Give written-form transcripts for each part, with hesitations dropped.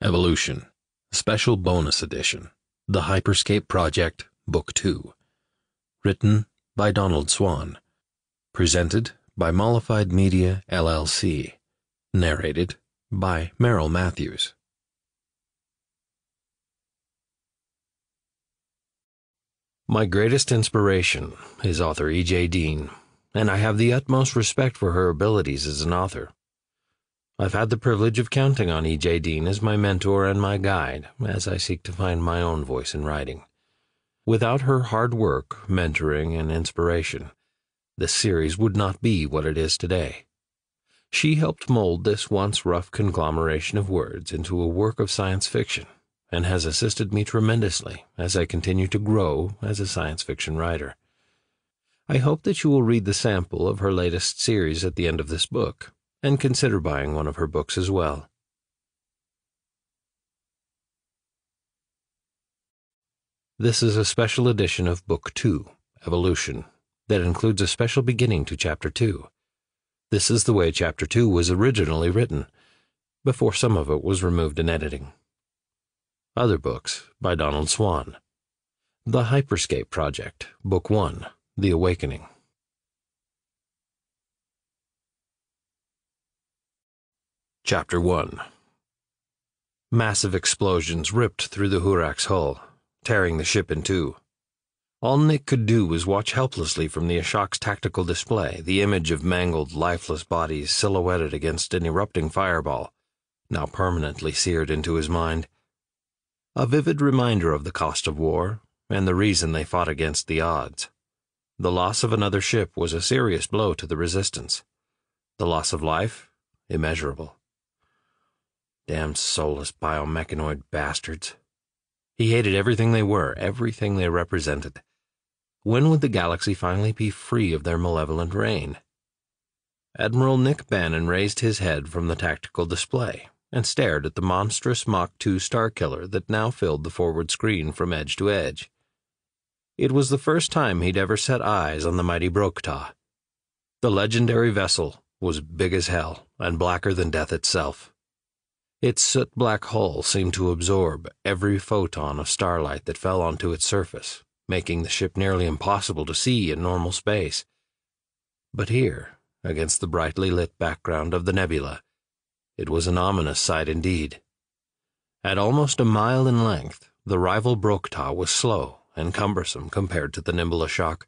Evolution, Special Bonus Edition, The Hyperscape Project, Book 2. Written by Donald Swan. Presented by Mollified Media, LLC. Narrated by Merrill Matthews. My greatest inspiration is author E.J. Dean, and I have the utmost respect for her abilities as an author. I've had the privilege of counting on E.J. Dean as my mentor and my guide as I seek to find my own voice in writing. Without her hard work, mentoring, and inspiration, this series would not be what it is today. She helped mold this once rough conglomeration of words into a work of science fiction, and has assisted me tremendously as I continue to grow as a science fiction writer. I hope that you will read the sample of her latest series at the end of this book, and consider buying one of her books as well. This is a special edition of Book 2, Evolution, that includes a special beginning to Chapter 2. This is the way Chapter 2 was originally written, before some of it was removed in editing. Other books by Donald Swan. The Hyperscape Project, Book 1, The Awakening. Chapter 1. Massive explosions ripped through the Hurak's hull, tearing the ship in two. All Nick could do was watch helplessly from the Ashok's tactical display, the image of mangled, lifeless bodies silhouetted against an erupting fireball, now permanently seared into his mind. A vivid reminder of the cost of war, and the reason they fought against the odds. The loss of another ship was a serious blow to the resistance. The loss of life, immeasurable. Damned soulless biomechanoid bastards. He hated everything they were, everything they represented. When would the galaxy finally be free of their malevolent reign? Admiral Nick Bannon raised his head from the tactical display and stared at the monstrous Mach 2 Starkiller that now filled the forward screen from edge to edge. It was the first time he'd ever set eyes on the mighty Brokta. The legendary vessel was big as hell and blacker than death itself. Its soot-black hull seemed to absorb every photon of starlight that fell onto its surface, making the ship nearly impossible to see in normal space. But here, against the brightly lit background of the nebula, it was an ominous sight indeed. At almost a mile in length, the rival Brokta was slow and cumbersome compared to the nimble Ashok,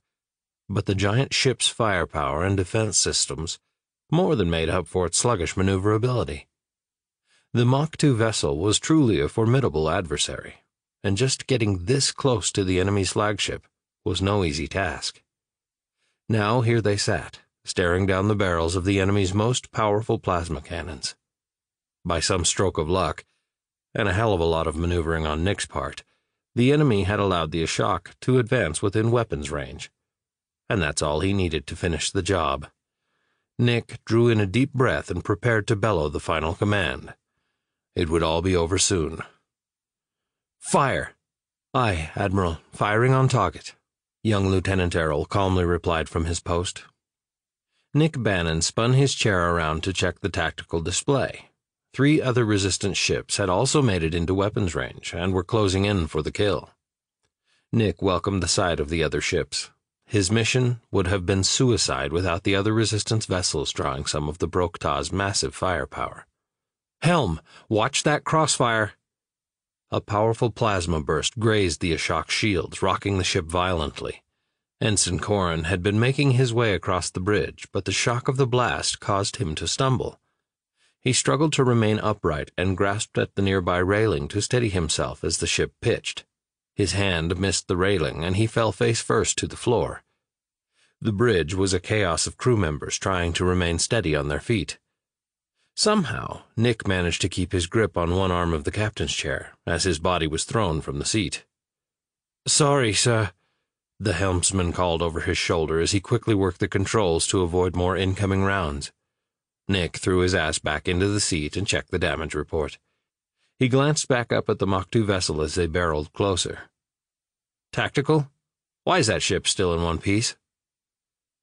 but the giant ship's firepower and defense systems more than made up for its sluggish maneuverability. The Mach 2 vessel was truly a formidable adversary, and just getting this close to the enemy's flagship was no easy task. Now here they sat, staring down the barrels of the enemy's most powerful plasma cannons. By some stroke of luck, and a hell of a lot of maneuvering on Nick's part, the enemy had allowed the Ashok to advance within weapons range, and that's all he needed to finish the job. Nick drew in a deep breath and prepared to bellow the final command. It would all be over soon. "Fire!" "Aye, Admiral, firing on target," young Lieutenant Errol calmly replied from his post. Nick Bannon spun his chair around to check the tactical display. 3 other resistance ships had also made it into weapons range and were closing in for the kill. Nick welcomed the sight of the other ships. His mission would have been suicide without the other resistance vessels drawing some of the Brokta's massive firepower. "Helm, watch that crossfire!" A powerful plasma burst grazed the Ashok's shields, rocking the ship violently. Ensign Corrin had been making his way across the bridge, but the shock of the blast caused him to stumble. He struggled to remain upright and grasped at the nearby railing to steady himself as the ship pitched. His hand missed the railing, and he fell face first to the floor. The bridge was a chaos of crew members trying to remain steady on their feet. Somehow, Nick managed to keep his grip on one arm of the captain's chair as his body was thrown from the seat. "Sorry, sir," the helmsman called over his shoulder as he quickly worked the controls to avoid more incoming rounds. Nick threw his ass back into the seat and checked the damage report. He glanced back up at the Mach 2 vessel as they barreled closer. "Tactical? Why is that ship still in one piece?"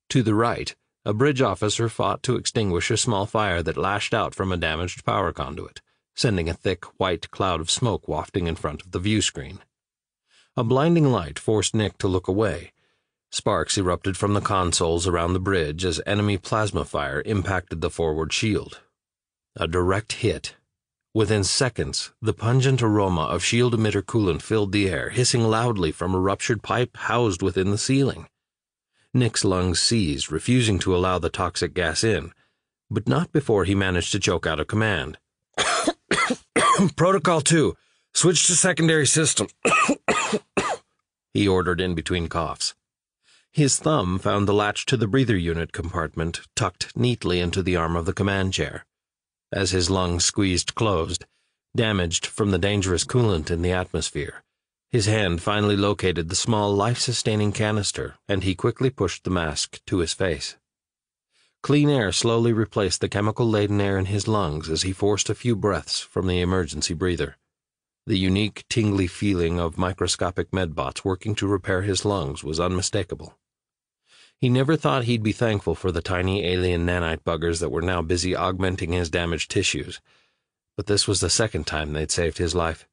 To the right, a bridge officer fought to extinguish a small fire that lashed out from a damaged power conduit, sending a thick, white cloud of smoke wafting in front of the view screen. A blinding light forced Nick to look away. Sparks erupted from the consoles around the bridge as enemy plasma fire impacted the forward shield. A direct hit. Within seconds, the pungent aroma of shield emitter coolant filled the air, hissing loudly from a ruptured pipe housed within the ceiling. Nick's lungs seized, refusing to allow the toxic gas in, but not before he managed to choke out a command. "Protocol 2, switch to secondary system," he ordered in between coughs. His thumb found the latch to the breather unit compartment tucked neatly into the arm of the command chair. As his lungs squeezed closed, damaged from the dangerous coolant in the atmosphere, his hand finally located the small life-sustaining canister, and he quickly pushed the mask to his face. Clean air slowly replaced the chemical-laden air in his lungs as he forced a few breaths from the emergency breather. The unique, tingly feeling of microscopic medbots working to repair his lungs was unmistakable. He never thought he'd be thankful for the tiny alien nanite buggers that were now busy augmenting his damaged tissues, but this was the second time they'd saved his life,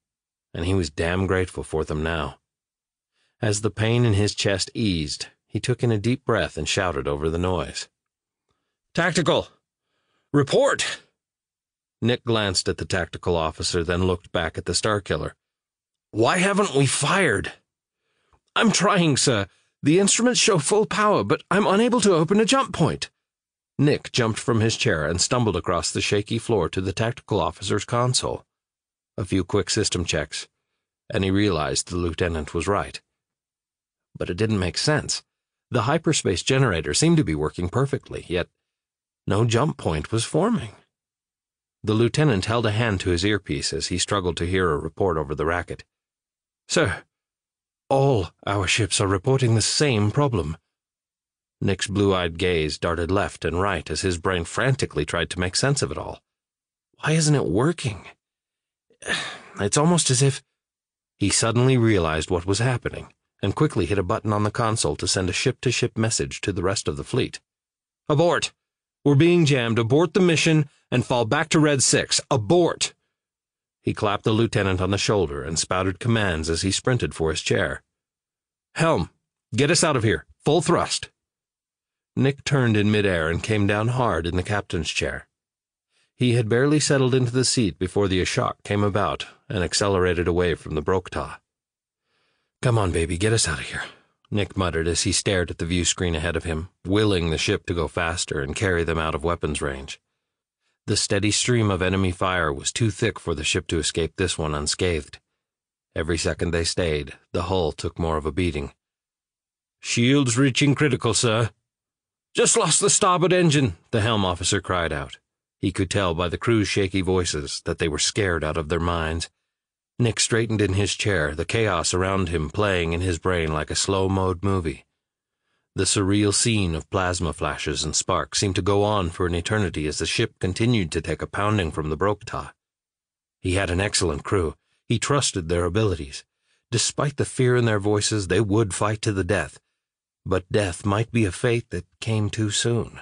and he was damn grateful for them now. As the pain in his chest eased, he took in a deep breath and shouted over the noise. "Tactical! Report!" Nick glanced at the tactical officer, then looked back at the Starkiller. "Why haven't we fired?" "I'm trying, sir. The instruments show full power, but I'm unable to open a jump point." Nick jumped from his chair and stumbled across the shaky floor to the tactical officer's console. A few quick system checks, and he realized the lieutenant was right. But it didn't make sense. The hyperspace generator seemed to be working perfectly, yet no jump point was forming. The lieutenant held a hand to his earpiece as he struggled to hear a report over the racket. "Sir, all our ships are reporting the same problem." Nick's blue-eyed gaze darted left and right as his brain frantically tried to make sense of it all. Why isn't it working? It's almost as if... He suddenly realized what was happening and quickly hit a button on the console to send a ship-to-ship message to the rest of the fleet. "Abort! We're being jammed. Abort the mission and fall back to Red 6. Abort!" He clapped the lieutenant on the shoulder and spouted commands as he sprinted for his chair. "Helm, get us out of here. Full thrust." Nick turned in midair and came down hard in the captain's chair. He had barely settled into the seat before the Ashok came about and accelerated away from the Broktah. "Come on, baby, get us out of here," Nick muttered as he stared at the view screen ahead of him, willing the ship to go faster and carry them out of weapons range. The steady stream of enemy fire was too thick for the ship to escape this one unscathed. Every second they stayed, the hull took more of a beating. "Shields reaching critical, sir." "Just lost the starboard engine," the helm officer cried out. He could tell by the crew's shaky voices that they were scared out of their minds. Nick straightened in his chair, the chaos around him playing in his brain like a slow-mode movie. The surreal scene of plasma flashes and sparks seemed to go on for an eternity as the ship continued to take a pounding from the Broktah. He had an excellent crew. He trusted their abilities. Despite the fear in their voices, they would fight to the death. But death might be a fate that came too soon.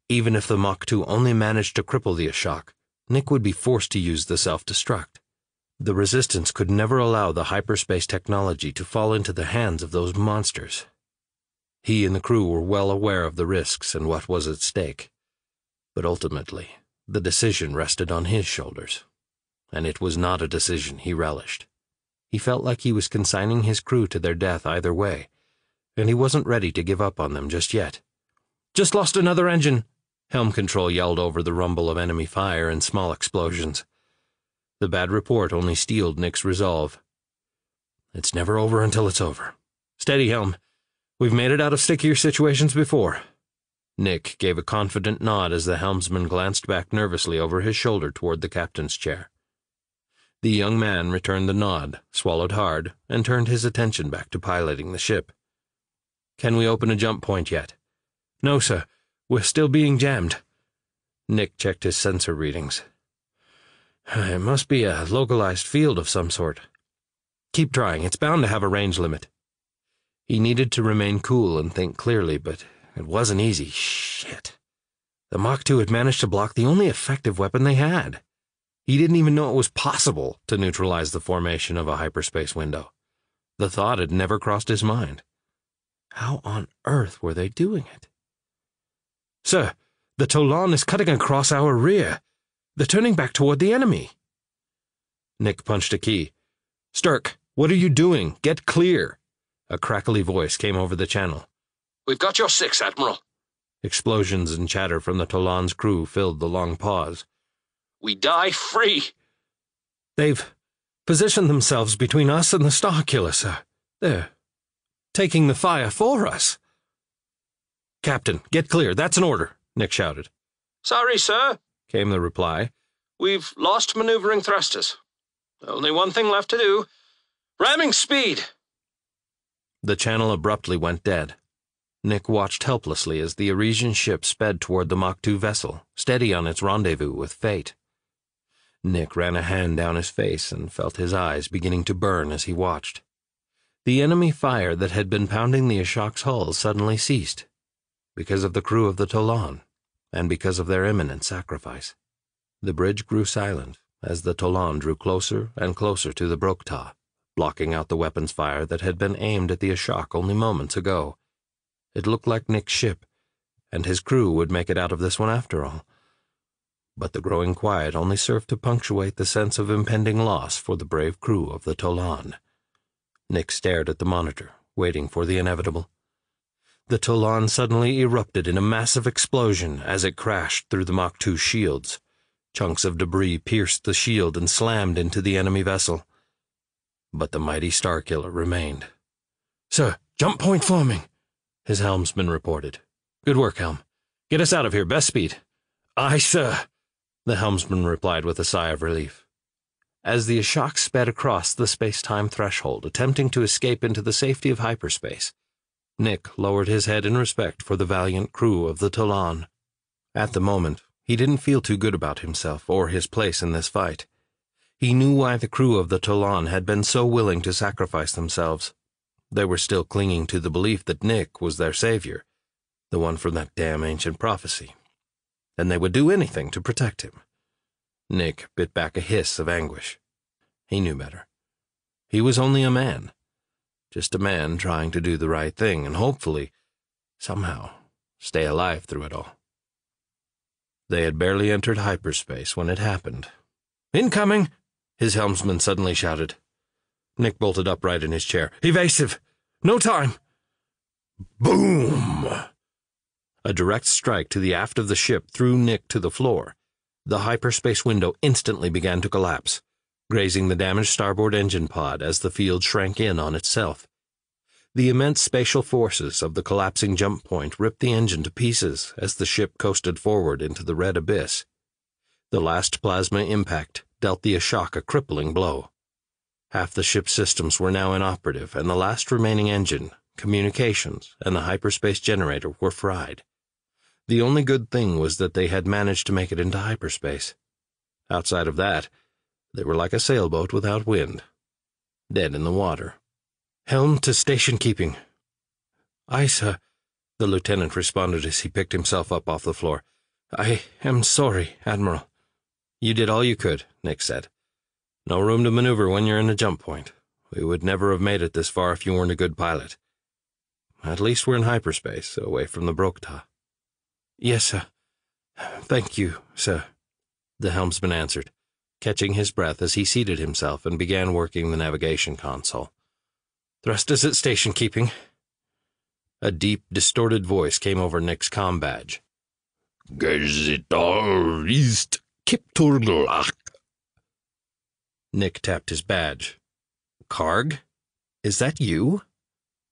Even if the Mach 2 only managed to cripple the Ashok, Nick would be forced to use the self-destruct. The Resistance could never allow the hyperspace technology to fall into the hands of those monsters. He and the crew were well aware of the risks and what was at stake. But ultimately, the decision rested on his shoulders. And it was not a decision he relished. He felt like he was consigning his crew to their death either way, and he wasn't ready to give up on them just yet. "Just lost another engine," Helm Control yelled over the rumble of enemy fire and small explosions. The bad report only steeled Nick's resolve. "It's never over until it's over. Steady, Helm. We've made it out of stickier situations before." Nick gave a confident nod as the helmsman glanced back nervously over his shoulder toward the captain's chair. The young man returned the nod, swallowed hard, and turned his attention back to piloting the ship. "Can we open a jump point yet?" "No, sir. We're still being jammed." Nick checked his sensor readings. "It must be a localized field of some sort. Keep trying. It's bound to have a range limit." He needed to remain cool and think clearly, but it wasn't easy. Shit. The Mach 2 had managed to block the only effective weapon they had. He didn't even know it was possible to neutralize the formation of a hyperspace window. The thought had never crossed his mind. How on earth were they doing it? "Sir, the Tolan is cutting across our rear. They're turning back toward the enemy." Nick punched a key. "Stirk, what are you doing? Get clear." A crackly voice came over the channel. "We've got your 6, Admiral." Explosions and chatter from the Tolan's crew filled the long pause. "We die free." "They've positioned themselves between us and the Starkiller, sir. They're taking the fire for us." "Captain, get clear. That's an order," Nick shouted. "Sorry, sir," came the reply. "We've lost maneuvering thrusters. Only one thing left to do. Ramming speed." The channel abruptly went dead. Nick watched helplessly as the Arisian ship sped toward the Mach 2 vessel, steady on its rendezvous with fate. Nick ran a hand down his face and felt his eyes beginning to burn as he watched. The enemy fire that had been pounding the Ashok's hull suddenly ceased, because of the crew of the Tolan, and because of their imminent sacrifice. The bridge grew silent as the Tolan drew closer and closer to the Brokta, blocking out the weapons fire that had been aimed at the Ashok only moments ago. It looked like Nick's ship, and his crew would make it out of this one after all. But the growing quiet only served to punctuate the sense of impending loss for the brave crew of the Tolan. Nick stared at the monitor, waiting for the inevitable. The Tolan suddenly erupted in a massive explosion as it crashed through the Mach 2 shields. Chunks of debris pierced the shield and slammed into the enemy vessel. But the mighty Starkiller remained. "Sir, jump point forming," his helmsman reported. "Good work, Helm. Get us out of here, best speed." "Aye, sir," the helmsman replied with a sigh of relief. As the Ashok sped across the space-time threshold, attempting to escape into the safety of hyperspace, Nick lowered his head in respect for the valiant crew of the Tolan. At the moment, he didn't feel too good about himself or his place in this fight. He knew why the crew of the Tolan had been so willing to sacrifice themselves. They were still clinging to the belief that Nick was their savior, the one from that damn ancient prophecy, and they would do anything to protect him. Nick bit back a hiss of anguish. He knew better. He was only a man. Just a man trying to do the right thing and hopefully, somehow, stay alive through it all. They had barely entered hyperspace when it happened. "Incoming!" his helmsman suddenly shouted. Nick bolted upright in his chair. "Evasive! No time!" Boom! A direct strike to the aft of the ship threw Nick to the floor. The hyperspace window instantly began to collapse, grazing the damaged starboard engine pod as the field shrank in on itself. The immense spatial forces of the collapsing jump point ripped the engine to pieces as the ship coasted forward into the red abyss. The last plasma impact dealt the Ashok a crippling blow. Half the ship's systems were now inoperative, and the last remaining engine, communications, and the hyperspace generator were fried. The only good thing was that they had managed to make it into hyperspace. Outside of that, they were like a sailboat without wind, dead in the water. "Helm to station keeping." "Aye, sir," the lieutenant responded as he picked himself up off the floor. "I am sorry, Admiral." "You did all you could," Nick said. "No room to maneuver when you're in a jump point. We would never have made it this far if you weren't a good pilot. At least we're in hyperspace, away from the Brokta." "Yes, sir. Thank you, sir," the helmsman answered, catching his breath as he seated himself and began working the navigation console. "Thrusters at station keeping." A deep, distorted voice came over Nick's comm badge. "Gazitar ist Kipturlach." Nick tapped his badge. "Karg? Is that you?"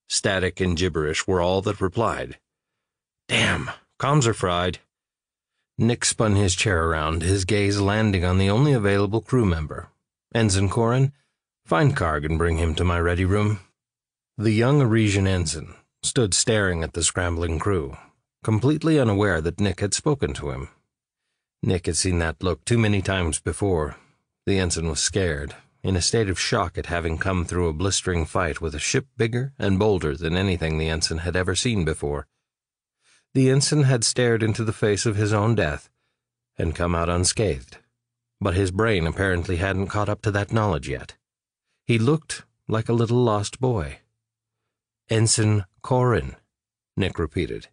Static and gibberish were all that replied. "Damn, comms are fried." Nick spun his chair around, his gaze landing on the only available crew member. "Ensign Corin, find Karg and bring him to my ready room." The young Arisian ensign stood staring at the scrambling crew, completely unaware that Nick had spoken to him. Nick had seen that look too many times before. The ensign was scared, in a state of shock at having come through a blistering fight with a ship bigger and bolder than anything the ensign had ever seen before. The ensign had stared into the face of his own death and come out unscathed. but his brain apparently hadn't caught up to that knowledge yet. He looked like a little lost boy. "Ensign Corrin," Nick repeated.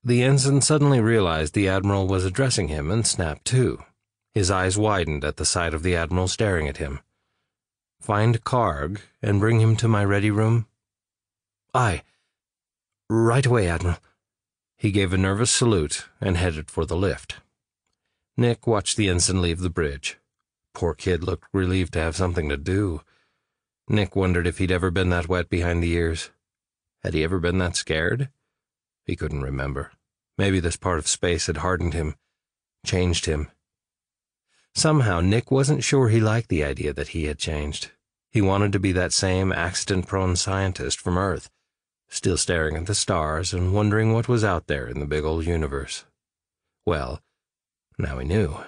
The ensign suddenly realized the Admiral was addressing him and snapped to. His eyes widened at the sight of the Admiral staring at him. "Find Karg and bring him to my ready room?" "Aye. Right away, Admiral." He gave a nervous salute and headed for the lift. Nick watched the ensign leave the bridge. Poor kid looked relieved to have something to do. Nick wondered if he'd ever been that wet behind the ears. Had he ever been that scared? He couldn't remember. Maybe this part of space had hardened him, changed him. Somehow, Nick wasn't sure he liked the idea that he had changed. He wanted to be that same accident-prone scientist from Earth, still staring at the stars and wondering what was out there in the big old universe. Well, now he knew,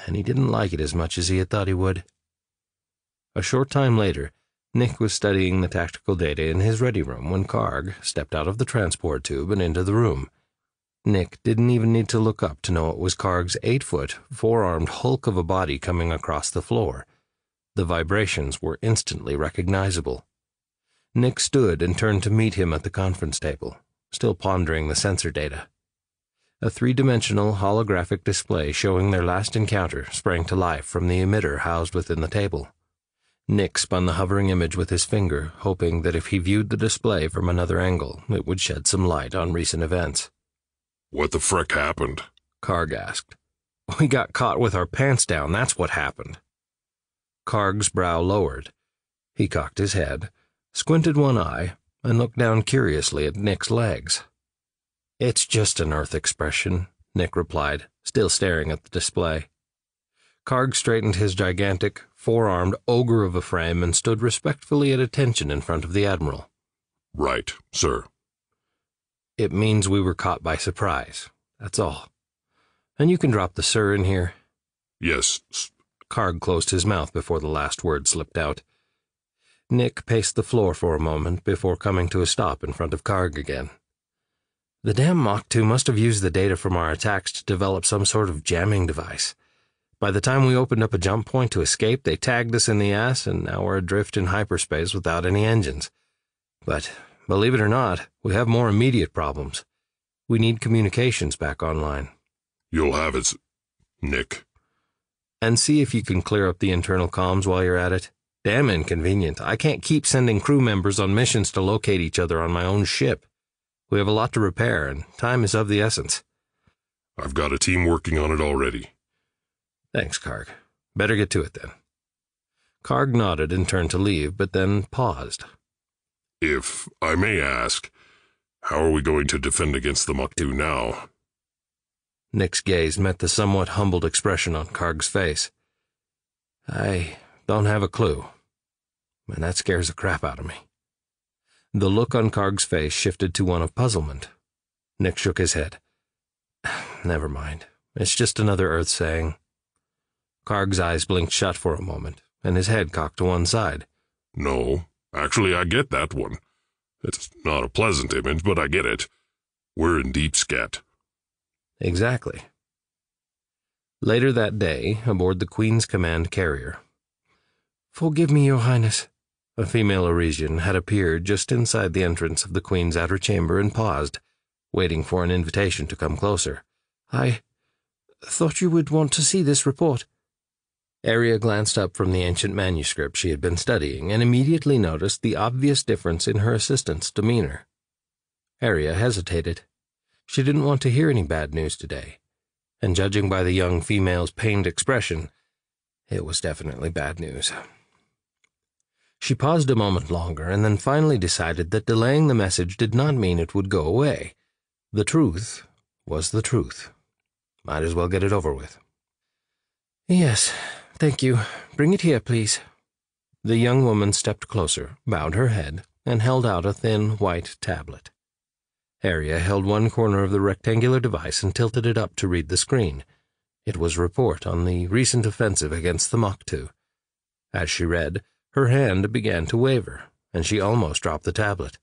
and he didn't like it as much as he had thought he would. A short time later, Nick was studying the tactical data in his ready room when Karg stepped out of the transport tube and into the room. Nick didn't even need to look up to know it was Karg's 8-foot, 4-armed hulk of a body coming across the floor. The vibrations were instantly recognizable. Nick stood and turned to meet him at the conference table, still pondering the sensor data. A 3-dimensional holographic display showing their last encounter sprang to life from the emitter housed within the table. Nick spun the hovering image with his finger, hoping that if he viewed the display from another angle, it would shed some light on recent events. "What the frick happened?" Karg asked. "We got caught with our pants down, that's what happened." Karg's brow lowered. He cocked his head, squinted one eye, and looked down curiously at Nick's legs. "It's just an Earth expression," Nick replied, still staring at the display. Karg straightened his gigantic, 4-armed ogre of a frame and stood respectfully at attention in front of the Admiral. "Right, sir." "It means we were caught by surprise, that's all. And you can drop the sir in here." "Yes." Karg closed his mouth before the last word slipped out. Nick paced the floor for a moment before coming to a stop in front of Karg again. The damn Mach 2 must have used the data from our attacks to develop some sort of jamming device. By the time we opened up a jump point to escape, they tagged us in the ass, and now we're adrift in hyperspace without any engines. But, believe it or not, we have more immediate problems. We need communications back online. "You'll have it, Nick." "And see if you can clear up the internal comms while you're at it. Damn inconvenient. I can't keep sending crew members on missions to locate each other on my own ship. We have a lot to repair, and time is of the essence." "I've got a team working on it already." "Thanks, Karg. Better get to it, then." Karg nodded and turned to leave, but then paused. "If I may ask, how are we going to defend against the Mach 2 now?" Nick's gaze met the somewhat humbled expression on Karg's face. "I don't have a clue, and that scares the crap out of me." The look on Karg's face shifted to one of puzzlement. Nick shook his head. "Never mind. It's just another Earth saying." Karg's eyes blinked shut for a moment, and his head cocked to one side. "No, actually I get that one. It's not a pleasant image, but I get it. We're in deep scat." "Exactly." Later that day, aboard the Queen's command carrier. "Forgive me, Your Highness." A female Arisian had appeared just inside the entrance of the Queen's outer chamber and paused, waiting for an invitation to come closer. "I thought you would want to see this report." Arya glanced up from the ancient manuscript she had been studying and immediately noticed the obvious difference in her assistant's demeanor. Arya hesitated. She didn't want to hear any bad news today, and judging by the young female's pained expression, it was definitely bad news. She paused a moment longer and then finally decided that delaying the message did not mean it would go away. The truth was the truth. Might as well get it over with. "Yes, thank you. Bring it here, please." The young woman stepped closer, bowed her head, and held out a thin, white tablet. Arya held one corner of the rectangular device and tilted it up to read the screen. It was a report on the recent offensive against the Mach 2. As she read, her hand began to waver, and she almost dropped the tablet.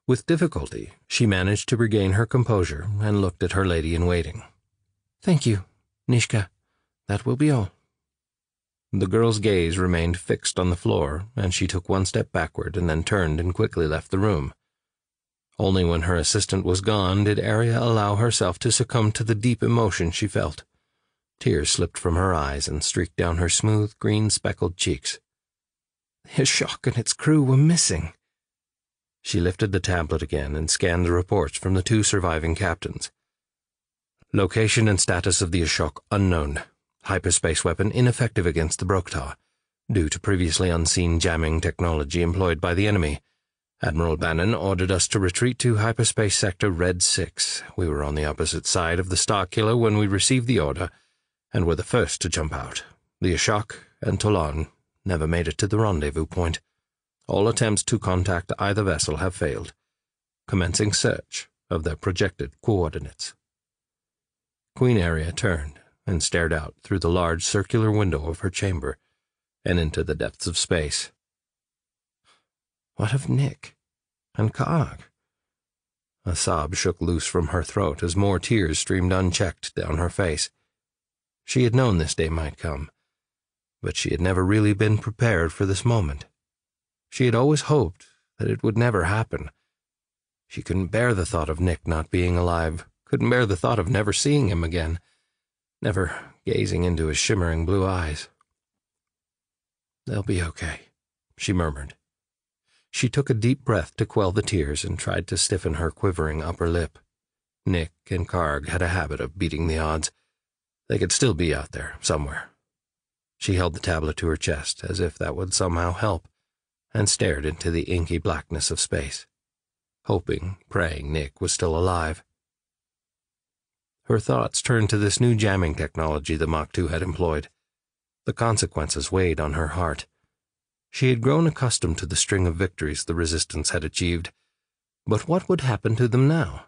With difficulty, she managed to regain her composure and looked at her lady-in-waiting. "Thank you, Nishka. That will be all." The girl's gaze remained fixed on the floor, and she took one step backward and then turned and quickly left the room. Only when her assistant was gone did Arya allow herself to succumb to the deep emotion she felt. Tears slipped from her eyes and streaked down her smooth, green-speckled cheeks. The Ashok and its crew were missing. She lifted the tablet again and scanned the reports from the 2 surviving captains. Location and status of the Ashok unknown. Hyperspace weapon ineffective against the Brokta, due to previously unseen jamming technology employed by the enemy. Admiral Bannon ordered us to retreat to Hyperspace Sector Red 6. We were on the opposite side of the Star Killer when we received the order, and were the first to jump out. The Ashok and Tolan never made it to the rendezvous point. All attempts to contact either vessel have failed, commencing search of their projected coordinates. Queen Arya turned and stared out through the large circular window of her chamber and into the depths of space. What of Nick and Karg? A sob shook loose from her throat as more tears streamed unchecked down her face. She had known this day might come, but she had never really been prepared for this moment. She had always hoped that it would never happen. She couldn't bear the thought of Nick not being alive, couldn't bear the thought of never seeing him again, never gazing into his shimmering blue eyes. "They'll be okay," she murmured. She took a deep breath to quell the tears and tried to stiffen her quivering upper lip. Nick and Karg had a habit of beating the odds. They could still be out there, somewhere. She held the tablet to her chest, as if that would somehow help, and stared into the inky blackness of space, hoping, praying Nick was still alive. Her thoughts turned to this new jamming technology the Mach 2 had employed. The consequences weighed on her heart. She had grown accustomed to the string of victories the Resistance had achieved. But what would happen to them now?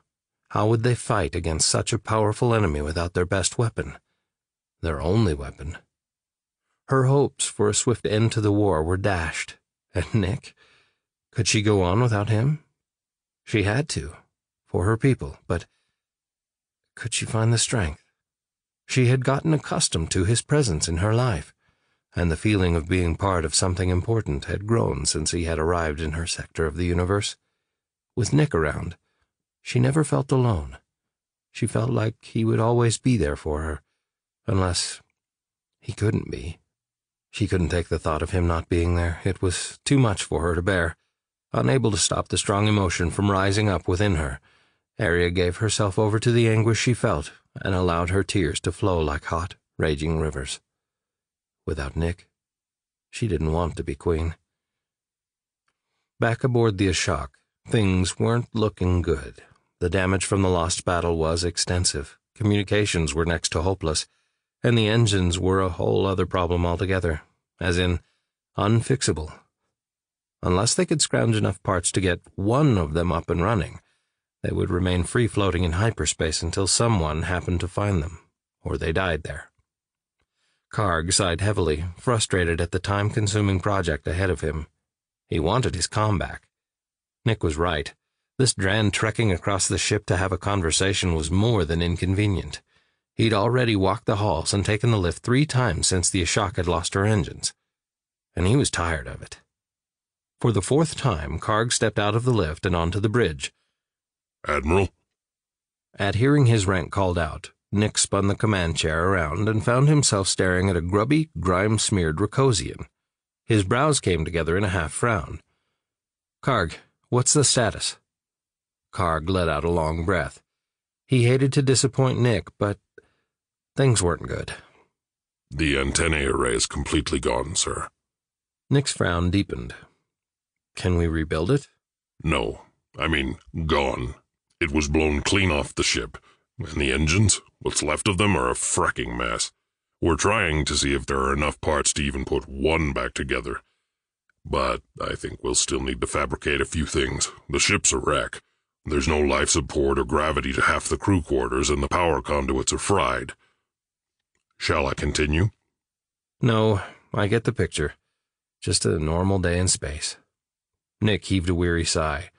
How would they fight against such a powerful enemy without their best weapon? Their only weapon. Her hopes for a swift end to the war were dashed. And Nick? Could she go on without him? She had to, for her people, but could she find the strength? She had gotten accustomed to his presence in her life, and the feeling of being part of something important had grown since he had arrived in her sector of the universe. With Nick around, she never felt alone. She felt like he would always be there for her, unless he couldn't be. She couldn't take the thought of him not being there. It was too much for her to bear. Unable to stop the strong emotion from rising up within her, Arya gave herself over to the anguish she felt and allowed her tears to flow like hot, raging rivers. Without Nick, she didn't want to be queen. Back aboard the Ashok, things weren't looking good. The damage from the lost battle was extensive. Communications were next to hopeless, and the engines were a whole other problem altogether, as in unfixable. Unless they could scrounge enough parts to get one of them up and running, they would remain free-floating in hyperspace until someone happened to find them, or they died there. Karg sighed heavily, frustrated at the time-consuming project ahead of him. He wanted his comm back. Nick was right. This Dran trekking across the ship to have a conversation was more than inconvenient. He'd already walked the halls and taken the lift 3 times since the Ashok had lost her engines, and he was tired of it. For the 4th time, Karg stepped out of the lift and onto the bridge. "Admiral?" At hearing his rank called out, Nick spun the command chair around and found himself staring at a grubby, grime-smeared Ricosian. His brows came together in a half-frown. "Karg, what's the status?" Karg let out a long breath. He hated to disappoint Nick, but things weren't good. "The antennae array is completely gone, sir." Nick's frown deepened. "Can we rebuild it?" "No, I mean gone. It was blown clean off the ship. And the engines, what's left of them, are a fracking mess. We're trying to see if there are enough parts to even put one back together. But I think we'll still need to fabricate a few things. The ship's a wreck. There's no life support or gravity to half the crew quarters, and the power conduits are fried. Shall I continue?" "No, I get the picture. Just a normal day in space." Nick heaved a weary sigh.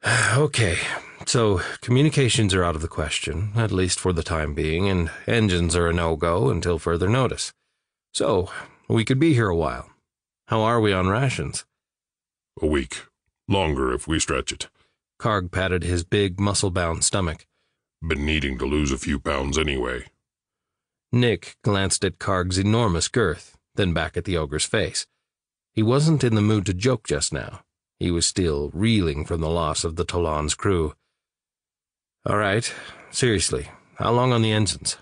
"Okay, so communications are out of the question, at least for the time being, and engines are a no-go until further notice. So, we could be here a while. How are we on rations? A week. Longer if we stretch it. Karg patted his big, muscle-bound stomach. Been needing to lose a few pounds anyway. Nick glanced at Karg's enormous girth, then back at the ogre's face. He wasn't in the mood to joke just now. He was still reeling from the loss of the Toulon's crew. All right, seriously, how long on the engines?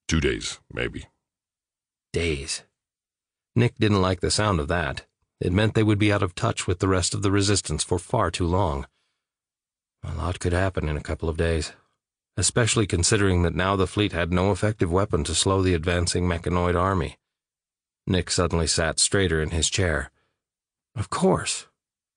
2 days, maybe. Days. Nick didn't like the sound of that. It meant they would be out of touch with the rest of the resistance for far too long. A lot could happen in a couple of days, especially considering that now the fleet had no effective weapon to slow the advancing mechanoid army. Nick suddenly sat straighter in his chair. Of course.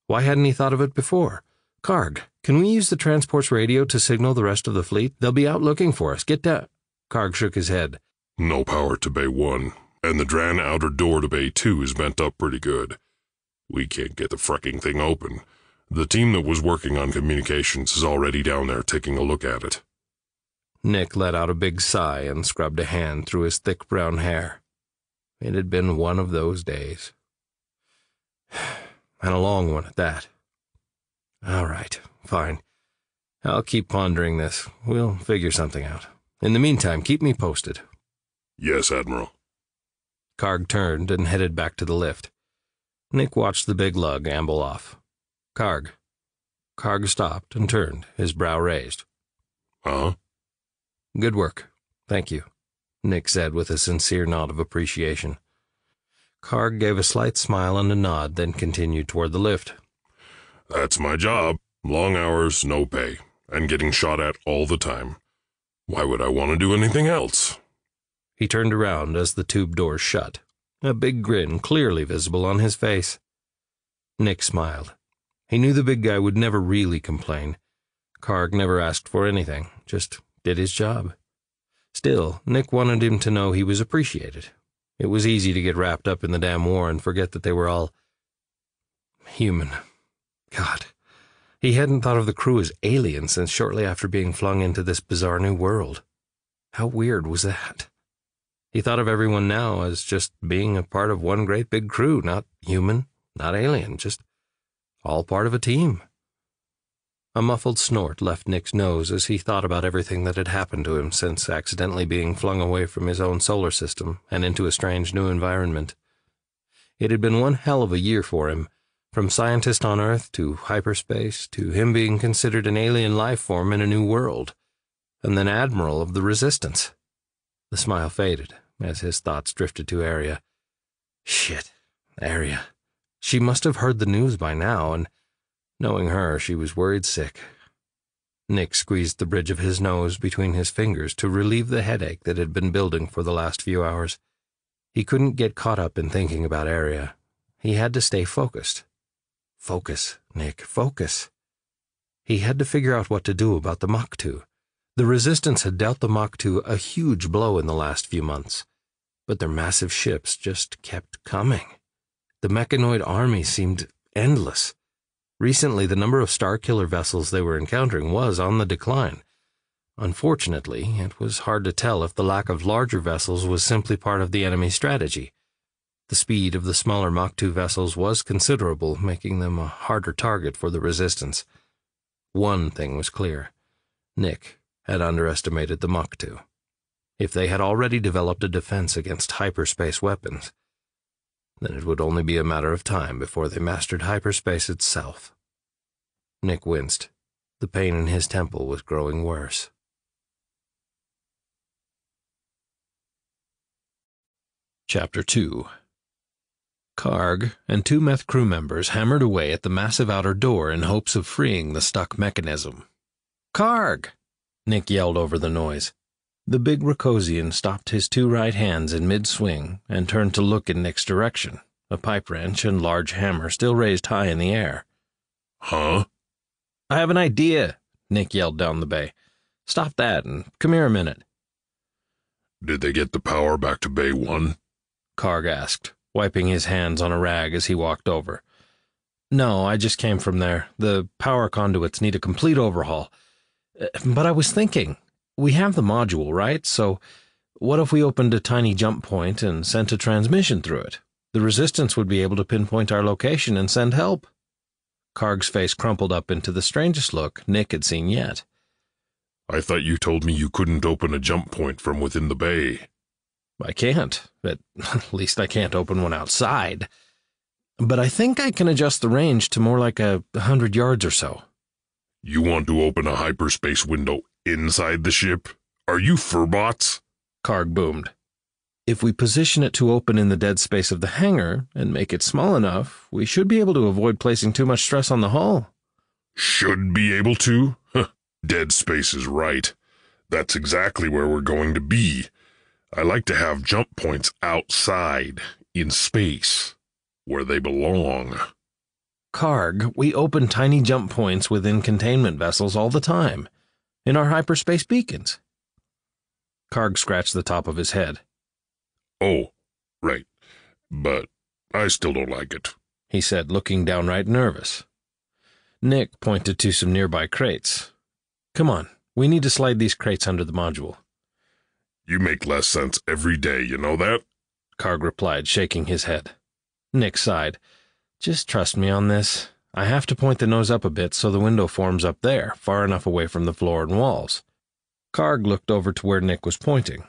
Why hadn't he thought of it before? Karg, can we use the transport's radio to signal the rest of the fleet? They'll be out looking for us. Get down. Karg shook his head. No power to Bay 1, and the Dran outer door to Bay 2 is bent up pretty good. We can't get the fricking thing open. The team that was working on communications is already down there taking a look at it. Nick let out a big sigh and scrubbed a hand through his thick brown hair. It had been one of those days. And a long one at that. All right, fine. I'll keep pondering this. We'll figure something out. In the meantime, keep me posted. Yes, Admiral. Karg turned and headed back to the lift. Nick watched the big lug amble off. Karg. Karg stopped and turned, his brow raised. Huh? Good work. Thank you, Nick said with a sincere nod of appreciation. Karg gave a slight smile and a nod, then continued toward the lift. That's my job. Long hours, no pay, and getting shot at all the time. Why would I want to do anything else? He turned around as the tube doors shut, a big grin clearly visible on his face. Nick smiled. He knew the big guy would never really complain. Karg never asked for anything, just did his job. Still, Nick wanted him to know he was appreciated. It was easy to get wrapped up in the damn war and forget that they were all human. God, he hadn't thought of the crew as aliens since shortly after being flung into this bizarre new world. How weird was that? He thought of everyone now as just being a part of one great big crew, not human, not alien, just all part of a team. A muffled snort left Nick's nose as he thought about everything that had happened to him since accidentally being flung away from his own solar system and into a strange new environment. It had been one hell of a year for him, from scientist on Earth to hyperspace to him being considered an alien life form in a new world, and then Admiral of the Resistance. The smile faded as his thoughts drifted to Arya. Shit, Arya. She must have heard the news by now, and knowing her, she was worried sick. Nick squeezed the bridge of his nose between his fingers to relieve the headache that had been building for the last few hours. He couldn't get caught up in thinking about Arya. He had to stay focused. Focus, Nick, focus. He had to figure out what to do about the Mach 2. The Resistance had dealt the Mach 2 a huge blow in the last few months, but their massive ships just kept coming. The mechanoid army seemed endless. Recently, the number of Starkiller vessels they were encountering was on the decline. Unfortunately, it was hard to tell if the lack of larger vessels was simply part of the enemy's strategy. The speed of the smaller Mach 2 vessels was considerable, making them a harder target for the Resistance. One thing was clear. Nick had underestimated the Mach 2. If they had already developed a defense against hyperspace weapons, then it would only be a matter of time before they mastered hyperspace itself. Nick winced. The pain in his temple was growing worse. Chapter 2. Karg and 2 meth crew members hammered away at the massive outer door in hopes of freeing the stuck mechanism. Karg! Nick yelled over the noise. The big Racosian stopped his 2 right hands in mid-swing and turned to look in Nick's direction, a pipe wrench and large hammer still raised high in the air. Huh? I have an idea, Nick yelled down the bay. Stop that and come here a minute. Did they get the power back to Bay 1? Karg asked, wiping his hands on a rag as he walked over. No, I just came from there. The power conduits need a complete overhaul. But I was thinking, we have the module, right? So What if we opened a tiny jump point and sent a transmission through it? The Resistance would be able to pinpoint our location and send help. Karg's face crumpled up into the strangest look Nick had seen yet. I thought you told me you couldn't open a jump point from within the bay. I can't. At least I can't open one outside. But I think I can adjust the range to more like 100 yards or so. You want to open a hyperspace window inside the ship? Are you furbots? Karg boomed. If we position it to open in the dead space of the hangar and make it small enough, we should be able to avoid placing too much stress on the hull. Should be able to? Huh. Dead space is right. That's exactly where we're going to be. I like to have jump points outside, in space, where they belong. Karg, we open tiny jump points within containment vessels all the time, in our hyperspace beacons. Karg scratched the top of his head. Oh, right. But I still don't like it, he said, looking downright nervous. Nick pointed to some nearby crates. Come on, we need to slide these crates under the module. You make less sense every day, you know that? Karg replied, shaking his head. Nick sighed. Just trust me on this. I have to point the nose up a bit so the window forms up there, far enough away from the floor and walls. Karg looked over to where Nick was pointing.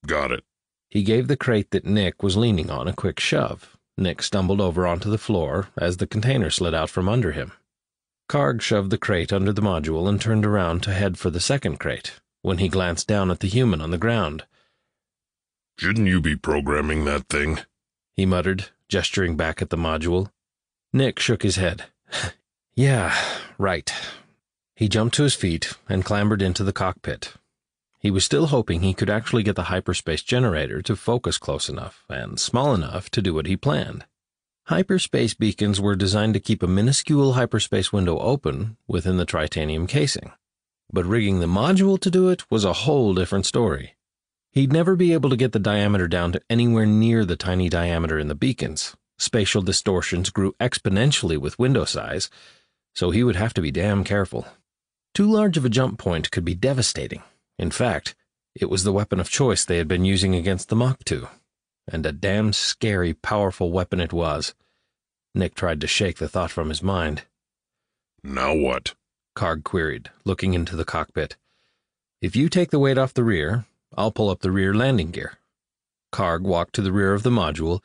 Got it. He gave the crate that Nick was leaning on a quick shove. Nick stumbled over onto the floor as the container slid out from under him. Karg shoved the crate under the module and turned around to head for the second crate, when he glanced down at the human on the ground. Shouldn't you be programming that thing? He muttered, gesturing back at the module. Nick shook his head. Yeah, right. He jumped to his feet and clambered into the cockpit. He was still hoping he could actually get the hyperspace generator to focus close enough and small enough to do what he planned. Hyperspace beacons were designed to keep a minuscule hyperspace window open within the titanium casing. But rigging the module to do it was a whole different story. He'd never be able to get the diameter down to anywhere near the tiny diameter in the beacons. Spatial distortions grew exponentially with window size, so he would have to be damn careful. Too large of a jump point could be devastating. In fact, it was the weapon of choice they had been using against the Mach 2, and a damn scary, powerful weapon it was. Nick tried to shake the thought from his mind. Now what? Karg queried, looking into the cockpit. If you take the weight off the rear, I'll pull up the rear landing gear. Karg walked to the rear of the module,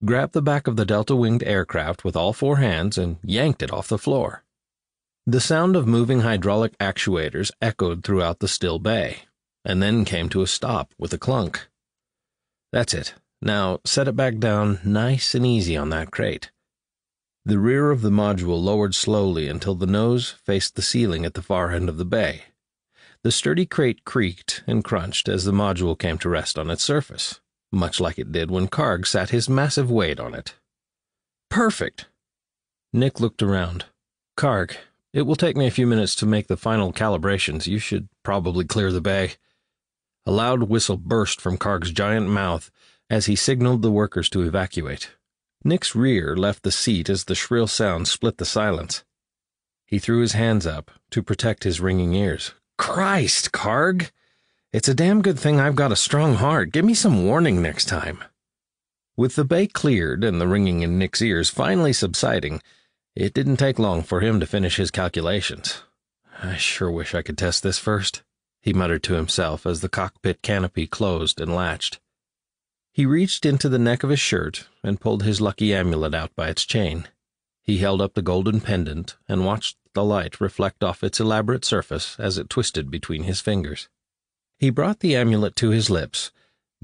grabbed the back of the delta-winged aircraft with all four hands, and yanked it off the floor. The sound of moving hydraulic actuators echoed throughout the still bay, and then came to a stop with a clunk. That's it. Now set it back down nice and easy on that crate. The rear of the module lowered slowly until the nose faced the ceiling at the far end of the bay. The sturdy crate creaked and crunched as the module came to rest on its surface, much like it did when Karg sat his massive weight on it. Perfect! Nick looked around. Karg, it will take me a few minutes to make the final calibrations. You should probably clear the bay. A loud whistle burst from Karg's giant mouth as he signaled the workers to evacuate. Nick's rear left the seat as the shrill sound split the silence. He threw his hands up to protect his ringing ears. Christ, Karg! It's a damn good thing I've got a strong heart. Give me some warning next time. With the bay cleared and the ringing in Nick's ears finally subsiding, it didn't take long for him to finish his calculations. I sure wish I could test this first, he muttered to himself as the cockpit canopy closed and latched. He reached into the neck of his shirt and pulled his lucky amulet out by its chain. He held up the golden pendant and watched the light reflect off its elaborate surface as it twisted between his fingers. He brought the amulet to his lips,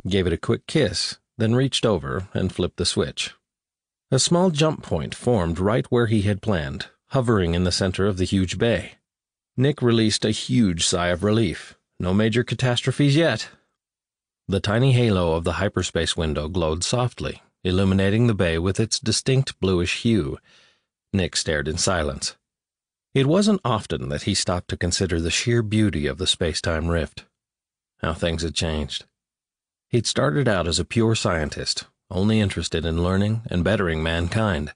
gave it a quick kiss, then reached over and flipped the switch. A small jump point formed right where he had planned, hovering in the center of the huge bay. Nick released a huge sigh of relief. No major catastrophes yet. The tiny halo of the hyperspace window glowed softly, illuminating the bay with its distinct bluish hue. Nick stared in silence. It wasn't often that he stopped to consider the sheer beauty of the space-time rift. How things had changed. He'd started out as a pure scientist, only interested in learning and bettering mankind.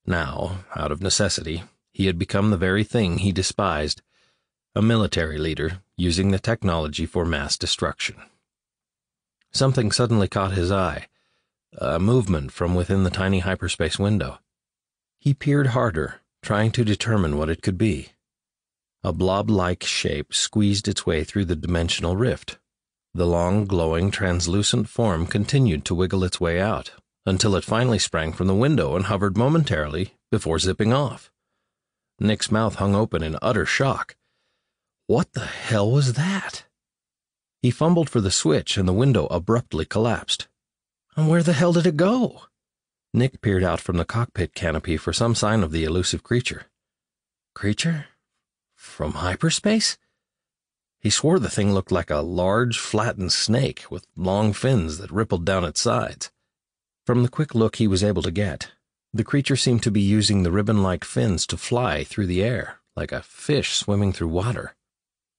Now, out of necessity, he had become the very thing he despised, a military leader using the technology for mass destruction. Something suddenly caught his eye, a movement from within the tiny hyperspace window. He peered harder, trying to determine what it could be. A blob-like shape squeezed its way through the dimensional rift. The long, glowing, translucent form continued to wiggle its way out, until it finally sprang from the window and hovered momentarily before zipping off. Nick's mouth hung open in utter shock. What the hell was that? He fumbled for the switch and the window abruptly collapsed. And where the hell did it go? Nick peered out from the cockpit canopy for some sign of the elusive creature. Creature? From hyperspace? He swore the thing looked like a large, flattened snake with long fins that rippled down its sides. From the quick look he was able to get, the creature seemed to be using the ribbon-like fins to fly through the air, like a fish swimming through water.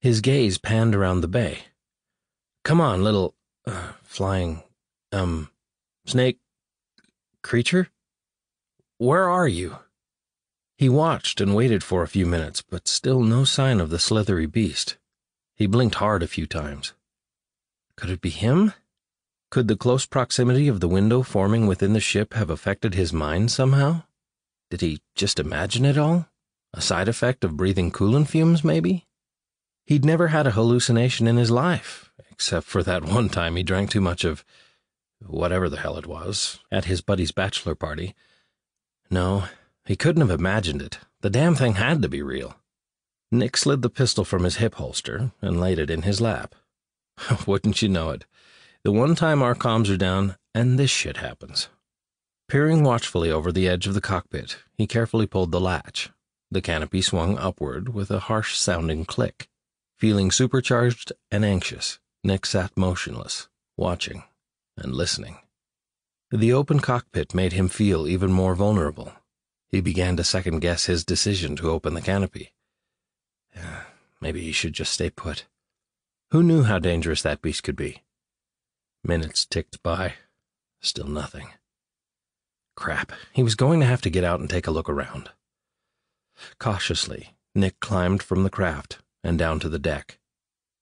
His gaze panned around the bay. Come on, little, flying, snake creature? Where are you? He watched and waited for a few minutes, but still no sign of the slithery beast. He blinked hard a few times. Could it be him? Could the close proximity of the window forming within the ship have affected his mind somehow? Did he just imagine it all? A side effect of breathing coolant fumes, maybe? He'd never had a hallucination in his life, except for that one time he drank too much of whatever the hell it was at his buddy's bachelor party. No, he couldn't have imagined it. The damn thing had to be real. Nick slid the pistol from his hip holster and laid it in his lap. Wouldn't you know it? The one time our comms are down, and this shit happens. Peering watchfully over the edge of the cockpit, he carefully pulled the latch. The canopy swung upward with a harsh-sounding click. Feeling supercharged and anxious, Nick sat motionless, watching and listening. The open cockpit made him feel even more vulnerable. He began to second-guess his decision to open the canopy. Maybe he should just stay put. Who knew how dangerous that beast could be? Minutes ticked by. Still nothing. Crap, he was going to have to get out and take a look around. Cautiously, Nick climbed from the craft and down to the deck.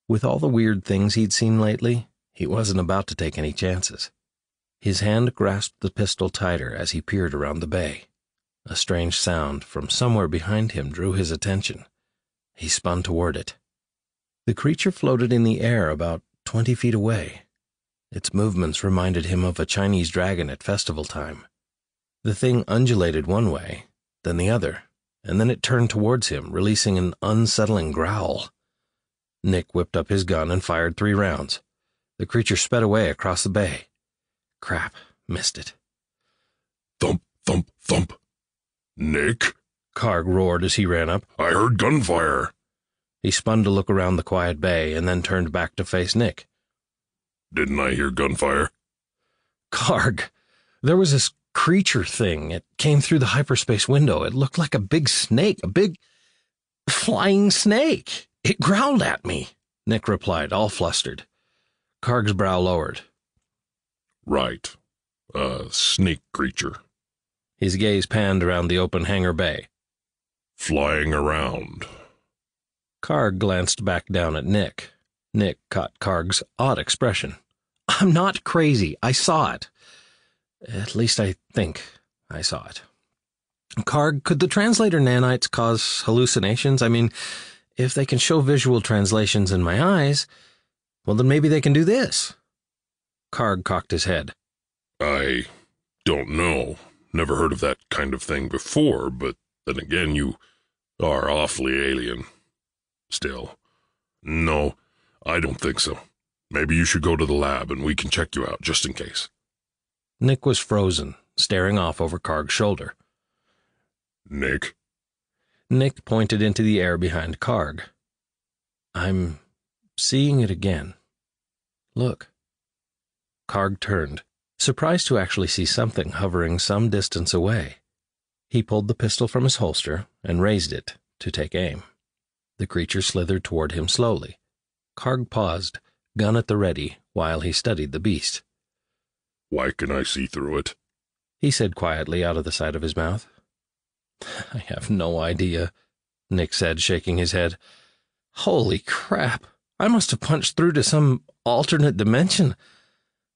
With all the weird things he'd seen lately, he wasn't about to take any chances. His hand grasped the pistol tighter as he peered around the bay. A strange sound from somewhere behind him drew his attention. He spun toward it. The creature floated in the air about 20 feet away. Its movements reminded him of a Chinese dragon at festival time. The thing undulated one way, then the other, and then it turned towards him, releasing an unsettling growl. Nick whipped up his gun and fired 3 rounds. The creature sped away across the bay. Crap, missed it. Thump, thump, thump. Nick? Karg roared as he ran up. I heard gunfire. He spun to look around the quiet bay and then turned back to face Nick. Didn't I hear gunfire? Karg, there was this creature thing. It came through the hyperspace window. It looked like a big snake, a big flying snake. It growled at me, Nick replied, all flustered. Karg's brow lowered. Right. A snake creature. His gaze panned around the open hangar bay. Flying around. Karg glanced back down at Nick. Nick caught Karg's odd expression. I'm not crazy. I saw it. At least I think I saw it. Karg, could the translator nanites cause hallucinations? I mean, if they can show visual translations in my eyes, well, then maybe they can do this. Karg cocked his head. I don't know. Never heard of that kind of thing before, but then again, you are awfully alien. Still. No, I don't think so. Maybe you should go to the lab and we can check you out, just in case. Nick was frozen, staring off over Karg's shoulder. Nick? Nick pointed into the air behind Karg. I'm seeing it again. Look. Karg turned, surprised to actually see something hovering some distance away. He pulled the pistol from his holster and raised it to take aim. The creature slithered toward him slowly. Karg paused, gun at the ready, while he studied the beast. Why can I see through it? He said quietly out of the side of his mouth. I have no idea, Nick said, shaking his head. Holy crap! I must have punched through to some alternate dimension.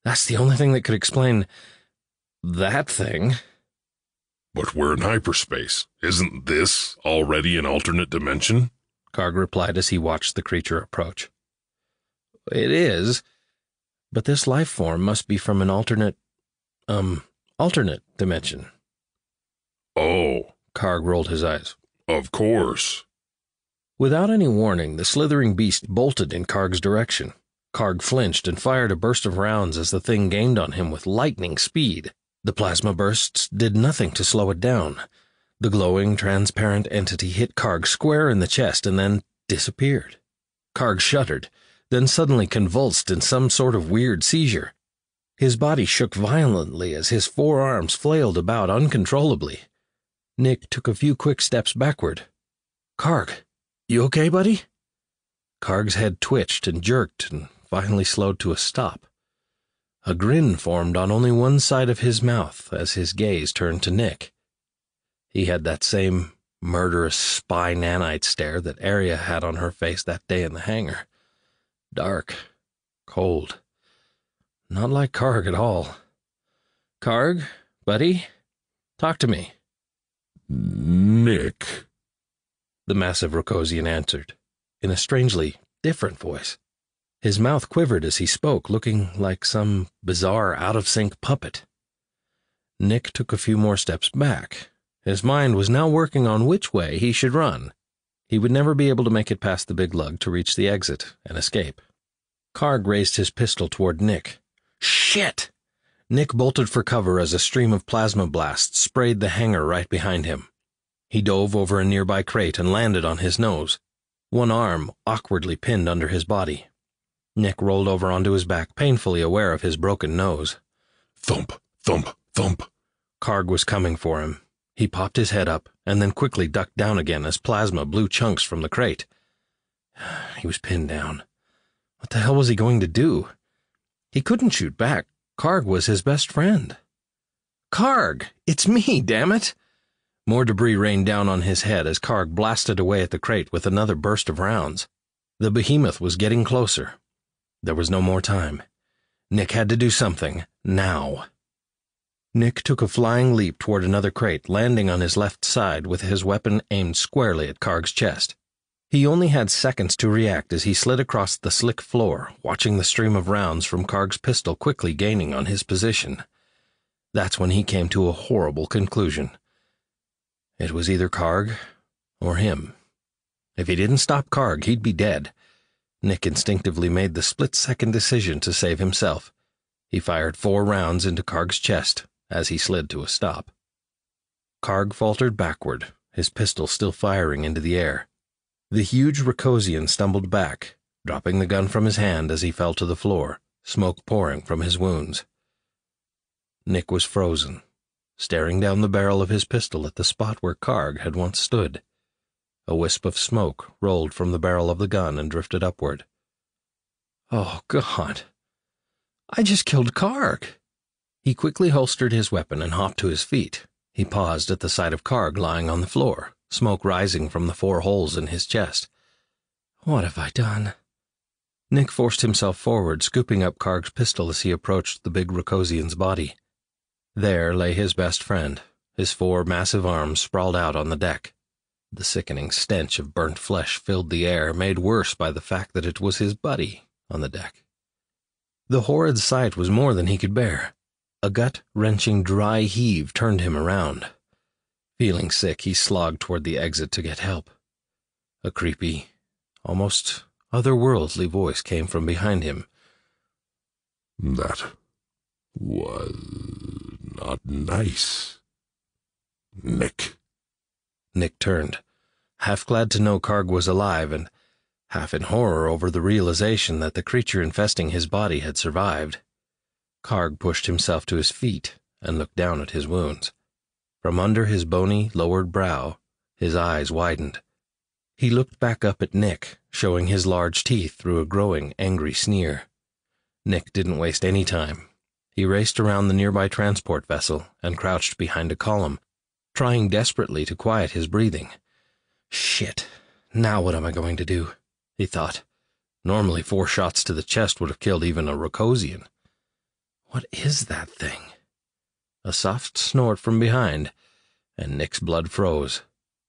That's the only thing that could explain that thing. But we're in hyperspace. Isn't this already an alternate dimension? Karg replied as he watched the creature approach. It is, but this life form must be from an alternate dimension. Oh. Karg rolled his eyes. Of course. Without any warning, the slithering beast bolted in Karg's direction. Karg flinched and fired a burst of rounds as the thing gained on him with lightning speed. The plasma bursts did nothing to slow it down. The glowing, transparent entity hit Karg square in the chest and then disappeared. Karg shuddered, then suddenly convulsed in some sort of weird seizure. His body shook violently as his forearms flailed about uncontrollably. Nick took a few quick steps backward. Karg, you okay, buddy? Karg's head twitched and jerked and finally slowed to a stop. A grin formed on only one side of his mouth as his gaze turned to Nick. He had that same murderous spy nanite stare that Arya had on her face that day in the hangar. Dark, cold. Not like Karg at all. Karg, buddy, talk to me. Nick, the massive Rokosian answered, in a strangely different voice. His mouth quivered as he spoke, looking like some bizarre, out-of-sync puppet. Nick took a few more steps back. His mind was now working on which way he should run. He would never be able to make it past the big lug to reach the exit and escape. Karg raised his pistol toward Nick. Shit! Nick bolted for cover as a stream of plasma blasts sprayed the hangar right behind him. He dove over a nearby crate and landed on his nose, one arm awkwardly pinned under his body. Nick rolled over onto his back, painfully aware of his broken nose. Thump, thump, thump. Karg was coming for him. He popped his head up and then quickly ducked down again as plasma blew chunks from the crate. He was pinned down. What the hell was he going to do? He couldn't shoot back. Karg was his best friend. Karg! It's me, damn it! More debris rained down on his head as Karg blasted away at the crate with another burst of rounds. The behemoth was getting closer. There was no more time. Nick had to do something, now. Nick took a flying leap toward another crate, landing on his left side with his weapon aimed squarely at Karg's chest. He only had seconds to react as he slid across the slick floor, watching the stream of rounds from Karg's pistol quickly gaining on his position. That's when he came to a horrible conclusion. It was either Karg or him. If he didn't stop Karg, he'd be dead. Nick instinctively made the split-second decision to save himself. He fired 4 rounds into Karg's chest as he slid to a stop. Karg faltered backward, his pistol still firing into the air. The huge Rokosian stumbled back, dropping the gun from his hand as he fell to the floor, smoke pouring from his wounds. Nick was frozen, staring down the barrel of his pistol at the spot where Karg had once stood. A wisp of smoke rolled from the barrel of the gun and drifted upward. Oh, God! I just killed Karg! He quickly holstered his weapon and hopped to his feet. He paused at the sight of Karg lying on the floor, smoke rising from the 4 holes in his chest. What have I done? Nick forced himself forward, scooping up Karg's pistol as he approached the big Rokosian's body. There lay his best friend, his 4 massive arms sprawled out on the deck. The sickening stench of burnt flesh filled the air, made worse by the fact that it was his buddy on the deck. The horrid sight was more than he could bear. A gut-wrenching dry heave turned him around. Feeling sick, he slogged toward the exit to get help. A creepy, almost otherworldly voice came from behind him. That was not nice, Nick. Nick turned, half glad to know Karg was alive and half in horror over the realization that the creature infesting his body had survived. Karg pushed himself to his feet and looked down at his wounds. From under his bony, lowered brow, his eyes widened. He looked back up at Nick, showing his large teeth through a growing, angry sneer. Nick didn't waste any time. He raced around the nearby transport vessel and crouched behind a column, trying desperately to quiet his breathing. Shit, now what am I going to do? He thought. Normally 4 shots to the chest would have killed even a Rokosian. What is that thing? A soft snort from behind, and Nick's blood froze.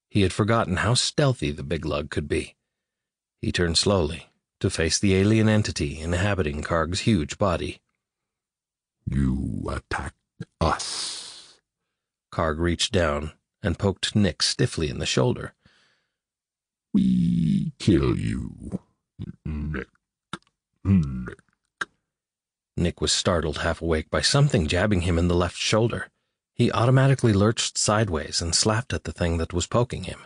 He had forgotten how stealthy the big lug could be. He turned slowly to face the alien entity inhabiting Karg's huge body. You attacked us. Karg reached down and poked Nick stiffly in the shoulder. We kill you, Nick. Nick was startled half awake by something jabbing him in the left shoulder. He automatically lurched sideways and slapped at the thing that was poking him.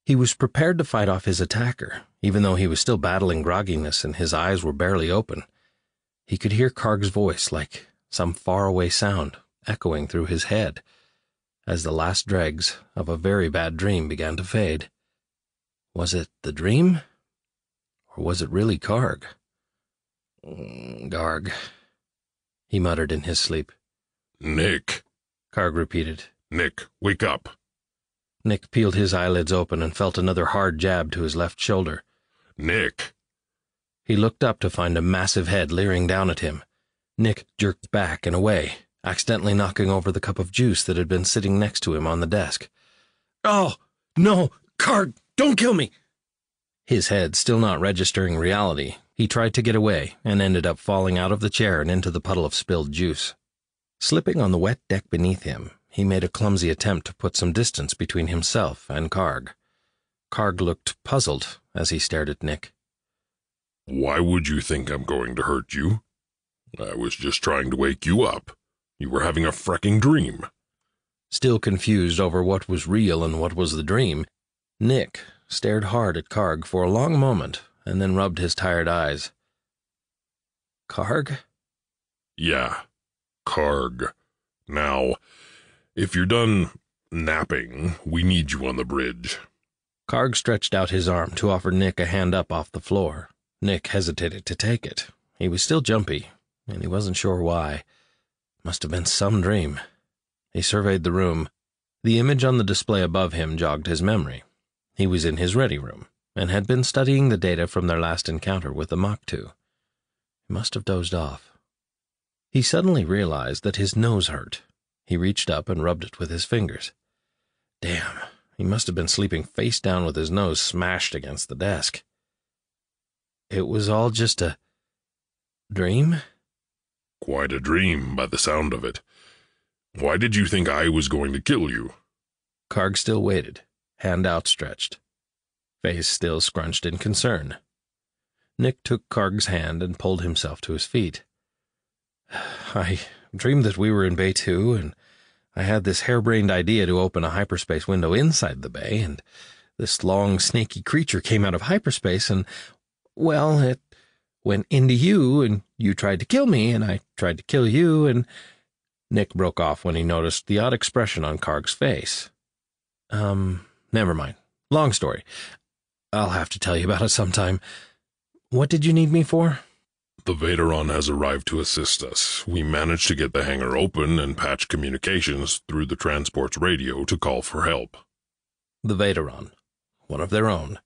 He was prepared to fight off his attacker, even though he was still battling grogginess and his eyes were barely open. He could hear Karg's voice like some faraway sound echoing through his head as the last dregs of a very bad dream began to fade. Was it the dream? Or was it really Karg? Garg, he muttered in his sleep. Nick, Karg repeated. Nick, wake up. Nick peeled his eyelids open and felt another hard jab to his left shoulder. Nick. He looked up to find a massive head leering down at him. Nick jerked back and away, accidentally knocking over the cup of juice that had been sitting next to him on the desk. Oh, no, Karg, don't kill me! His head still not registering reality, he tried to get away and ended up falling out of the chair and into the puddle of spilled juice. Slipping on the wet deck beneath him, he made a clumsy attempt to put some distance between himself and Karg. Karg looked puzzled as he stared at Nick. Why would you think I'm going to hurt you? I was just trying to wake you up. You were having a fracking dream. Still confused over what was real and what was the dream, Nick stared hard at Karg for a long moment and then rubbed his tired eyes. Karg? Yeah, Karg. Now, if you're done napping, we need you on the bridge. Karg stretched out his arm to offer Nick a hand up off the floor. Nick hesitated to take it. He was still jumpy, and he wasn't sure why. Must have been some dream. He surveyed the room. The image on the display above him jogged his memory. He was in his ready room, and had been studying the data from their last encounter with the Mach 2. He must have dozed off. He suddenly realized that his nose hurt. He reached up and rubbed it with his fingers. Damn, he must have been sleeping face down with his nose smashed against the desk. It was all just a dream? Quite a dream, by the sound of it. Why did you think I was going to kill you? Karg still waited, hand outstretched, face still scrunched in concern. Nick took Karg's hand and pulled himself to his feet. I dreamed that we were in Bay 2, and I had this harebrained idea to open a hyperspace window inside the bay, and this long, snaky creature came out of hyperspace, and, well, it went into you, and you tried to kill me, and I tried to kill you, and... Nick broke off when he noticed the odd expression on Karg's face. Never mind. Long story. I'll have to tell you about it sometime. What did you need me for? The Vaderon has arrived to assist us. We managed to get the hangar open and patch communications through the transport's radio to call for help. The Vaderon, one of their own,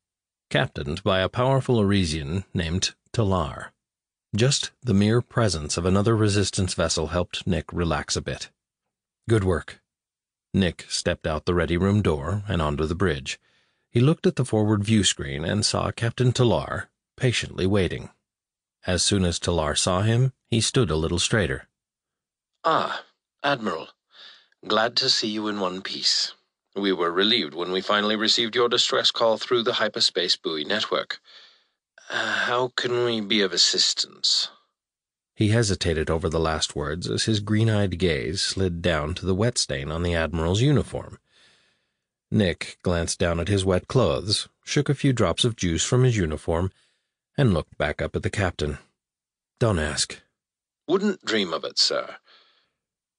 captained by a powerful Arisian named Talar. Just the mere presence of another resistance vessel helped Nick relax a bit. Good work. Nick stepped out the ready room door and onto the bridge. He looked at the forward view screen and saw Captain Talar patiently waiting. As soon as Talar saw him, he stood a little straighter. Ah, Admiral. Glad to see you in one piece. We were relieved when we finally received your distress call through the hyperspace buoy network. How can we be of assistance? He hesitated over the last words as his green-eyed gaze slid down to the wet stain on the Admiral's uniform. Nick glanced down at his wet clothes, shook a few drops of juice from his uniform, and looked back up at the captain. Don't ask. Wouldn't dream of it, sir.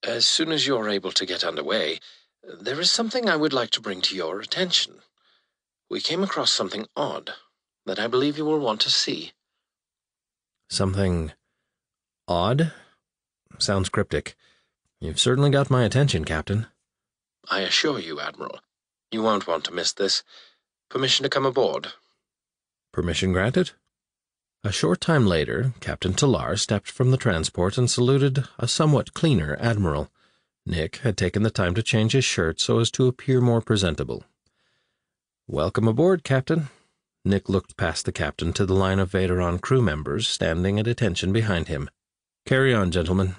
As soon as you're able to get underway, there is something I would like to bring to your attention. We came across something odd that I believe you will want to see. Something odd? Sounds cryptic. You've certainly got my attention, Captain. I assure you, Admiral, you won't want to miss this. Permission to come aboard? Permission granted? A short time later, Captain Talar stepped from the transport and saluted a somewhat cleaner admiral. Nick had taken the time to change his shirt so as to appear more presentable. "Welcome aboard, Captain." Nick looked past the captain to the line of Vaderon crew members standing at attention behind him. "Carry on, gentlemen."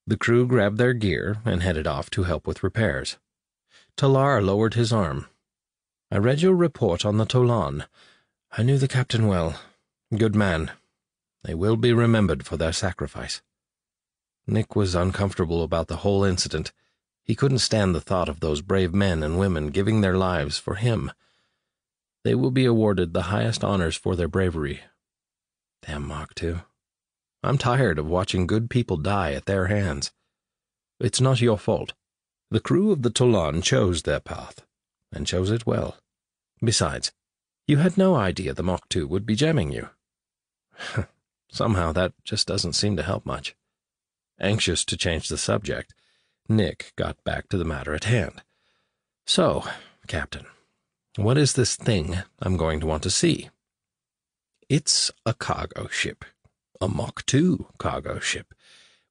The crew grabbed their gear and headed off to help with repairs. Talar lowered his arm. "I read your report on the Tolan. I knew the captain well. Good man. They will be remembered for their sacrifice." Nick was uncomfortable about the whole incident. He couldn't stand the thought of those brave men and women giving their lives for him. They will be awarded the highest honors for their bravery. Damn Mach 2. I'm tired of watching good people die at their hands. It's not your fault. The crew of the Tolan chose their path, and chose it well. Besides, you had no idea the Mach 2 would be jamming you. Somehow that just doesn't seem to help much. Anxious to change the subject, Nick got back to the matter at hand. "So, Captain, what is this thing I'm going to want to see?" "It's a cargo ship. A Mach 2 cargo ship.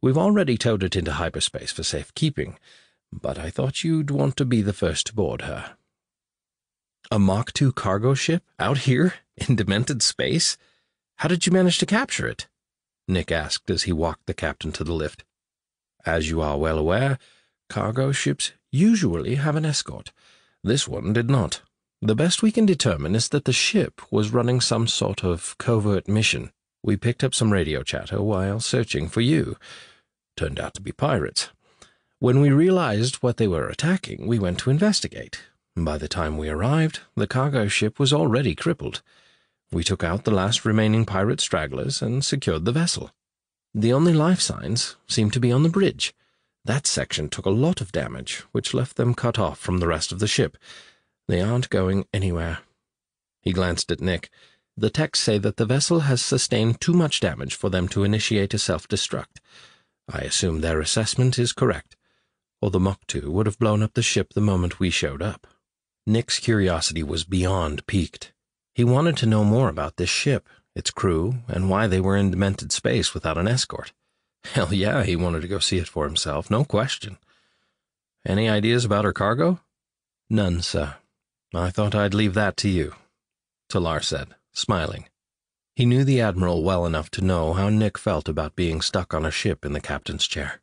We've already towed it into hyperspace for safekeeping, but I thought you'd want to be the first to board her." "A Mach 2 cargo ship? Out here? In demented space? How did you manage to capture it?" Nick asked as he walked the captain to the lift. "As you are well aware, cargo ships usually have an escort. This one did not. The best we can determine is that the ship was running some sort of covert mission. We picked up some radio chatter while searching for you. Turned out to be pirates. When we realized what they were attacking, we went to investigate. By the time we arrived, the cargo ship was already crippled. We took out the last remaining pirate stragglers and secured the vessel. The only life signs seemed to be on the bridge. That section took a lot of damage, which left them cut off from the rest of the ship. They aren't going anywhere." He glanced at Nick. "The techs say that the vessel has sustained too much damage for them to initiate a self-destruct. I assume their assessment is correct, or the Mach 2 would have blown up the ship the moment we showed up." Nick's curiosity was beyond piqued. He wanted to know more about this ship, its crew, and why they were in demented space without an escort. Hell yeah, he wanted to go see it for himself, no question. "Any ideas about her cargo?" "None, sir. I thought I'd leave that to you," Talar said, smiling. He knew the Admiral well enough to know how Nick felt about being stuck on a ship in the captain's chair.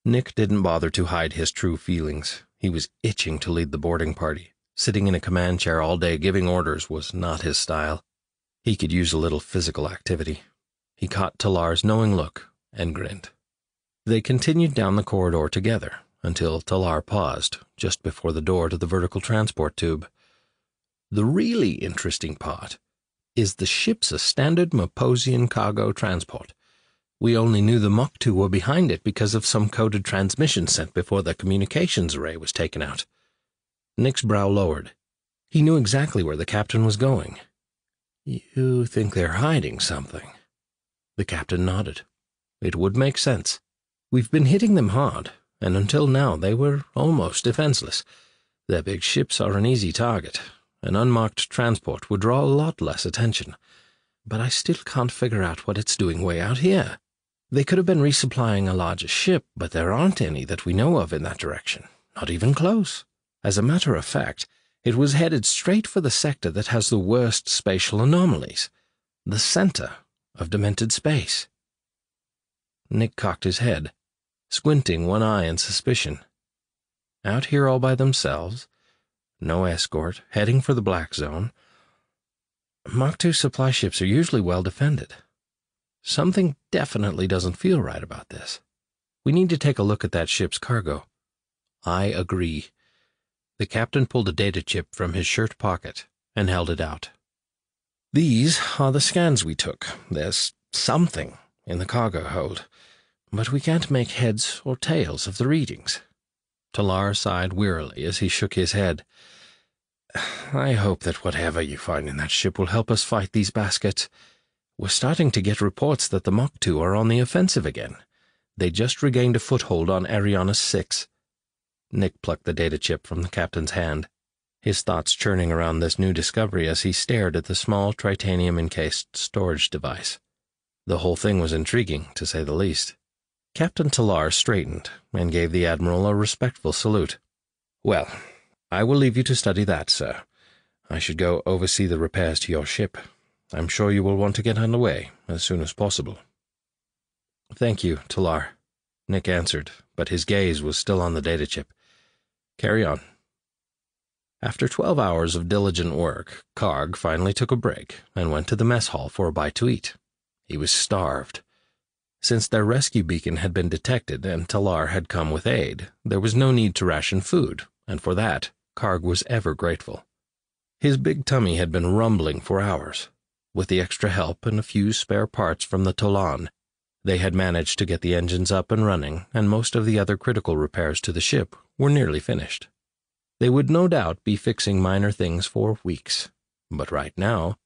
Nick didn't bother to hide his true feelings. He was itching to lead the boarding party. Sitting in a command chair all day giving orders was not his style. He could use a little physical activity. He caught Talar's knowing look and grinned. They continued down the corridor together until Talar paused just before the door to the vertical transport tube. "The really interesting part is the ship's a standard Maposian cargo transport. We only knew the Mach 2 were behind it because of some coded transmission sent before the communications array was taken out." Nick's brow lowered. He knew exactly where the captain was going. "You think they're hiding something?" The captain nodded. "It would make sense. We've been hitting them hard, and until now they were almost defenseless. Their big ships are an easy target. An unmarked transport would draw a lot less attention. But I still can't figure out what it's doing way out here. They could have been resupplying a larger ship, but there aren't any that we know of in that direction. Not even close. As a matter of fact, it was headed straight for the sector that has the worst spatial anomalies, the center of demented space." Nick cocked his head, squinting one eye in suspicion. Out here all by themselves, no escort, heading for the Black Zone. Mach 2 supply ships are usually well defended. Something definitely doesn't feel right about this. We need to take a look at that ship's cargo. "I agree." The captain pulled a data chip from his shirt pocket and held it out. "These are the scans we took. There's something in the cargo hold, but we can't make heads or tails of the readings." Talar sighed wearily as he shook his head. "I hope that whatever you find in that ship will help us fight these baskets. We're starting to get reports that the Mach 2 are on the offensive again. They just regained a foothold on Ariana 6. Nick plucked the data chip from the captain's hand. his thoughts churning around this new discovery as he stared at the small tritanium-encased storage device. The whole thing was intriguing, to say the least. Captain Talar straightened and gave the Admiral a respectful salute. "Well, I will leave you to study that, sir. I should go oversee the repairs to your ship. I'm sure you will want to get underway as soon as possible." "Thank you, Talar," Nick answered, but his gaze was still on the data chip. "Carry on." After 12 hours of diligent work, Karg finally took a break and went to the mess hall for a bite to eat. He was starved. Since their rescue beacon had been detected and Talar had come with aid, there was no need to ration food, and for that, Karg was ever grateful. His big tummy had been rumbling for hours. With the extra help and a few spare parts from the Tolan, they had managed to get the engines up and running, and most of the other critical repairs to the ship were nearly finished. They would no doubt be fixing minor things for weeks, but right now,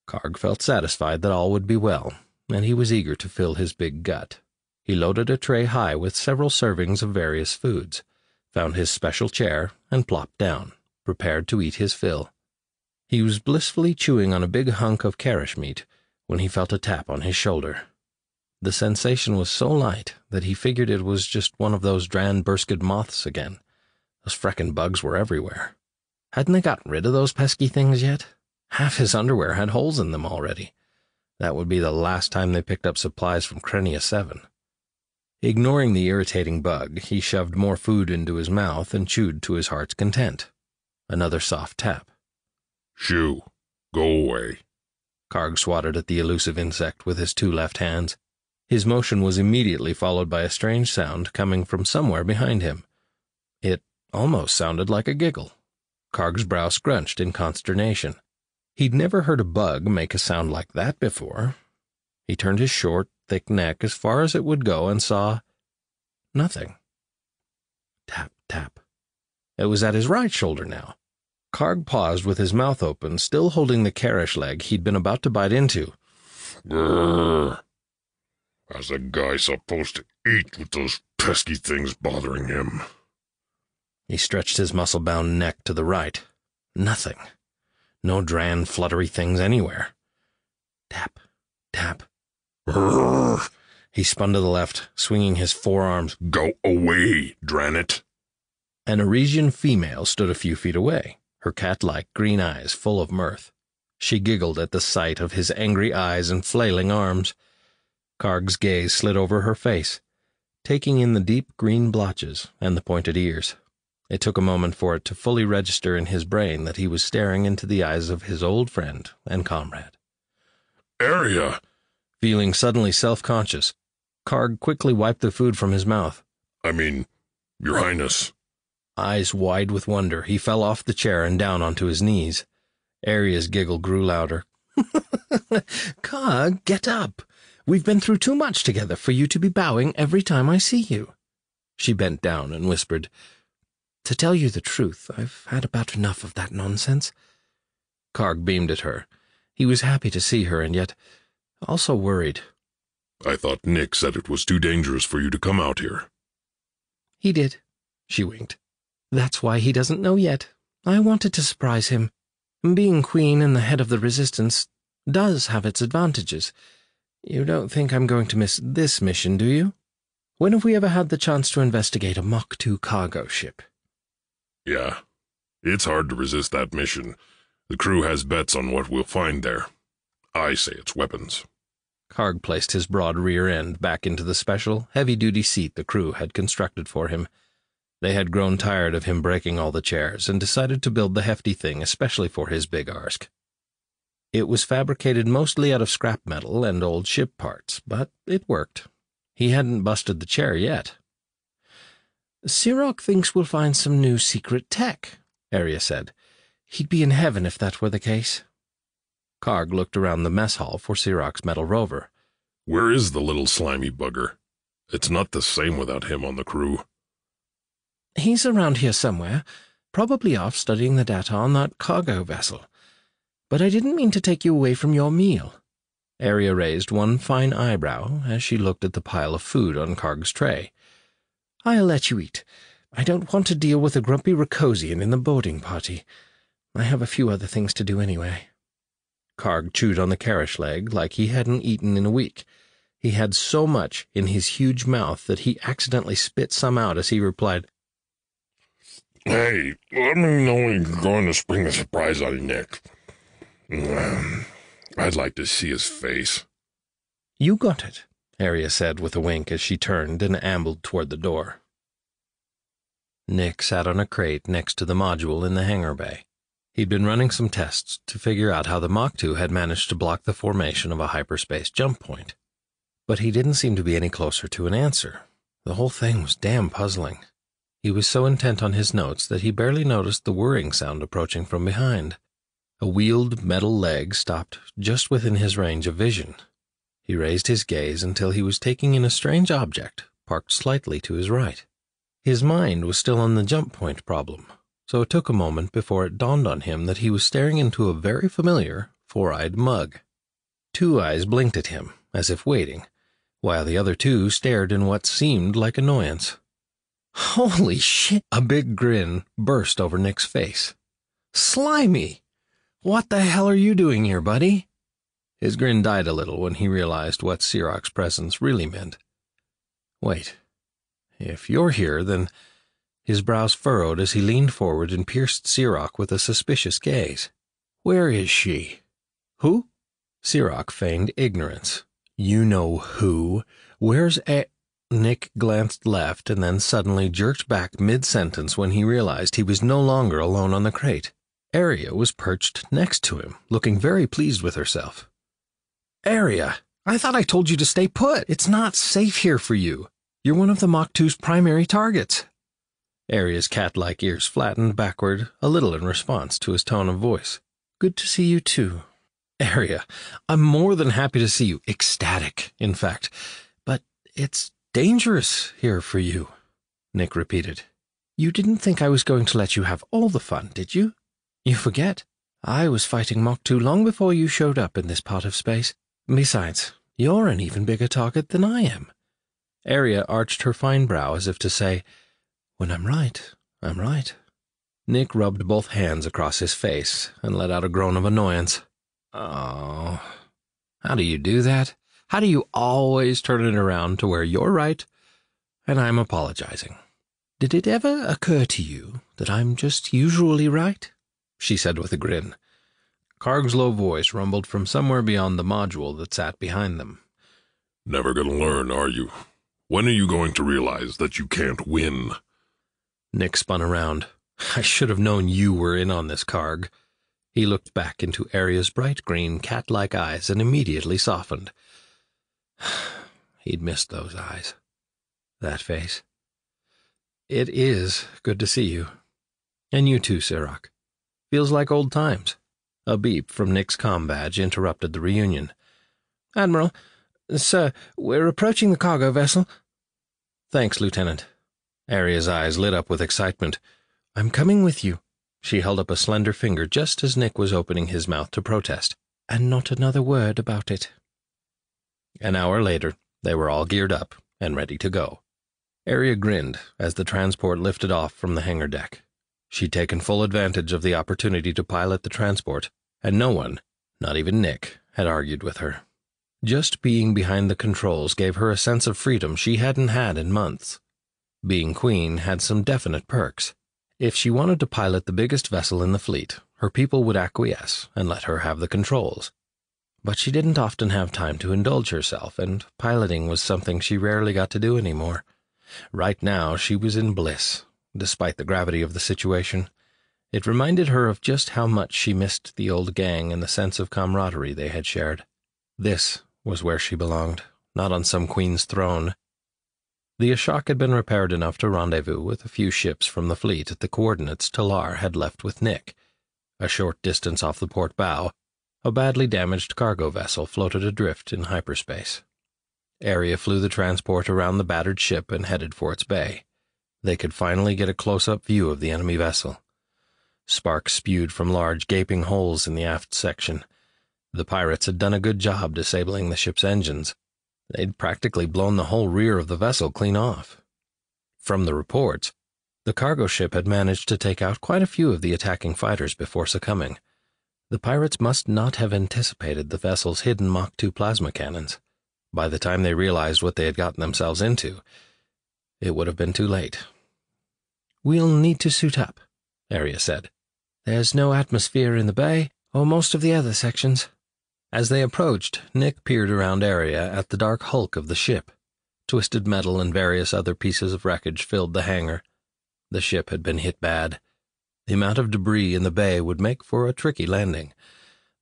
Karg felt satisfied that all would be well, and he was eager to fill his big gut. He loaded a tray high with several servings of various foods, found his special chair, and plopped down, prepared to eat his fill. He was blissfully chewing on a big hunk of Karish meat when he felt a tap on his shoulder. The sensation was so light that he figured it was just one of those Dran-Burskid moths again. Those freckin' bugs were everywhere. Hadn't they gotten rid of those pesky things yet? Half his underwear had holes in them already. That would be the last time they picked up supplies from Krenia 7. Ignoring the irritating bug, he shoved more food into his mouth and chewed to his heart's content. Another soft tap. "Shoo, go away." Karg swatted at the elusive insect with his two left hands. His motion was immediately followed by a strange sound coming from somewhere behind him. It almost sounded like a giggle. Karg's brow scrunched in consternation. He'd never heard a bug make a sound like that before. He turned his short, thick neck as far as it would go and saw nothing. Tap, tap. It was at his right shoulder now. Karg paused with his mouth open, still holding the Karish leg he'd been about to bite into. Grrr. How's a guy supposed to eat with those pesky things bothering him? He stretched his muscle-bound neck to the right. Nothing. No Dran fluttery things anywhere. Tap, tap. Grrr. He spun to the left, swinging his forearms. Go away, Dranit. An Arisian female stood a few feet away, her cat-like green eyes full of mirth. She giggled at the sight of his angry eyes and flailing arms. Karg's gaze slid over her face, taking in the deep green blotches and the pointed ears. It took a moment for it to fully register in his brain that he was staring into the eyes of his old friend and comrade. Area! Feeling suddenly self-conscious, Karg quickly wiped the food from his mouth. Your Highness. Eyes wide with wonder, he fell off the chair and down onto his knees. Aria's giggle grew louder. Karg, get up! We've been through too much together for you to be bowing every time I see you. She bent down and whispered, To tell you the truth, I've had about enough of that nonsense. Karg beamed at her. He was happy to see her and yet also worried. I thought Nick said it was too dangerous for you to come out here. He did. She winked. That's why he doesn't know yet. I wanted to surprise him. Being queen and the head of the resistance does have its advantages. You don't think I'm going to miss this mission, do you? When have we ever had the chance to investigate a Mach 2 cargo ship? Yeah. It's hard to resist that mission. The crew has bets on what we'll find there. I say it's weapons. Karg placed his broad rear end back into the special, heavy-duty seat the crew had constructed for him. They had grown tired of him breaking all the chairs and decided to build the hefty thing especially for his big arsk. It was fabricated mostly out of scrap metal and old ship parts, but it worked. He hadn't busted the chair yet. Sirach thinks we'll find some new secret tech, Aria said. He'd be in heaven if that were the case. Karg looked around the mess hall for Sirach's metal rover. Where is the little slimy bugger? It's not the same without him on the crew. He's around here somewhere, probably off studying the data on that cargo vessel. But I didn't mean to take you away from your meal. Aria raised one fine eyebrow as she looked at the pile of food on Karg's tray. I'll let you eat. I don't want to deal with a grumpy Racosian in the boarding party. I have a few other things to do anyway." Karg chewed on the carriage leg like he hadn't eaten in a week. He had so much in his huge mouth that he accidentally spit some out as he replied, "Hey, let me know when you're going to spring a surprise on Nick. I'd like to see his face." "You got it," Arya said with a wink as she turned and ambled toward the door. Nick sat on a crate next to the module in the hangar bay. He'd been running some tests to figure out how the Mach 2 had managed to block the formation of a hyperspace jump point. But he didn't seem to be any closer to an answer. The whole thing was damn puzzling. He was so intent on his notes that he barely noticed the whirring sound approaching from behind. A wheeled metal leg stopped just within his range of vision. He raised his gaze until he was taking in a strange object parked slightly to his right. His mind was still on the jump point problem, so it took a moment before it dawned on him that he was staring into a very familiar, four-eyed mug. Two eyes blinked at him, as if waiting, while the other two stared in what seemed like annoyance. "Holy shit!" A big grin burst over Nick's face. "Slimy! What the hell are you doing here, buddy?" His grin died a little when he realized what Sirach's presence really meant. "Wait. If you're here, then—" His brows furrowed as he leaned forward and pierced Sirach with a suspicious gaze. "Where is she?" "Who?" Sirach feigned ignorance. "You know who. Where's Nick glanced left and then suddenly jerked back mid-sentence when he realized he was no longer alone on the crate. Arya was perched next to him, looking very pleased with herself. "Arya, I thought I told you to stay put. It's not safe here for you. You're one of the Mach 2's primary targets." Arya's cat-like ears flattened backward a little in response to his tone of voice. "Good to see you, too." "Arya, I'm more than happy to see you. Ecstatic, in fact. But it's dangerous here for you," Nick repeated. "You didn't think I was going to let you have all the fun, did you? You forget. I was fighting Mach 2 long before you showed up in this part of space. Besides, you're an even bigger target than I am." Arya arched her fine brow as if to say, "When I'm right, I'm right." Nick rubbed both hands across his face and let out a groan of annoyance. "Oh, how do you do that? How do you always turn it around to where you're right and I'm apologizing?" "Did it ever occur to you that I'm just usually right?" she said with a grin. Karg's low voice rumbled from somewhere beyond the module that sat behind them. "Never gonna learn, are you? When are you going to realize that you can't win?" Nick spun around. "I should have known you were in on this, Karg." He looked back into Arya's bright green, cat-like eyes and immediately softened. He'd missed those eyes. That face. "It is good to see you. And you too, Sirach. Feels like old times." A beep from Nick's comm badge interrupted the reunion. "Admiral, sir, we're approaching the cargo vessel." "Thanks, Lieutenant." Arya's eyes lit up with excitement. "I'm coming with you." She held up a slender finger just as Nick was opening his mouth to protest. "And not another word about it." An hour later, they were all geared up and ready to go. Arya grinned as the transport lifted off from the hangar deck. She'd taken full advantage of the opportunity to pilot the transport, and no one, not even Nick, had argued with her. Just being behind the controls gave her a sense of freedom she hadn't had in months. Being queen had some definite perks. If she wanted to pilot the biggest vessel in the fleet, her people would acquiesce and let her have the controls. But she didn't often have time to indulge herself, and piloting was something she rarely got to do anymore. Right now she was in bliss, despite the gravity of the situation. It reminded her of just how much she missed the old gang and the sense of camaraderie they had shared. This was where she belonged, not on some queen's throne. The Ashok had been repaired enough to rendezvous with a few ships from the fleet at the coordinates Talar had left with Nick. A short distance off the port bow, a badly damaged cargo vessel floated adrift in hyperspace. Arya flew the transport around the battered ship and headed for its bay. They could finally get a close-up view of the enemy vessel. Sparks spewed from large gaping holes in the aft section. The pirates had done a good job disabling the ship's engines. They'd practically blown the whole rear of the vessel clean off. From the reports, The cargo ship had managed to take out quite a few of the attacking fighters before succumbing. The pirates must not have anticipated the vessel's hidden Mach 2 plasma cannons. By the time they realized what they had gotten themselves into, it would have been too late. "We'll need to suit up," Arya said. "There's no atmosphere in the bay, or most of the other sections." As they approached, Nick peered around Arya at the dark hulk of the ship. Twisted metal and various other pieces of wreckage filled the hangar. The ship had been hit bad. The amount of debris in the bay would make for a tricky landing,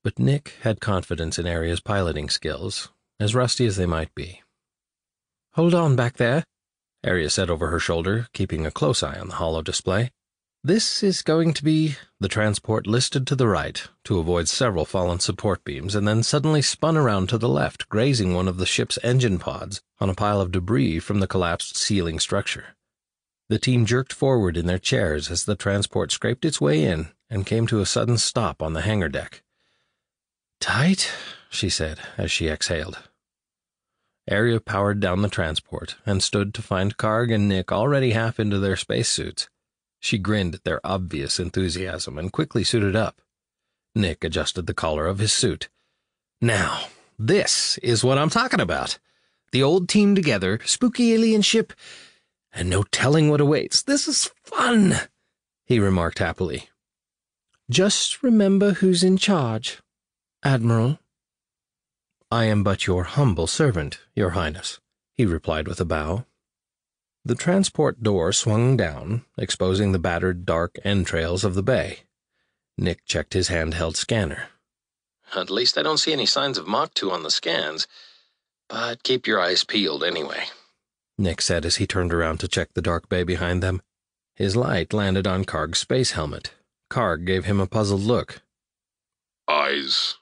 but Nick had confidence in Arya's piloting skills, as rusty as they might be. "Hold on back there," Arya said over her shoulder, keeping a close eye on the holo display. "This is going to be—" The transport listed to the right to avoid several fallen support beams and then suddenly spun around to the left, grazing one of the ship's engine pods on a pile of debris from the collapsed ceiling structure. The team jerked forward in their chairs as the transport scraped its way in and came to a sudden stop on the hangar deck. "Tight," she said as she exhaled. Arya powered down the transport and stood to find Karg and Nick already half into their spacesuits. She grinned at their obvious enthusiasm and quickly suited up. Nick adjusted the collar of his suit. "Now, this is what I'm talking about. The old team together, spooky alien ship, and no telling what awaits. This is fun," he remarked happily. "Just remember who's in charge, Admiral." "I am but your humble servant, Your Highness," he replied with a bow. The transport door swung down, exposing the battered, dark entrails of the bay. Nick checked his handheld scanner. "At least I don't see any signs of Mach 2 on the scans, but keep your eyes peeled anyway," Nick said as he turned around to check the dark bay behind them. His light landed on Karg's space helmet. Karg gave him a puzzled look. Eyes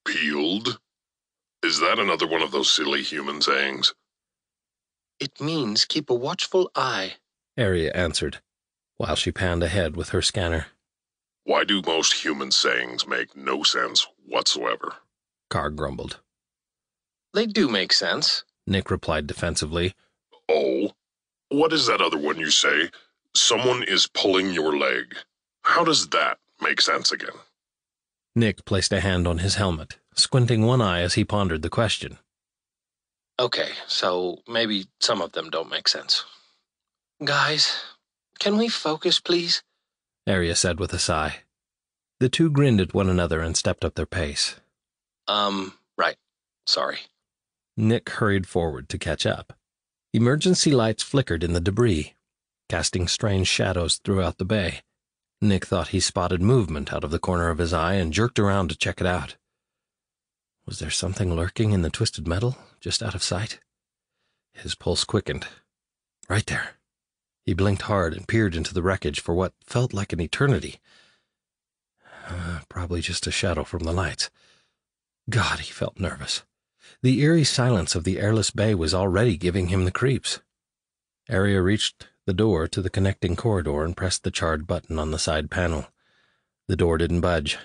peeled? Is that another one of those silly human sayings? "It means keep a watchful eye," Arya answered, while she panned ahead with her scanner. Why do most human sayings make no sense whatsoever? Karg grumbled. "They do make sense," Nick replied defensively. Oh? What is that other one you say? Someone is pulling your leg. How does that make sense again? Nick placed a hand on his helmet, squinting one eye as he pondered the question. "Okay, so maybe some of them don't make sense. Guys, can we focus, please?" Arya said with a sigh. The two grinned at one another and stepped up their pace. Right. Sorry." Nick hurried forward to catch up. Emergency lights flickered in the debris, casting strange shadows throughout the bay. Nick thought he spotted movement out of the corner of his eye and jerked around to check it out. Was there something lurking in the twisted metal, just out of sight? His pulse quickened. Right there. He blinked hard and peered into the wreckage for what felt like an eternity. Probably just a shadow from the lights. God, he felt nervous. The eerie silence of the airless bay was already giving him the creeps. Arya reached the door to the connecting corridor and pressed the charred button on the side panel. The door didn't budge.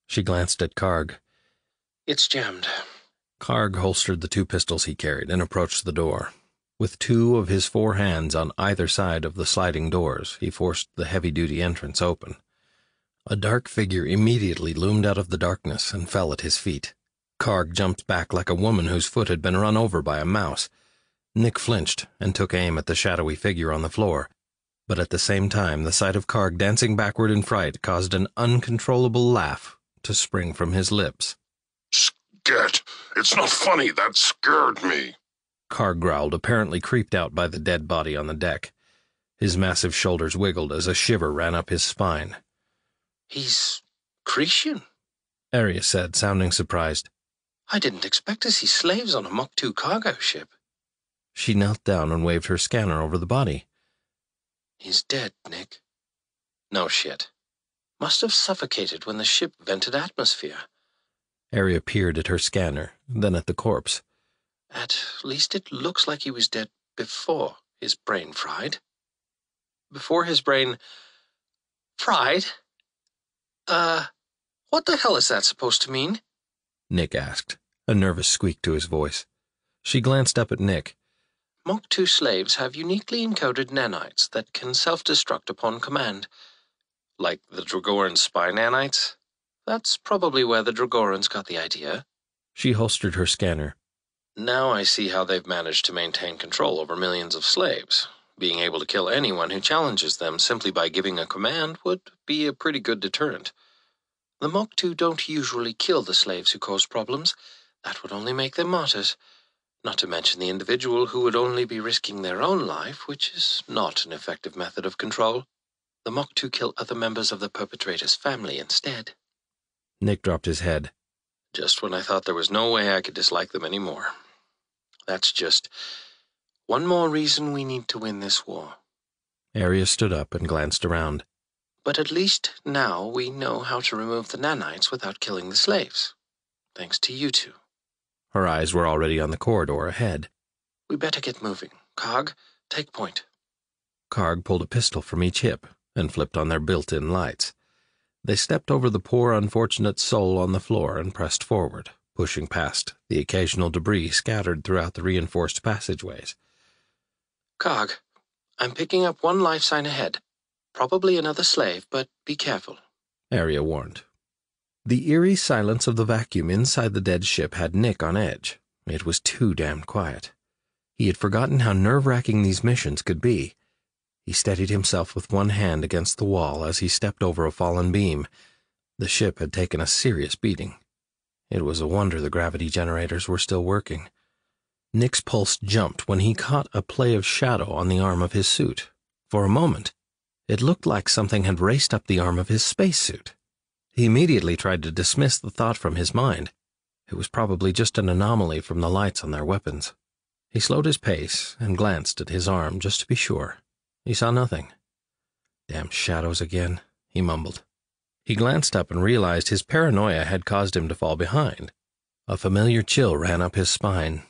She glanced at Karg. "It's jammed." Karg holstered the two pistols he carried and approached the door. With two of his 4 hands on either side of the sliding doors, he forced the heavy-duty entrance open. A dark figure immediately loomed out of the darkness and fell at his feet. Karg jumped back like a woman whose foot had been run over by a mouse. Nick flinched and took aim at the shadowy figure on the floor, but at the same time the sight of Karg dancing backward in fright caused an uncontrollable laugh to spring from his lips. Scat! It's not funny, that scared me. Karg growled, apparently creeped out by the dead body on the deck. His massive shoulders wiggled as a shiver ran up his spine. "He's Cretan," Arya said, sounding surprised. "I didn't expect to see slaves on a Mach 2 cargo ship." She knelt down and waved her scanner over the body. "He's dead, Nick." "No shit. Must have suffocated when the ship vented atmosphere." Arya peered at her scanner, then at the corpse. "At least it looks like he was dead before his brain fried." "Before his brain fried? What the hell is that supposed to mean?" Nick asked, a nervous squeak to his voice. She glanced up at Nick. Mach 2 slaves have uniquely encoded nanites that can self-destruct upon command. Like the Dragoran spy nanites? That's probably where the Dragorans got the idea. She holstered her scanner. Now I see how they've managed to maintain control over millions of slaves. Being able to kill anyone who challenges them simply by giving a command would be a pretty good deterrent. The Mach 2 don't usually kill the slaves who cause problems. That would only make them martyrs. Not to mention the individual who would only be risking their own life, which is not an effective method of control. The Mach 2 kill other members of the perpetrator's family instead. Nick dropped his head. Just when I thought there was no way I could dislike them anymore. That's just one more reason we need to win this war. Arya stood up and glanced around. But at least now we know how to remove the nanites without killing the slaves. Thanks to you two. Her eyes were already on the corridor ahead. We better get moving. Cog, take point. Karg pulled a pistol from each hip and flipped on their built-in lights. They stepped over the poor unfortunate soul on the floor and pressed forward, pushing past the occasional debris scattered throughout the reinforced passageways. Cog, I'm picking up one life sign ahead. Probably another slave, but be careful. Arya warned. The eerie silence of the vacuum inside the dead ship had Nick on edge. It was too damned quiet. He had forgotten how nerve-wracking these missions could be. He steadied himself with one hand against the wall as he stepped over a fallen beam. The ship had taken a serious beating. It was a wonder the gravity generators were still working. Nick's pulse jumped when he caught a play of shadow on the arm of his suit. For a moment, it looked like something had raced up the arm of his spacesuit. He immediately tried to dismiss the thought from his mind. It was probably just an anomaly from the lights on their weapons. He slowed his pace and glanced at his arm just to be sure. He saw nothing. Damn shadows again, he mumbled. He glanced up and realized his paranoia had caused him to fall behind. A familiar chill ran up his spine.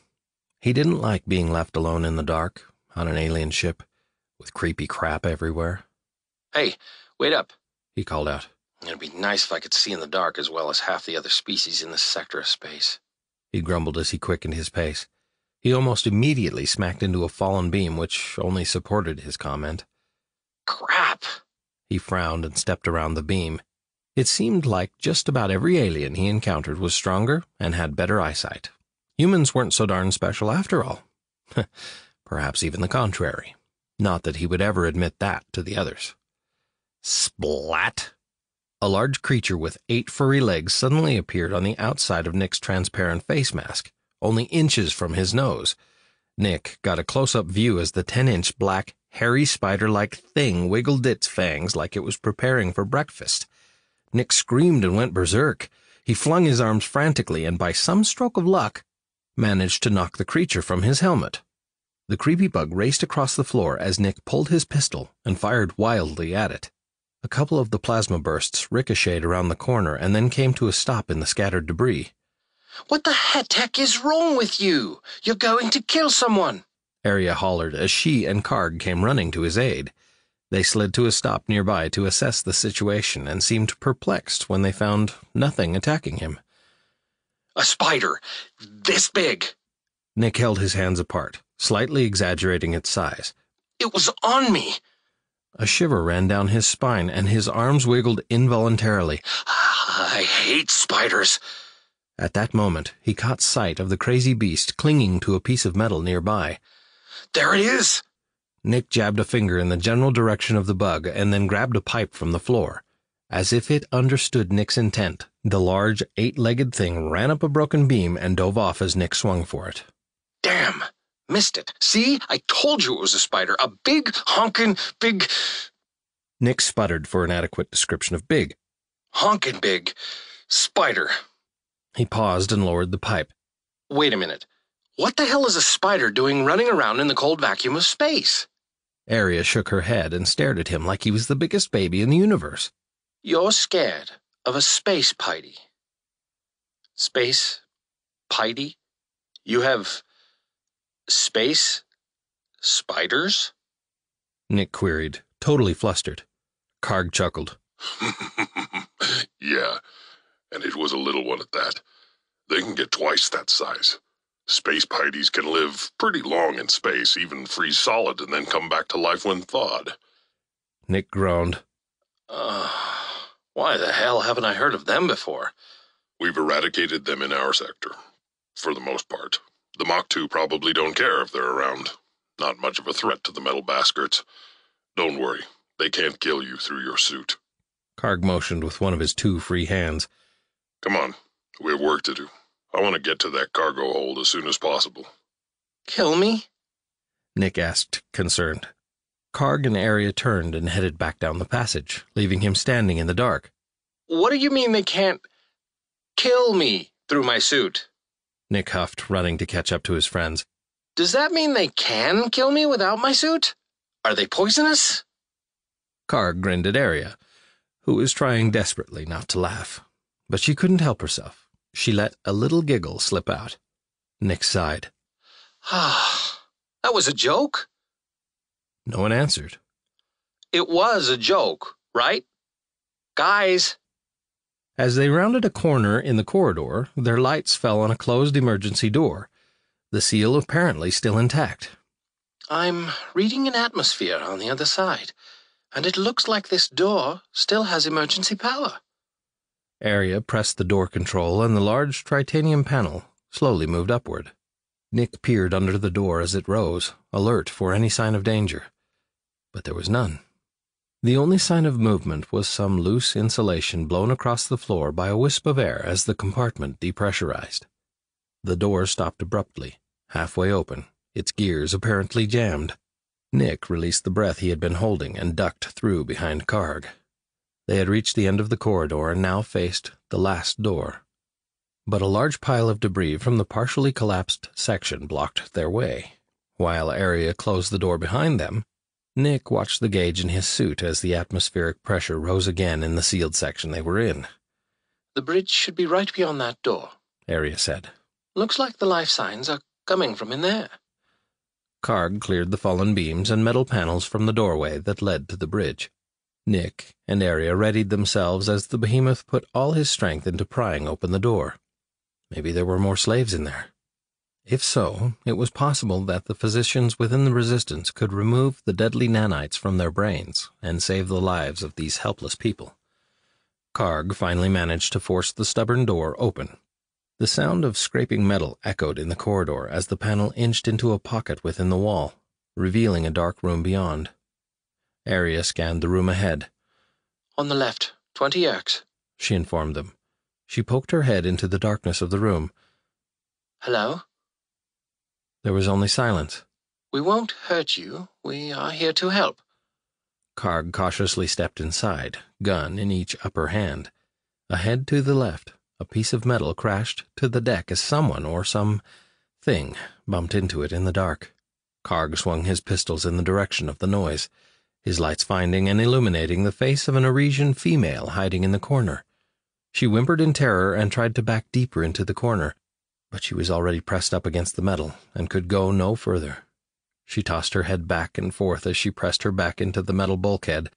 He didn't like being left alone in the dark, on an alien ship, with creepy crap everywhere. Hey, wait up, he called out. It'd be nice if I could see in the dark as well as half the other species in this sector of space. He grumbled as he quickened his pace. He almost immediately smacked into a fallen beam which only supported his comment. Crap! He frowned and stepped around the beam. It seemed like just about every alien he encountered was stronger and had better eyesight. Humans weren't so darn special after all. Perhaps even the contrary. Not that he would ever admit that to the others. Splat! A large creature with 8 furry legs suddenly appeared on the outside of Nick's transparent face mask, only inches from his nose. Nick got a close-up view as the 10-inch black, hairy spider-like thing wiggled its fangs like it was preparing for breakfast. Nick screamed and went berserk. He flung his arms frantically and, by some stroke of luck, managed to knock the creature from his helmet. The creepy bug raced across the floor as Nick pulled his pistol and fired wildly at it. A couple of the plasma bursts ricocheted around the corner and then came to a stop in the scattered debris. What the heck is wrong with you? You're going to kill someone! Arya hollered as she and Karg came running to his aid. They slid to a stop nearby to assess the situation and seemed perplexed when they found nothing attacking him. A spider! This big! Nick held his hands apart, slightly exaggerating its size. It was on me! A shiver ran down his spine and his arms wiggled involuntarily. I hate spiders! At that moment, he caught sight of the crazy beast clinging to a piece of metal nearby. There it is! Nick jabbed a finger in the general direction of the bug and then grabbed a pipe from the floor. As if it understood Nick's intent, the large, 8-legged thing ran up a broken beam and dove off as Nick swung for it. Damn! Missed it. See? I told you it was a spider. A big, honkin' big... Nick sputtered for an adequate description of big. Honkin' big spider. He paused and lowered the pipe. Wait a minute. What the hell is a spider doing running around in the cold vacuum of space? Arya shook her head and stared at him like he was the biggest baby in the universe. You're scared of a space piety. Space piety? You have space spiders? Nick queried, totally flustered. Karg chuckled. Yeah, and it was a little one at that. They can get twice that size. Space pities can live pretty long in space, even freeze solid and then come back to life when thawed. Nick groaned. Why the hell haven't I heard of them before? We've eradicated them in our sector, for the most part. The Mach 2 probably don't care if they're around. Not much of a threat to the metal bastards. Don't worry, they can't kill you through your suit. Karg motioned with one of his 2 free hands. Come on, we have work to do. I want to get to that cargo hold as soon as possible. Kill me? Nick asked, concerned. Karg and Arya turned and headed back down the passage, leaving him standing in the dark. What do you mean they can't kill me through my suit? Nick huffed, running to catch up to his friends. Does that mean they can kill me without my suit? Are they poisonous? Karg grinned at Arya, who was trying desperately not to laugh. But she couldn't help herself. She let a little giggle slip out. Nick sighed. That was a joke? No one answered. It was a joke, right? Guys. As they rounded a corner in the corridor, their lights fell on a closed emergency door, the seal apparently still intact. I'm reading an atmosphere on the other side, and it looks like this door still has emergency power. Arya pressed the door control, and the large titanium panel slowly moved upward. Nick peered under the door as it rose, alert for any sign of danger. But there was none. The only sign of movement was some loose insulation blown across the floor by a wisp of air as the compartment depressurized. The door stopped abruptly, halfway open, its gears apparently jammed. Nick released the breath he had been holding and ducked through behind Karg. They had reached the end of the corridor and now faced the last door. But a large pile of debris from the partially collapsed section blocked their way. While Arya closed the door behind them, Nick watched the gauge in his suit as the atmospheric pressure rose again in the sealed section they were in. The bridge should be right beyond that door, Arya said. Looks like the life signs are coming from in there. Karg cleared the fallen beams and metal panels from the doorway that led to the bridge. Nick and Arya readied themselves as the behemoth put all his strength into prying open the door. Maybe there were more slaves in there. If so, it was possible that the physicians within the resistance could remove the deadly nanites from their brains and save the lives of these helpless people. Karg finally managed to force the stubborn door open. The sound of scraping metal echoed in the corridor as the panel inched into a pocket within the wall, revealing a dark room beyond. Arya scanned the room ahead. On the left, 20 Yerks, she informed them. She poked her head into the darkness of the room. Hello? There was only silence. We won't hurt you. We are here to help. Karg cautiously stepped inside, gun in each upper hand. Ahead to the left, a piece of metal crashed to the deck as someone or some thing bumped into it in the dark. Karg swung his pistols in the direction of the noise, his lights finding and illuminating the face of an Arisian female hiding in the corner. She whimpered in terror and tried to back deeper into the corner, but she was already pressed up against the metal and could go no further. She tossed her head back and forth as she pressed her back into the metal bulkhead,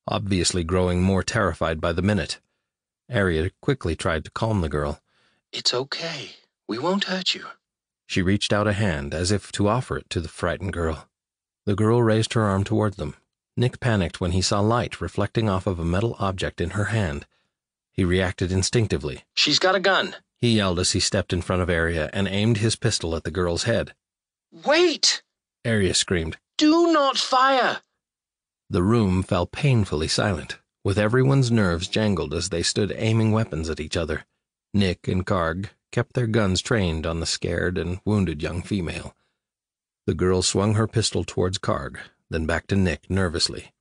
obviously growing more terrified by the minute. Arya quickly tried to calm the girl. It's okay. We won't hurt you. She reached out a hand as if to offer it to the frightened girl. The girl raised her arm toward them. Nick panicked when he saw light reflecting off of a metal object in her hand. He reacted instinctively. She's got a gun, he yelled as he stepped in front of Arya and aimed his pistol at the girl's head. Wait! Arya screamed. Do not fire! The room fell painfully silent, with everyone's nerves jangled as they stood aiming weapons at each other. Nick and Karg kept their guns trained on the scared and wounded young female. The girl swung her pistol towards Karg, then back to Nick nervously.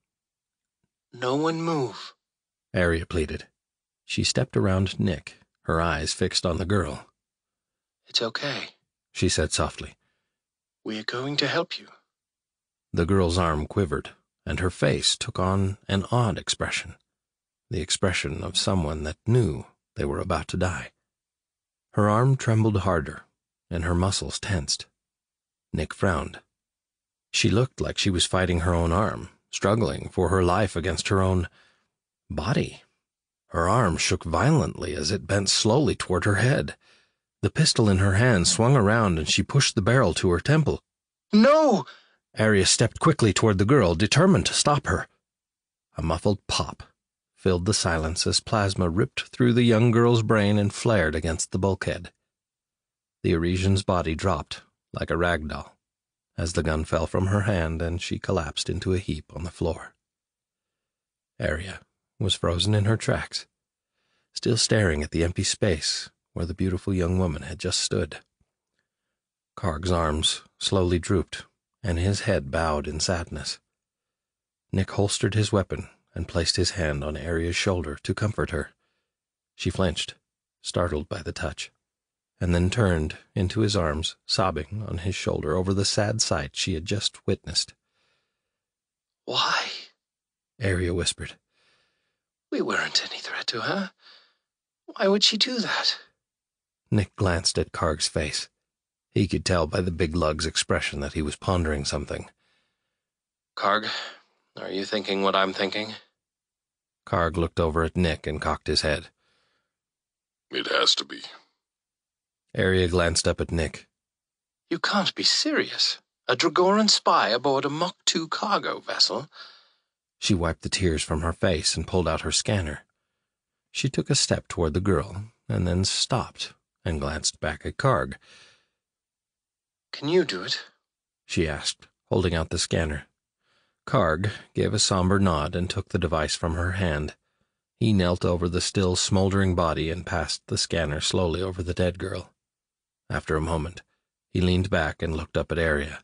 No one move, Arya pleaded. She stepped around Nick, her eyes fixed on the girl. It's okay, she said softly. We are going to help you. The girl's arm quivered, and her face took on an odd expression, the expression of someone that knew they were about to die. Her arm trembled harder, and her muscles tensed. Nick frowned. She looked like she was fighting her own arm, struggling for her life against her own body. Her arm shook violently as it bent slowly toward her head. The pistol in her hand swung around and she pushed the barrel to her temple. No! Arya stepped quickly toward the girl, determined to stop her. A muffled pop filled the silence as plasma ripped through the young girl's brain and flared against the bulkhead. The Arisian's body dropped like a rag doll as the gun fell from her hand and she collapsed into a heap on the floor. Arya was frozen in her tracks, still staring at the empty space where the beautiful young woman had just stood. Karg's arms slowly drooped, and his head bowed in sadness. Nick holstered his weapon and placed his hand on Arya's shoulder to comfort her. She flinched, startled by the touch, and then turned into his arms, sobbing on his shoulder over the sad sight she had just witnessed. Why? Arya whispered. We weren't any threat to her. Why would she do that? Nick glanced at Karg's face. He could tell by the big lug's expression that he was pondering something. Karg, are you thinking what I'm thinking? Karg looked over at Nick and cocked his head. It has to be. Arya glanced up at Nick. You can't be serious. A Dragoran spy aboard a Mach 2 cargo vessel? She wiped the tears from her face and pulled out her scanner. She took a step toward the girl, and then stopped and glanced back at Karg. Can you do it? She asked, holding out the scanner. Karg gave a somber nod and took the device from her hand. He knelt over the still smoldering body and passed the scanner slowly over the dead girl. After a moment, he leaned back and looked up at Arya.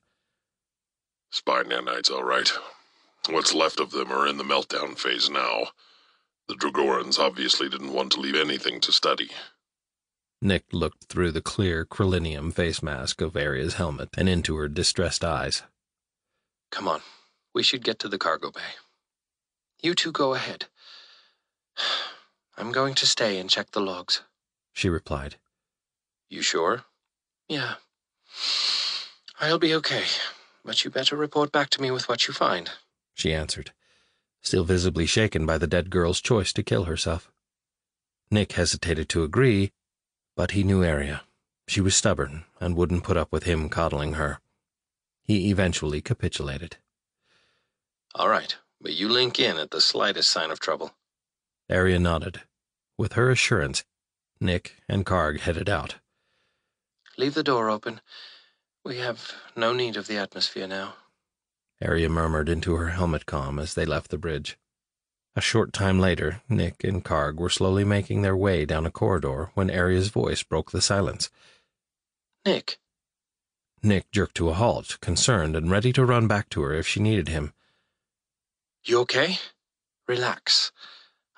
Spy nanites, all right. What's left of them are in the meltdown phase now. The Dragorans obviously didn't want to leave anything to study. Nick looked through the clear Krillinium face mask of Arya's helmet and into her distressed eyes. Come on, we should get to the cargo bay. You two go ahead. I'm going to stay and check the logs, she replied. You sure? Yeah. I'll be okay, but you better report back to me with what you find, she answered, still visibly shaken by the dead girl's choice to kill herself. Nick hesitated to agree, but he knew Arya. She was stubborn and wouldn't put up with him coddling her. He eventually capitulated. All right, but you link in at the slightest sign of trouble. Arya nodded. With her assurance, Nick and Karg headed out. Leave the door open. We have no need of the atmosphere now, Arya murmured into her helmet comm as they left the bridge. A short time later, Nick and Karg were slowly making their way down a corridor when Arya's voice broke the silence. Nick. Nick jerked to a halt, concerned and ready to run back to her if she needed him. You okay? Relax.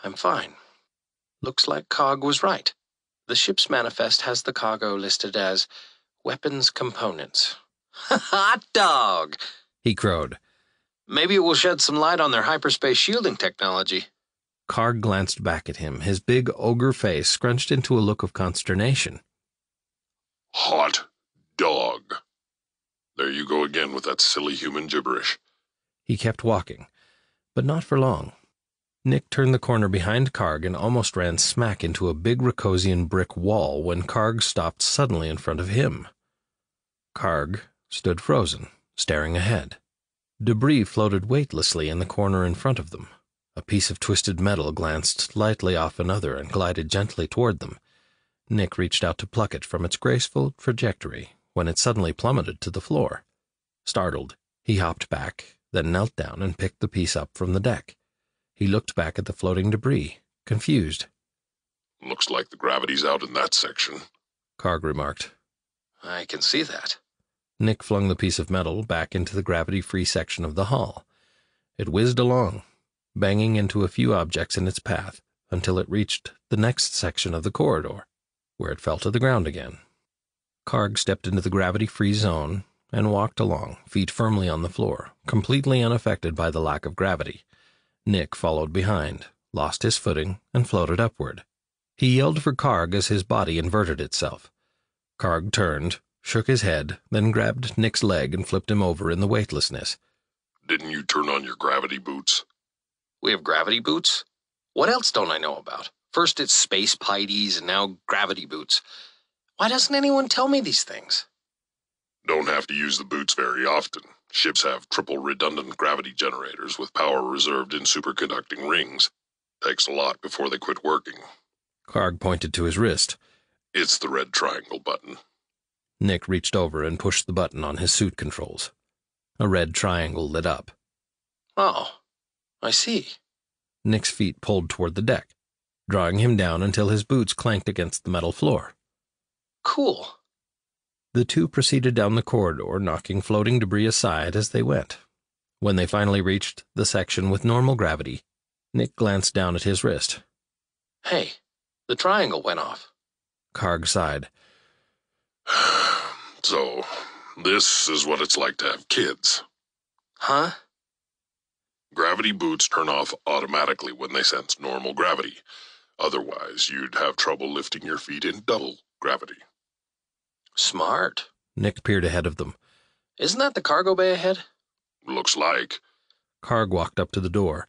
I'm fine. Looks like Karg was right. The ship's manifest has the cargo listed as weapons components. Hot dog! He crowed. Maybe it will shed some light on their hyperspace shielding technology. Karg glanced back at him, his big ogre face scrunched into a look of consternation. Hot dog. There you go again with that silly human gibberish. He kept walking, but not for long. Nick turned the corner behind Karg and almost ran smack into a big Racosian brick wall when Karg stopped suddenly in front of him. Karg stood frozen, staring ahead. Debris floated weightlessly in the corner in front of them. A piece of twisted metal glanced lightly off another and glided gently toward them. Nick reached out to pluck it from its graceful trajectory when it suddenly plummeted to the floor. Startled, he hopped back, then knelt down and picked the piece up from the deck. He looked back at the floating debris, confused. Looks like the gravity's out in that section, Karg remarked. I can see that. Nick flung the piece of metal back into the gravity-free section of the hull. It whizzed along, banging into a few objects in its path until it reached the next section of the corridor, where it fell to the ground again. Karg stepped into the gravity-free zone and walked along, feet firmly on the floor, completely unaffected by the lack of gravity. Nick followed behind, lost his footing, and floated upward. He yelled for Karg as his body inverted itself. Karg turned, shook his head, then grabbed Nick's leg and flipped him over in the weightlessness. Didn't you turn on your gravity boots? We have gravity boots? What else don't I know about? First it's space pites and now gravity boots. Why doesn't anyone tell me these things? Don't have to use the boots very often. Ships have triple redundant gravity generators with power reserved in superconducting rings. Takes a lot before they quit working. Karg pointed to his wrist. It's the red triangle button. Nick reached over and pushed the button on his suit controls. A red triangle lit up. Oh, I see. Nick's feet pulled toward the deck, drawing him down until his boots clanked against the metal floor. Cool. The two proceeded down the corridor, knocking floating debris aside as they went. When they finally reached the section with normal gravity, Nick glanced down at his wrist. Hey, the triangle went off. Karg sighed. So, this is what it's like to have kids. Huh? Gravity boots turn off automatically when they sense normal gravity. Otherwise, you'd have trouble lifting your feet in double gravity. Smart. Nick peered ahead of them. Isn't that the cargo bay ahead? Looks like. Karg walked up to the door.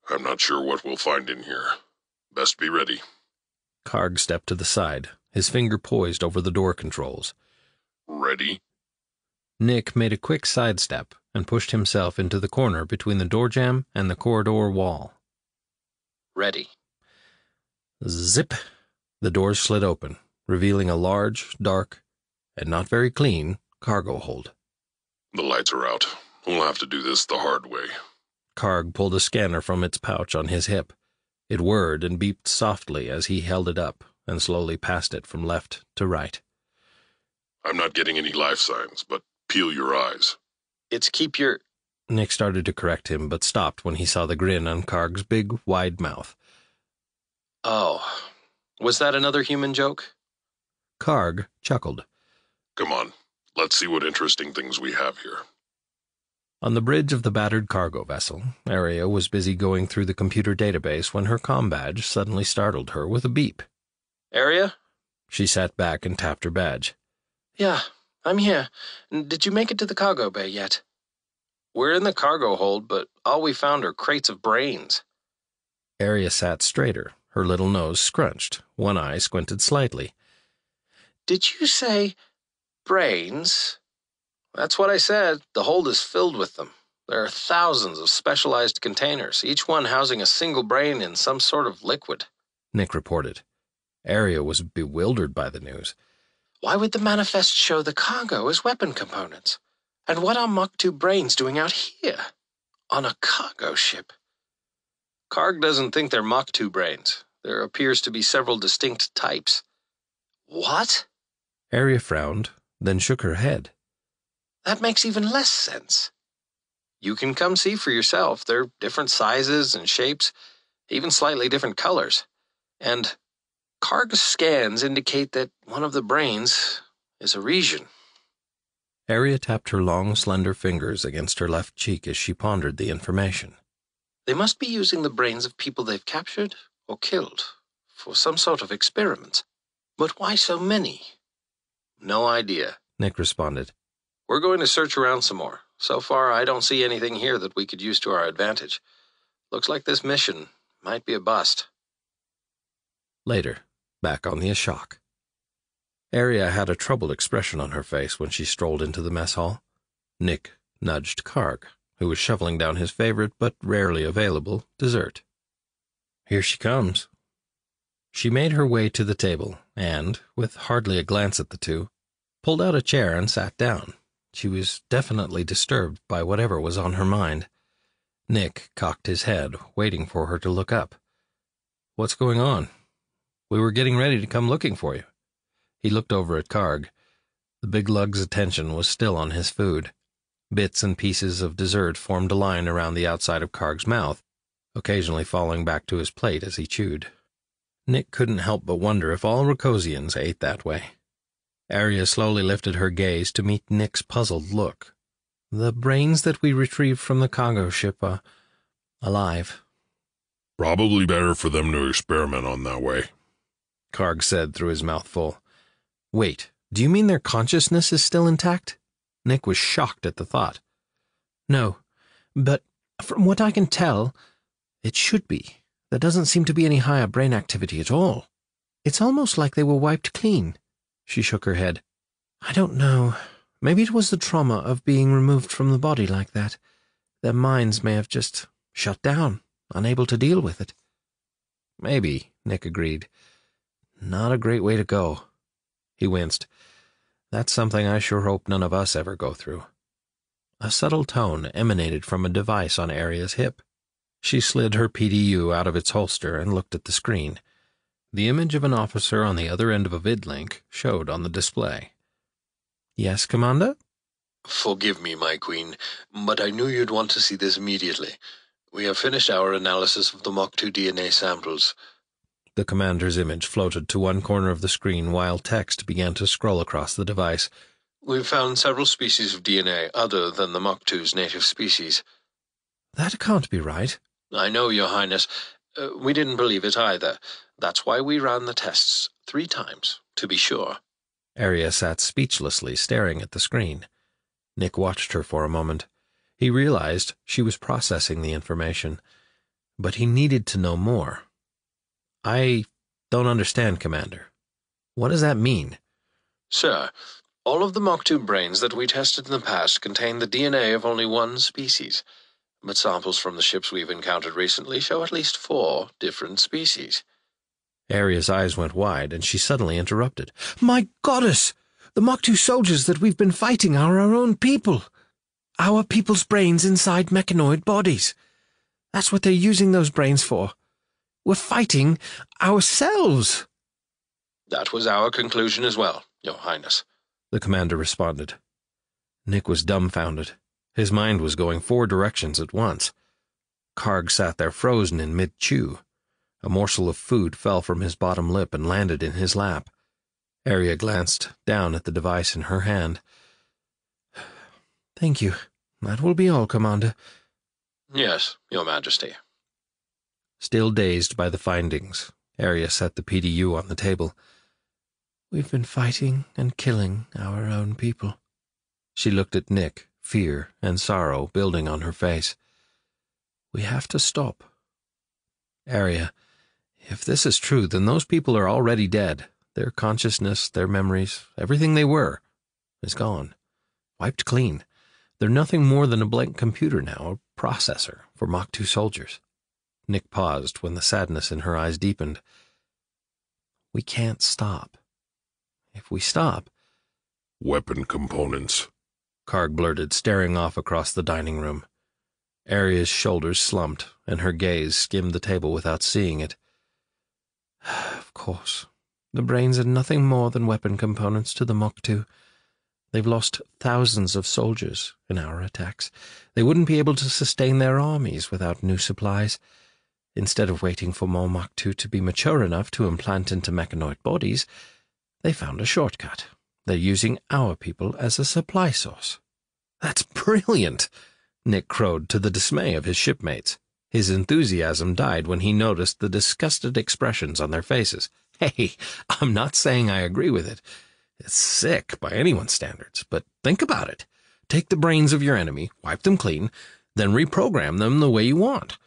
I'm not sure what we'll find in here. Best be ready. Karg stepped to the side, his finger poised over the door controls. Ready? Nick made a quick sidestep and pushed himself into the corner between the door jamb and the corridor wall. Ready. Zip! The doors slid open, revealing a large, dark, and not very clean cargo hold. The lights are out. We'll have to do this the hard way. Karg pulled a scanner from its pouch on his hip. It whirred and beeped softly as he held it up and slowly passed it from left to right. I'm not getting any life signs, but peel your eyes. It's keep your... Nick started to correct him, but stopped when he saw the grin on Karg's big, wide mouth. Oh, was that another human joke? Karg chuckled. Come on, let's see what interesting things we have here. On the bridge of the battered cargo vessel, Aria was busy going through the computer database when her comm badge suddenly startled her with a beep. Area? She sat back and tapped her badge. Yeah, I'm here. Did you make it to the cargo bay yet? We're in the cargo hold, but all we found are crates of brains. Aria sat straighter, her little nose scrunched, one eye squinted slightly. Did you say brains? That's what I said. The hold is filled with them. There are thousands of specialized containers, each one housing a single brain in some sort of liquid. Nick reported. Aria was bewildered by the news. Why would the manifest show the cargo as weapon components? And what are Mach 2 brains doing out here? On a cargo ship? Karg doesn't think they're Mach 2 brains. There appears to be several distinct types. What? Aria frowned, then shook her head. That makes even less sense. You can come see for yourself. They're different sizes and shapes, even slightly different colors. And Karg's scans indicate that one of the brains is a region. Aria tapped her long, slender fingers against her left cheek as she pondered the information. They must be using the brains of people they've captured or killed for some sort of experiment. But why so many? No idea, Nick responded. We're going to search around some more. So far, I don't see anything here that we could use to our advantage. Looks like this mission might be a bust. Later, back on the Ashok. Aria had a troubled expression on her face when she strolled into the mess hall. Nick nudged Karg, who was shoveling down his favorite but rarely available dessert. Here she comes. She made her way to the table and, with hardly a glance at the two, pulled out a chair and sat down. She was definitely disturbed by whatever was on her mind. Nick cocked his head, waiting for her to look up. What's going on? We were getting ready to come looking for you. He looked over at Karg. The big lug's attention was still on his food. Bits and pieces of dessert formed a line around the outside of Karg's mouth, occasionally falling back to his plate as he chewed. Nick couldn't help but wonder if all Rokosians ate that way. Aria slowly lifted her gaze to meet Nick's puzzled look. The brains that we retrieved from the cargo ship are alive. Probably better for them to experiment on that way, Karg said through his mouthful. Wait, do you mean their consciousness is still intact? Nick was shocked at the thought. No, but from what I can tell, it should be. There doesn't seem to be any higher brain activity at all. It's almost like they were wiped clean. She shook her head. I don't know. Maybe it was the trauma of being removed from the body like that. Their minds may have just shut down, unable to deal with it. Maybe, Nick agreed. Not a great way to go. He winced. That's something I sure hope none of us ever go through. A subtle tone emanated from a device on Aria's hip. She slid her PDU out of its holster and looked at the screen. The image of an officer on the other end of a vidlink showed on the display. Yes, Commander? Forgive me, my queen, but I knew you'd want to see this immediately. We have finished our analysis of the Mach 2 DNA samples. The commander's image floated to one corner of the screen while text began to scroll across the device. We've found several species of DNA other than the Mach 2's native species. That can't be right. I know, Your Highness. We didn't believe it either. That's why we ran the tests 3 times, to be sure. Aria sat speechlessly staring at the screen. Nick watched her for a moment. He realized she was processing the information, but he needed to know more. I don't understand, Commander. What does that mean? Sir, all of the Mach 2 brains that we tested in the past contain the DNA of only one species, but samples from the ships we've encountered recently show at least 4 different species. Aria's eyes went wide, and she suddenly interrupted. My goddess! The Mach 2 soldiers that we've been fighting are our own people. Our people's brains inside mechanoid bodies. That's what they're using those brains for. We're fighting ourselves. That was our conclusion as well, Your Highness, the commander responded. Nick was dumbfounded. His mind was going 4 directions at once. Karg sat there frozen in mid-chew. A morsel of food fell from his bottom lip and landed in his lap. Aria glanced down at the device in her hand. Thank you. That will be all, Commander. Yes, Your Majesty. Still dazed by the findings, Aria set the PDU on the table. We've been fighting and killing our own people. She looked at Nick, fear and sorrow building on her face. We have to stop. Aria, if this is true, then those people are already dead. Their consciousness, their memories, everything they were, is gone. Wiped clean. They're nothing more than a blank computer now, a processor for Mach 2 soldiers. Nick paused when the sadness in her eyes deepened. We can't stop. If we stop... Weapon components, Karg blurted, staring off across the dining room. Aria's shoulders slumped, and her gaze skimmed the table without seeing it. Of course. The brains are nothing more than weapon components to the Mach 2. They've lost thousands of soldiers in our attacks. They wouldn't be able to sustain their armies without new supplies. Instead of waiting for more Mach 2 to be mature enough to implant into mechanoid bodies, they found a shortcut. They're using our people as a supply source. That's brilliant, Nick crowed to the dismay of his shipmates. His enthusiasm died when he noticed the disgusted expressions on their faces. Hey, I'm not saying I agree with it. It's sick by anyone's standards, but think about it. Take the brains of your enemy, wipe them clean, then reprogram them the way you want.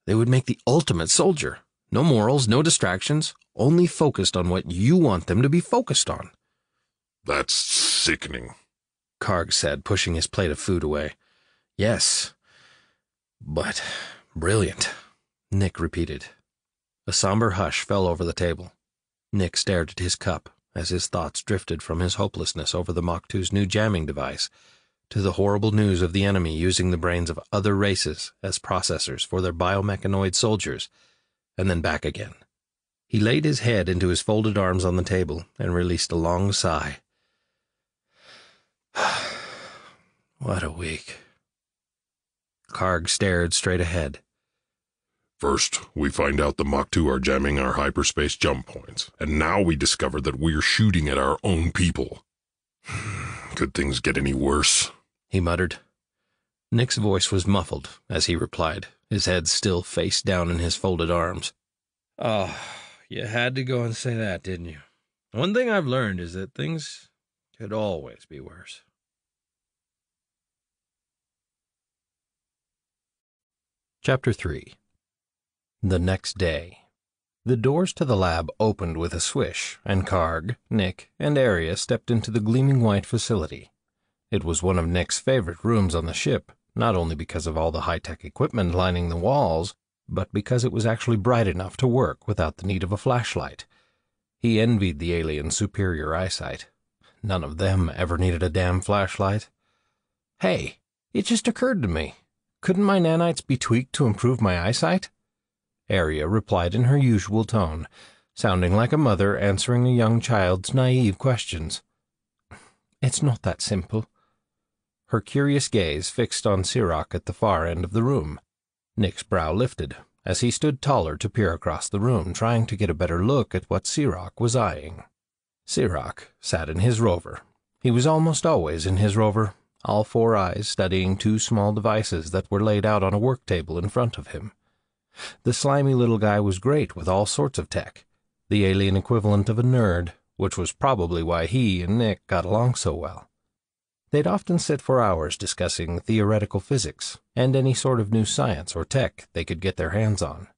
They would make the ultimate soldier. No morals, no distractions, only focused on what you want them to be focused on. That's sickening, Karg said, pushing his plate of food away. Yes, but brilliant, Nick repeated. A somber hush fell over the table. Nick stared at his cup as his thoughts drifted from his hopelessness over the Mach 2's new jamming device to the horrible news of the enemy using the brains of other races as processors for their biomechanoid soldiers, and then back again. He laid his head into his folded arms on the table and released a long sigh. What a week. Karg stared straight ahead. First, we find out the Mach 2 are jamming our hyperspace jump points, and now we discover that we're shooting at our own people. Could things get any worse? He muttered. Nick's voice was muffled as he replied, his head still face down in his folded arms. Oh, you had to go and say that, didn't you? One thing I've learned is that things could always be worse. Chapter 3. The next day. The doors to the lab opened with a swish, and Karg, Nick, and Arya stepped into the gleaming white facility. It was one of Nick's favorite rooms on the ship, not only because of all the high-tech equipment lining the walls, but because it was actually bright enough to work without the need of a flashlight. He envied the aliens' superior eyesight. None of them ever needed a damn flashlight. Hey, it just occurred to me. Couldn't my nanites be tweaked to improve my eyesight? Arya replied in her usual tone, sounding like a mother answering a young child's naive questions. It's not that simple. Her curious gaze fixed on Sirach at the far end of the room. Nick's brow lifted as he stood taller to peer across the room, trying to get a better look at what Sirach was eyeing. Sirach sat in his rover. He was almost always in his rover, all four eyes studying two small devices that were laid out on a work table in front of him. The slimy little guy was great with all sorts of tech, the alien equivalent of a nerd, which was probably why he and Nick got along so well. They'd often sit for hours discussing theoretical physics and any sort of new science or tech they could get their hands on.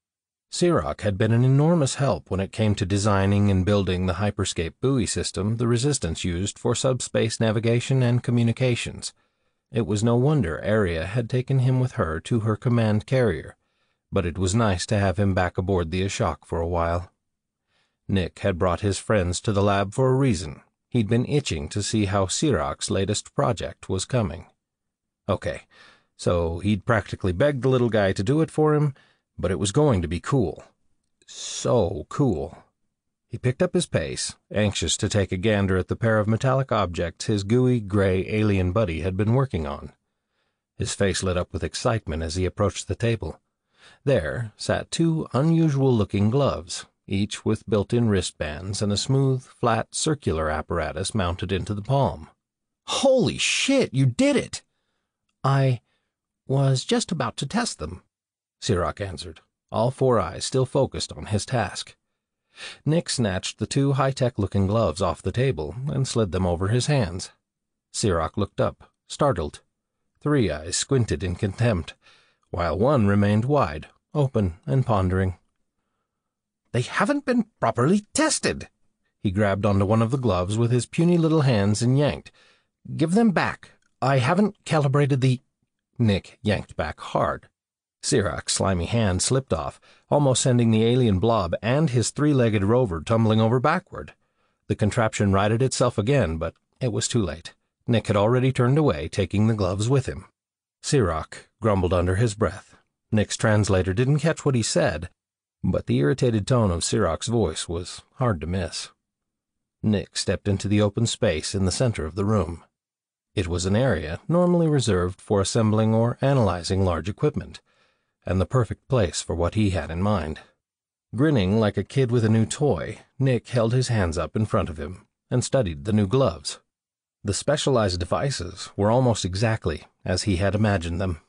Sirach had been an enormous help when it came to designing and building the Hyperscape buoy system the Resistance used for subspace navigation and communications. It was no wonder Arya had taken him with her to her command carrier, but it was nice to have him back aboard the Ashok for a while. Nick had brought his friends to the lab for a reason. He'd been itching to see how Sirach's latest project was coming. Okay, so he'd practically begged the little guy to do it for him, but it was going to be cool. So cool. He picked up his pace, anxious to take a gander at the pair of metallic objects his gooey, gray alien buddy had been working on. His face lit up with excitement as he approached the table. There sat two unusual-looking gloves, each with built-in wristbands and a smooth, flat, circular apparatus mounted into the palm. "Holy shit, you did it!" "I was just about to test them," Sirach answered, all four eyes still focused on his task. Nick snatched the two high-tech-looking gloves off the table and slid them over his hands. Sirach looked up, startled. Three eyes squinted in contempt, while one remained wide, open and pondering. "They haven't been properly tested." He grabbed onto one of the gloves with his puny little hands and yanked. "Give them back. I haven't calibrated the—" Nick yanked back hard. Sirach's slimy hand slipped off, almost sending the alien blob and his three-legged rover tumbling over backward. The contraption righted itself again, but it was too late. Nick had already turned away, taking the gloves with him. Sirach grumbled under his breath. Nick's translator didn't catch what he said, but the irritated tone of Sirach's voice was hard to miss. Nick stepped into the open space in the center of the room. It was an area normally reserved for assembling or analyzing large equipment, and the perfect place for what he had in mind. Grinning like a kid with a new toy, Nick held his hands up in front of him and studied the new gloves. The specialized devices were almost exactly as he had imagined them.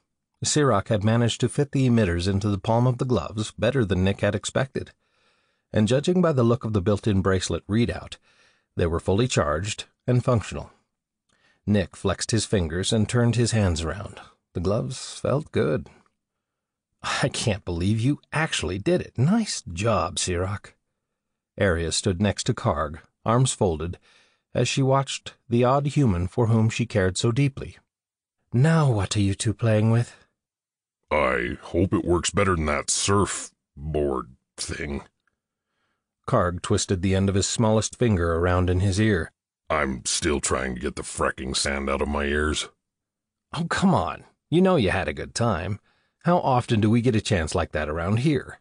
Sirach had managed to fit the emitters into the palm of the gloves better than Nick had expected, and judging by the look of the built-in bracelet readout, they were fully charged and functional. Nick flexed his fingers and turned his hands around. The gloves felt good. "I can't believe you actually did it. Nice job, Sirach." Arya stood next to Karg, arms folded, as she watched the odd human for whom she cared so deeply. "Now what are you two playing with?" "I hope it works better than that surfboard thing." Karg twisted the end of his smallest finger around in his ear. "I'm still trying to get the fracking sand out of my ears." "Oh, come on. You know you had a good time. How often do we get a chance like that around here?"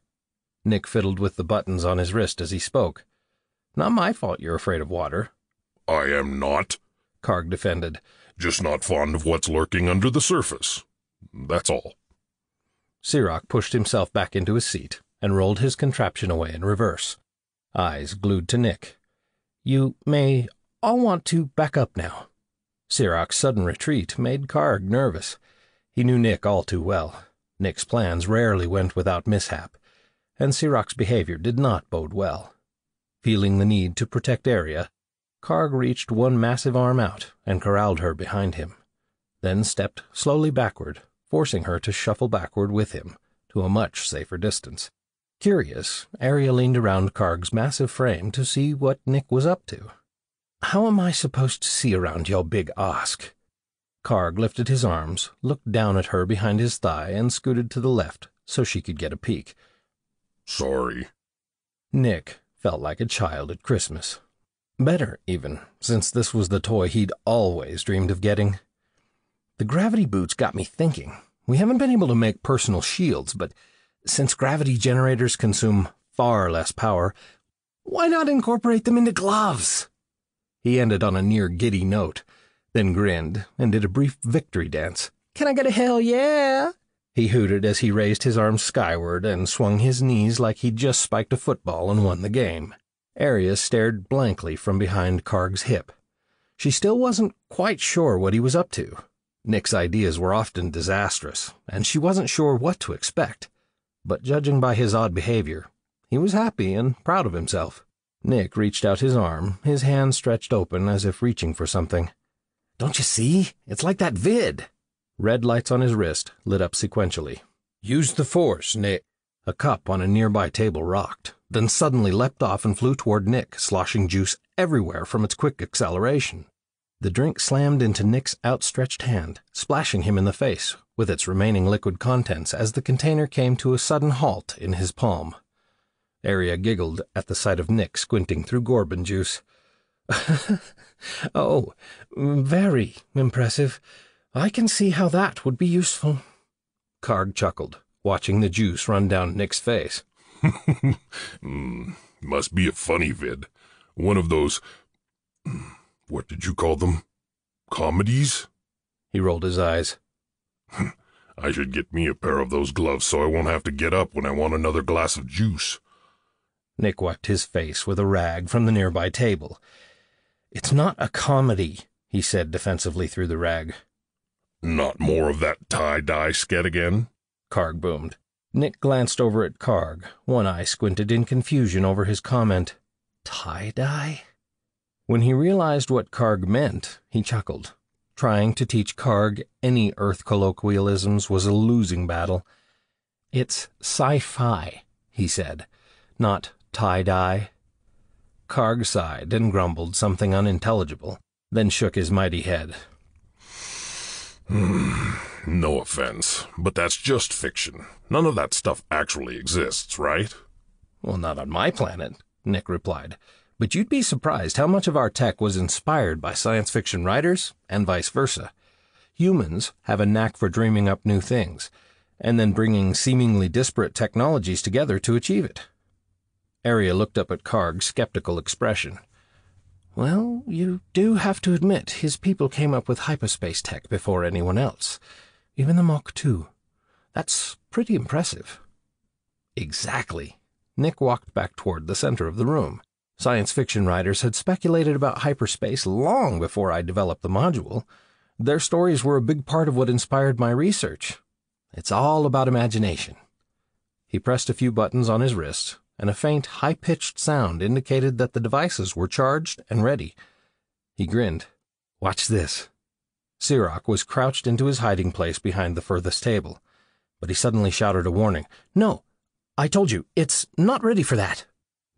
Nick fiddled with the buttons on his wrist as he spoke. "Not my fault you're afraid of water." "I am not," Karg defended. "Just not fond of what's lurking under the surface. That's all." Sirach pushed himself back into his seat and rolled his contraption away in reverse, eyes glued to Nick. "You may all want to back up now." Sirach's sudden retreat made Karg nervous. He knew Nick all too well. Nick's plans rarely went without mishap, and Sirach's behavior did not bode well. Feeling the need to protect Arya, Karg reached one massive arm out and corralled her behind him, then stepped slowly backward, forcing her to shuffle backward with him to a much safer distance. Curious, Arya leaned around Karg's massive frame to see what Nick was up to. "How am I supposed to see around your big osk?" Karg lifted his arms, looked down at her behind his thigh, and scooted to the left so she could get a peek. Sorry. Nick felt like a child at Christmas. Better, even, since this was the toy he'd always dreamed of getting. "The gravity boots got me thinking. We haven't been able to make personal shields, but since gravity generators consume far less power, why not incorporate them into gloves?" He ended on a near-giddy note, then grinned and did a brief victory dance. "Can I get a hell yeah?" he hooted as he raised his arms skyward and swung his knees like he'd just spiked a football and won the game. Arya stared blankly from behind Karg's hip. She still wasn't quite sure what he was up to. Nick's ideas were often disastrous, and she wasn't sure what to expect. But judging by his odd behavior, he was happy and proud of himself. Nick reached out his arm, his hand stretched open as if reaching for something. "Don't you see? It's like that vid." Red lights on his wrist lit up sequentially. "Use the force, Nick." A cup on a nearby table rocked, then suddenly leapt off and flew toward Nick, sloshing juice everywhere from its quick acceleration. The drink slammed into Nick's outstretched hand, splashing him in the face with its remaining liquid contents as the container came to a sudden halt in his palm. Arya giggled at the sight of Nick squinting through Gorban juice. "Oh, very impressive. I can see how that would be useful." Karg chuckled, watching the juice run down Nick's face. Must be a funny vid. One of those... what did you call them? Comedies? He rolled his eyes. I should get me a pair of those gloves so I won't have to get up when I want another glass of juice. Nick wiped his face with a rag from the nearby table. "It's not a comedy," he said defensively through the rag. Not more of that tie-dye skit again? Karg boomed. Nick glanced over at Karg, one eye squinted in confusion over his comment. Tie-dye? When he realized what Karg meant, he chuckled. Trying to teach Karg any Earth colloquialisms was a losing battle. "It's sci-fi," he said, "not tie-dye." Karg sighed and grumbled something unintelligible, then shook his mighty head. No offense, but that's just fiction. None of that stuff actually exists, right? "Well, not on my planet," Nick replied. "But you'd be surprised how much of our tech was inspired by science fiction writers, and vice versa. Humans have a knack for dreaming up new things, and then bringing seemingly disparate technologies together to achieve it." Arya looked up at Karg's skeptical expression. "Well, you do have to admit his people came up with hyperspace tech before anyone else, even the Mach 2. That's pretty impressive." "Exactly." Nick walked back toward the center of the room. "Science fiction writers had speculated about hyperspace long before I developed the module. Their stories were a big part of what inspired my research. It's all about imagination." He pressed a few buttons on his wrist, and a faint, high-pitched sound indicated that the devices were charged and ready. He grinned. "Watch this." Sirach was crouched into his hiding place behind the furthest table, but he suddenly shouted a warning. "No, I told you, it's not ready for that."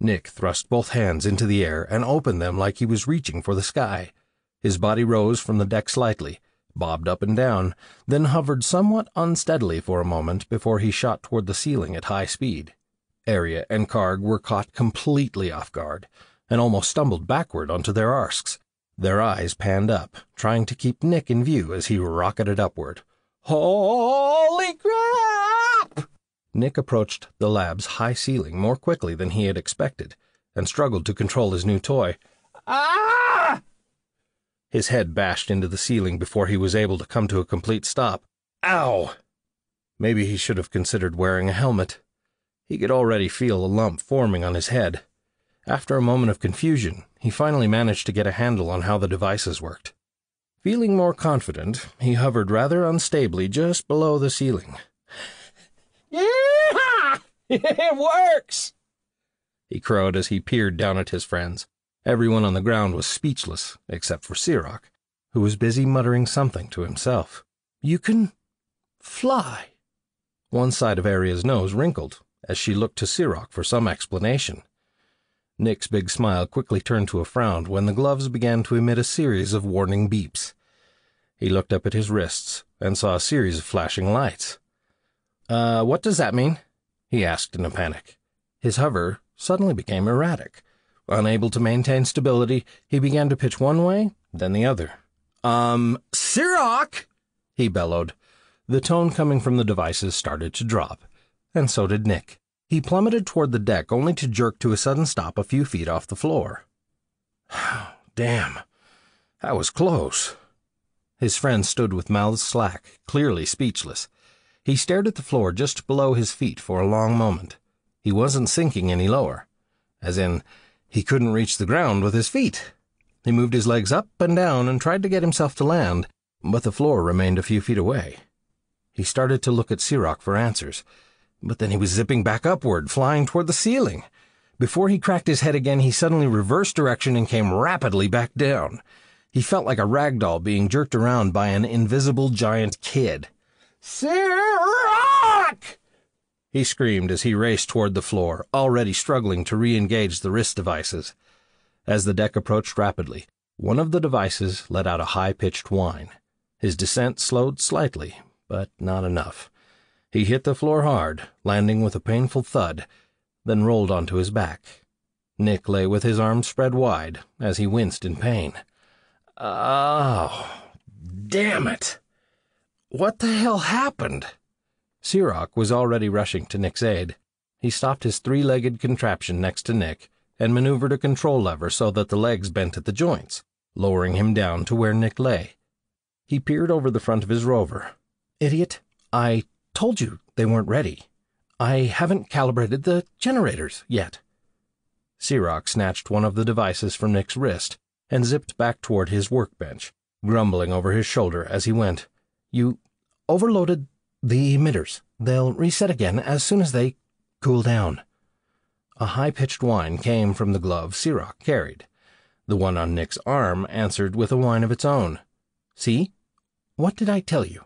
Nick thrust both hands into the air and opened them like he was reaching for the sky. His body rose from the deck slightly, bobbed up and down, then hovered somewhat unsteadily for a moment before he shot toward the ceiling at high speed. Arya and Karg were caught completely off guard, and almost stumbled backward onto their arsks. Their eyes panned up, trying to keep Nick in view as he rocketed upward. "Holy crap!" Nick approached the lab's high ceiling more quickly than he had expected, and struggled to control his new toy. "Ah!" His head bashed into the ceiling before he was able to come to a complete stop. "Ow!" Maybe he should have considered wearing a helmet. He could already feel a lump forming on his head. After a moment of confusion, he finally managed to get a handle on how the devices worked. Feeling more confident, he hovered rather unstably just below the ceiling. "Yeah! It works!" he crowed as he peered down at his friends. Everyone on the ground was speechless, except for Sirach, who was busy muttering something to himself. "You can fly." One side of Arya's nose wrinkled, as she looked to Sirach for some explanation. Nick's big smile quickly turned to a frown when the gloves began to emit a series of warning beeps. He looked up at his wrists and saw a series of flashing lights. What does that mean?" he asked in a panic. His hover suddenly became erratic. Unable to maintain stability, he began to pitch one way, then the other. Sirach!" he bellowed. The tone coming from the devices started to drop, and so did Nick. He plummeted toward the deck only to jerk to a sudden stop a few feet off the floor. Damn, that was close. His friend stood with mouths slack, clearly speechless. He stared at the floor just below his feet for a long moment. He wasn't sinking any lower, as in, he couldn't reach the ground with his feet. He moved his legs up and down and tried to get himself to land, but the floor remained a few feet away. He started to look at Sirach for answers, but then he was zipping back upward, flying toward the ceiling. Before he cracked his head again, he suddenly reversed direction and came rapidly back down. He felt like a rag doll being jerked around by an invisible giant kid. "Sirach!" he screamed as he raced toward the floor, already struggling to re-engage the wrist devices. As the deck approached rapidly, one of the devices let out a high-pitched whine. His descent slowed slightly, but not enough. He hit the floor hard, landing with a painful thud, then rolled onto his back. Nick lay with his arms spread wide as he winced in pain. Oh, damn it! What the hell happened? Sirach was already rushing to Nick's aid. He stopped his three-legged contraption next to Nick and maneuvered a control lever so that the legs bent at the joints, lowering him down to where Nick lay. He peered over the front of his rover. "Idiot, I told you they weren't ready. I haven't calibrated the generators yet." Sirach snatched one of the devices from Nick's wrist and zipped back toward his workbench, grumbling over his shoulder as he went. "You overloaded the emitters. They'll reset again as soon as they cool down." A high-pitched whine came from the glove Sirach carried. The one on Nick's arm answered with a whine of its own. "See? What did I tell you?"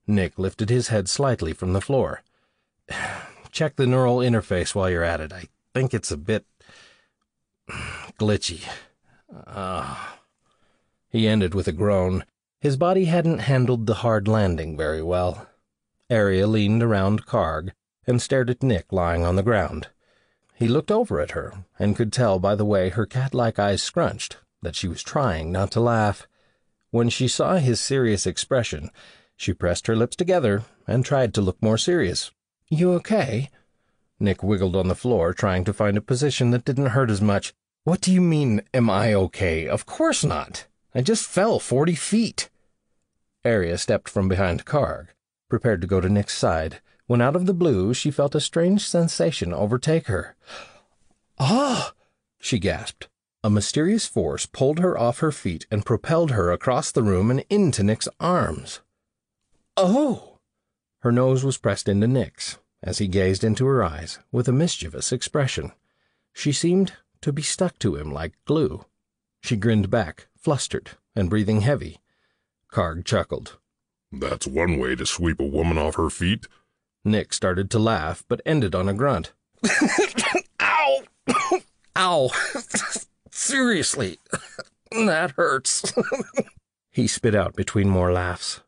Nick lifted his head slightly from the floor. "Check the neural interface while you're at it. I think it's a bit glitchy." He ended with a groan. His body hadn't handled the hard landing very well. Arya leaned around Karg and stared at Nick lying on the ground. He looked over at her and could tell by the way her cat-like eyes scrunched that she was trying not to laugh. When she saw his serious expression, she pressed her lips together and tried to look more serious. "You okay?" Nick wiggled on the floor, trying to find a position that didn't hurt as much. "What do you mean, am I okay? Of course not. I just fell 40 feet. Arya stepped from behind Karg, prepared to go to Nick's side, when out of the blue she felt a strange sensation overtake her. "Ah!" she gasped. A mysterious force pulled her off her feet and propelled her across the room and into Nick's arms. "Oh!" Her nose was pressed into Nick's as he gazed into her eyes with a mischievous expression. She seemed to be stuck to him like glue. She grinned back, flustered and breathing heavy. Karg chuckled. "That's one way to sweep a woman off her feet." Nick started to laugh, but ended on a grunt. "Ow! Ow! Seriously, that hurts." He spit out between more laughs.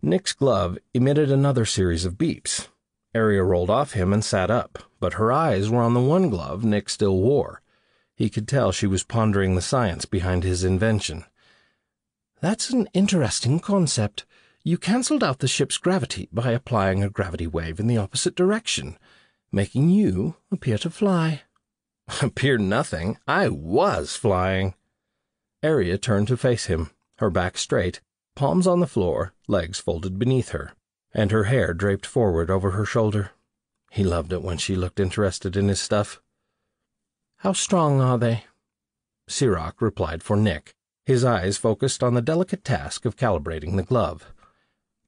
Nick's glove emitted another series of beeps. Arya rolled off him and sat up, but her eyes were on the one glove Nick still wore. He could tell she was pondering the science behind his invention. "That's an interesting concept. You cancelled out the ship's gravity by applying a gravity wave in the opposite direction, making you appear to fly." "Appear nothing. I was flying." Arya turned to face him, her back straight, palms on the floor, legs folded beneath her, and her hair draped forward over her shoulder. He loved it when she looked interested in his stuff. "How strong are they?" Sirach replied for Nick, his eyes focused on the delicate task of calibrating the glove.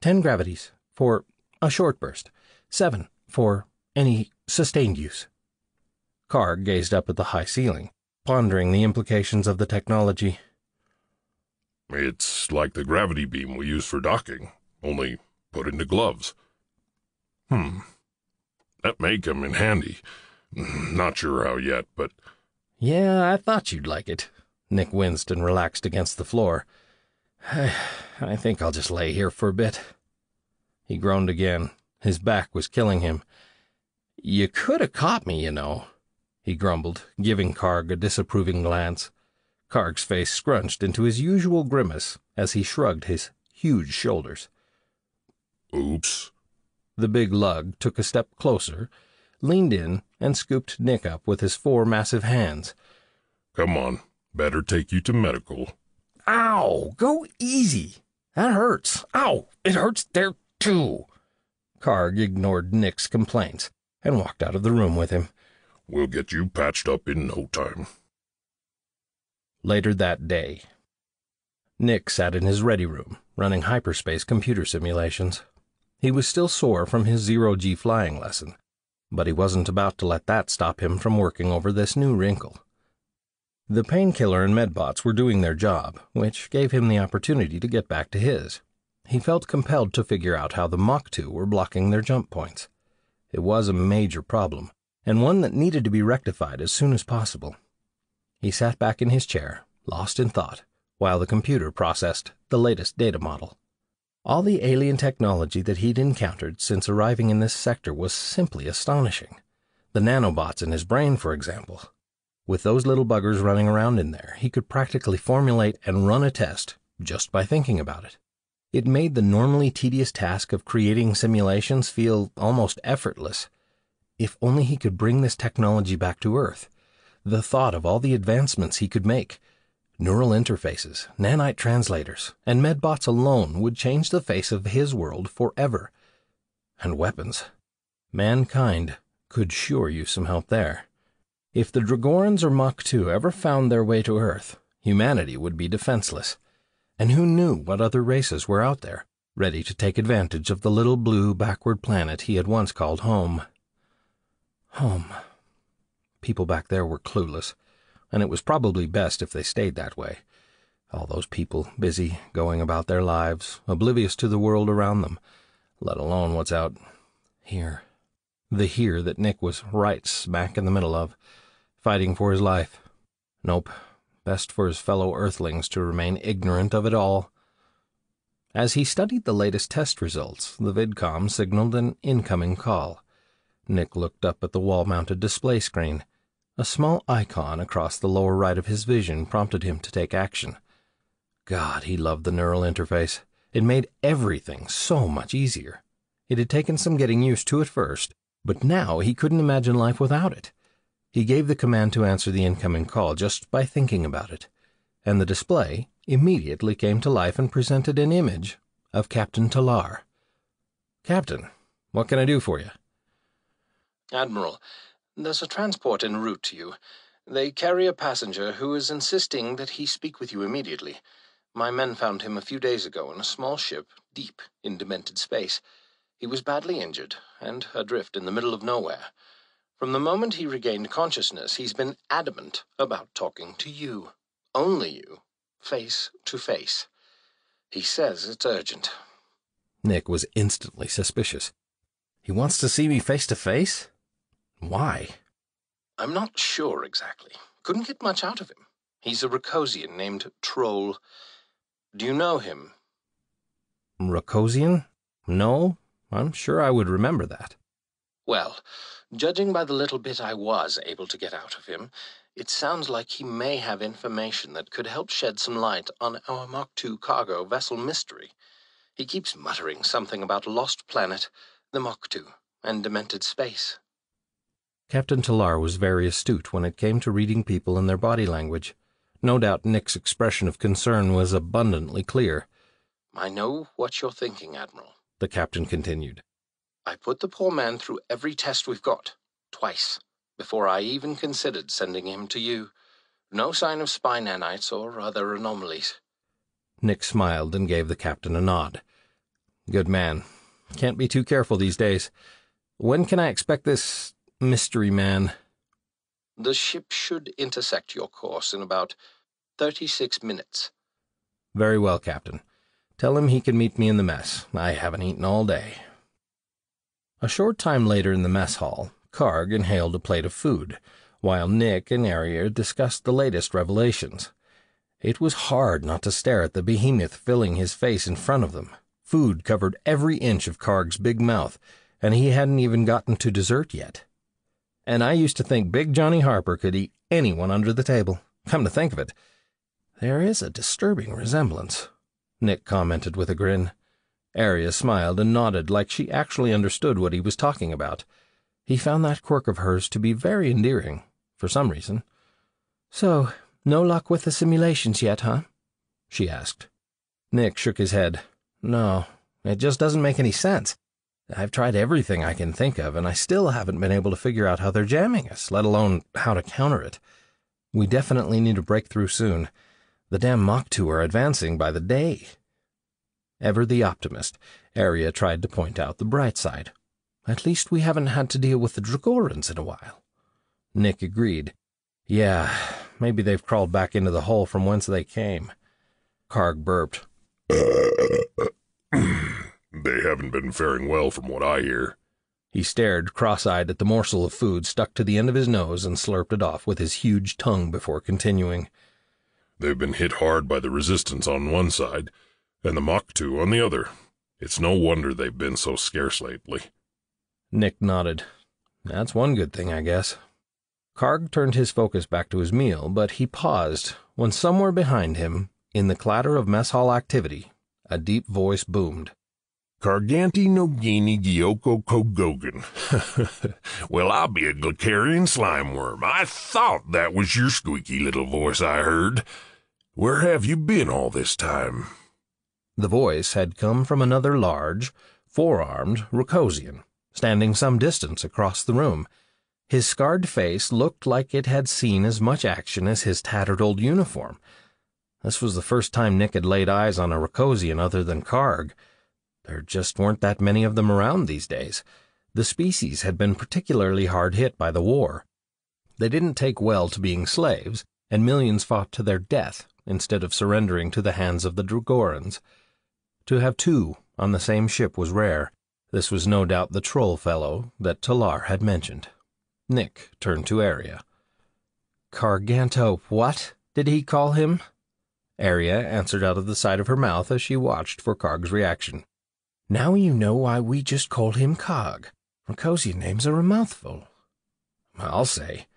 10 gravities for a short burst, 7 for any sustained use. Karg gazed up at the high ceiling, pondering the implications of the technology. "It's like the gravity beam we use for docking, only put into gloves." That may come in handy. Not sure how yet, but... Yeah, I thought you'd like it. Nick winced and relaxed against the floor. I think I'll just lay here for a bit. He groaned again. His back was killing him. You could have caught me, you know, he grumbled, giving Karg a disapproving glance. Karg's face scrunched into his usual grimace as he shrugged his huge shoulders. Oops. The big lug took a step closer, leaned in, and scooped Nick up with his 4 massive hands. Come on, better take you to medical. Ow! Go easy! That hurts. Ow! It hurts there, too. Karg ignored Nick's complaints and walked out of the room with him. We'll get you patched up in no time. Later that day, Nick sat in his ready room, running hyperspace computer simulations. He was still sore from his zero-G flying lesson, but he wasn't about to let that stop him from working over this new wrinkle. The painkiller and medbots were doing their job, which gave him the opportunity to get back to his. He felt compelled to figure out how the Mach 2 were blocking their jump points. It was a major problem, and one that needed to be rectified as soon as possible. He sat back in his chair, lost in thought, while the computer processed the latest data model. All the alien technology that he'd encountered since arriving in this sector was simply astonishing. The nanobots in his brain, for example. With those little buggers running around in there, he could practically formulate and run a test just by thinking about it. It made the normally tedious task of creating simulations feel almost effortless. If only he could bring this technology back to Earth. The thought of all the advancements he could make, neural interfaces, nanite translators, and medbots alone would change the face of his world forever. And weapons. Mankind could sure use some help there. If the Dragorans or Mach 2 ever found their way to Earth, humanity would be defenseless. And who knew what other races were out there, ready to take advantage of the little blue backward planet he had once called home. Home. People back there were clueless, and it was probably best if they stayed that way. All those people busy going about their lives, oblivious to the world around them, let alone what's out here. The here that Nick was right smack in the middle of, fighting for his life. Nope, best for his fellow Earthlings to remain ignorant of it all. As he studied the latest test results, the vidcom signaled an incoming call. Nick looked up at the wall-mounted display screen. A small icon across the lower right of his vision prompted him to take action. God, he loved the neural interface. It made everything so much easier. It had taken some getting used to at first, but now he couldn't imagine life without it. He gave the command to answer the incoming call just by thinking about it, and the display immediately came to life and presented an image of Captain Talar. "Captain, what can I do for you?" Admiral, there's a transport en route to you. They carry a passenger who is insisting that he speak with you immediately. My men found him a few days ago in a small ship deep in demented space. He was badly injured and adrift in the middle of nowhere. From the moment he regained consciousness, he's been adamant about talking to you. Only you. Face to face. He says it's urgent. Nick was instantly suspicious. He wants to see me face to face? Why? I'm not sure exactly. Couldn't get much out of him. He's a Racosian named Troll. Do you know him? Racosian? No, I'm sure I would remember that. Well, judging by the little bit I was able to get out of him, it sounds like he may have information that could help shed some light on our Mach 2 cargo vessel mystery. He keeps muttering something about a lost planet, the Mach 2, and demented space. Captain Talar was very astute when it came to reading people and their body language. No doubt Nick's expression of concern was abundantly clear. I know what you're thinking, Admiral, the captain continued. I put the poor man through every test we've got, twice, before I even considered sending him to you. No sign of spy nanites or other anomalies. Nick smiled and gave the captain a nod. Good man. Can't be too careful these days. When can I expect this mystery man? The ship should intersect your course in about 36 minutes. Very well, Captain. Tell him he can meet me in the mess. I haven't eaten all day. A short time later in the mess hall, Karg inhaled a plate of food, while Nick and Arya discussed the latest revelations. It was hard not to stare at the behemoth filling his face in front of them. Food covered every inch of Karg's big mouth, and he hadn't even gotten to dessert yet. And I used to think Big Johnny Harper could eat anyone under the table. Come to think of it, there is a disturbing resemblance, Nick commented with a grin. Arya smiled and nodded like she actually understood what he was talking about. He found that quirk of hers to be very endearing, for some reason. "So, no luck with the simulations yet, huh?" she asked. Nick shook his head. "No, it just doesn't make any sense. I've tried everything I can think of, and I still haven't been able to figure out how they're jamming us, let alone how to counter it. We definitely need a breakthrough soon. The damn Mach 2 are advancing by the day." Ever the optimist, Arya tried to point out the bright side. "At least we haven't had to deal with the Dragorans in a while." Nick agreed. "Yeah, maybe they've crawled back into the hole from whence they came." Karg burped. They haven't been faring well from what I hear." He stared cross-eyed at the morsel of food stuck to the end of his nose and slurped it off with his huge tongue before continuing. "They've been hit hard by the resistance on one side, and the Mach 2 on the other. It's no wonder they've been so scarce lately." Nick nodded. "That's one good thing, I guess." Karg turned his focus back to his meal, but he paused when somewhere behind him, in the clatter of mess hall activity, a deep voice boomed. "Karganti Nogini Gyoko Kogogan. Well, I'll be a Glycarian slime worm. I thought that was your squeaky little voice I heard. Where have you been all this time?" The voice had come from another large, four-armed Rukosian, standing some distance across the room. His scarred face looked like it had seen as much action as his tattered old uniform. This was the first time Nick had laid eyes on a Rukosian other than Karg. There just weren't that many of them around these days. The species had been particularly hard hit by the war. They didn't take well to being slaves, and millions fought to their death instead of surrendering to the hands of the Dragorans. To have two on the same ship was rare. This was no doubt the troll fellow that Talar had mentioned. Nick turned to Arya. "Karganto, what did he call him?" Arya answered out of the side of her mouth as she watched for Karg's reaction. "Now you know why we just called him Cog. Rukosian names are a mouthful." "I'll say."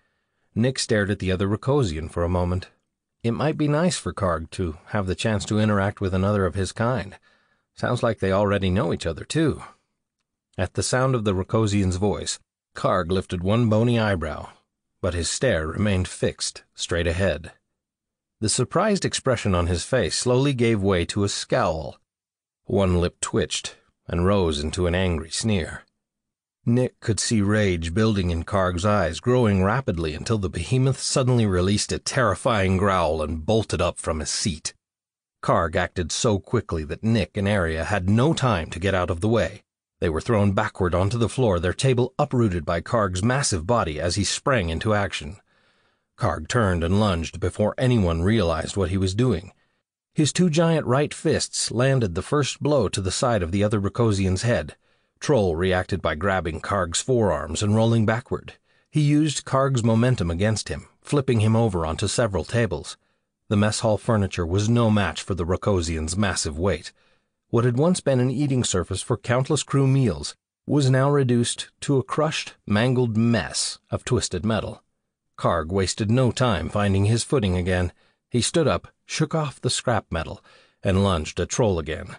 Nick stared at the other Rukosian for a moment. It might be nice for Karg to have the chance to interact with another of his kind. Sounds like they already know each other, too. At the sound of the Rukosian's voice, Karg lifted one bony eyebrow, but his stare remained fixed, straight ahead. The surprised expression on his face slowly gave way to a scowl. One lip twitched and rose into an angry sneer. Nick could see rage building in Karg's eyes, growing rapidly until the behemoth suddenly released a terrifying growl and bolted up from his seat. Karg acted so quickly that Nick and Arya had no time to get out of the way. They were thrown backward onto the floor, their table uprooted by Karg's massive body as he sprang into action. Karg turned and lunged before anyone realized what he was doing. His two giant right fists landed the first blow to the side of the other Rukosian's head. Troll reacted by grabbing Karg's forearms and rolling backward. He used Karg's momentum against him, flipping him over onto several tables. The mess hall furniture was no match for the Rukosian's massive weight. What had once been an eating surface for countless crew meals was now reduced to a crushed, mangled mess of twisted metal. Karg wasted no time finding his footing again. He stood up, shook off the scrap metal, and lunged at Troll again.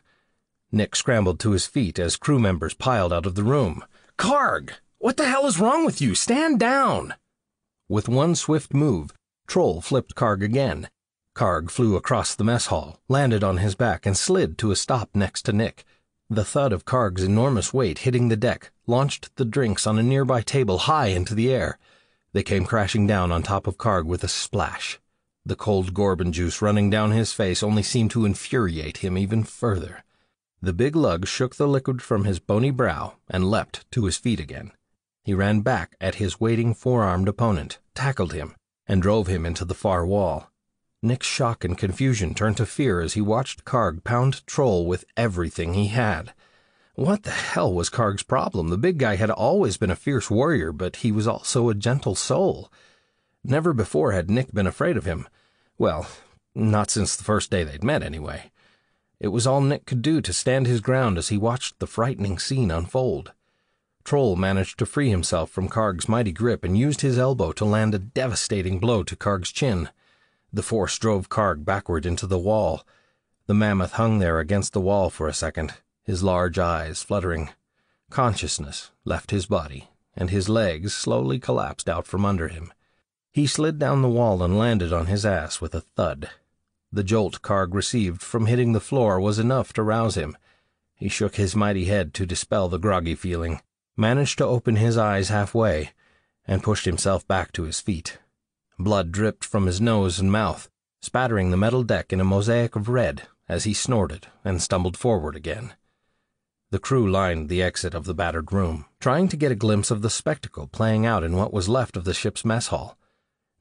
Nick scrambled to his feet as crew members piled out of the room. "Karg! What the hell is wrong with you? Stand down!" With one swift move, Troll flipped Karg again. Karg flew across the mess hall, landed on his back, and slid to a stop next to Nick. The thud of Karg's enormous weight hitting the deck launched the drinks on a nearby table high into the air. They came crashing down on top of Karg with a splash. The cold Gorban juice running down his face only seemed to infuriate him even further. The big lug shook the liquid from his bony brow and leapt to his feet again. He ran back at his waiting four-armed opponent, tackled him, and drove him into the far wall. Nick's shock and confusion turned to fear as he watched Karg pound Troll with everything he had. What the hell was Karg's problem? The big guy had always been a fierce warrior, but he was also a gentle soul. Never before had Nick been afraid of him. Well, not since the first day they'd met, anyway. It was all Nick could do to stand his ground as he watched the frightening scene unfold. Troll managed to free himself from Karg's mighty grip and used his elbow to land a devastating blow to Karg's chin. The force drove Karg backward into the wall. The mammoth hung there against the wall for a second, his large eyes fluttering. Consciousness left his body, and his legs slowly collapsed out from under him. He slid down the wall and landed on his ass with a thud. The jolt Karg received from hitting the floor was enough to rouse him. He shook his mighty head to dispel the groggy feeling, managed to open his eyes halfway, and pushed himself back to his feet. Blood dripped from his nose and mouth, spattering the metal deck in a mosaic of red as he snorted and stumbled forward again. The crew lined the exit of the battered room, trying to get a glimpse of the spectacle playing out in what was left of the ship's mess hall.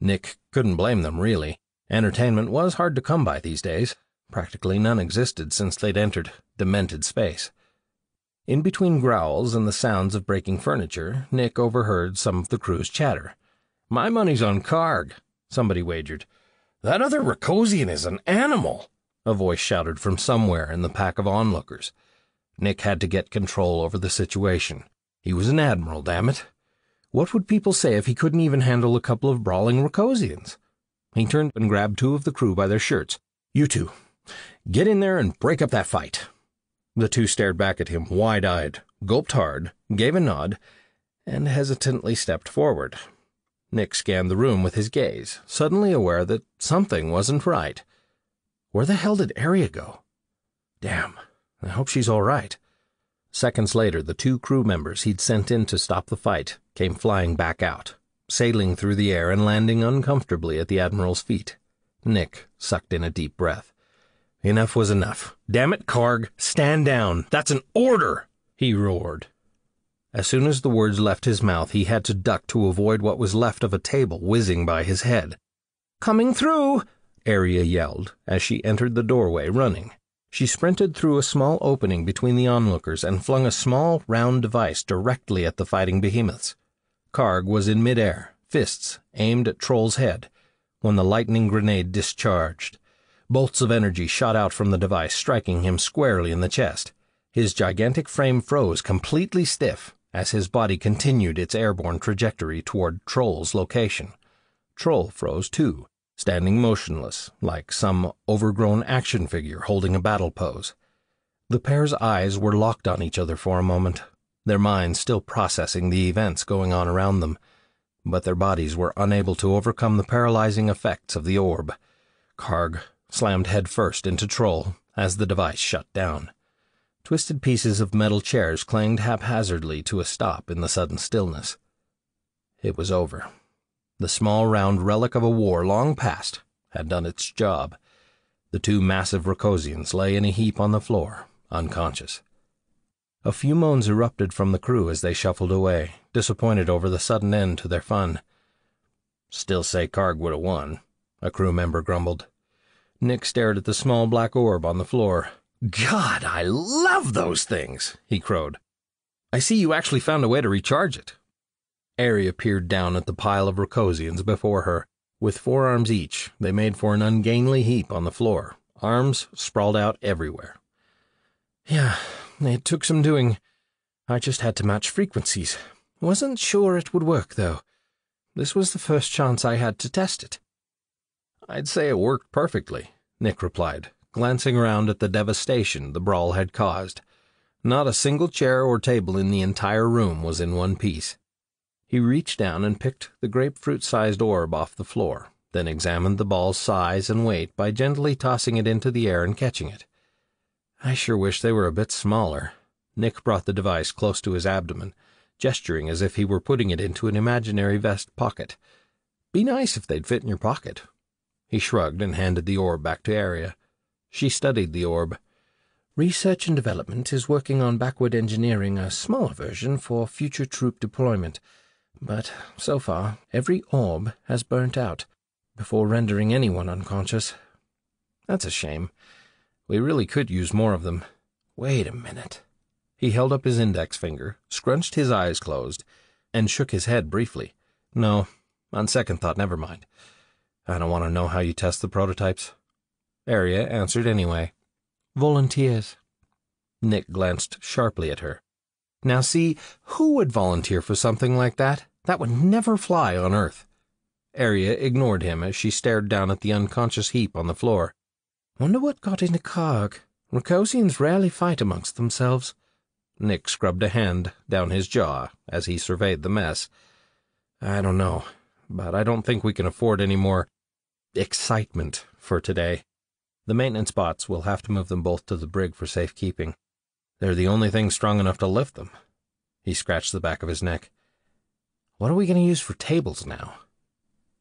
Nick couldn't blame them, really. Entertainment was hard to come by these days. Practically none existed since they'd entered demented space. In between growls and the sounds of breaking furniture, Nick overheard some of the crew's chatter. "My money's on Karg," somebody wagered. "That other Racosian is an animal," a voice shouted from somewhere in the pack of onlookers. Nick had to get control over the situation. He was an admiral, damn it. What would people say if he couldn't even handle a couple of brawling Racosians? He turned and grabbed two of the crew by their shirts. "You two, get in there and break up that fight." The two stared back at him, wide-eyed, gulped hard, gave a nod, and hesitantly stepped forward. Nick scanned the room with his gaze, suddenly aware that something wasn't right. Where the hell did Arya go? Damn, I hope she's all right. Seconds later, the two crew members he'd sent in to stop the fight came flying back out, sailing through the air and landing uncomfortably at the Admiral's feet. Nick sucked in a deep breath. Enough was enough. "Damn it, Karg, stand down. That's an order!" he roared. As soon as the words left his mouth, he had to duck to avoid what was left of a table whizzing by his head. "Coming through!" Arya yelled as she entered the doorway, running. She sprinted through a small opening between the onlookers and flung a small, round device directly at the fighting behemoths. Karg was in midair, fists aimed at Troll's head, when the lightning grenade discharged. Bolts of energy shot out from the device, striking him squarely in the chest. His gigantic frame froze completely stiff as his body continued its airborne trajectory toward Troll's location. Troll froze too, standing motionless, like some overgrown action figure holding a battle pose. The pair's eyes were locked on each other for a moment, their minds still processing the events going on around them, but their bodies were unable to overcome the paralyzing effects of the orb. Karg slammed headfirst into Troll as the device shut down. Twisted pieces of metal chairs clanged haphazardly to a stop in the sudden stillness. It was over. The small round relic of a war long past had done its job. The two massive Racosians lay in a heap on the floor, unconscious. A few moans erupted from the crew as they shuffled away, disappointed over the sudden end to their fun. "Still say Karg would have won," a crew member grumbled. Nick stared at the small black orb on the floor. "God, I love those things," he crowed. "I see you actually found a way to recharge it." Arya peered down at the pile of Racosians before her. With 4 arms each, they made for an ungainly heap on the floor, arms sprawled out everywhere. "Yeah, it took some doing. I just had to match frequencies. Wasn't sure it would work, though. This was the first chance I had to test it." "I'd say it worked perfectly," Nick replied, glancing around at the devastation the brawl had caused. Not a single chair or table in the entire room was in one piece. He reached down and picked the grapefruit-sized orb off the floor, then examined the ball's size and weight by gently tossing it into the air and catching it. "I sure wish they were a bit smaller." Nick brought the device close to his abdomen, gesturing as if he were putting it into an imaginary vest pocket. "Be nice if they'd fit in your pocket." He shrugged and handed the orb back to Arya. She studied the orb. "Research and Development is working on backward engineering a smaller version for future troop deployment, but so far every orb has burnt out before rendering anyone unconscious. That's a shame. We really could use more of them. Wait a minute." He held up his index finger, scrunched his eyes closed, and shook his head briefly. No, on second thought, never mind. I don't want to know how you test the prototypes. Arya answered anyway. Volunteers. Nick glanced sharply at her. Now see, who would volunteer for something like that? That would never fly on Earth. Arya ignored him as she stared down at the unconscious heap on the floor. Wonder what got into Karg. Rukosians rarely fight amongst themselves. Nick scrubbed a hand down his jaw as he surveyed the mess. I don't know, but I don't think we can afford any more excitement for today. The maintenance bots will have to move them both to the brig for safekeeping. They're the only thing strong enough to lift them. He scratched the back of his neck. What are we going to use for tables now?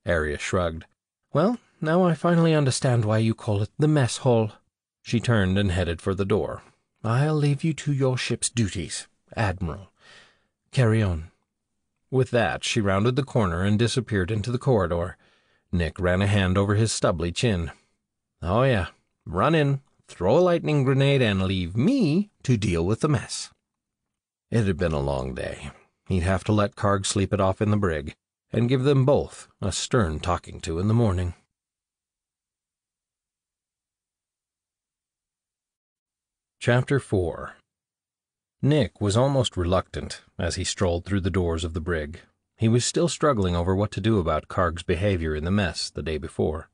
Arya shrugged. Well, now I finally understand why you call it the mess hall. She turned and headed for the door. I'll leave you to your ship's duties, Admiral. Carry on. With that, she rounded the corner and disappeared into the corridor. Nick ran a hand over his stubbly chin. Oh yeah, run in, throw a lightning grenade, and leave me to deal with the mess. It had been a long day. He'd have to let Karg sleep it off in the brig, and give them both a stern talking to in the morning. Chapter 4. Nick was almost reluctant as he strolled through the doors of the brig. He was still struggling over what to do about Karg's behavior in the mess the day before.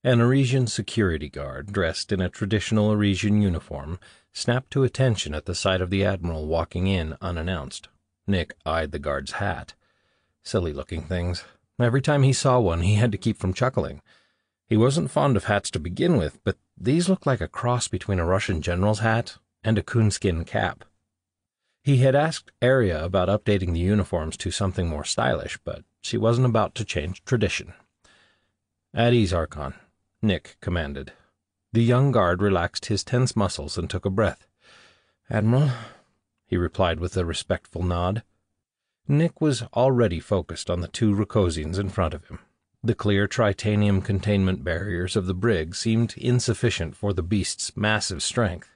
An Arisian security guard, dressed in a traditional Arisian uniform, snapped to attention at the sight of the Admiral walking in unannounced. Nick eyed the guard's hat. Silly-looking things. Every time he saw one, he had to keep from chuckling. He wasn't fond of hats to begin with, but these looked like a cross between a Russian general's hat and a coonskin cap. He had asked Arya about updating the uniforms to something more stylish, but she wasn't about to change tradition. At ease, Archon, Nick commanded. The young guard relaxed his tense muscles and took a breath. Admiral, he replied with a respectful nod. Nick was already focused on the two Rukosians in front of him. The clear tritanium containment barriers of the brig seemed insufficient for the beast's massive strength.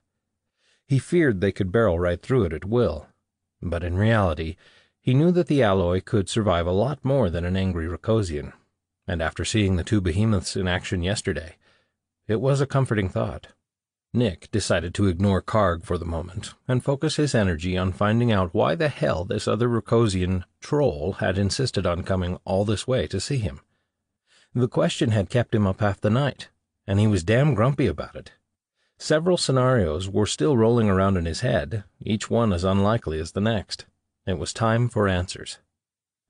He feared they could barrel right through it at will, but in reality, he knew that the alloy could survive a lot more than an angry Rukosian, and after seeing the two behemoths in action yesterday, it was a comforting thought. Nick decided to ignore Karg for the moment and focus his energy on finding out why the hell this other Rukosian troll had insisted on coming all this way to see him. The question had kept him up half the night, and he was damn grumpy about it. Several scenarios were still rolling around in his head, each one as unlikely as the next. It was time for answers.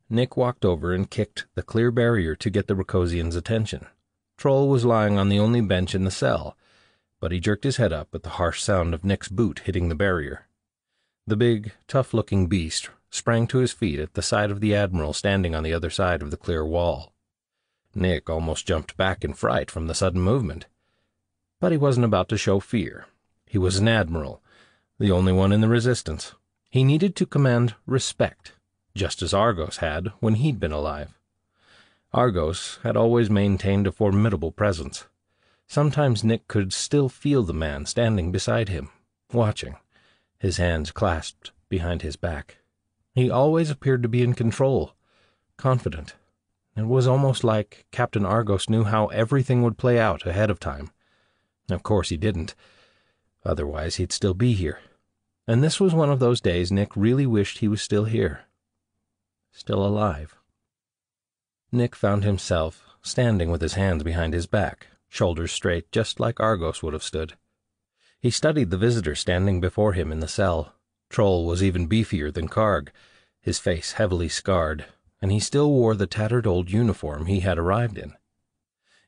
Nick walked over and kicked the clear barrier to get the Rukosian's attention. Troll was lying on the only bench in the cell, but he jerked his head up at the harsh sound of Nick's boot hitting the barrier. The big, tough-looking beast sprang to his feet at the sight of the Admiral standing on the other side of the clear wall. Nick almost jumped back in fright from the sudden movement. But he wasn't about to show fear. He was an admiral, the only one in the Resistance. He needed to command respect, just as Argos had when he'd been alive. Argos had always maintained a formidable presence. Sometimes Nick could still feel the man standing beside him, watching, his hands clasped behind his back. He always appeared to be in control, confident. It was almost like Captain Argos knew how everything would play out ahead of time. Of course he didn't. Otherwise he'd still be here. And this was one of those days Nick really wished he was still here. Still alive. Nick found himself standing with his hands behind his back, shoulders straight, just like Argos would have stood. He studied the visitor standing before him in the cell. Troll was even beefier than Karg, his face heavily scarred, and he still wore the tattered old uniform he had arrived in.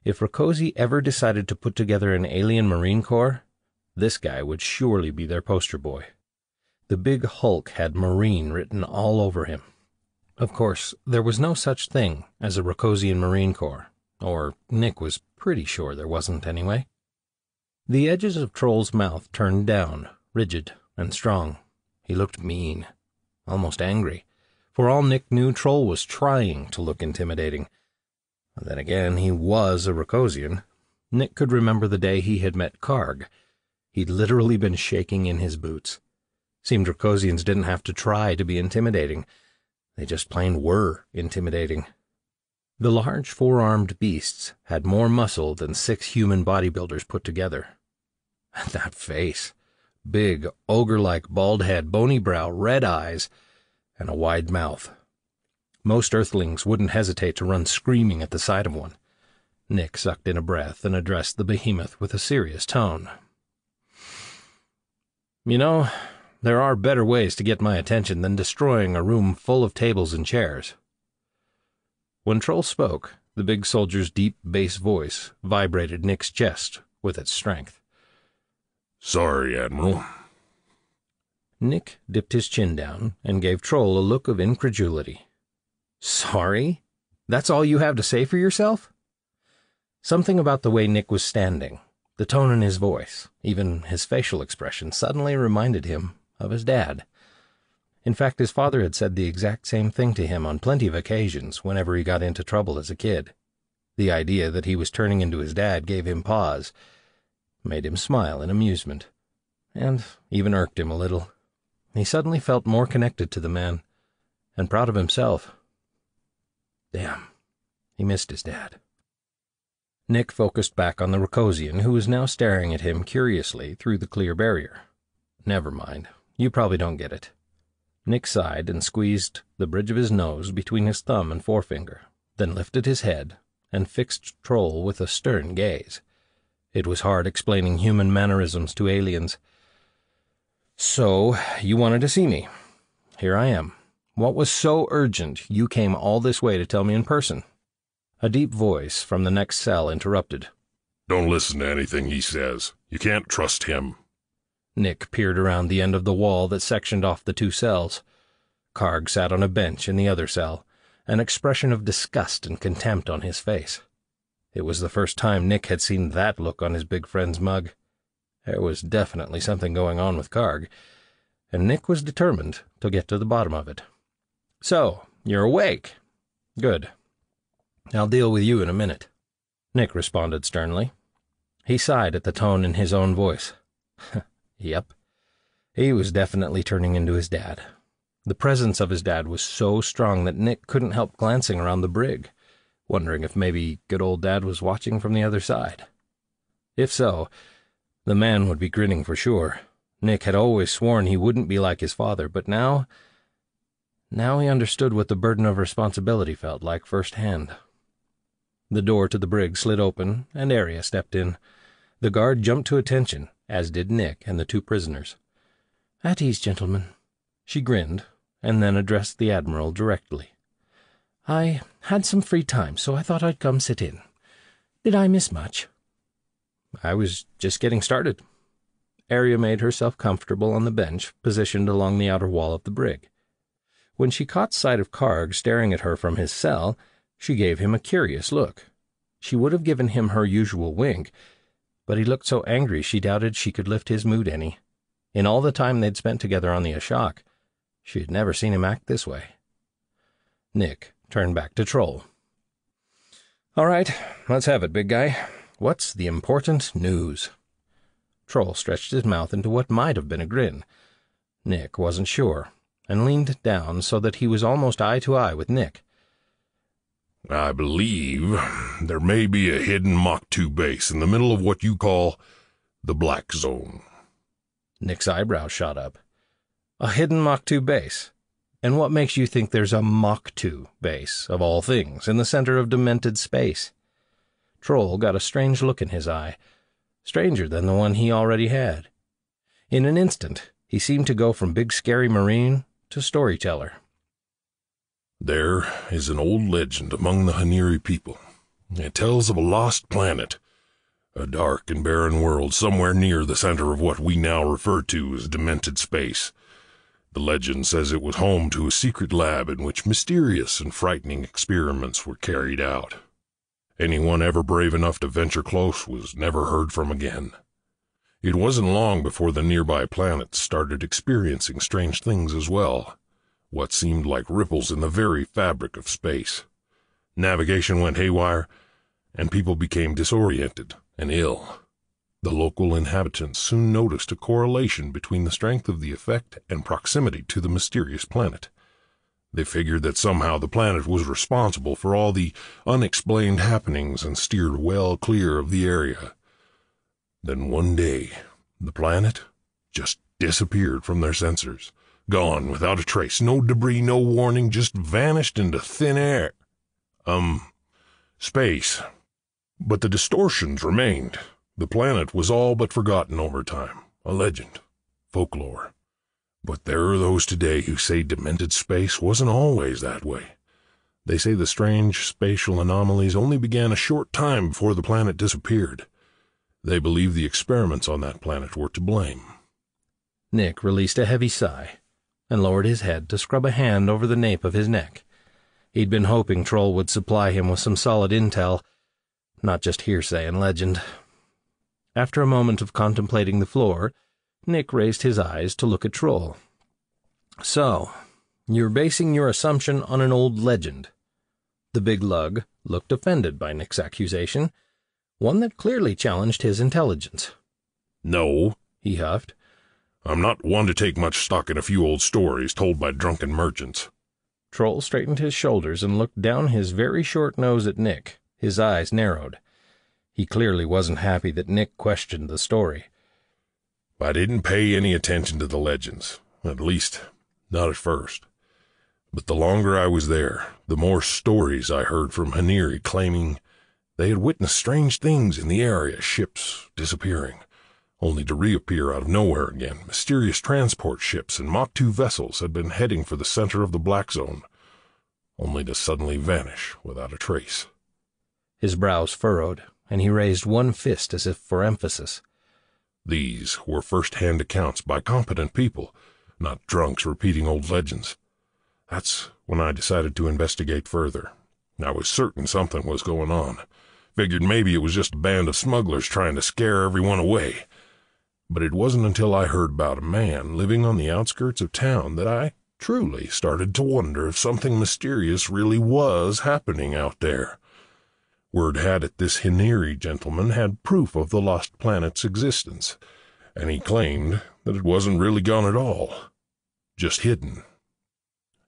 If Rakosi ever decided to put together an alien Marine Corps, this guy would surely be their poster boy. The big hulk had Marine written all over him. Of course, there was no such thing as a Rakosian Marine Corps, or Nick was pretty sure there wasn't anyway. The edges of Troll's mouth turned down, rigid and strong. He looked mean, almost angry. For all Nick knew, Troll was trying to look intimidating. Then again, he was a Rakosian. Nick could remember the day he had met Karg. He'd literally been shaking in his boots. Seemed Racosians didn't have to try to be intimidating. They just plain were intimidating. The large four-armed beasts had more muscle than 6 human bodybuilders put together. And that face. Big, ogre-like bald head, bony brow, red eyes, and a wide mouth. Most earthlings wouldn't hesitate to run screaming at the sight of one. Nick sucked in a breath and addressed the behemoth with a serious tone. "You know, there are better ways to get my attention than destroying a room full of tables and chairs." When Troll spoke, the big soldier's deep bass voice vibrated Nick's chest with its strength. "Sorry, Admiral." Nick dipped his chin down and gave Troll a look of incredulity. "Sorry? That's all you have to say for yourself?" Something about the way Nick was standing, the tone in his voice, even his facial expression, suddenly reminded him of his dad. In fact, his father had said the exact same thing to him on plenty of occasions whenever he got into trouble as a kid. The idea that he was turning into his dad gave him pause, made him smile in amusement, and even irked him a little. He suddenly felt more connected to the man, and proud of himself. Damn, he missed his dad. Nick focused back on the Racosian, who was now staring at him curiously through the clear barrier. "Never mind, you probably don't get it." Nick sighed and squeezed the bridge of his nose between his thumb and forefinger, then lifted his head and fixed Troll with a stern gaze. It was hard explaining human mannerisms to aliens. "So, you wanted to see me. Here I am. What was so urgent you came all this way to tell me in person?" A deep voice from the next cell interrupted. "Don't listen to anything he says. You can't trust him." Nick peered around the end of the wall that sectioned off the 2 cells. Karg sat on a bench in the other cell, an expression of disgust and contempt on his face. It was the first time Nick had seen that look on his big friend's mug. There was definitely something going on with Karg, and Nick was determined to get to the bottom of it. "So, you're awake. Good. I'll deal with you in a minute," Nick responded sternly. He sighed at the tone in his own voice. Yep. He was definitely turning into his dad. The presence of his dad was so strong that Nick couldn't help glancing around the brig, wondering if maybe good old Dad was watching from the other side. If so, the man would be grinning for sure. Nick had always sworn he wouldn't be like his father, but now he understood what the burden of responsibility felt like firsthand. The door to the brig slid open, and Arya stepped in. The guard jumped to attention, as did Nick and the 2 prisoners. "At ease, gentlemen." She grinned, and then addressed the Admiral directly. "I had some free time, so I thought I'd come sit in. Did I miss much?" "I was just getting started." Arya made herself comfortable on the bench positioned along the outer wall of the brig. When she caught sight of Karg staring at her from his cell, she gave him a curious look. She would have given him her usual wink, but he looked so angry she doubted she could lift his mood any. In all the time they'd spent together on the Ashok, she had never seen him act this way. Nick turned back to Troll. "All right, let's have it, big guy. What's the important news?" Troll stretched his mouth into what might have been a grin. Nick wasn't sure, and leaned down so that he was almost eye to eye with Nick. "I believe there may be a hidden Mach 2 base in the middle of what you call the Black Zone." Nick's eyebrows shot up. "A hidden Mach 2 base? And what makes you think there's a Mach 2 base, of all things, in the center of demented space?" Troll got a strange look in his eye, stranger than the one he already had. In an instant, he seemed to go from big scary marine to storyteller. "There is an old legend among the Haniri people. It tells of a lost planet, a dark and barren world somewhere near the center of what we now refer to as demented space. The legend says it was home to a secret lab in which mysterious and frightening experiments were carried out. Anyone ever brave enough to venture close was never heard from again. It wasn't long before the nearby planets started experiencing strange things as well, what seemed like ripples in the very fabric of space. Navigation went haywire, and people became disoriented and ill. The local inhabitants soon noticed a correlation between the strength of the effect and proximity to the mysterious planet. They figured that somehow the planet was responsible for all the unexplained happenings and steered well clear of the area. Then one day, the planet just disappeared from their sensors. Gone without a trace, no debris, no warning, just vanished into thin air. Space. But the distortions remained. The planet was all but forgotten over time. A legend. Folklore. But there are those today who say demented space wasn't always that way. They say the strange spatial anomalies only began a short time before the planet disappeared. They believe the experiments on that planet were to blame. Nick released a heavy sigh and lowered his head to scrub a hand over the nape of his neck. He'd been hoping Troll would supply him with some solid intel, not just hearsay and legend. After a moment of contemplating the floor, Nick raised his eyes to look at Troll. "So, you're basing your assumption on an old legend." The big lug looked offended by Nick's accusation, one that clearly challenged his intelligence. "No," he huffed. "I'm not one to take much stock in a few old stories told by drunken merchants." Troll straightened his shoulders and looked down his very short nose at Nick. His eyes narrowed. He clearly wasn't happy that Nick questioned the story. "I didn't pay any attention to the legends, at least, not at first. But the longer I was there, the more stories I heard from Haniri claiming they had witnessed strange things in the area, ships disappearing, only to reappear out of nowhere again. Mysterious transport ships and Mach 2 vessels had been heading for the center of the Black Zone, only to suddenly vanish without a trace." His brows furrowed, and he raised one fist as if for emphasis. "These were first-hand accounts by competent people, not drunks repeating old legends. That's when I decided to investigate further. I was certain something was going on. Figured maybe it was just a band of smugglers trying to scare everyone away. But it wasn't until I heard about a man living on the outskirts of town that I truly started to wonder if something mysterious really was happening out there. Word had it this Haniri gentleman had proof of the lost planet's existence, and he claimed that it wasn't really gone at all, just hidden."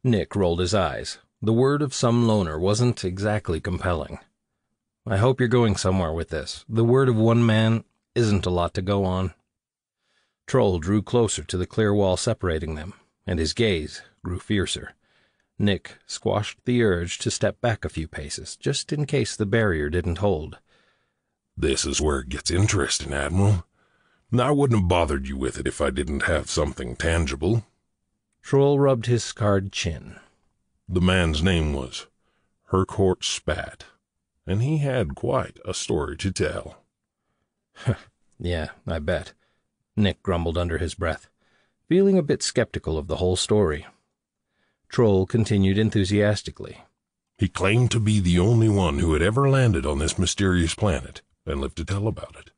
Nick rolled his eyes. The word of some loner wasn't exactly compelling. "I hope you're going somewhere with this. The word of one man isn't a lot to go on." Troll drew closer to the clear wall separating them, and his gaze grew fiercer. Nick squashed the urge to step back a few paces, just in case the barrier didn't hold. "This is where it gets interesting, Admiral. I wouldn't have bothered you with it if I didn't have something tangible." Troll rubbed his scarred chin. "The man's name was Hercourt Spat, and he had quite a story to tell." "Yeah, I bet," Nick grumbled under his breath, feeling a bit skeptical of the whole story. Troll continued enthusiastically. "He claimed to be the only one who had ever landed on this mysterious planet and lived to tell about it.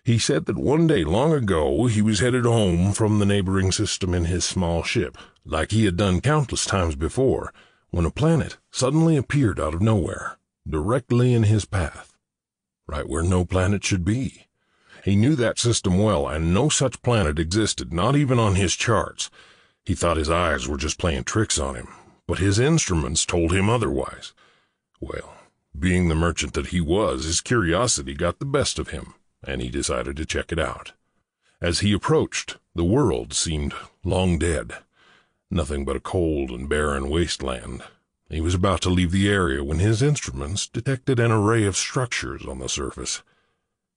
He said that one day long ago he was headed home from the neighboring system in his small ship, like he had done countless times before, when a planet suddenly appeared out of nowhere, directly in his path, right where no planet should be. He knew that system well, and no such planet existed, not even on his charts. He thought his eyes were just playing tricks on him, but his instruments told him otherwise. Well, being the merchant that he was, his curiosity got the best of him, and he decided to check it out. As he approached, the world seemed long dead, nothing but a cold and barren wasteland. He was about to leave the area when his instruments detected an array of structures on the surface.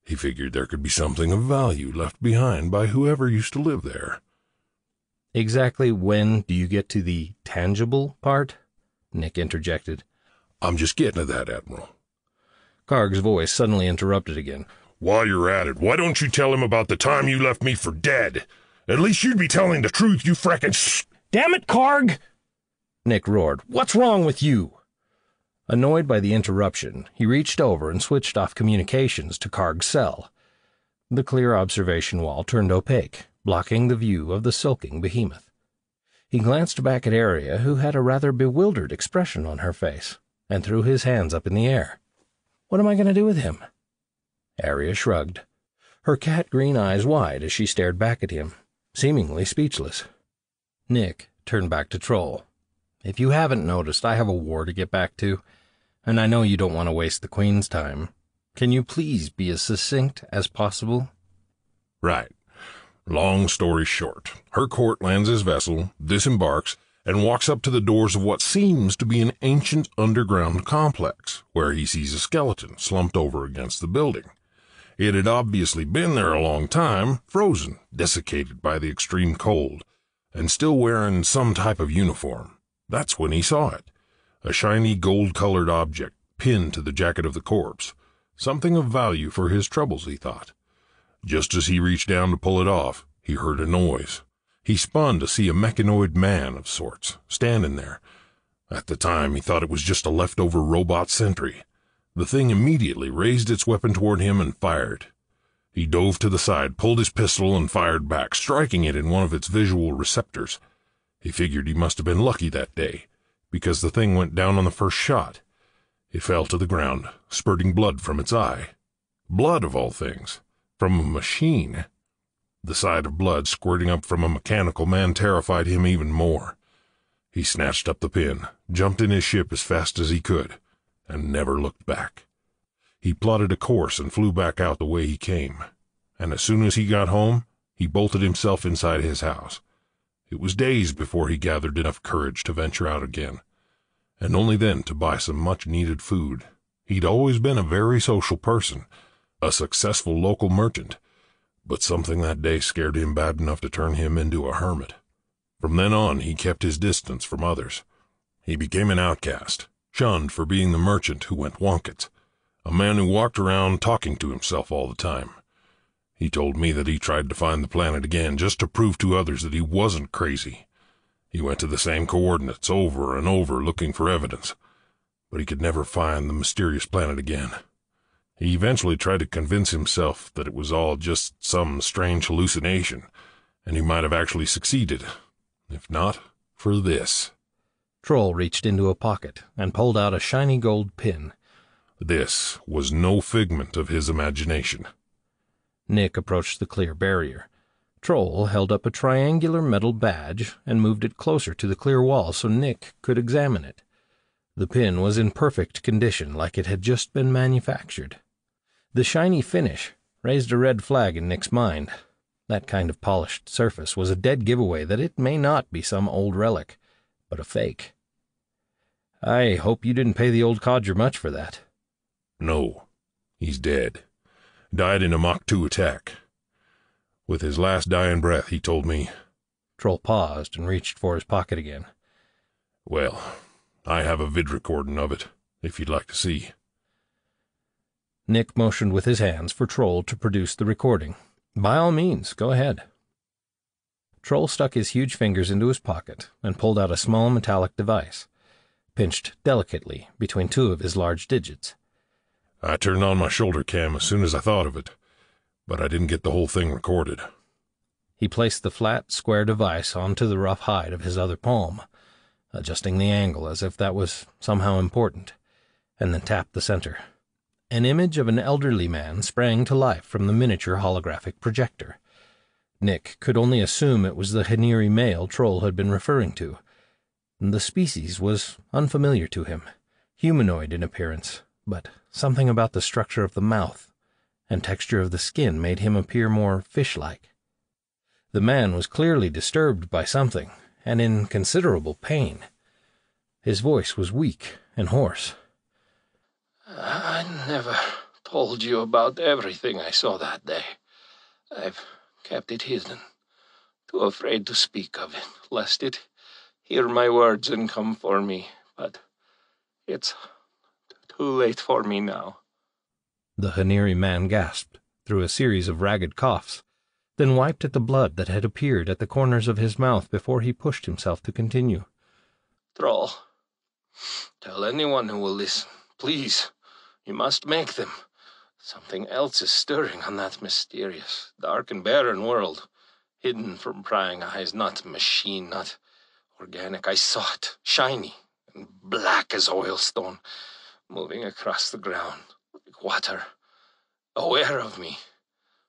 He figured there could be something of value left behind by whoever used to live there." "Exactly when do you get to the tangible part?" Nick interjected. "I'm just getting to that, Admiral." Karg's voice suddenly interrupted again. "While you're at it, why don't you tell him about the time you left me for dead? At least you'd be telling the truth, you frickin' Damn it, Karg! Nick roared. "What's wrong with you?" Annoyed by the interruption, he reached over and switched off communications to Karg's cell. The clear observation wall turned opaque, blocking the view of the sulking behemoth. He glanced back at Arya, who had a rather bewildered expression on her face, and threw his hands up in the air. "What am I going to do with him?" Arya shrugged. her cat-green eyes wide as she stared back at him, seemingly speechless. Nick turned back to Troll. "If you haven't noticed, I have a war to get back to, and I know you don't want to waste the Queen's time. Can you please be as succinct as possible?" Right. Long story short, her court lands his vessel, disembarks, and walks up to the doors of what seems to be an ancient underground complex, where he sees a skeleton slumped over against the building. It had obviously been there a long time, frozen, desiccated by the extreme cold, and still wearing some type of uniform. That's when he saw it. A shiny gold-colored object pinned to the jacket of the corpse. Something of value for his troubles, he thought. Just as he reached down to pull it off, he heard a noise. He spun to see a mechanoid man of sorts, standing there. At the time, he thought it was just a leftover robot sentry. The thing immediately raised its weapon toward him and fired. He dove to the side, pulled his pistol, and fired back, striking it in one of its visual receptors. He figured he must have been lucky that day, because the thing went down on the first shot. It fell to the ground, spurting blood from its eye. Blood, of all things. From a machine. The sight of blood squirting up from a mechanical man terrified him even more. He snatched up the pin, jumped in his ship as fast as he could, and never looked back. He plotted a course and flew back out the way he came, and as soon as he got home, he bolted himself inside his house. It was days before he gathered enough courage to venture out again, and only then to buy some much-needed food. He'd always been a very social person, a successful local merchant, but something that day scared him bad enough to turn him into a hermit. From then on, he kept his distance from others. He became an outcast, shunned for being the merchant who went wonkets, a man who walked around talking to himself all the time. He told me that he tried to find the planet again just to prove to others that he wasn't crazy. He went to the same coordinates over and over looking for evidence, but he could never find the mysterious planet again. He eventually tried to convince himself that it was all just some strange hallucination, and he might have actually succeeded. If not, for this. Troll reached into a pocket and pulled out a shiny gold pin. This was no figment of his imagination. Nick approached the clear barrier. Troll held up a triangular metal badge and moved it closer to the clear wall so Nick could examine it. The pin was in perfect condition, like it had just been manufactured. The shiny finish raised a red flag in Nick's mind. That kind of polished surface was a dead giveaway that it may not be some old relic, but a fake. "I hope you didn't pay the old codger much for that." No, he's dead. Died in a Mach 2 attack. With his last dying breath, he told me. Troll paused and reached for his pocket again. "Well, I have a vid recording of it, if you'd like to see." Nick motioned with his hands for Troll to produce the recording. "By all means, go ahead." Troll stuck his huge fingers into his pocket and pulled out a small metallic device, pinched delicately between two of his large digits. I turned on my shoulder cam as soon as I thought of it, but I didn't get the whole thing recorded. He placed the flat, square device onto the rough hide of his other palm, adjusting the angle as if that was somehow important, and then tapped the center. An image of an elderly man sprang to life from the miniature holographic projector. Nick could only assume it was the Haniri male Troll had been referring to. The species was unfamiliar to him, humanoid in appearance, but something about the structure of the mouth and texture of the skin made him appear more fish-like. The man was clearly disturbed by something, and in considerable pain. His voice was weak and hoarse. "I never told you about everything I saw that day. I've kept it hidden, too afraid to speak of it, lest it hear my words and come for me, but it's too late for me now." The Haniri man gasped through a series of ragged coughs, then wiped at the blood that had appeared at the corners of his mouth before he pushed himself to continue. "Troll, tell anyone who will listen, please. You must make them. Something else is stirring on that mysterious, dark and barren world, hidden from prying eyes, not machine, not organic. I saw it, shiny and black as oilstone, moving across the ground like water, aware of me,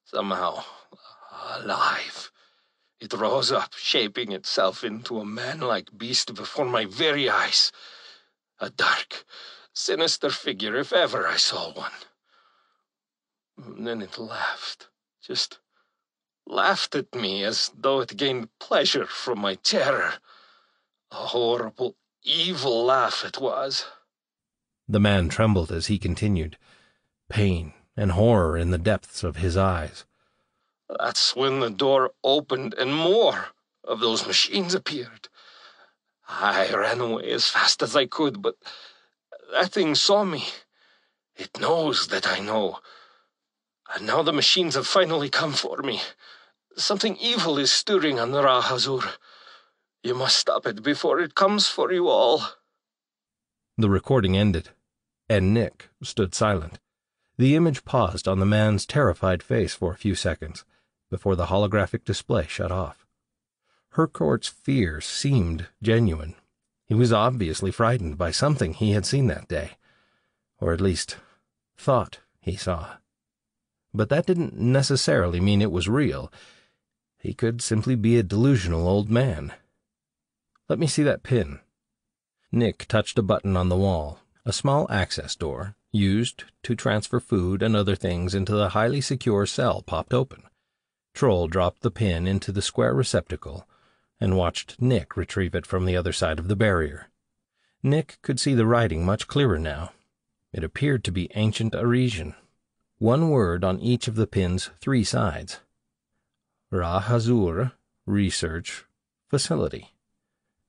somehow alive. It rose up, shaping itself into a man-like beast before my very eyes. A dark, sinister figure, if ever I saw one. And then it laughed, just laughed at me as though it gained pleasure from my terror. A horrible, evil laugh it was. The man trembled as he continued, pain and horror in the depths of his eyes. That's when the door opened and more of those machines appeared. I ran away as fast as I could, but that thing saw me. It knows that I know. And now the machines have finally come for me. Something evil is stirring on Ra-Hazur. You must stop it before it comes for you all. The recording ended, and Nick stood silent. The image paused on the man's terrified face for a few seconds, before the holographic display shut off. Harcourt's fear seemed genuine. He was obviously frightened by something he had seen that day, or at least thought he saw. But that didn't necessarily mean it was real. He could simply be a delusional old man. Let me see that pin. Nick touched a button on the wall, a small access door, used to transfer food and other things into the highly secure cell, popped open. Troll dropped the pin into the square receptacle and watched Nick retrieve it from the other side of the barrier. Nick could see the writing much clearer now. It appeared to be ancient Arisian. One word on each of the pin's 3 sides. Ra-Hazur Research Facility.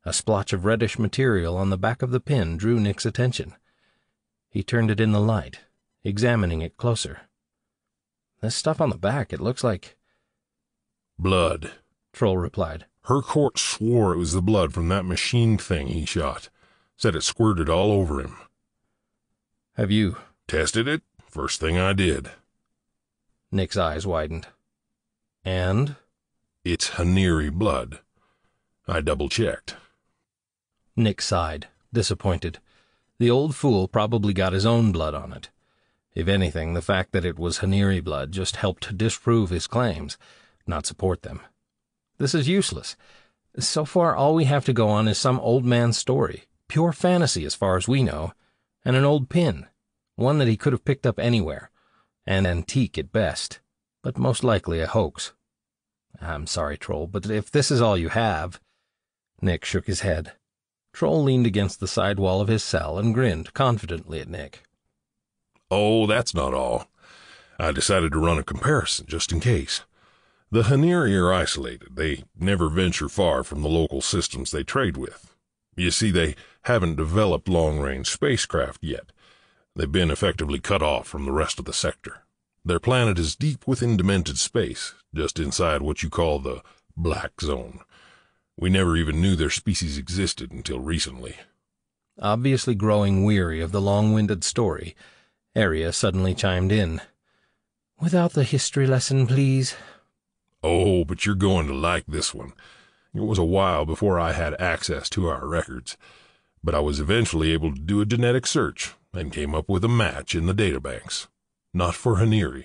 A splotch of reddish material on the back of the pin drew Nick's attention. He turned it in the light, examining it closer. This stuff on the back, it looks like... Blood, Troll replied. Harcourt swore it was the blood from that machine thing he shot. Said it squirted all over him. Have you... Tested it? First thing I did. Nick's eyes widened. And? It's Haniri blood. I double-checked. Nick sighed, disappointed. The old fool probably got his own blood on it. If anything, the fact that it was Haniri blood just helped disprove his claims, not support them. This is useless. So far, all we have to go on is some old man's story, pure fantasy as far as we know, and an old pin, one that he could have picked up anywhere, an antique at best, but most likely a hoax. I'm sorry, Troll, but if this is all you have... Nick shook his head. Troll leaned against the side wall of his cell and grinned confidently at Nick. Oh, that's not all. I decided to run a comparison just in case. The Haniri are isolated. They never venture far from the local systems they trade with. You see, they haven't developed long-range spacecraft yet. They've been effectively cut off from the rest of the sector. Their planet is deep within demented space, just inside what you call the Black Zone. We never even knew their species existed until recently. Obviously growing weary of the long-winded story, Arya suddenly chimed in. Without the history lesson, please. Oh, but you're going to like this one. It was a while before I had access to our records, but I was eventually able to do a genetic search and came up with a match in the databanks. Not for Haniri.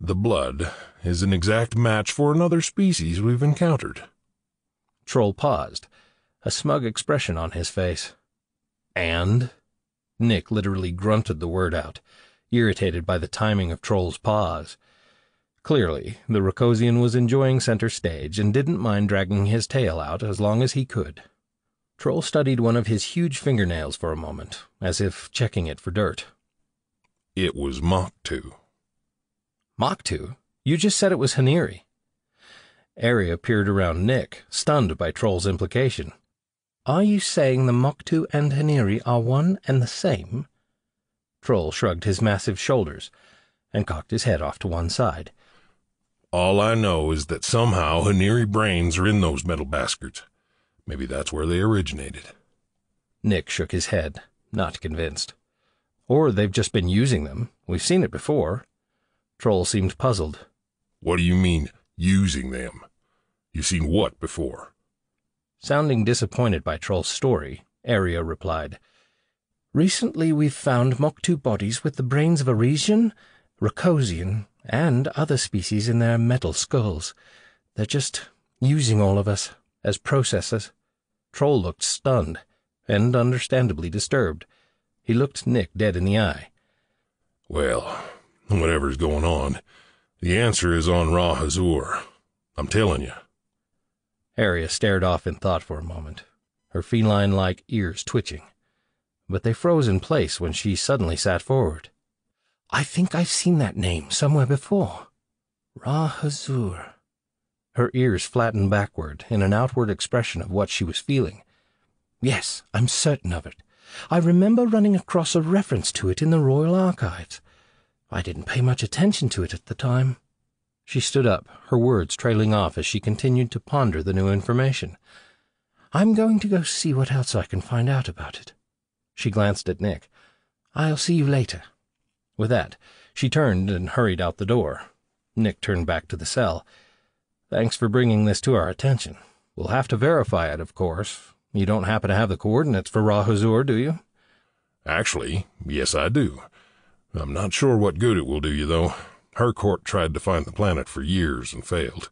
The blood is an exact match for another species we've encountered. Troll paused, a smug expression on his face. And? Nick literally grunted the word out, irritated by the timing of Troll's pause. Clearly, the Racosian was enjoying center stage and didn't mind dragging his tail out as long as he could. Troll studied one of his huge fingernails for a moment, as if checking it for dirt. It was Mach-2. Mach-2? You just said it was Haniri. Arya peered around Nick, stunned by Troll's implication. Are you saying the Mach-2 and Haniri are one and the same? Troll shrugged his massive shoulders and cocked his head off to one side. All I know is that somehow Haniri brains are in those metal bastards. Maybe that's where they originated. Nick shook his head, not convinced. Or they've just been using them. We've seen it before. Troll seemed puzzled. What do you mean, using them? You've seen what before? Sounding disappointed by Troll's story, Arya replied, Recently we've found Mach-2 bodies with the brains of Arisian, Racosian, And other species in their metal skulls. They're just using all of us as processors. Troll looked stunned, and understandably disturbed. He looked Nick dead in the eye. Well, whatever's going on, the answer is on Ra-Hazur. I'm telling you. Arya stared off in thought for a moment, her feline-like ears twitching. But they froze in place when she suddenly sat forward. I think I've seen that name somewhere before. Ra-Hazur. Her ears flattened backward in an outward expression of what she was feeling. Yes, I'm certain of it. I remember running across a reference to it in the Royal Archives. I didn't pay much attention to it at the time. She stood up, her words trailing off as she continued to ponder the new information. I'm going to go see what else I can find out about it. She glanced at Nick. I'll see you later. With that, she turned and hurried out the door. Nick turned back to the cell. Thanks for bringing this to our attention. We'll have to verify it, of course. You don't happen to have the coordinates for Ra-Hazur, do you? Actually, yes I do. I'm not sure what good it will do you, though. Harcourt tried to find the planet for years and failed.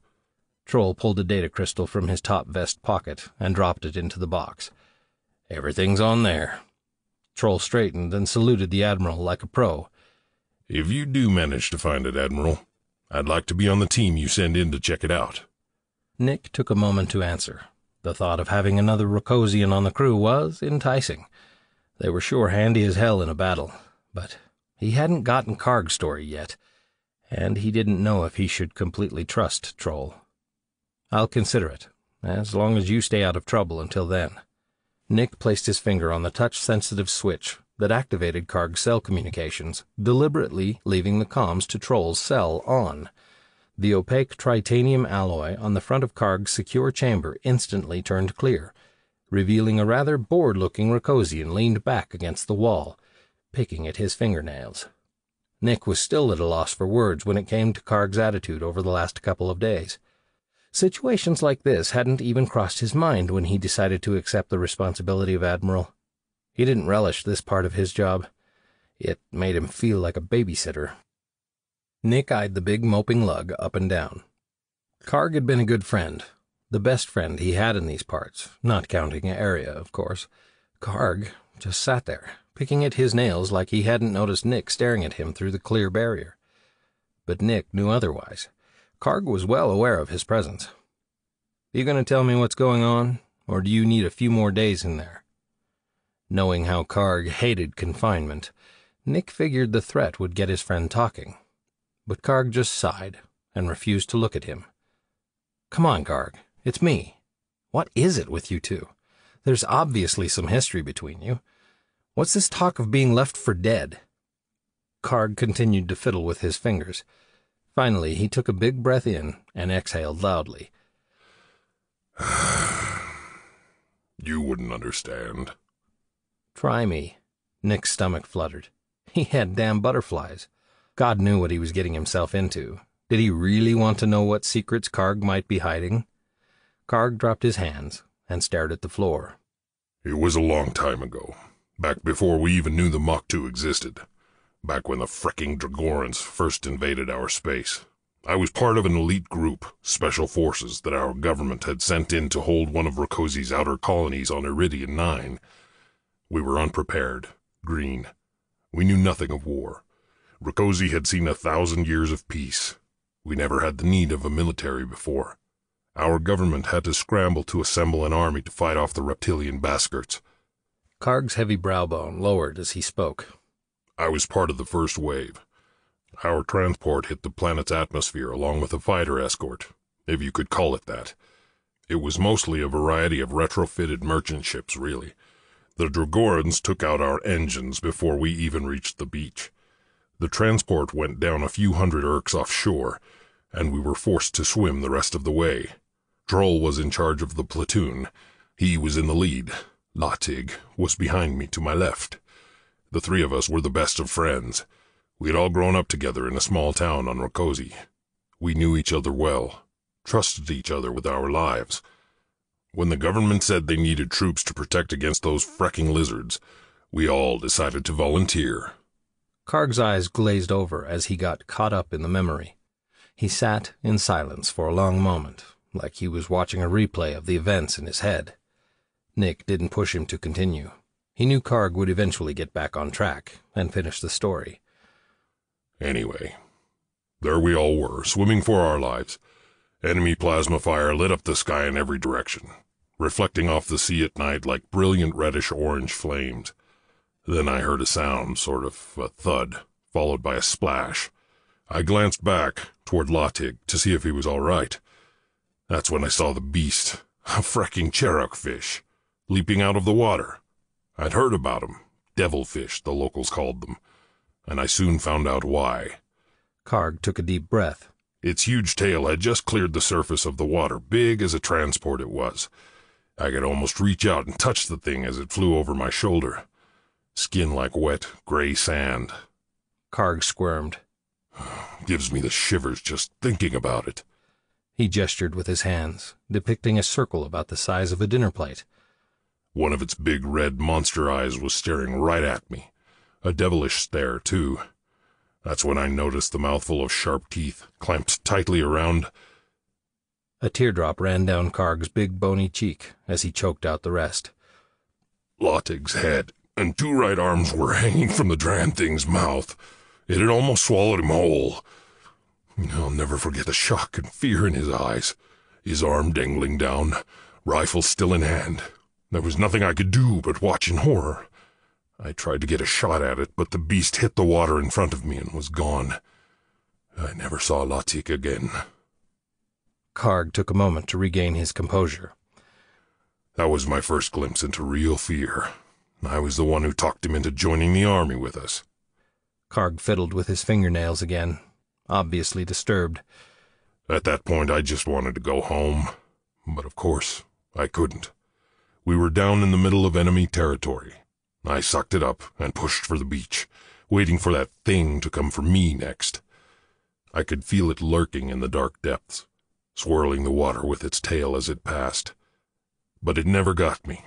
Troll pulled a data crystal from his top vest pocket and dropped it into the box. Everything's on there. Troll straightened and saluted the Admiral like a pro. If you do manage to find it, Admiral, I'd like to be on the team you send in to check it out. Nick took a moment to answer. The thought of having another Rokosian on the crew was enticing. They were sure handy as hell in a battle, but he hadn't gotten Karg's story yet, and he didn't know if he should completely trust Troll. I'll consider it, as long as you stay out of trouble until then. Nick placed his finger on the touch-sensitive switch that activated Karg's cell communications, deliberately leaving the comms to Troll's cell on. The opaque tritanium alloy on the front of Karg's secure chamber instantly turned clear, revealing a rather bored-looking Rokosian leaned back against the wall, picking at his fingernails. Nick was still at a loss for words when it came to Karg's attitude over the last couple of days. Situations like this hadn't even crossed his mind when he decided to accept the responsibility of Admiral. He didn't relish this part of his job. It made him feel like a babysitter. Nick eyed the big moping lug up and down. Karg had been a good friend, the best friend he had in these parts, not counting Arya, of course. Karg just sat there, picking at his nails like he hadn't noticed Nick staring at him through the clear barrier. But Nick knew otherwise. Karg was well aware of his presence. You going to tell me what's going on, or do you need a few more days in there? Knowing how Karg hated confinement, Nick figured the threat would get his friend talking. But Karg just sighed and refused to look at him. Come on, Karg, it's me. What is it with you two? There's obviously some history between you. What's this talk of being left for dead? Karg continued to fiddle with his fingers. Finally, he took a big breath in and exhaled loudly. You wouldn't understand. Try me. Nick's stomach fluttered. He had damn butterflies. God knew what he was getting himself into. Did he really want to know what secrets Karg might be hiding? Karg dropped his hands and stared at the floor. It was a long time ago, back before we even knew the Mach 2 existed, back when the fricking Dragorans first invaded our space. I was part of an elite group, special forces, that our government had sent in to hold one of Rokosi's outer colonies on Iridian 9. We were unprepared, green. We knew nothing of war. Rokosi had seen 1,000 years of peace. We never had the need of a military before. Our government had to scramble to assemble an army to fight off the reptilian bastards. Karg's heavy browbone lowered as he spoke. I was part of the first wave. Our transport hit the planet's atmosphere along with a fighter escort, if you could call it that. It was mostly a variety of retrofitted merchant ships, really. The Dragorans took out our engines before we even reached the beach. The transport went down a few hundred erks offshore, and we were forced to swim the rest of the way. Droll was in charge of the platoon. He was in the lead. Latig was behind me to my left. The three of us were the best of friends. We had all grown up together in a small town on Rokosi. We knew each other well, trusted each other with our lives. When the government said they needed troops to protect against those fracking lizards, we all decided to volunteer. Karg's eyes glazed over as he got caught up in the memory. He sat in silence for a long moment, like he was watching a replay of the events in his head. Nick didn't push him to continue. He knew Karg would eventually get back on track and finish the story. Anyway, there we all were, swimming for our lives. Enemy plasma fire lit up the sky in every direction, reflecting off the sea at night like brilliant reddish-orange flames. Then I heard a sound, sort of a thud, followed by a splash. I glanced back toward Latig to see if he was all right. That's when I saw the beast, a fracking Cherok fish, leaping out of the water. I'd heard about them, devilfish, the locals called them, and I soon found out why. Karg took a deep breath. Its huge tail had just cleared the surface of the water, big as a transport it was. I could almost reach out and touch the thing as it flew over my shoulder. Skin like wet, gray sand. Karg squirmed. Gives me the shivers just thinking about it. He gestured with his hands, depicting a circle about the size of a dinner plate. One of its big red monster eyes was staring right at me. A devilish stare, too. That's when I noticed the mouthful of sharp teeth, clamped tightly around. A teardrop ran down Karg's big bony cheek as he choked out the rest. Latig's head and 2 right arms were hanging from the damn thing's mouth. It had almost swallowed him whole. I'll never forget the shock and fear in his eyes. His arm dangling down, rifle still in hand. There was nothing I could do but watch in horror. I tried to get a shot at it, but the beast hit the water in front of me and was gone. I never saw Latig again. Karg took a moment to regain his composure. That was my first glimpse into real fear. I was the one who talked him into joining the army with us. Karg fiddled with his fingernails again, obviously disturbed. At that point, I just wanted to go home. But of course, I couldn't. We were down in the middle of enemy territory. I sucked it up and pushed for the beach, waiting for that thing to come for me next. I could feel it lurking in the dark depths, swirling the water with its tail as it passed. But it never got me.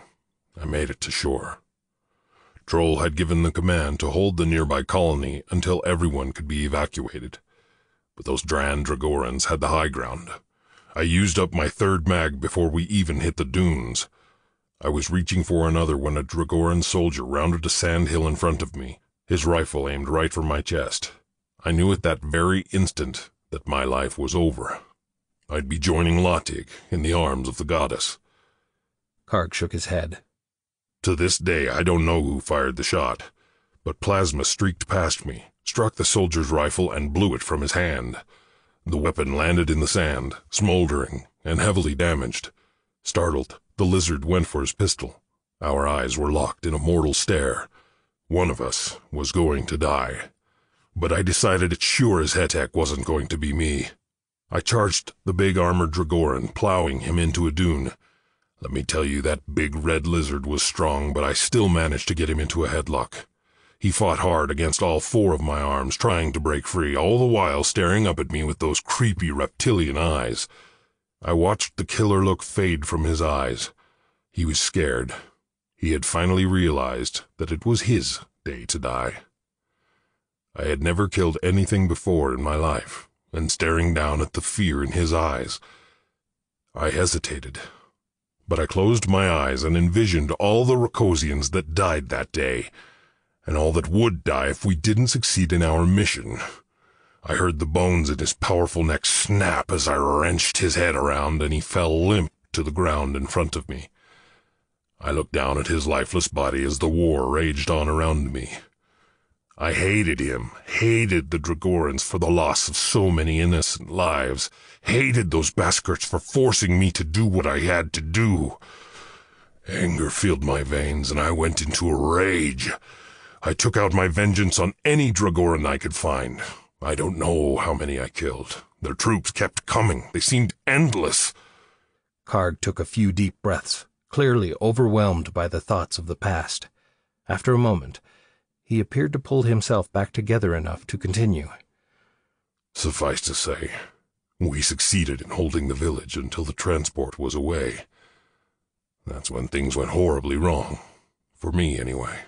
I made it to shore. Troll had given the command to hold the nearby colony until everyone could be evacuated. But those Dran Dragorans had the high ground. I used up my 3rd mag before we even hit the dunes. I was reaching for another when a Dragoran soldier rounded a sand hill in front of me, his rifle aimed right for my chest. I knew at that very instant that my life was over. I'd be joining Latig in the arms of the goddess. Karg shook his head. To this day, I don't know who fired the shot, but plasma streaked past me, struck the soldier's rifle, and blew it from his hand. The weapon landed in the sand, smoldering and heavily damaged. Startled, the lizard went for his pistol. Our eyes were locked in a mortal stare. One of us was going to die. But I decided it sure as heck wasn't going to be me. I charged the big armored Dragoran, plowing him into a dune. Let me tell you, that big red lizard was strong, but I still managed to get him into a headlock. He fought hard against all 4 of my arms, trying to break free, all the while staring up at me with those creepy reptilian eyes. I watched the killer look fade from his eyes. He was scared. He had finally realized that it was his day to die. I had never killed anything before in my life, and staring down at the fear in his eyes, I hesitated. But I closed my eyes and envisioned all the Rokosians that died that day, and all that would die if we didn't succeed in our mission. I heard the bones in his powerful neck snap as I wrenched his head around, and he fell limp to the ground in front of me. I looked down at his lifeless body as the war raged on around me. I hated him, hated the Dragorans for the loss of so many innocent lives, hated those Baskerts for forcing me to do what I had to do. Anger filled my veins, and I went into a rage. I took out my vengeance on any Dragoran I could find. I don't know how many I killed. Their troops kept coming. They seemed endless. Karg took a few deep breaths, clearly overwhelmed by the thoughts of the past. After a moment, he appeared to pull himself back together enough to continue. Suffice to say, we succeeded in holding the village until the transport was away. That's when things went horribly wrong. For me, anyway.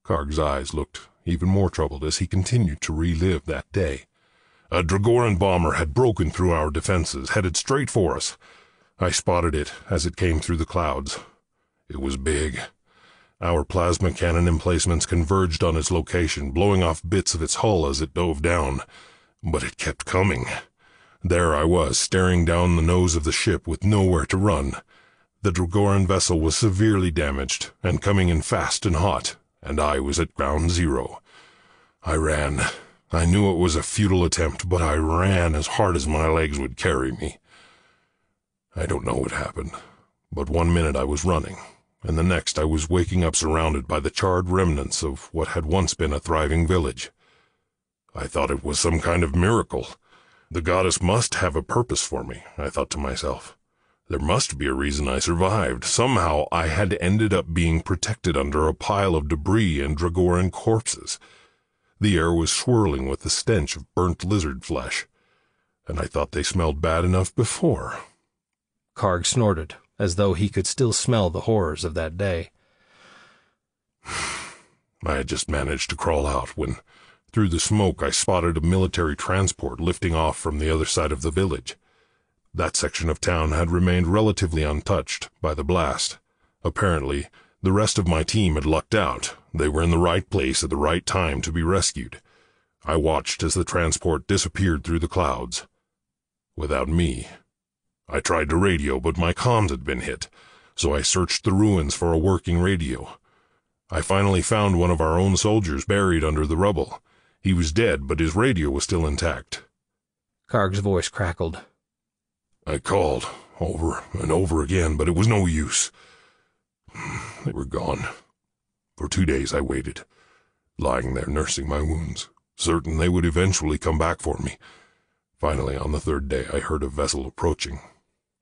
Karg's eyes looked even more troubled as he continued to relive that day. A Dragoran bomber had broken through our defenses, headed straight for us. I spotted it as it came through the clouds. It was big. Our plasma cannon emplacements converged on its location, blowing off bits of its hull as it dove down. But it kept coming. There I was, staring down the nose of the ship with nowhere to run. The Dragoran vessel was severely damaged, and coming in fast and hot, and I was at ground zero. I ran. I knew it was a futile attempt, but I ran as hard as my legs would carry me. I don't know what happened, but 1 minute I was running, and the next I was waking up surrounded by the charred remnants of what had once been a thriving village. I thought it was some kind of miracle. The goddess must have a purpose for me, I thought to myself. There must be a reason I survived. Somehow I had ended up being protected under a pile of debris and Dragoran corpses. The air was swirling with the stench of burnt lizard flesh, and I thought they smelled bad enough before. Karg snorted, as though he could still smell the horrors of that day. I had just managed to crawl out when, through the smoke, I spotted a military transport lifting off from the other side of the village. That section of town had remained relatively untouched by the blast. Apparently, the rest of my team had lucked out. They were in the right place at the right time to be rescued. I watched as the transport disappeared through the clouds. Without me. I tried to radio, but my comms had been hit, so I searched the ruins for a working radio. I finally found one of our own soldiers buried under the rubble. He was dead, but his radio was still intact. Karg's voice crackled. I called, over and over again, but it was no use. They were gone. For 2 days I waited, lying there nursing my wounds, certain they would eventually come back for me. Finally, on the 3rd day, I heard a vessel approaching.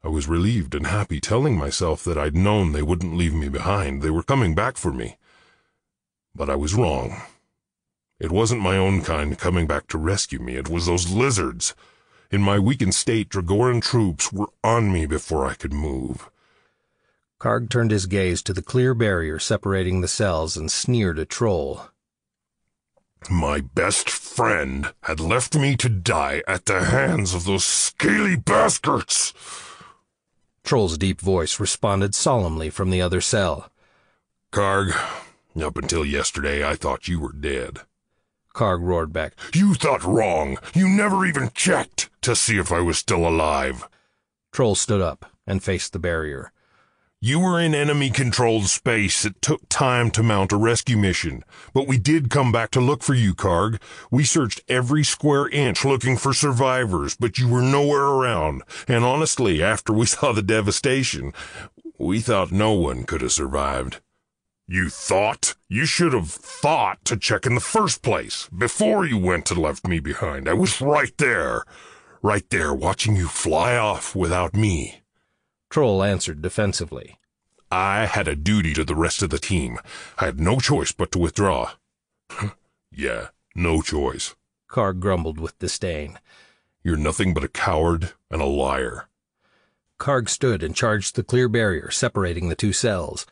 I was relieved and happy, telling myself that I'd known they wouldn't leave me behind. They were coming back for me. But I was wrong. It wasn't my own kind coming back to rescue me. It was those lizards. In my weakened state, Dragoran troops were on me before I could move. Karg turned his gaze to the clear barrier separating the cells and sneered at Troll. My best friend had left me to die at the hands of those scaly bastards. Troll's deep voice responded solemnly from the other cell. Karg, up until yesterday I thought you were dead. Karg roared back. You thought wrong. You never even checked to see if I was still alive. Troll stood up and faced the barrier. You were in enemy-controlled space. It took time to mount a rescue mission, but we did come back to look for you, Karg. We searched every square inch looking for survivors, but you were nowhere around. And honestly, after we saw the devastation, we thought no one could have survived. You thought? You should have thought to check in the first place, before you went and left me behind. I was right there, watching you fly off without me. Troll answered defensively. I had a duty to the rest of the team. I had no choice but to withdraw. Yeah, no choice. Karg grumbled with disdain. You're nothing but a coward and a liar. Karg stood and charged the clear barrier separating the two cells.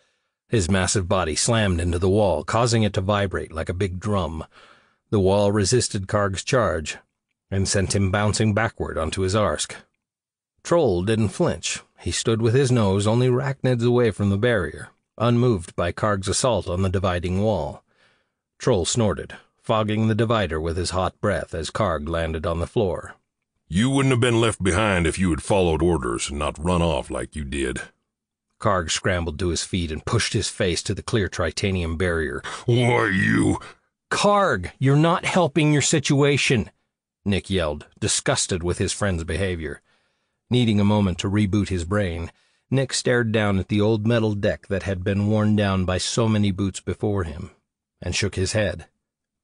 His massive body slammed into the wall, causing it to vibrate like a big drum. The wall resisted Karg's charge and sent him bouncing backward onto his arsk. Troll didn't flinch. He stood with his nose only rachnids away from the barrier, unmoved by Karg's assault on the dividing wall. Troll snorted, fogging the divider with his hot breath as Karg landed on the floor. You wouldn't have been left behind if you had followed orders and not run off like you did. Karg scrambled to his feet and pushed his face to the clear titanium barrier. Why, you... Karg, you're not helping your situation, Nick yelled, disgusted with his friend's behavior. Needing a moment to reboot his brain, Nick stared down at the old metal deck that had been worn down by so many boots before him, and shook his head.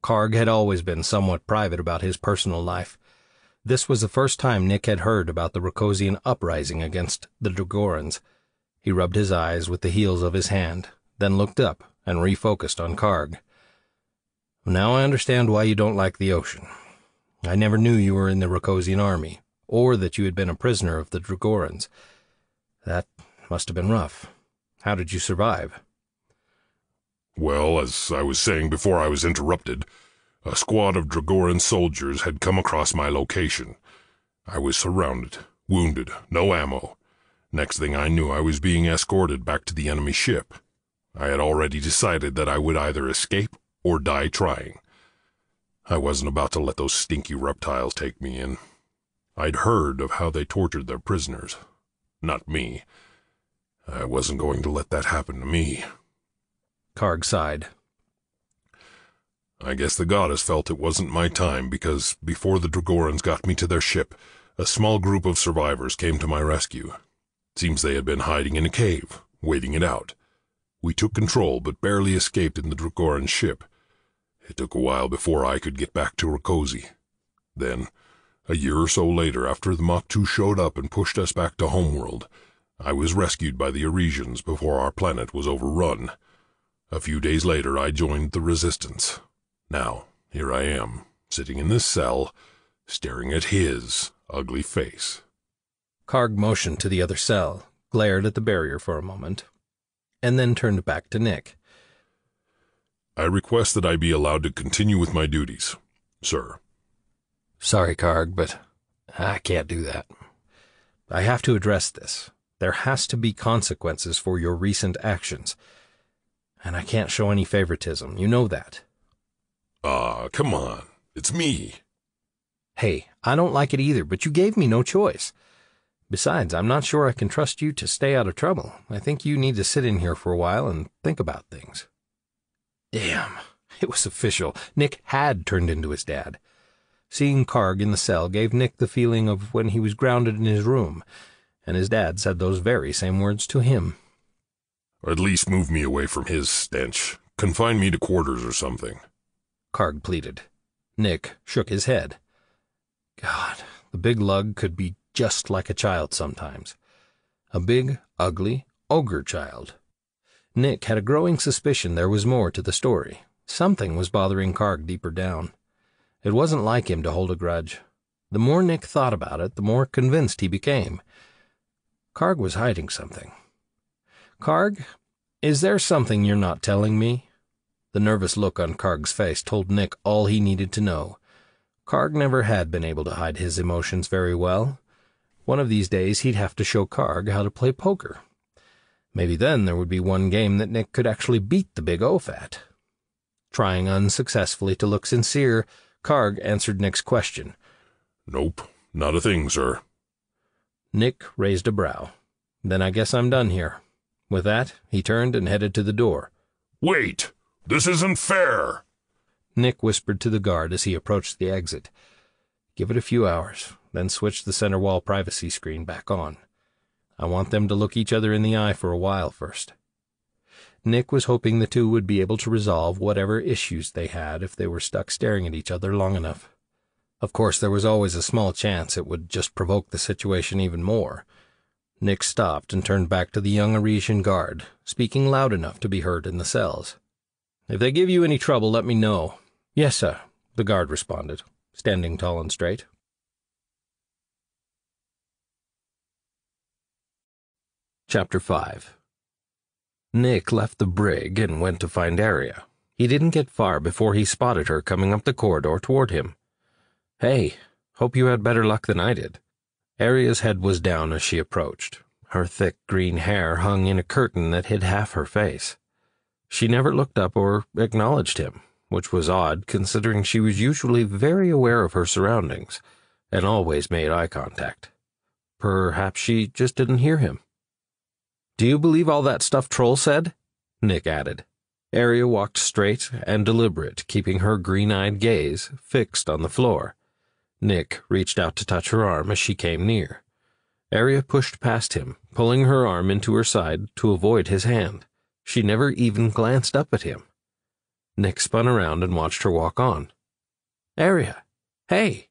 Karg had always been somewhat private about his personal life. This was the first time Nick had heard about the Rokosian uprising against the Dragorans. He rubbed his eyes with the heels of his hand, then looked up and refocused on Karg. Now I understand why you don't like the ocean. I never knew you were in the Rokosian army, or that you had been a prisoner of the Dragorans. That must have been rough. How did you survive? Well, as I was saying before I was interrupted, a squad of Dragoran soldiers had come across my location. I was surrounded, wounded, no ammo. Next thing I knew, I was being escorted back to the enemy ship. I had already decided that I would either escape or die trying. I wasn't about to let those stinky reptiles take me in. I'd heard of how they tortured their prisoners. Not me. I wasn't going to let that happen to me. Karg sighed. I guess the goddess felt it wasn't my time because before the Dragorans got me to their ship, a small group of survivors came to my rescue. Seems they had been hiding in a cave, waiting it out. We took control but barely escaped in the Dragoran ship. It took a while before I could get back to Rakosi. Then, a year or so later, after the Mach 2 showed up and pushed us back to homeworld, I was rescued by the Arisians before our planet was overrun. A few days later, I joined the Resistance. Now, here I am, sitting in this cell, staring at his ugly face. Karg motioned to the other cell, glared at the barrier for a moment, and then turned back to Nick. I request that I be allowed to continue with my duties, sir. Sorry, Karg, but I can't do that. I have to address this. There has to be consequences for your recent actions. And I can't show any favoritism, you know that. Come on. It's me. Hey, I don't like it either, but you gave me no choice. Besides, I'm not sure I can trust you to stay out of trouble. I think you need to sit in here for a while and think about things. Damn, it was official. Nick had turned into his dad. Seeing Karg in the cell gave Nick the feeling of when he was grounded in his room, and his dad said those very same words to him. Or at least move me away from his stench. Confine me to quarters or something. Karg pleaded. Nick shook his head. God, the big lug could be just like a child sometimes. A big, ugly, ogre child. Nick had a growing suspicion there was more to the story. Something was bothering Karg deeper down. It wasn't like him to hold a grudge. The more Nick thought about it, the more convinced he became. Karg was hiding something. Karg, is there something you're not telling me? The nervous look on Karg's face told Nick all he needed to know. Karg never had been able to hide his emotions very well. One of these days he'd have to show Karg how to play poker. Maybe then there would be one game that Nick could actually beat the big oaf at. Trying unsuccessfully to look sincere, Karg answered Nick's question. Nope, not a thing, sir. Nick raised a brow. Then I guess I'm done here. With that, he turned and headed to the door. Wait! This isn't fair! Nick whispered to the guard as he approached the exit. Give it a few hours, then switch the center wall privacy screen back on. I want them to look each other in the eye for a while first. Nick was hoping the two would be able to resolve whatever issues they had if they were stuck staring at each other long enough. Of course, there was always a small chance it would just provoke the situation even more. Nick stopped and turned back to the young Arisian guard, speaking loud enough to be heard in the cells. If they give you any trouble, let me know. Yes, sir, the guard responded, standing tall and straight. Chapter 5. Nick left the brig and went to find Aria. He didn't get far before he spotted her coming up the corridor toward him. Hey, hope you had better luck than I did. Aria's head was down as she approached. Her thick green hair hung in a curtain that hid half her face. She never looked up or acknowledged him, which was odd considering she was usually very aware of her surroundings and always made eye contact. Perhaps she just didn't hear him. Do you believe all that stuff Troll said? Nick added. Aria walked straight and deliberate, keeping her green-eyed gaze fixed on the floor. Nick reached out to touch her arm as she came near. Aria pushed past him, pulling her arm into her side to avoid his hand. She never even glanced up at him. Nick spun around and watched her walk on. Aria, hey,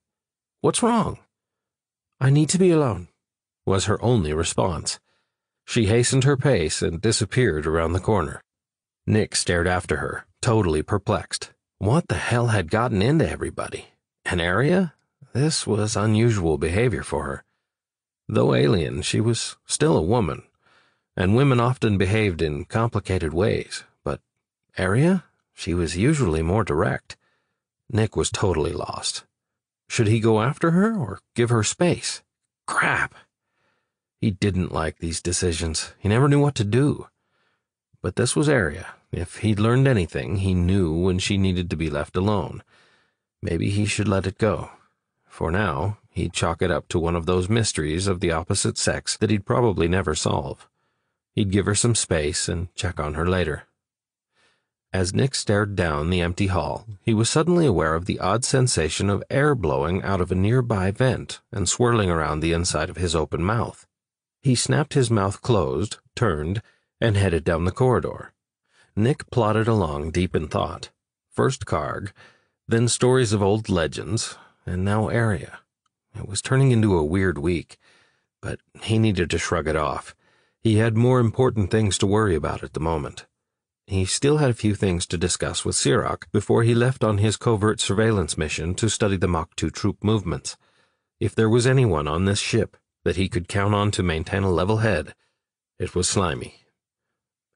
what's wrong? I need to be alone, was her only response. She hastened her pace and disappeared around the corner. Nick stared after her, totally perplexed. What the hell had gotten into everybody? And Aria? This was unusual behavior for her. Though alien, she was still a woman, and women often behaved in complicated ways, but Arya? She was usually more direct. Nick was totally lost. Should he go after her or give her space? Crap! He didn't like these decisions. He never knew what to do. But this was Arya. If he'd learned anything, he knew when she needed to be left alone. Maybe he should let it go. For now, he'd chalk it up to one of those mysteries of the opposite sex that he'd probably never solve. He'd give her some space and check on her later. As Nick stared down the empty hall, he was suddenly aware of the odd sensation of air blowing out of a nearby vent and swirling around the inside of his open mouth. He snapped his mouth closed, turned, and headed down the corridor. Nick plodded along deep in thought. First Karg, then stories of old legends, and now Arya. It was turning into a weird week, but he needed to shrug it off. He had more important things to worry about at the moment. He still had a few things to discuss with Sirach before he left on his covert surveillance mission to study the Mach 2 troop movements. If there was anyone on this ship that he could count on to maintain a level head, it was Slimy.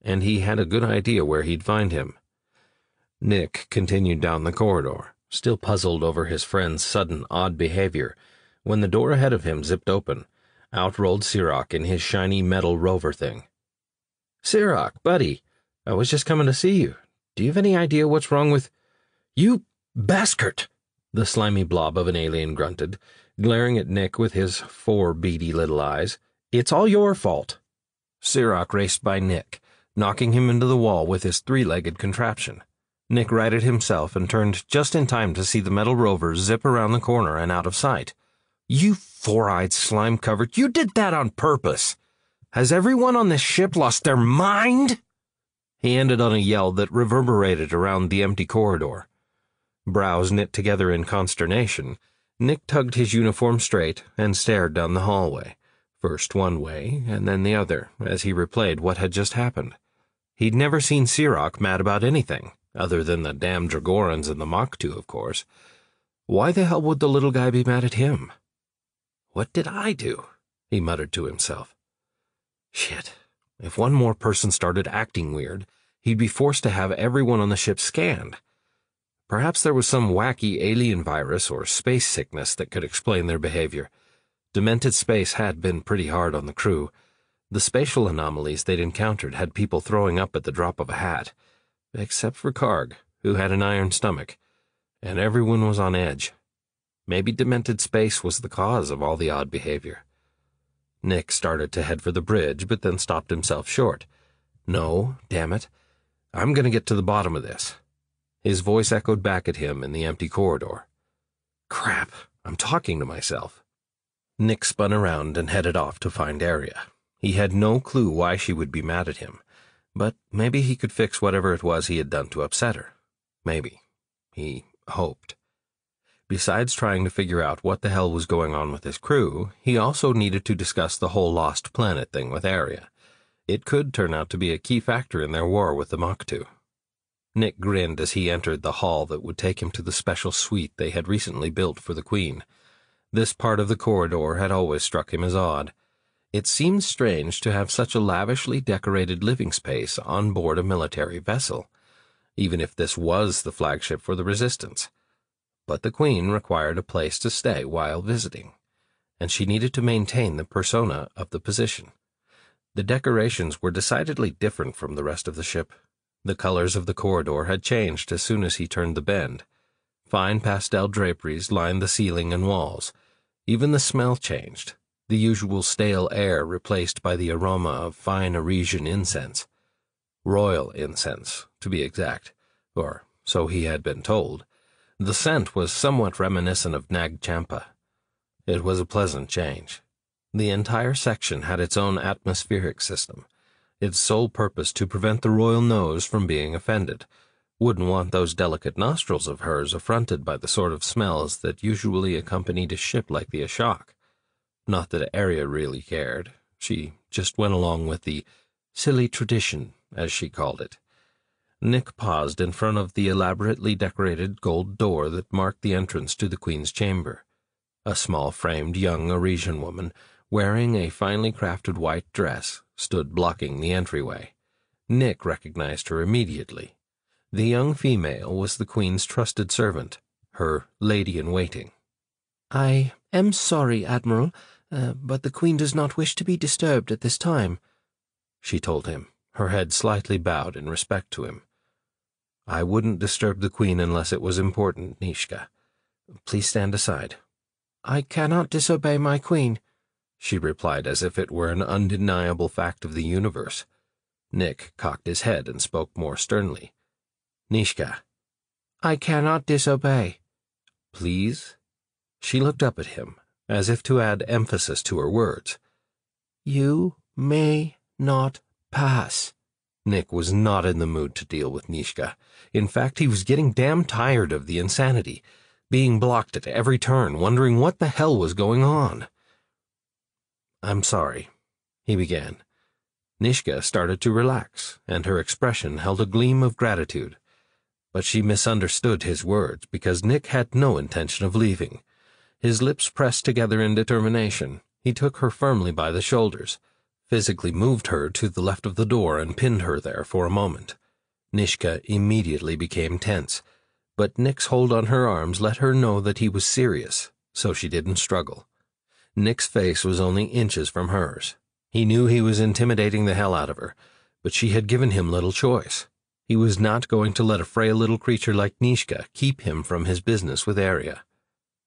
And he had a good idea where he'd find him. Nick continued down the corridor, still puzzled over his friend's sudden odd behavior, when the door ahead of him zipped open. Out rolled Sirach in his shiny metal rover thing. "Sirach, buddy, I was just coming to see you. Do you have any idea what's wrong with—" "You bastard!" the slimy blob of an alien grunted, glaring at Nick with his 4 beady little eyes. "It's all your fault." Sirach raced by Nick, knocking him into the wall with his 3-legged contraption. Nick righted himself and turned just in time to see the metal rover zip around the corner and out of sight. "You 4-eyed slime-covered, you did that on purpose! Has everyone on this ship lost their mind?" He ended on a yell that reverberated around the empty corridor. Brows knit together in consternation, Nick tugged his uniform straight and stared down the hallway, first one way and then the other, as he replayed what had just happened. He'd never seen Sirach mad about anything, other than the damn Dragorans and the Mach 2, of course. Why the hell would the little guy be mad at him? "What did I do?" he muttered to himself. Shit. If one more person started acting weird, he'd be forced to have everyone on the ship scanned. Perhaps there was some wacky alien virus or space sickness that could explain their behavior. Demented space had been pretty hard on the crew. The spatial anomalies they'd encountered had people throwing up at the drop of a hat, except for Karg, who had an iron stomach, and everyone was on edge. Maybe demented space was the cause of all the odd behavior. Nick started to head for the bridge, but then stopped himself short. "No, damn it. I'm going to get to the bottom of this." His voice echoed back at him in the empty corridor. Crap, I'm talking to myself. Nick spun around and headed off to find Arya. He had no clue why she would be mad at him, but maybe he could fix whatever it was he had done to upset her. Maybe. He hoped. Besides trying to figure out what the hell was going on with his crew, he also needed to discuss the whole lost planet thing with Arya. It could turn out to be a key factor in their war with the Mach 2. Nick grinned as he entered the hall that would take him to the special suite they had recently built for the Queen. This part of the corridor had always struck him as odd. It seemed strange to have such a lavishly decorated living space on board a military vessel, even if this was the flagship for the Resistance. But the Queen required a place to stay while visiting, and she needed to maintain the persona of the position. The decorations were decidedly different from the rest of the ship. The colors of the corridor had changed as soon as he turned the bend. Fine pastel draperies lined the ceiling and walls. Even the smell changed, the usual stale air replaced by the aroma of fine Arisian incense. Royal incense, to be exact, or so he had been told. The scent was somewhat reminiscent of Nag Champa. It was a pleasant change. The entire section had its own atmospheric system, its sole purpose to prevent the royal nose from being offended. Wouldn't want those delicate nostrils of hers affronted by the sort of smells that usually accompanied a ship like the Ashok. Not that Arya really cared. She just went along with the silly tradition, as she called it. Nick paused in front of the elaborately decorated gold door that marked the entrance to the Queen's chamber. A small-framed young Arisian woman, wearing a finely crafted white dress, stood blocking the entryway. Nick recognized her immediately. The young female was the Queen's trusted servant, her lady-in-waiting. "I am sorry, Admiral, but the Queen does not wish to be disturbed at this time," she told him, her head slightly bowed in respect to him. "I wouldn't disturb the Queen unless it was important, Nishka. Please stand aside." "I cannot disobey my Queen," she replied as if it were an undeniable fact of the universe. Nick cocked his head and spoke more sternly. "Nishka." "I cannot disobey." "Please?" She looked up at him, as if to add emphasis to her words. "You may not pass." Nick was not in the mood to deal with Nishka. In fact, he was getting damn tired of the insanity, being blocked at every turn, wondering what the hell was going on. "I'm sorry," he began. Nishka started to relax, and her expression held a gleam of gratitude. But she misunderstood his words because Nick had no intention of leaving. His lips pressed together in determination. He took her firmly by the shoulders, physically moved her to the left of the door and pinned her there for a moment. Nishka immediately became tense, but Nick's hold on her arms let her know that he was serious, so she didn't struggle. Nick's face was only inches from hers. He knew he was intimidating the hell out of her, but she had given him little choice. He was not going to let a frail little creature like Nishka keep him from his business with Arya.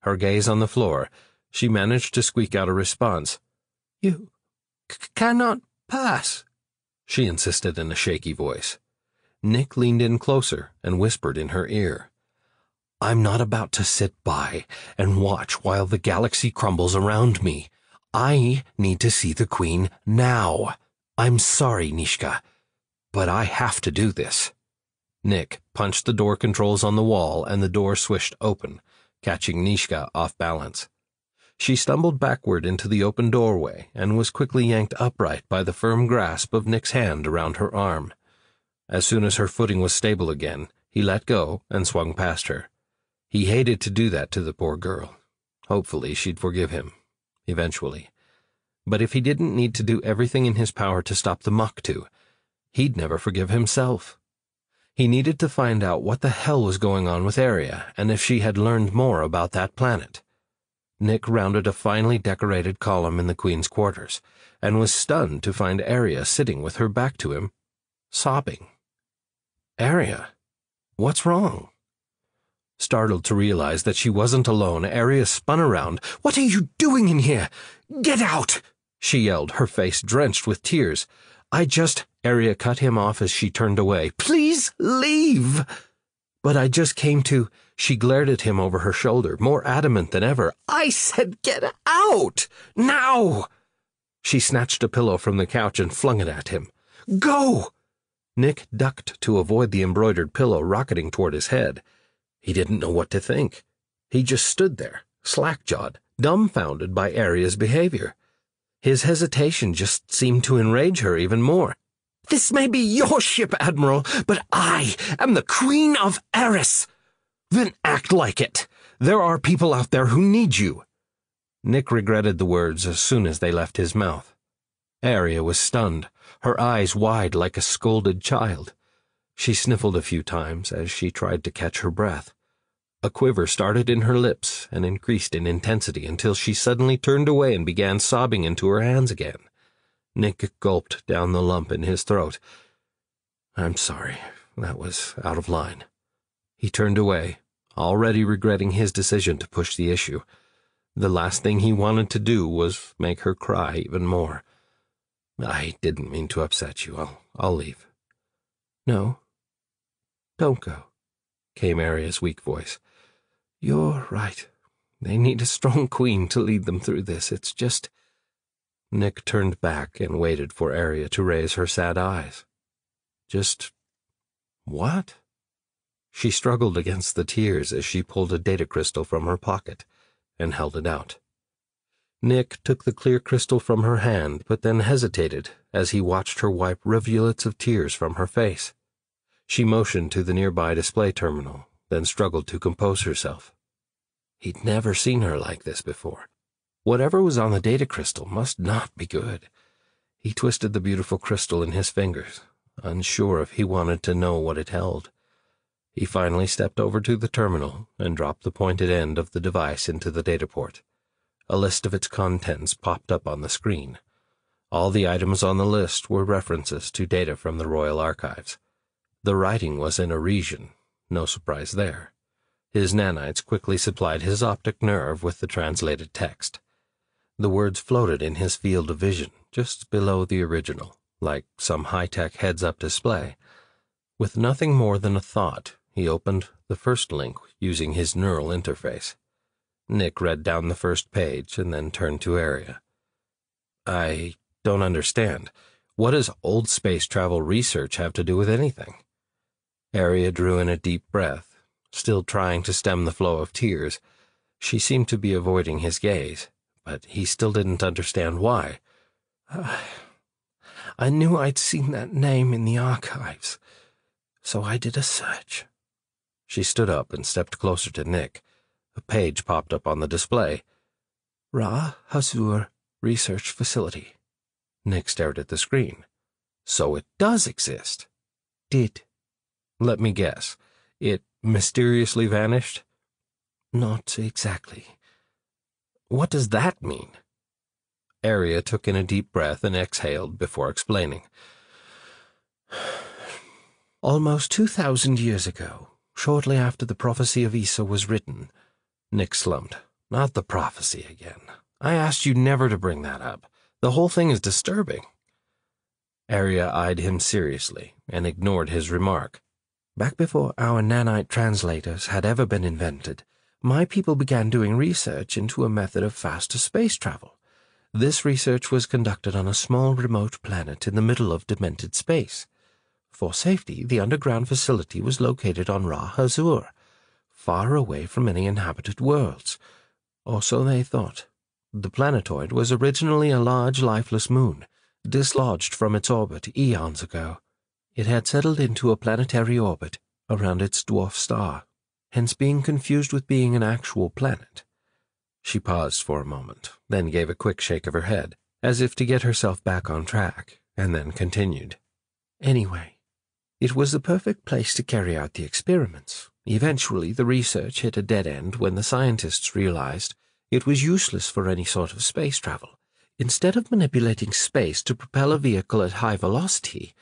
Her gaze on the floor, she managed to squeak out a response. "You cannot pass," she insisted in a shaky voice. Nick leaned in closer and whispered in her ear. "I'm not about to sit by and watch while the galaxy crumbles around me. I need to see the Queen now. I'm sorry, Nishka, but I have to do this." Nick punched the door controls on the wall and the door swished open, catching Nishka off balance. She stumbled backward into the open doorway and was quickly yanked upright by the firm grasp of Nick's hand around her arm. As soon as her footing was stable again, he let go and swung past her. He hated to do that to the poor girl. Hopefully she'd forgive him, eventually. But if he didn't need to do everything in his power to stop the Maktu, he'd never forgive himself. He needed to find out what the hell was going on with Arya and if she had learned more about that planet. Nick rounded a finely decorated column in the Queen's quarters and was stunned to find Arya sitting with her back to him, sobbing. "Arya, what's wrong?" Startled to realize that she wasn't alone, Arya spun around. "What are you doing in here? Get out!" she yelled, her face drenched with tears. Arya cut him off as she turned away. "Please leave!" "But I just came to—" She glared at him over her shoulder, more adamant than ever. "I said get out! Now!" She snatched a pillow from the couch and flung it at him. "Go!" Nick ducked to avoid the embroidered pillow rocketing toward his head. He didn't know what to think. He just stood there, slack-jawed, dumbfounded by Arya's behavior. His hesitation just seemed to enrage her even more. "This may be your ship, Admiral, but I am the Queen of Eris. Then act like it. There are people out there who need you." Nick regretted the words as soon as they left his mouth. Arya was stunned, her eyes wide like a scolded child. She sniffled a few times as she tried to catch her breath. A quiver started in her lips and increased in intensity until she suddenly turned away and began sobbing into her hands again. Nick gulped down the lump in his throat. "I'm sorry, that was out of line." He turned away, already regretting his decision to push the issue. The last thing he wanted to do was make her cry even more. "I didn't mean to upset you. I'll leave." "No, don't go," came Arya's weak voice. "You're right. They need a strong queen to lead them through this. It's just—" Nick turned back and waited for Arya to raise her sad eyes. "Just what?" She struggled against the tears as she pulled a data crystal from her pocket and held it out. Nick took the clear crystal from her hand, but then hesitated as he watched her wipe rivulets of tears from her face. She motioned to the nearby display terminal, then struggled to compose herself. He'd never seen her like this before. Whatever was on the data crystal must not be good. He twisted the beautiful crystal in his fingers, unsure if he wanted to know what it held. He finally stepped over to the terminal and dropped the pointed end of the device into the data port. A list of its contents popped up on the screen. All the items on the list were references to data from the Royal Archives. The writing was in Arisian, no surprise there. His nanites quickly supplied his optic nerve with the translated text. The words floated in his field of vision, just below the original, like some high-tech heads-up display. With nothing more than a thought, he opened the first link using his neural interface. Nick read down the first page and then turned to Aria. I don't understand. What does old space travel research have to do with anything? Aria drew in a deep breath, still trying to stem the flow of tears. She seemed to be avoiding his gaze, but he still didn't understand why. I knew I'd seen that name in the archives, so I did a search. She stood up and stepped closer to Nick. A page popped up on the display. Ra Hazur Research Facility. Nick stared at the screen. So it does exist. Did. Let me guess. It mysteriously vanished? Not exactly. What does that mean? Aria took in a deep breath and exhaled before explaining. Almost 2,000 years ago, shortly after the prophecy of Isa was written, Nick slumped. Not the prophecy again. I asked you never to bring that up. The whole thing is disturbing. Aria eyed him seriously and ignored his remark. Back before our nanite translators had ever been invented, my people began doing research into a method of faster space travel. This research was conducted on a small remote planet in the middle of demented space. For safety, the underground facility was located on Ra Hazur, far away from any inhabited worlds. Or so they thought. The planetoid was originally a large, lifeless moon, dislodged from its orbit eons ago. It had settled into a planetary orbit around its dwarf star, hence being confused with being an actual planet. She paused for a moment, then gave a quick shake of her head, as if to get herself back on track, and then continued. Anyway, it was the perfect place to carry out the experiments. Eventually, the research hit a dead end when the scientists realized it was useless for any sort of space travel. Instead of manipulating space to propel a vehicle at high velocity,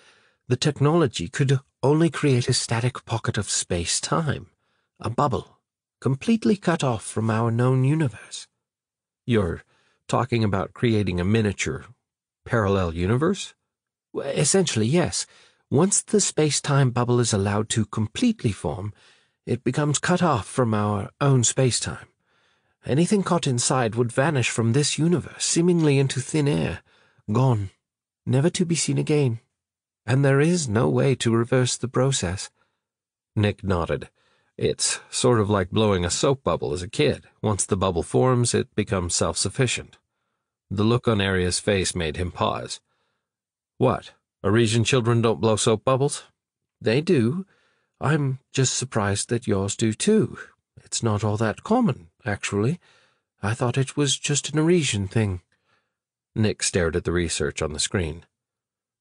the technology could only create a static pocket of space-time, a bubble, completely cut off from our known universe. You're talking about creating a miniature, parallel universe? Essentially, yes. Once the space-time bubble is allowed to completely form, it becomes cut off from our own space-time. Anything caught inside would vanish from this universe, seemingly into thin air, gone, never to be seen again. And there is no way to reverse the process. Nick nodded. It's sort of like blowing a soap bubble as a kid. Once the bubble forms, it becomes self-sufficient. The look on Aria's face made him pause. What? Arisian children don't blow soap bubbles? They do. I'm just surprised that yours do too. It's not all that common, actually. I thought it was just an Arisian thing. Nick stared at the research on the screen.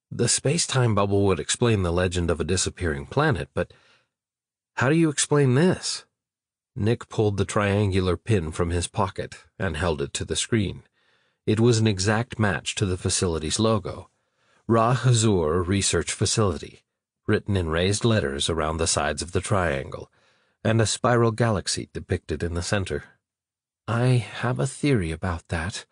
The space-time bubble would explain the legend of a disappearing planet, but how do you explain this? Nick pulled the triangular pin from his pocket and held it to the screen. It was an exact match to the facility's logo. Ra Hazur Research Facility, written in raised letters around the sides of the triangle, and a spiral galaxy depicted in the center. I have a theory about that.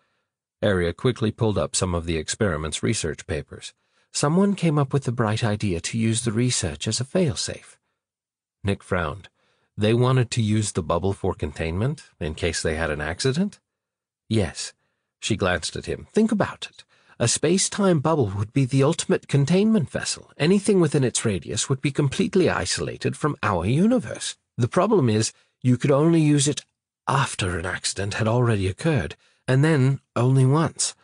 Aria quickly pulled up some of the experiment's research papers. Someone came up with the bright idea to use the research as a failsafe. Nick frowned. They wanted to use the bubble for containment, in case they had an accident? Yes. She glanced at him. Think about it. A space-time bubble would be the ultimate containment vessel. Anything within its radius would be completely isolated from our universe. The problem is, you could only use it after an accident had already occurred, and then only once.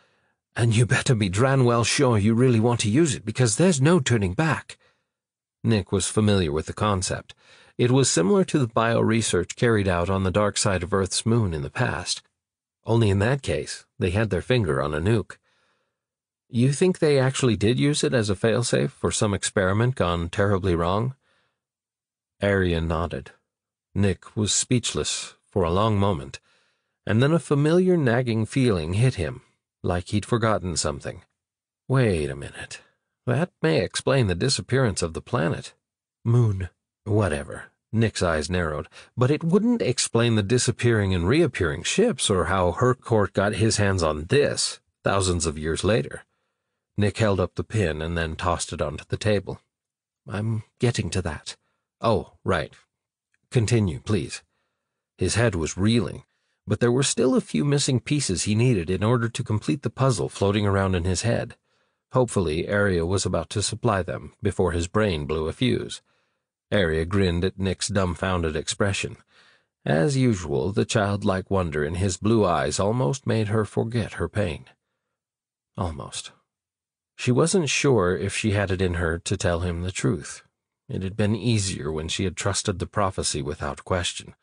And you better be dran well sure you really want to use it, because there's no turning back. Nick was familiar with the concept. It was similar to the bio-research carried out on the dark side of Earth's moon in the past. Only in that case, they had their finger on a nuke. You think they actually did use it as a failsafe for some experiment gone terribly wrong? Arya nodded. Nick was speechless for a long moment, and then a familiar nagging feeling hit him, like he'd forgotten something. Wait a minute. That may explain the disappearance of the planet. Moon. Whatever. Nick's eyes narrowed. But it wouldn't explain the disappearing and reappearing ships or how Harcourt got his hands on this thousands of years later. Nick held up the pin and then tossed it onto the table. I'm getting to that. Oh, right. Continue, please. His head was reeling, but there were still a few missing pieces he needed in order to complete the puzzle floating around in his head. Hopefully, Arya was about to supply them before his brain blew a fuse. Arya grinned at Nick's dumbfounded expression. As usual, the childlike wonder in his blue eyes almost made her forget her pain. Almost. She wasn't sure if she had it in her to tell him the truth. It had been easier when she had trusted the prophecy without question.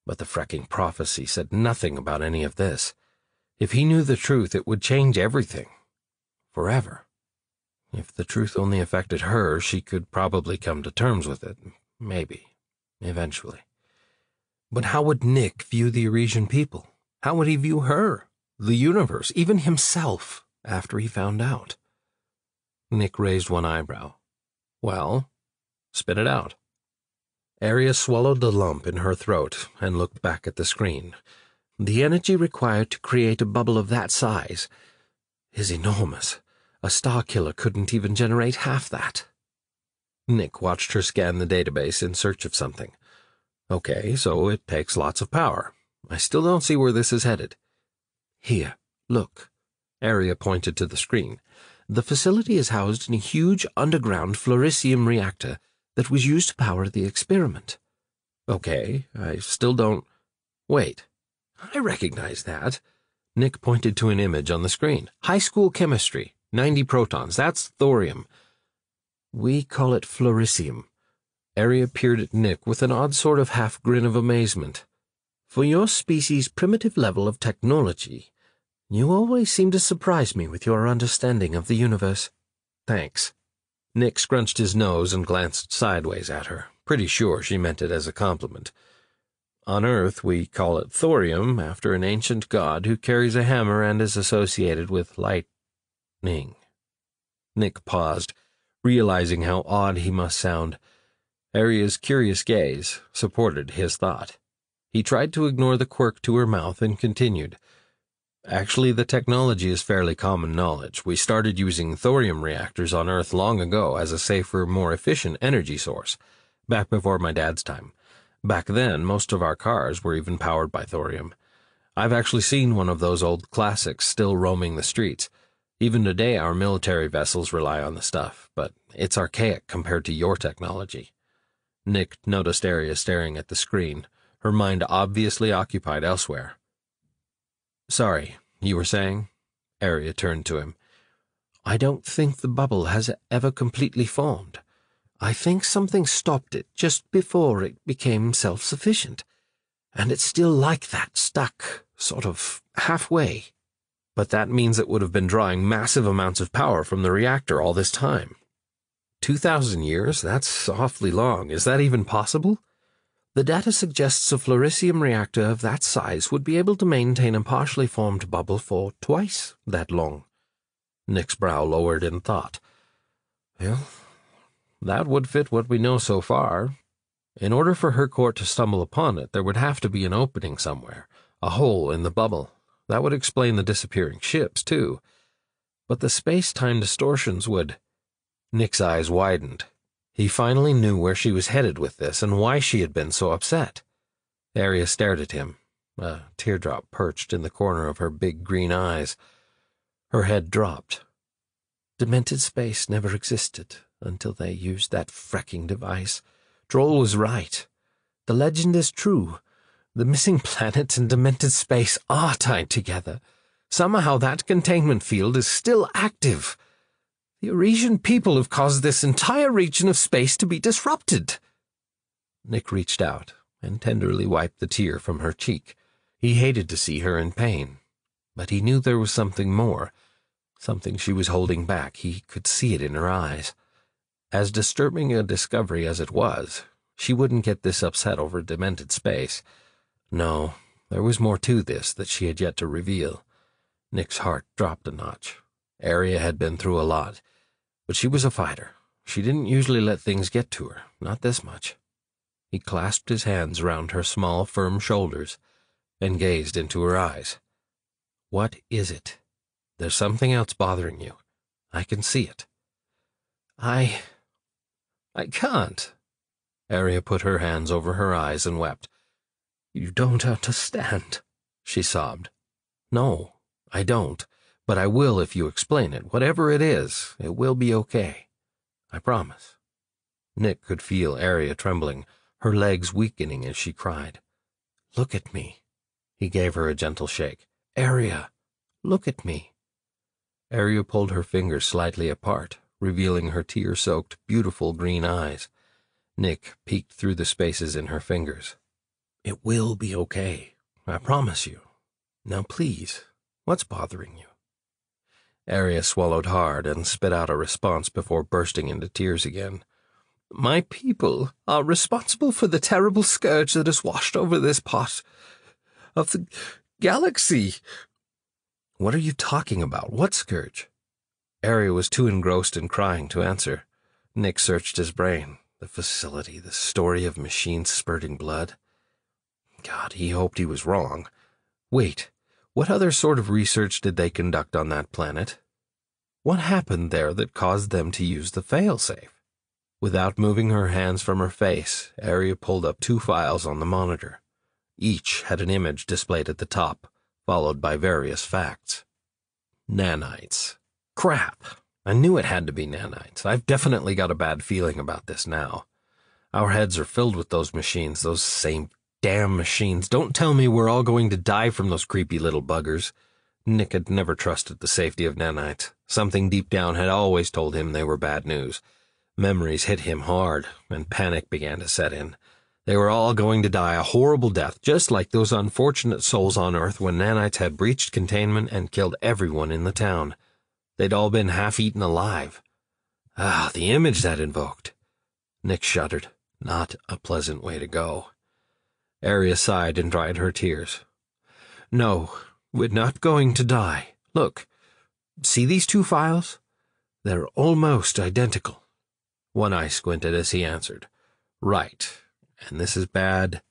But the fracking prophecy said nothing about any of this. If he knew the truth, it would change everything. Forever. If the truth only affected her, she could probably come to terms with it. Maybe. Eventually. But how would Nick view the Eurasian people? How would he view her, the universe, even himself, after he found out? Nick raised one eyebrow. Well, spit it out. Arya swallowed the lump in her throat and looked back at the screen. The energy required to create a bubble of that size is enormous. A star killer couldn't even generate half that. Nick watched her scan the database in search of something. Okay, so it takes lots of power. I still don't see where this is headed. Here, look. Arya pointed to the screen. The facility is housed in a huge underground fluoricium reactor that was used to power the experiment. Okay, I still don't... Wait. I recognize that. Nick pointed to an image on the screen. High school chemistry. 90 protons. That's thorium. We call it fluoricium. Arya peered at Nick with an odd sort of half-grin of amazement. For your species' primitive level of technology, you always seem to surprise me with your understanding of the universe. Thanks. Nick scrunched his nose and glanced sideways at her, pretty sure she meant it as a compliment. On Earth, we call it thorium, after an ancient god who carries a hammer and is associated with lightning. Nick paused, realizing how odd he must sound. Arya's curious gaze supported his thought. He tried to ignore the quirk to her mouth and continued. Actually, the technology is fairly common knowledge. We started using thorium reactors on Earth long ago as a safer, more efficient energy source, back before my dad's time. Back then, most of our cars were even powered by thorium. I've actually seen one of those old classics still roaming the streets. Even today, our military vessels rely on the stuff, but it's archaic compared to your technology. Nick noticed Arya staring at the screen, her mind obviously occupied elsewhere. Sorry, you were saying? Arya turned to him. I don't think the bubble has ever completely formed. I think something stopped it just before it became self-sufficient. And it's still like that, stuck, sort of halfway. But that means it would have been drawing massive amounts of power from the reactor all this time. 2,000 years? That's awfully long. Is that even possible? The data suggests a fluoricium reactor of that size would be able to maintain a partially formed bubble for twice that long. Nick's brow lowered in thought. Well, that would fit what we know so far. In order for Harcourt to stumble upon it, there would have to be an opening somewhere, a hole in the bubble. That would explain the disappearing ships, too. But the space-time distortions would... Nick's eyes widened. He finally knew where she was headed with this and why she had been so upset. Arya stared at him. A teardrop perched in the corner of her big green eyes. Her head dropped. Demented space never existed until they used that fracking device. Droll was right. The legend is true. The missing planet and demented space are tied together. Somehow that containment field is still active. The Eurasian people have caused this entire region of space to be disrupted. Nick reached out and tenderly wiped the tear from her cheek. He hated to see her in pain, but he knew there was something more, something she was holding back. He could see it in her eyes. As disturbing a discovery as it was, She wouldn't get this upset over demented space. No, there was more to this that she had yet to reveal. Nick's heart dropped a notch. Aria had been through a lot, but she was a fighter. She didn't usually let things get to her, not this much. He clasped his hands round her small, firm shoulders and gazed into her eyes. What is it? There's something else bothering you. I can see it. I can't. Aria put her hands over her eyes and wept. You don't understand, she sobbed. No, I don't, but I will if you explain it. Whatever it is, it will be okay. I promise. Nick could feel Aria trembling, her legs weakening as she cried. Look at me. He gave her a gentle shake. Aria, look at me. Aria pulled her fingers slightly apart, revealing her tear-soaked, beautiful green eyes. Nick peeked through the spaces in her fingers. It will be okay, I promise you. Now please, what's bothering you? Aria swallowed hard and spit out a response before bursting into tears again. My people are responsible for the terrible scourge that has washed over this part of the galaxy. What are you talking about? What scourge? Aria was too engrossed in crying to answer. Nick searched his brain. The facility, the story of machines spurting blood. God, he hoped he was wrong. Wait, what other sort of research did they conduct on that planet? What happened there that caused them to use the failsafe? Without moving her hands from her face, Aria pulled up 2 files on the monitor. Each had an image displayed at the top, followed by various facts. Nanites. Crap! I knew it had to be nanites. I've definitely got a bad feeling about this now. Our heads are filled with those machines, those same damn machines. Don't tell me we're all going to die from those creepy little buggers. Nick had never trusted the safety of nanites. Something deep down had always told him they were bad news. Memories hit him hard, and panic began to set in. They were all going to die a horrible death, just like those unfortunate souls on Earth when nanites had breached containment and killed everyone in the town. They'd all been half-eaten alive. Ah, the image that invoked. Nick shuddered. Not a pleasant way to go. Aria sighed and dried her tears. No, we're not going to die. Look, see these 2 files? They're almost identical. One eye squinted as he answered. Right, and this is bad.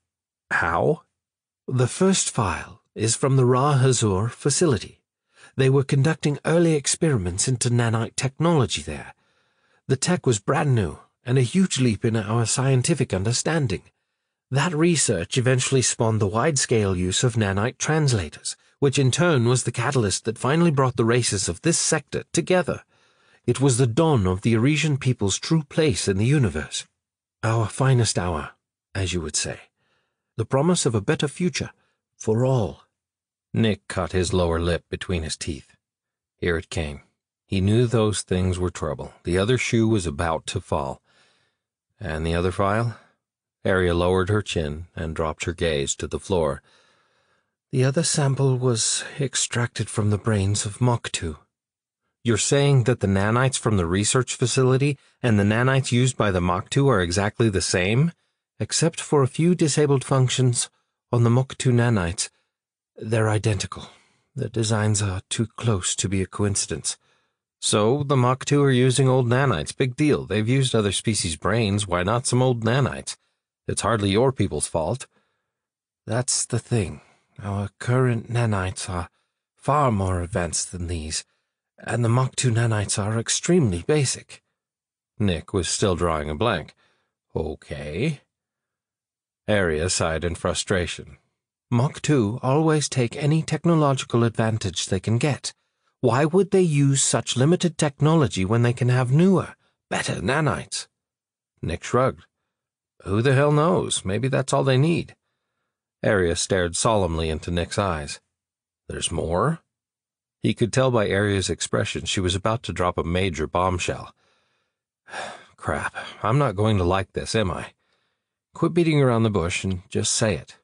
How? The first file is from the Ra Hazur facility. They were conducting early experiments into nanite technology there. The tech was brand new, and a huge leap in our scientific understanding. That research eventually spawned the wide-scale use of nanite translators, which in turn was the catalyst that finally brought the races of this sector together. It was the dawn of the Arisian people's true place in the universe. Our finest hour, as you would say. The promise of a better future for all. Nick caught his lower lip between his teeth. Here it came. He knew those things were trouble. The other shoe was about to fall. And the other file? Aria lowered her chin and dropped her gaze to the floor. The other sample was extracted from the brains of Moktu. You're saying that the nanites from the research facility and the nanites used by the Moktu are exactly the same, except for a few disabled functions on the Moktu nanites. They're identical. The designs are too close to be a coincidence. So, the Moktu are using old nanites. Big deal. They've used other species' brains. Why not some old nanites? It's hardly your people's fault. That's the thing. Our current nanites are far more advanced than these, and the Moktu nanites are extremely basic. Nick was still drawing a blank. Okay. Aria sighed in frustration. Moktu always take any technological advantage they can get. Why would they use such limited technology when they can have newer, better nanites? Nick shrugged. Who the hell knows? Maybe that's all they need. Aria stared solemnly into Nick's eyes. There's more? He could tell by Aria's expression she was about to drop a major bombshell. Crap, I'm not going to like this, am I? Quit beating around the bush and just say it.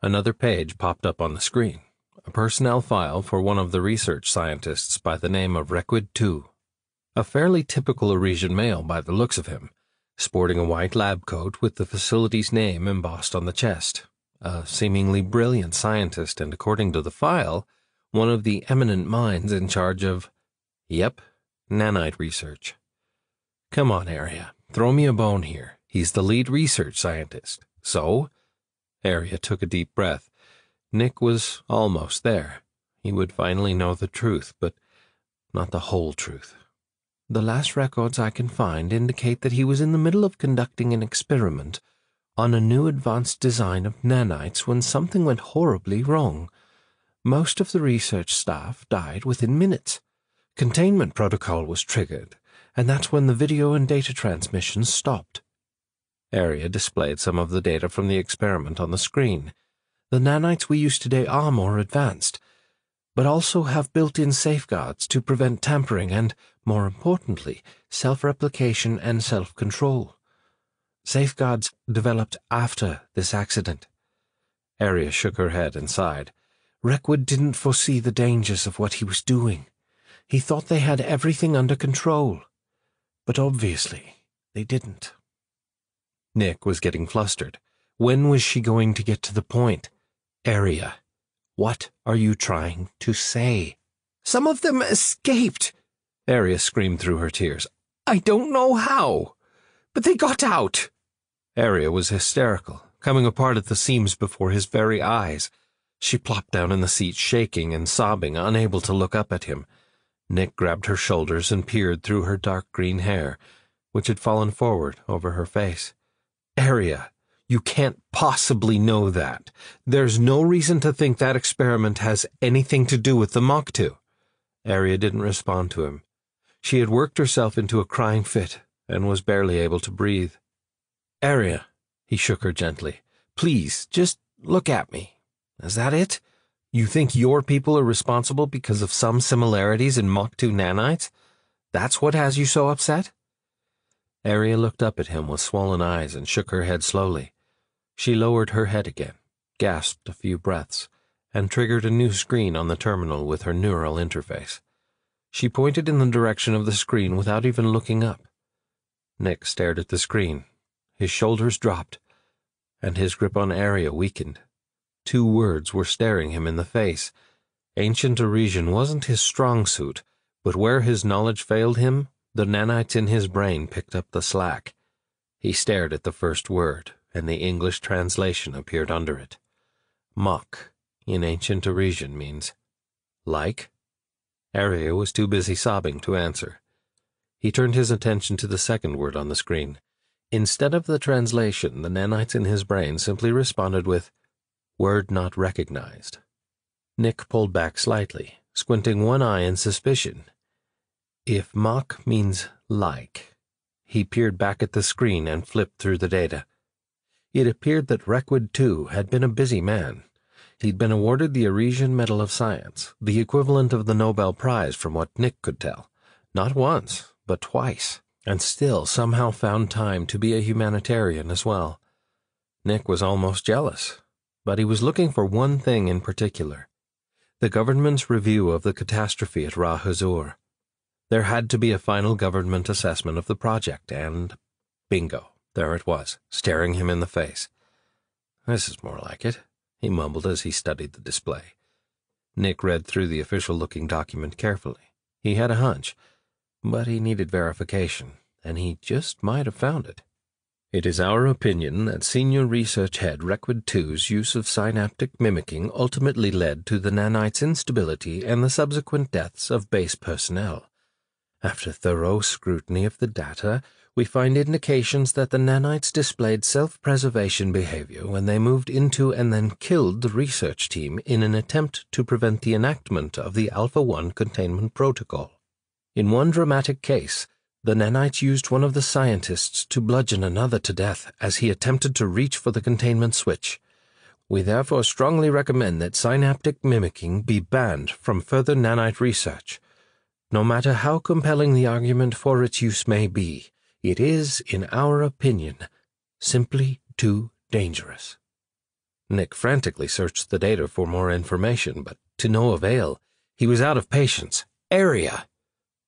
Another page popped up on the screen, a personnel file for one of the research scientists by the name of Requid II. A fairly typical Arisian male by the looks of him, sporting a white lab coat with the facility's name embossed on the chest. A seemingly brilliant scientist and, according to the file, one of the eminent minds in charge of, nanite research. Come on, Aria, throw me a bone here. He's the lead research scientist. So? Aria took a deep breath. Nick was almost there. He would finally know the truth, but not the whole truth. The last records I can find indicate that he was in the middle of conducting an experiment on a new advanced design of nanites when something went horribly wrong. Most of the research staff died within minutes. Containment protocol was triggered, and that's when the video and data transmissions stopped. Aria displayed some of the data from the experiment on the screen. The nanites we use today are more advanced, but also have built-in safeguards to prevent tampering and, more importantly, self-replication and self-control. Safeguards developed after this accident. Aria shook her head and sighed. Rekwood didn't foresee the dangers of what he was doing. He thought they had everything under control, but obviously they didn't. Nick was getting flustered. When was she going to get to the point? Aria, what are you trying to say? Some of them escaped, Aria screamed through her tears. I don't know how, but they got out. Aria was hysterical, coming apart at the seams before his very eyes. She plopped down in the seat, shaking and sobbing, unable to look up at him. Nick grabbed her shoulders and peered through her dark green hair, which had fallen forward over her face. Aria, you can't possibly know that. There's no reason to think that experiment has anything to do with the Mach 2. Aria didn't respond to him. She had worked herself into a crying fit and was barely able to breathe. Aria, he shook her gently, please, just look at me. Is that it? You think your people are responsible because of some similarities in Mach 2 nanites? That's what has you so upset? Aria looked up at him with swollen eyes and shook her head slowly. She lowered her head again, gasped a few breaths, and triggered a new screen on the terminal with her neural interface. She pointed in the direction of the screen without even looking up. Nick stared at the screen. His shoulders dropped, and his grip on Aria weakened. 2 words were staring him in the face. Ancient Arisian wasn't his strong suit, but where his knowledge failed him, the nanites in his brain picked up the slack. He stared at the first word, and the English translation appeared under it. Mach, in Ancient Arisian, means like. Aria was too busy sobbing to answer. He turned his attention to the second word on the screen. Instead of the translation, the nanites in his brain simply responded with, word not recognized. Nick pulled back slightly, squinting one eye in suspicion. If Mach means like, he peered back at the screen and flipped through the data. It appeared that Rekwood, too, had been a busy man. He'd been awarded the Arisian Medal of Science, the equivalent of the Nobel Prize from what Nick could tell, not once, but twice, and still somehow found time to be a humanitarian as well. Nick was almost jealous, but he was looking for one thing in particular: the government's review of the catastrophe at Ra-Hazur. There had to be a final government assessment of the project, and bingo, there it was, staring him in the face. This is more like it, he mumbled as he studied the display. Nick read through the official-looking document carefully. He had a hunch, but he needed verification, and he just might have found it. It is our opinion that Senior Research Head Rekwood II's use of synaptic mimicking ultimately led to the nanite's instability and the subsequent deaths of base personnel. After thorough scrutiny of the data, we find indications that the nanites displayed self-preservation behavior when they moved into and then killed the research team in an attempt to prevent the enactment of the Alpha-1 containment protocol. In one dramatic case, the nanites used one of the scientists to bludgeon another to death as he attempted to reach for the containment switch. We therefore strongly recommend that synaptic mimicking be banned from further nanite research. No matter how compelling the argument for its use may be, it is, in our opinion, simply too dangerous. Nick frantically searched the data for more information, but to no avail. He was out of patience. Aria!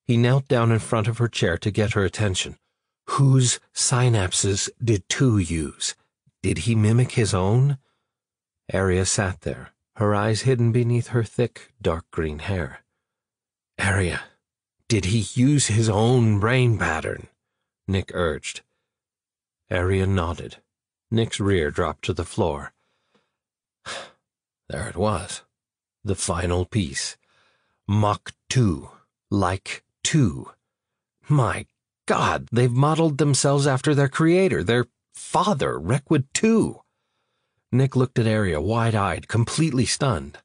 He knelt down in front of her chair to get her attention. Whose synapses did Tu use? Did he mimic his own? Arya sat there, her eyes hidden beneath her thick, dark green hair. Arya, did he use his own brain pattern? Nick urged. Arya nodded. Nick's rear dropped to the floor. There it was. The final piece. Mach 2. Like 2. My God, they've modeled themselves after their creator, their father, Requid 2. Nick looked at Arya, wide-eyed, completely stunned.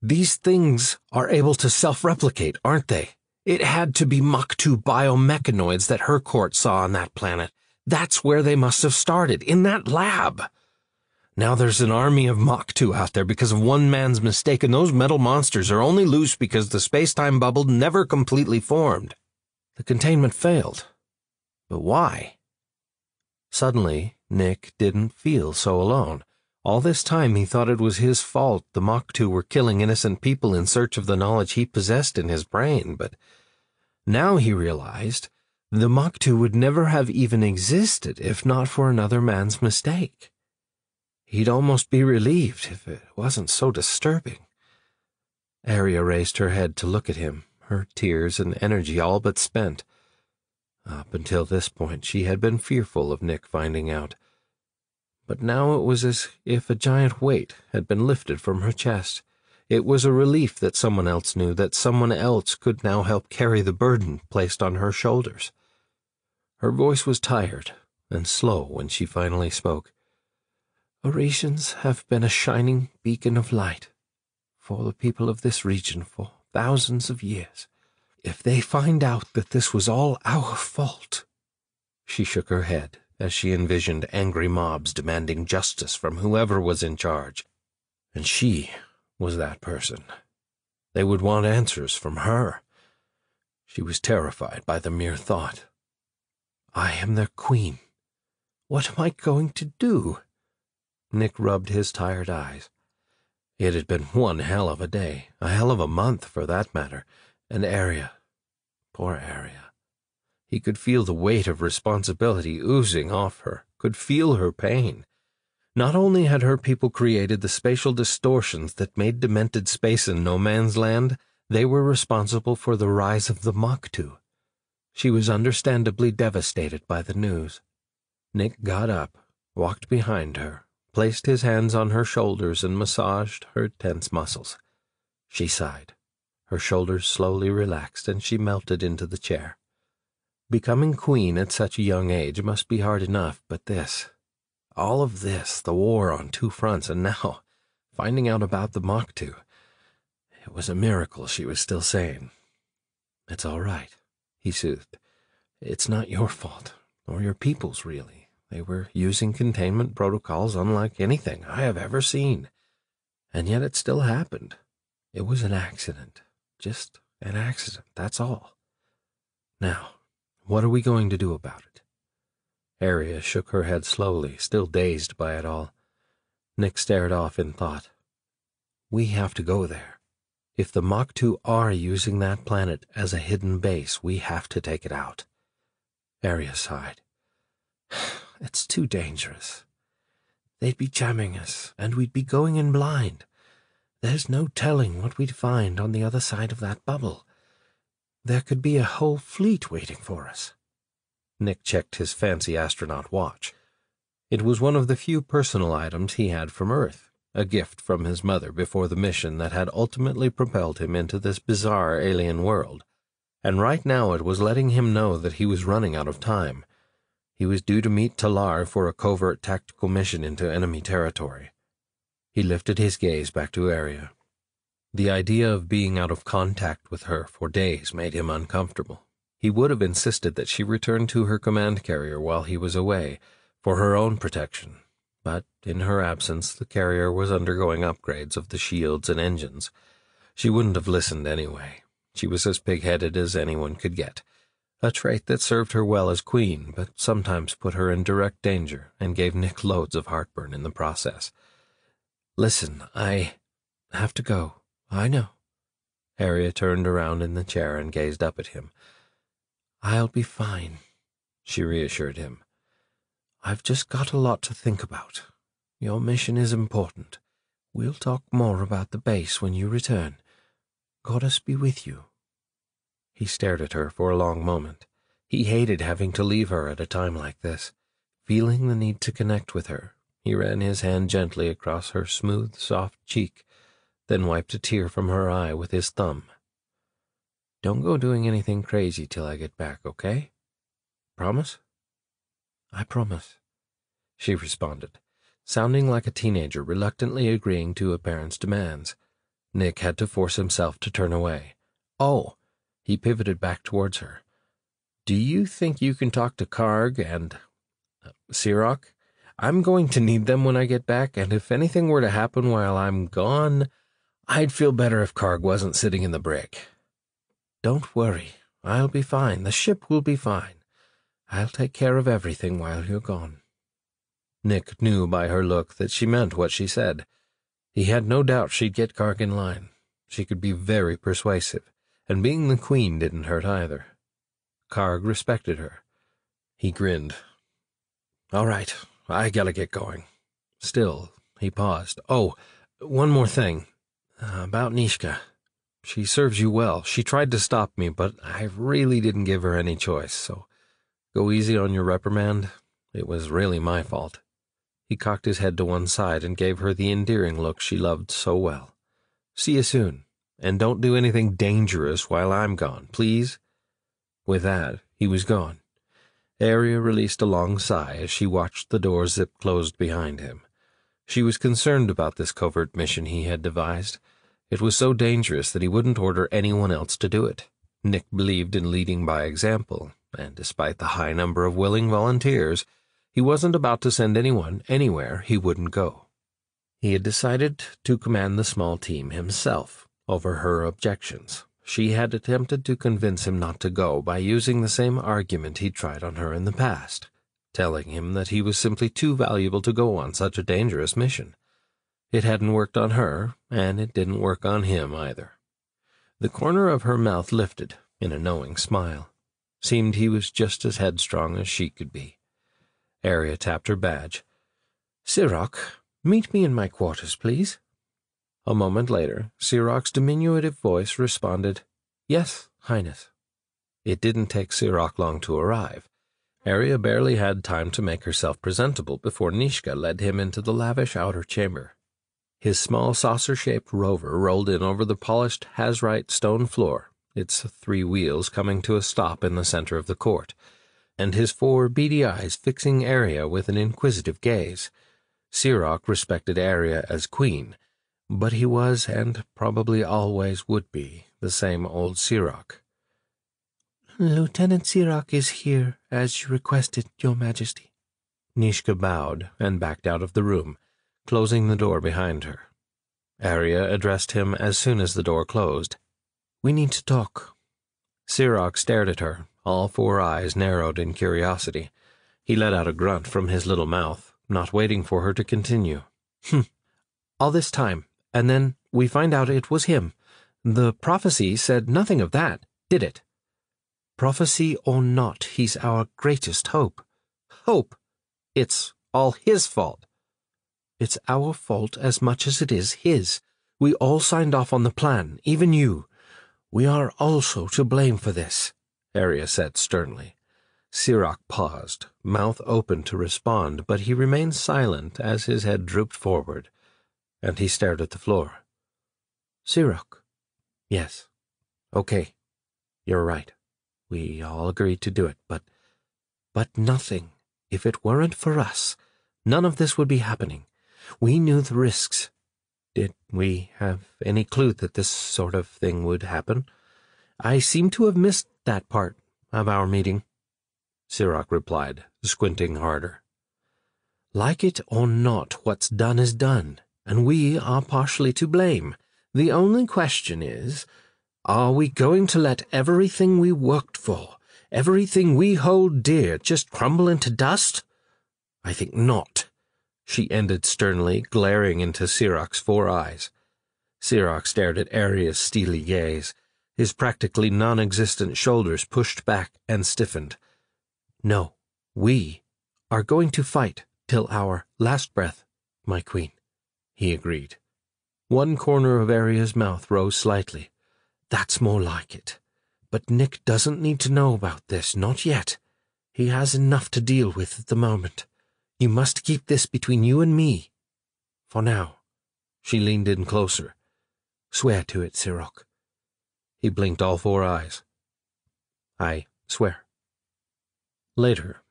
These things are able to self-replicate, aren't they? It had to be Mach 2 biomechanoids that her court saw on that planet. That's where they must have started, in that lab. Now there's an army of Mach 2 out there because of one man's mistake, and those metal monsters are only loose because the space-time bubble never completely formed. The containment failed. But why? Suddenly, Nick didn't feel so alone. All this time he thought it was his fault the Mach 2 were killing innocent people in search of the knowledge he possessed in his brain, but now he realized the Mach 2 would never have even existed if not for another man's mistake. He'd almost be relieved if it wasn't so disturbing. Arya raised her head to look at him, her tears and energy all but spent. Up until this point she had been fearful of Nick finding out. But now it was as if a giant weight had been lifted from her chest. It was a relief that someone else knew, that someone else could now help carry the burden placed on her shoulders. Her voice was tired and slow when she finally spoke. Oratians have been a shining beacon of light for the people of this region for thousands of years. If they find out that this was all our fault— She shook her head as she envisioned angry mobs demanding justice from whoever was in charge. And she was that person. They would want answers from her. She was terrified by the mere thought. I am their queen. What am I going to do? Nick rubbed his tired eyes. It had been one hell of a day, a hell of a month for that matter, and Arya, poor Arya. He could feel the weight of responsibility oozing off her, could feel her pain. Not only had her people created the spatial distortions that made demented space in no man's land, they were responsible for the rise of the Mach 2. She was understandably devastated by the news. Nick got up, walked behind her, placed his hands on her shoulders and massaged her tense muscles. She sighed. Her shoulders slowly relaxed and she melted into the chair. Becoming queen at such a young age must be hard enough, but all of this, the war on two fronts, and now finding out about the Mach 2, it was a miracle she was still sane. It's all right, he soothed. It's not your fault, or your people's, really. They were using containment protocols unlike anything I have ever seen. And yet it still happened. It was an accident. Just an accident, that's all. Now, what are we going to do about it? Arya shook her head slowly, still dazed by it all. Nick stared off in thought. We have to go there. If the Mach 2 are using that planet as a hidden base, we have to take it out. Arya sighed. It's too dangerous. They'd be jamming us, and we'd be going in blind. There's no telling what we'd find on the other side of that bubble. There could be a whole fleet waiting for us. Nick checked his fancy astronaut watch. It was one of the few personal items he had from Earth, a gift from his mother before the mission that had ultimately propelled him into this bizarre alien world, and right now it was letting him know that he was running out of time. He was due to meet Talar for a covert tactical mission into enemy territory. He lifted his gaze back to Arya. The idea of being out of contact with her for days made him uncomfortable. He would have insisted that she return to her command carrier while he was away, for her own protection, but in her absence the carrier was undergoing upgrades of the shields and engines. She wouldn't have listened anyway. She was as pig-headed as anyone could get, a trait that served her well as queen, but sometimes put her in direct danger and gave Nick loads of heartburn in the process. Listen, I have to go. I know. Arya turned around in the chair and gazed up at him. I'll be fine. she reassured him. "I've just got a lot to think about. Your mission is important. We'll talk more about the base when you return. Goddess be with you." He stared at her for a long moment. He hated having to leave her at a time like this. Feeling the need to connect with her, he ran his hand gently across her smooth, soft cheek, then wiped a tear from her eye with his thumb. "Don't go doing anything crazy till I get back, okay? Promise?" "I promise," she responded, sounding like a teenager reluctantly agreeing to a parent's demands. Nick had to force himself to turn away. "Oh," he pivoted back towards her. "Do you think you can talk to Karg and Sirach? I'm going to need them when I get back, and if anything were to happen while I'm gone, I'd feel better if Karg wasn't sitting in the brig." "Don't worry. I'll be fine. The ship will be fine. I'll take care of everything while you're gone." Nick knew by her look that she meant what she said. He had no doubt she'd get Karg in line. She could be very persuasive, and being the queen didn't hurt either. Karg respected her. He grinned. "All right, I gotta get going." Still, he paused. "Oh, one more thing. About Nishka. She serves you well. She tried to stop me, but I really didn't give her any choice, so go easy on your reprimand. It was really my fault." He cocked his head to one side and gave her the endearing look she loved so well. "See you soon, and don't do anything dangerous while I'm gone, please." With that, he was gone. Aria released a long sigh as she watched the door zip closed behind him. She was concerned about this covert mission he had devised. It was so dangerous that he wouldn't order anyone else to do it. Nick believed in leading by example, and despite the high number of willing volunteers, he wasn't about to send anyone anywhere he wouldn't go. He had decided to command the small team himself over her objections. She had attempted to convince him not to go by using the same argument he'd tried on her in the past, telling him that he was simply too valuable to go on such a dangerous mission. It hadn't worked on her, and it didn't work on him either. The corner of her mouth lifted in a knowing smile. Seemed he was just as headstrong as she could be. Aria tapped her badge. "Sirach, meet me in my quarters, please." A moment later, Sirach's diminutive voice responded, "Yes, Highness." It didn't take Sirach long to arrive. Aria barely had time to make herself presentable before Nishka led him into the lavish outer chamber. His small saucer-shaped rover rolled in over the polished Hazrite stone floor, its 3 wheels coming to a stop in the center of the court, and his 4 beady eyes fixing Aria with an inquisitive gaze. Sirach respected Aria as queen, but he was, and probably always would be, the same old Sirach. "Lieutenant Sirach is here, as you requested, Your Majesty." Nishka bowed and backed out of the room, closing the door behind her. Aria addressed him as soon as the door closed. "We need to talk." Sirach stared at her, all 4 eyes narrowed in curiosity. He let out a grunt from his little mouth, not waiting for her to continue. "All this time, and then we find out it was him. The prophecy said nothing of that, did it?" "Prophecy or not, he's our greatest hope." "Hope? It's all his fault." "It's our fault as much as it is his. We all signed off on the plan, even you. We are also to blame for this," Aria said sternly. Sirach paused, mouth open to respond, but he remained silent as his head drooped forward, and he stared at the floor. "Sirach." "Yes. Okay. You're right. We all agreed to do it, but nothing. If it weren't for us, none of this would be happening. We knew the risks. Did we have any clue that this sort of thing would happen? I seem to have missed that part of our meeting." Sirach replied, squinting harder. "Like it or not, what's done is done, and we are partially to blame. The only question is, are we going to let everything we worked for, everything we hold dear, just crumble into dust? I think not," she ended sternly, glaring into Sirach's 4 eyes. Sirach stared at Aria's steely gaze, his practically non-existent shoulders pushed back and stiffened. "No, "We are going to fight till our last breath, my queen," he agreed. One corner of Aria's mouth rose slightly. "That's more like it. But Nick doesn't need to know about this, not yet. He has enough to deal with at the moment. You must keep this between you and me. For now." She leaned in closer. "Swear to it, Sirach." He blinked all four eyes. "I swear." Later,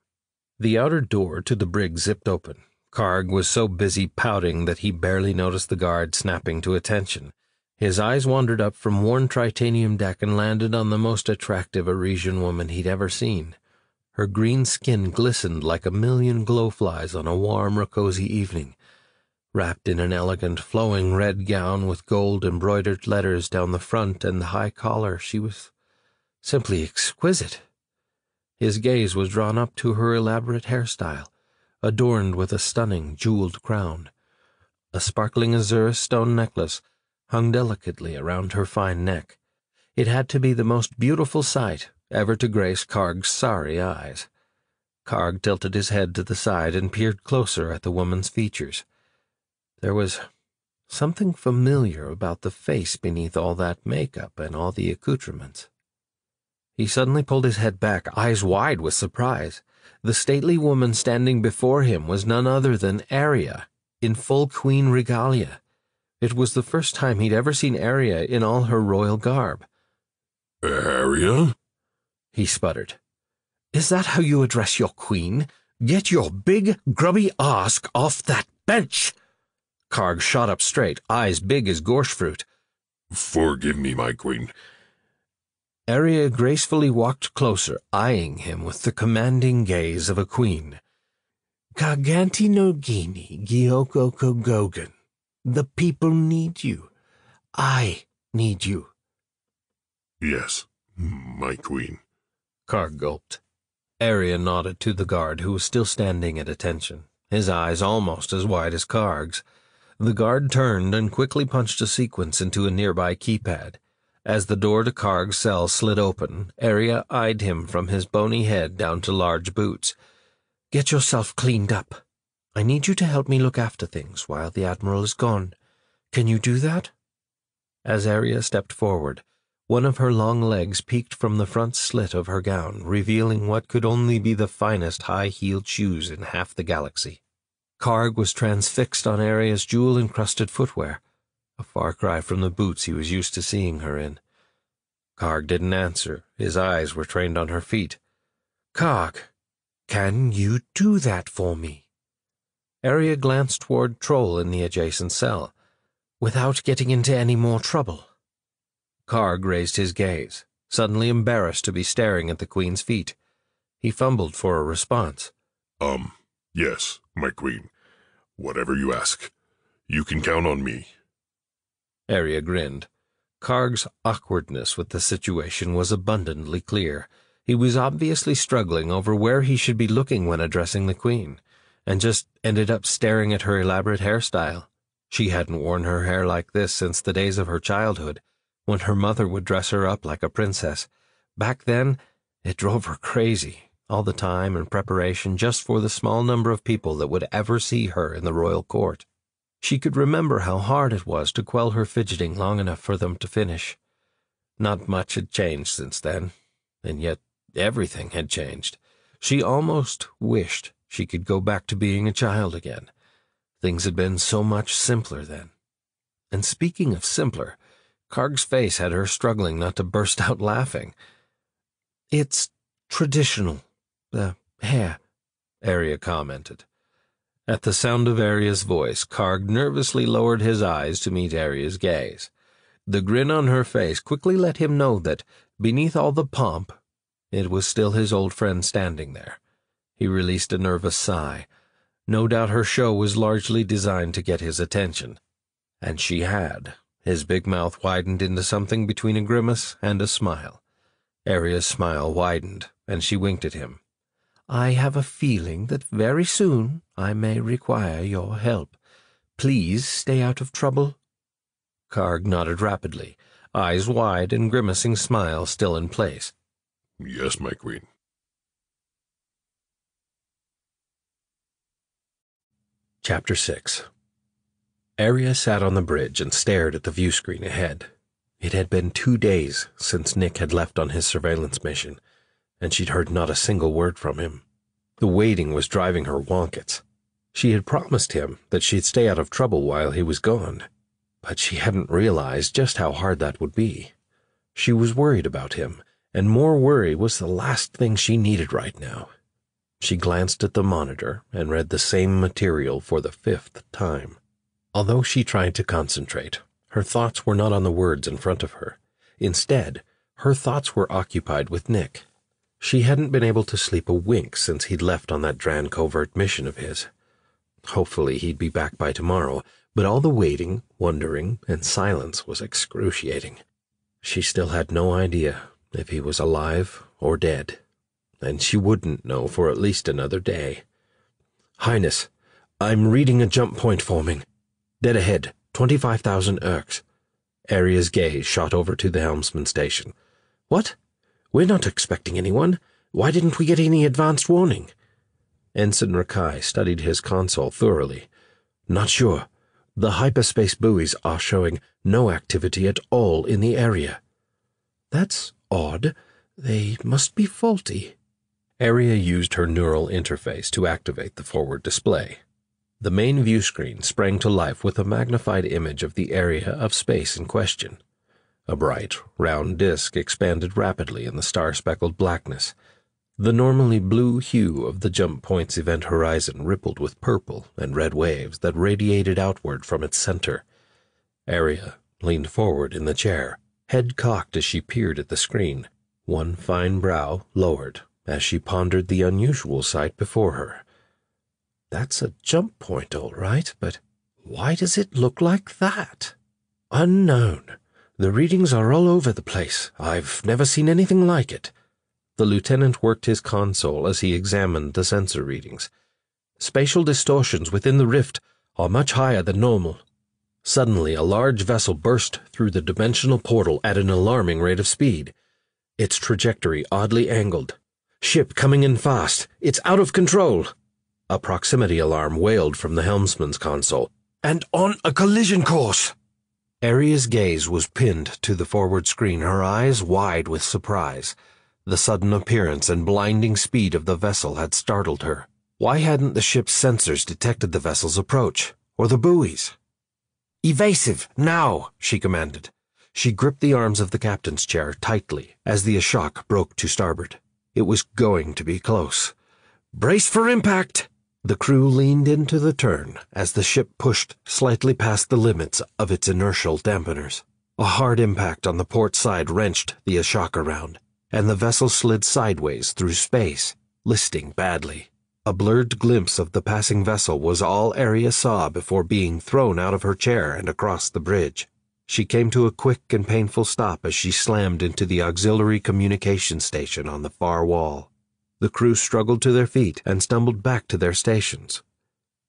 the outer door to the brig zipped open. Karg was so busy pouting that he barely noticed the guard snapping to attention. His eyes wandered up from worn titanium deck and landed on the most attractive Arisian woman he'd ever seen. Her green skin glistened like a million glowflies on a warm, rosy evening. Wrapped in an elegant, flowing red gown with gold-embroidered letters down the front and the high collar, she was simply exquisite. His gaze was drawn up to her elaborate hairstyle, adorned with a stunning jeweled crown. A sparkling azure stone necklace hung delicately around her fine neck. It had to be the most beautiful sight ever to grace Karg's sorry eyes. Karg tilted his head to the side and peered closer at the woman's features. There was something familiar about the face beneath all that makeup and all the accoutrements. He suddenly pulled his head back, eyes wide with surprise. The stately woman standing before him was none other than Aria, in full queen regalia. It was the first time he'd ever seen Aria in all her royal garb. "Aria?" he sputtered. "Is that how you address your queen? Get your big, grubby arse off that bench!" Karg shot up straight, eyes big as gorse fruit. "Forgive me, my queen." Aria gracefully walked closer, eyeing him with the commanding gaze of a queen. "Garganti Nogini Gyoko Kogogan. The people need you. I need you." "Yes, my queen." Karg gulped. Aria nodded to the guard, who was still standing at attention, his eyes almost as wide as Karg's. The guard turned and quickly punched a sequence into a nearby keypad. As the door to Karg's cell slid open, Aria eyed him from his bony head down to large boots. "Get yourself cleaned up. I need you to help me look after things while the Admiral is gone. Can you do that?" As Aria stepped forward, one of her long legs peeked from the front slit of her gown, revealing what could only be the finest high-heeled shoes in half the galaxy. Karg was transfixed on Aria's jewel-encrusted footwear, a far cry from the boots he was used to seeing her in. Karg didn't answer. His eyes were trained on her feet. "Karg, can you do that for me?" Aria glanced toward Troll in the adjacent cell. "Without getting into any more trouble?" Karg raised his gaze, suddenly embarrassed to be staring at the Queen's feet. He fumbled for a response. Yes, my queen. Whatever you ask. You can count on me." Aria grinned. Karg's awkwardness with the situation was abundantly clear. He was obviously struggling over where he should be looking when addressing the Queen, and just ended up staring at her elaborate hairstyle. She hadn't worn her hair like this since the days of her childhood, when her mother would dress her up like a princess. Back then, it drove her crazy, all the time and preparation just for the small number of people that would ever see her in the royal court. She could remember how hard it was to quell her fidgeting long enough for them to finish. Not much had changed since then, and yet everything had changed. She almost wished she could go back to being a child again. Things had been so much simpler then. And speaking of simpler, Karg's face had her struggling not to burst out laughing. "It's traditional, the hair," Aria commented. At the sound of Aria's voice, Karg nervously lowered his eyes to meet Aria's gaze. The grin on her face quickly let him know that, beneath all the pomp, it was still his old friend standing there. He released a nervous sigh. No doubt her show was largely designed to get his attention. And she had. His big mouth widened into something between a grimace and a smile. Aria's smile widened, and she winked at him. "I have a feeling that very soon I may require your help. Please stay out of trouble." Karg nodded rapidly, eyes wide and grimacing smile still in place. "Yes, my queen." Chapter 6. Arya sat on the bridge and stared at the view screen ahead. It had been 2 days since Nick had left on his surveillance mission, and she'd heard not a single word from him. The waiting was driving her wonkets. She had promised him that she'd stay out of trouble while he was gone, but she hadn't realized just how hard that would be. She was worried about him, and more worry was the last thing she needed right now. She glanced at the monitor and read the same material for the 5th time. Although she tried to concentrate, her thoughts were not on the words in front of her. Instead, her thoughts were occupied with Nick. She hadn't been able to sleep a wink since he'd left on that Dran covert mission of his. Hopefully he'd be back by tomorrow, but all the waiting, wondering, and silence was excruciating. She still had no idea if he was alive or dead, and she wouldn't know for at least another day. "Highness, I'm reading a jump point forming. Dead ahead, 25,000 Urks." Arya's gaze shot over to the helmsman station. "What? We're not expecting anyone. Why didn't we get any advanced warning?" Ensign Rakai studied his console thoroughly. "Not sure. The hyperspace buoys are showing no activity at all in the area." "That's odd. They must be faulty." Arya used her neural interface to activate the forward display. The main view screen sprang to life with a magnified image of the area of space in question. A bright, round disk expanded rapidly in the star-speckled blackness. The normally blue hue of the jump point's event horizon rippled with purple and red waves that radiated outward from its center. Arya leaned forward in the chair, head cocked as she peered at the screen, one fine brow lowered as she pondered the unusual sight before her. "That's a jump point, all right, but why does it look like that? Unknown. The readings are all over the place. I've never seen anything like it." The lieutenant worked his console as he examined the sensor readings. "Spatial distortions within the rift are much higher than normal." Suddenly, a large vessel burst through the dimensional portal at an alarming rate of speed, its trajectory oddly angled. "Ship coming in fast. It's out of control." A proximity alarm wailed from the helmsman's console. "And on a collision course!" Arya's gaze was pinned to the forward screen, her eyes wide with surprise. The sudden appearance and blinding speed of the vessel had startled her. Why hadn't the ship's sensors detected the vessel's approach, or the buoys? "Evasive, now!" she commanded. She gripped the arms of the captain's chair tightly as the Ashok broke to starboard. It was going to be close. "Brace for impact!" The crew leaned into the turn as the ship pushed slightly past the limits of its inertial dampeners. A hard impact on the port side wrenched the Ashok around, and the vessel slid sideways through space, listing badly. A blurred glimpse of the passing vessel was all Arya saw before being thrown out of her chair and across the bridge. She came to a quick and painful stop as she slammed into the auxiliary communication station on the far wall. The crew struggled to their feet and stumbled back to their stations.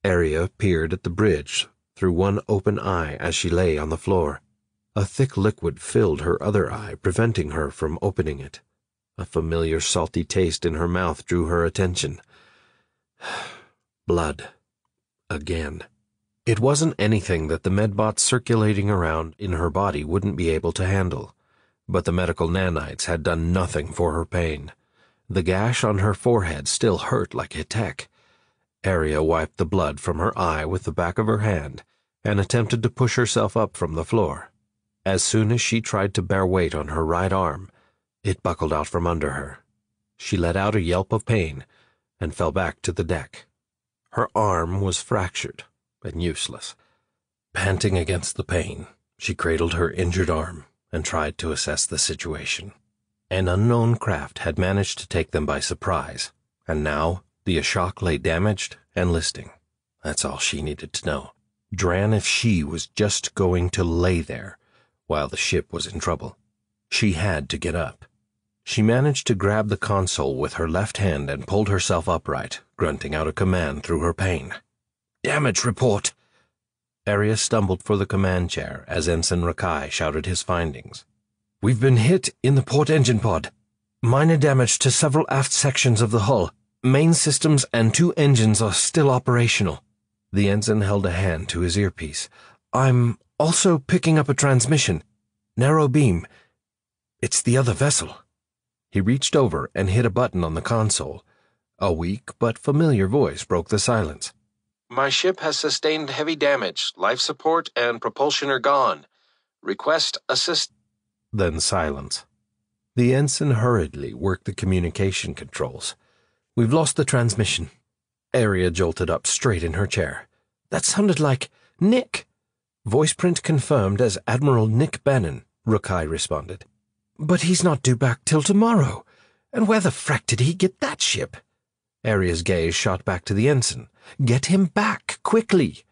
Arya peered at the bridge through one open eye as she lay on the floor. A thick liquid filled her other eye, preventing her from opening it. A familiar salty taste in her mouth drew her attention. Blood. Again. It wasn't anything that the medbots circulating around in her body wouldn't be able to handle, but the medical nanites had done nothing for her pain. The gash on her forehead still hurt like a tech. Arya wiped the blood from her eye with the back of her hand and attempted to push herself up from the floor. As soon as she tried to bear weight on her right arm, it buckled out from under her. She let out a yelp of pain and fell back to the deck. Her arm was fractured and useless. Panting against the pain, she cradled her injured arm and tried to assess the situation. An unknown craft had managed to take them by surprise, and now the Ashok lay damaged and listing. That's all she needed to know. Dran if she was just going to lay there while the ship was in trouble. She had to get up. She managed to grab the console with her left hand and pulled herself upright, grunting out a command through her pain. "Damage report!" Arya stumbled for the command chair as Ensign Rakai shouted his findings. "We've been hit in the port engine pod. Minor damage to several aft sections of the hull. Main systems and 2 engines are still operational." The ensign held a hand to his earpiece. "I'm also picking up a transmission. Narrow beam. It's the other vessel." He reached over and hit a button on the console. A weak but familiar voice broke the silence. My ship has sustained heavy damage. Life support and propulsion are gone. Request assist. Then silence. The ensign hurriedly worked the communication controls. "We've lost the transmission." Aria jolted up straight in her chair. "That sounded like Nick." "Voice print confirmed as Admiral Nick Bannon," Rukai responded. "But he's not due back till tomorrow. And where the frack did he get that ship?" Aria's gaze shot back to the ensign. "Get him back, quickly."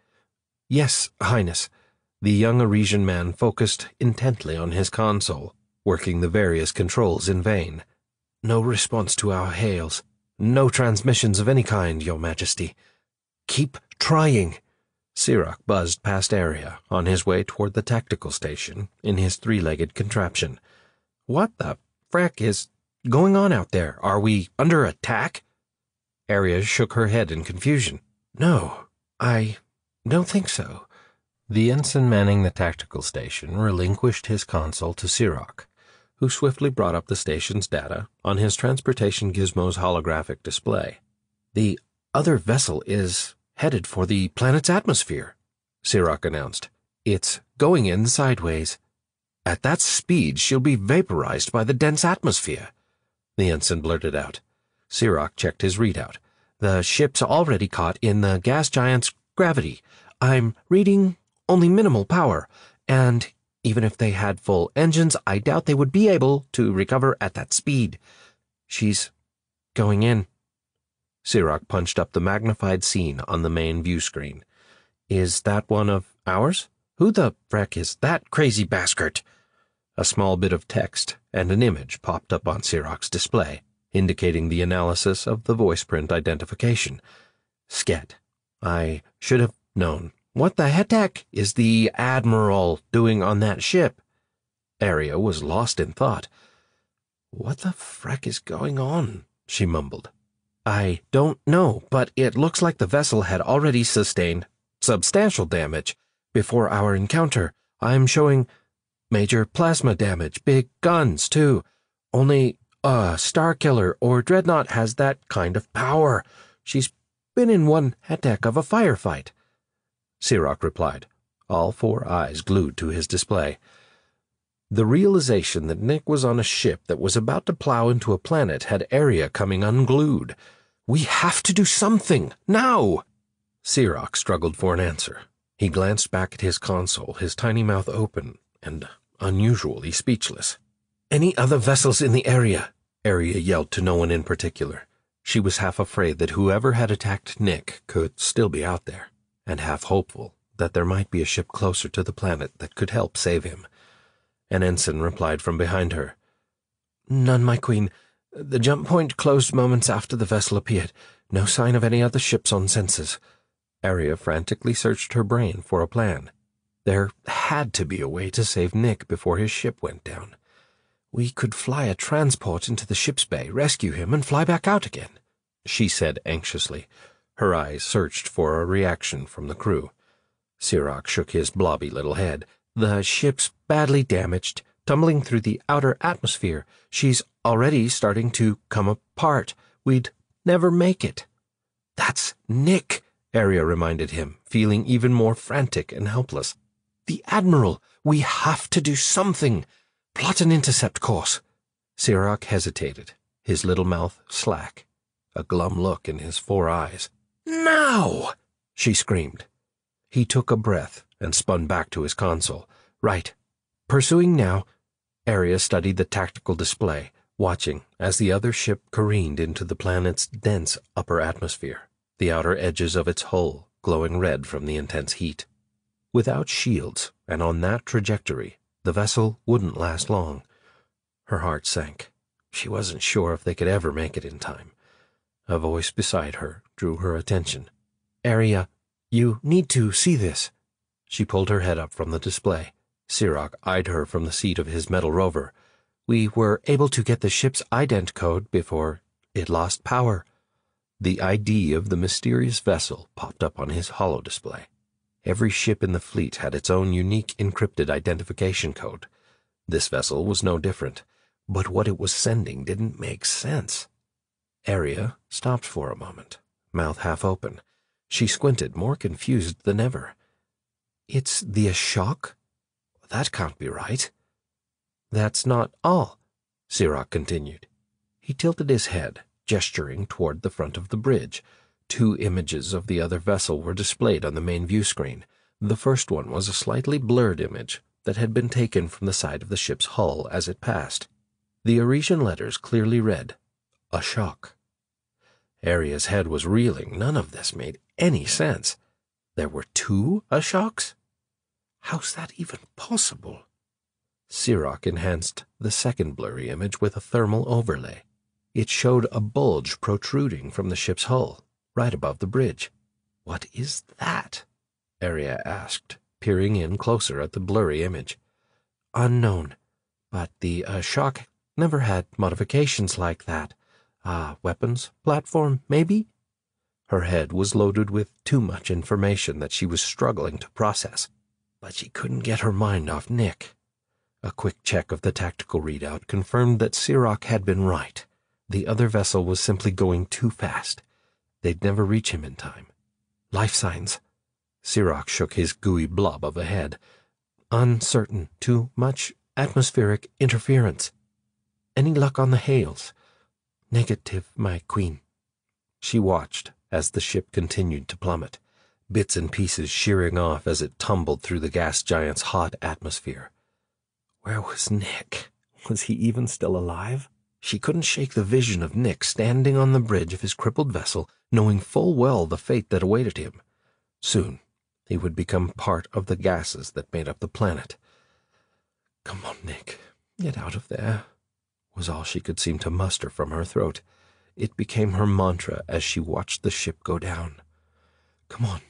"Yes, Highness." The young Arisian man focused intently on his console, working the various controls in vain. "No response to our hails. No transmissions of any kind, Your Majesty." "Keep trying." Sirach buzzed past Aria on his way toward the tactical station in his three-legged contraption. "What the frack is going on out there? Are we under attack?" Aria shook her head in confusion. "No, I don't think so." The ensign manning the tactical station relinquished his console to Sirach, who swiftly brought up the station's data on his transportation gizmo's holographic display. "The other vessel is headed for the planet's atmosphere," Sirach announced. "It's going in sideways. At that speed, she'll be vaporized by the dense atmosphere," the ensign blurted out. Sirach checked his readout. "The ship's already caught in the gas giant's gravity. I'm reading only minimal power, and even if they had full engines, I doubt they would be able to recover at that speed. She's going in." Sirach punched up the magnified scene on the main view screen. "Is that one of ours? Who the frack is that crazy bastard?" A small bit of text and an image popped up on Sirach's display, indicating the analysis of the voice print identification. "Sket. I should have known. What the heck is the Admiral doing on that ship?" Aria was lost in thought. "What the frack is going on?" she mumbled. "I don't know, but it looks like the vessel had already sustained substantial damage before our encounter. I'm showing major plasma damage, big guns, too. Only a Starkiller or Dreadnought has that kind of power. She's been in one heck of a firefight." Sirach replied, all four eyes glued to his display. The realization that Nick was on a ship that was about to plow into a planet had Aria coming unglued. "We have to do something, now!" Sirach struggled for an answer. He glanced back at his console, his tiny mouth open and unusually speechless. "Any other vessels in the area?" Aria yelled to no one in particular. She was half afraid that whoever had attacked Nick could still be out there, and half hopeful that there might be a ship closer to the planet that could help save him. An ensign replied from behind her. "None, my queen. The jump point closed moments after the vessel appeared. No sign of any other ships on sensors." Aria frantically searched her brain for a plan. There had to be a way to save Nick before his ship went down. "We could fly a transport into the ship's bay, rescue him, and fly back out again," she said anxiously. Her eyes searched for a reaction from the crew. Sirach shook his blobby little head. "The ship's badly damaged, tumbling through the outer atmosphere. She's already starting to come apart. We'd never make it." "That's Nick," Aria reminded him, feeling even more frantic and helpless. "The Admiral. We have to do something. Plot an intercept course." Sirach hesitated, his little mouth slack, a glum look in his four eyes. "Now!" she screamed. He took a breath and spun back to his console. "Right. Pursuing now." Aria studied the tactical display, watching as the other ship careened into the planet's dense upper atmosphere, the outer edges of its hull glowing red from the intense heat. Without shields, and on that trajectory, the vessel wouldn't last long. Her heart sank. She wasn't sure if they could ever make it in time. A voice beside her drew her attention. "Aria, you need to see this." She pulled her head up from the display. Sirach eyed her from the seat of his metal rover. "We were able to get the ship's ident code before it lost power." The ID of the mysterious vessel popped up on his holo display. Every ship in the fleet had its own unique encrypted identification code. This vessel was no different, but what it was sending didn't make sense. Aria stopped for a moment, mouth half open. She squinted, more confused than ever. "It's the Ashok? That can't be right." "That's not all," Sirach continued. He tilted his head, gesturing toward the front of the bridge. 2 images of the other vessel were displayed on the main view screen. The first one was a slightly blurred image that had been taken from the side of the ship's hull as it passed. The Arisian letters clearly read, Ashok. Aria's head was reeling. None of this made any sense. There were 2 Ashoks? How's that even possible? Sirach enhanced the second blurry image with a thermal overlay. It showed a bulge protruding from the ship's hull, right above the bridge. "What is that?" Aria asked, peering in closer at the blurry image. "Unknown, but the Ashok never had modifications like that. Weapons platform, maybe?" Her head was loaded with too much information that she was struggling to process, but she couldn't get her mind off Nick. A quick check of the tactical readout confirmed that Sirach had been right. The other vessel was simply going too fast. They'd never reach him in time. "Life signs." Sirach shook his gooey blob of a head. "Uncertain. Too much atmospheric interference. Any luck on the hails?" "Negative, my queen." She watched as the ship continued to plummet, bits and pieces shearing off as it tumbled through the gas giant's hot atmosphere. Where was Nick? Was he even still alive? She couldn't shake the vision of Nick standing on the bridge of his crippled vessel, knowing full well the fate that awaited him. Soon, he would become part of the gases that made up the planet. "Come on, Nick, get out of there," was all she could seem to muster from her throat. It became her mantra as she watched the ship go down. "Come on,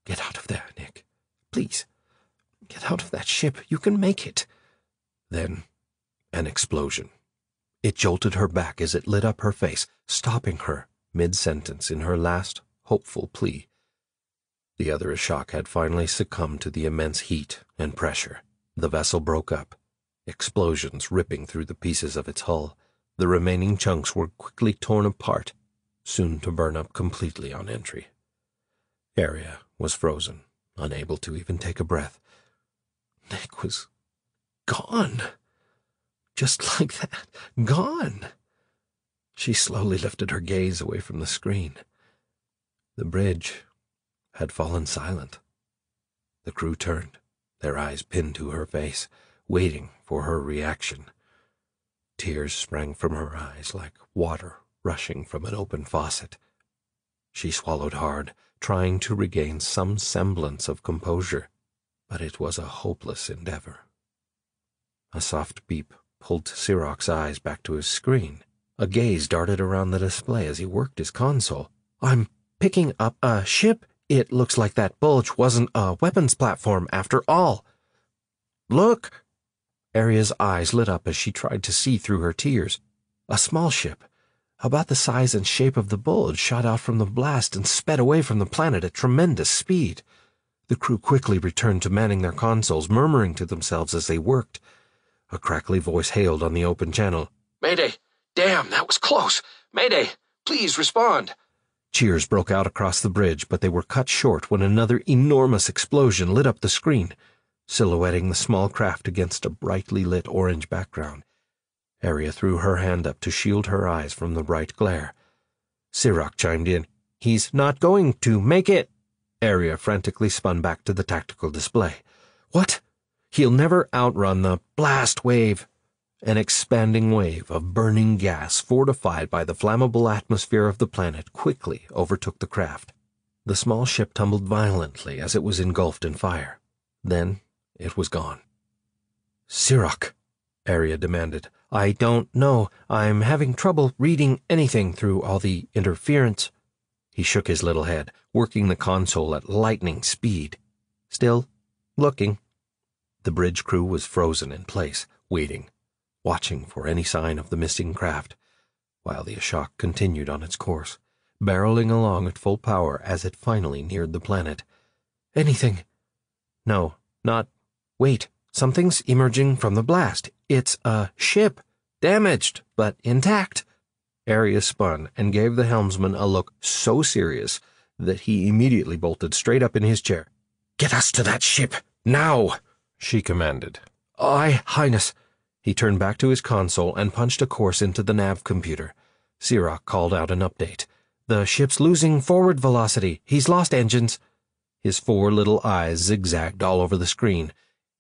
get out of there, Nick. Please, get out of that ship. You can make it." Then, an explosion. It jolted her back as it lit up her face, stopping her mid-sentence in her last, hopeful plea. The other Ashok had finally succumbed to the immense heat and pressure. The vessel broke up, explosions ripping through the pieces of its hull. The remaining chunks were quickly torn apart, soon to burn up completely on entry. Aria was frozen, unable to even take a breath. Nick was gone. Just like that, gone. She slowly lifted her gaze away from the screen. The bridge had fallen silent. The crew turned, their eyes pinned to her face, waiting for her reaction. Tears sprang from her eyes like water rushing from an open faucet. She swallowed hard, trying to regain some semblance of composure, but it was a hopeless endeavor. A soft beep pulled Sirach's eyes back to his screen. A gaze darted around the display as he worked his console. "I'm picking up a ship. It looks like that bulge wasn't a weapons platform after all." "Look!" Aria's eyes lit up as she tried to see through her tears. A small ship, about the size and shape of the bulge, shot out from the blast and sped away from the planet at tremendous speed. The crew quickly returned to manning their consoles, murmuring to themselves as they worked. A crackly voice hailed on the open channel. "Mayday! Damn, that was close! Mayday! Please respond!" Cheers broke out across the bridge, but they were cut short when another enormous explosion lit up the screen, silhouetting the small craft against a brightly lit orange background. Aria threw her hand up to shield her eyes from the bright glare. Sirach chimed in. "He's not going to make it." Aria frantically spun back to the tactical display. "What? He'll never outrun the blast wave." An expanding wave of burning gas fortified by the flammable atmosphere of the planet quickly overtook the craft. The small ship tumbled violently as it was engulfed in fire. Then it was gone. "Sirach," Aria demanded. "I don't know. I'm having trouble reading anything through all the interference." He shook his little head, working the console at lightning speed. "Still looking." The bridge crew was frozen in place, waiting, watching for any sign of the missing craft, while the Ashok continued on its course. barreling along at full power as it finally neared the planet. Anything? No, not... Wait, something's emerging from the blast. It's a ship. Damaged, but intact. Arya spun and gave the helmsman a look so serious that he immediately bolted straight up in his chair. "Get us to that ship, now!" she commanded. "Aye, Highness." He turned back to his console and punched a course into the nav computer. Sirach called out an update. "The ship's losing forward velocity. He's lost engines." His 4 little eyes zigzagged all over the screen.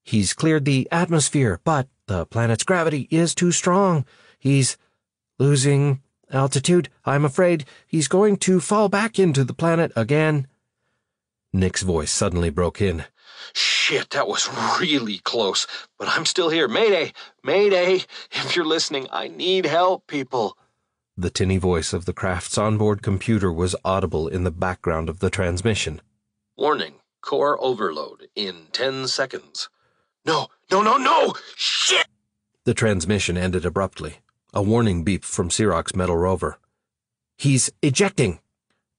"He's cleared the atmosphere, but the planet's gravity is too strong. He's losing altitude. I'm afraid he's going to fall back into the planet again." Nick's voice suddenly broke in. Shit, that was really close, but I'm still here. Mayday! Mayday! If you're listening, I need help, people. The tinny voice of the craft's onboard computer was audible in the background of the transmission. Warning, core overload in 10 seconds. No, no, no, no! Shit! The transmission ended abruptly. A warning beep from Sirach's metal rover. "He's ejecting!"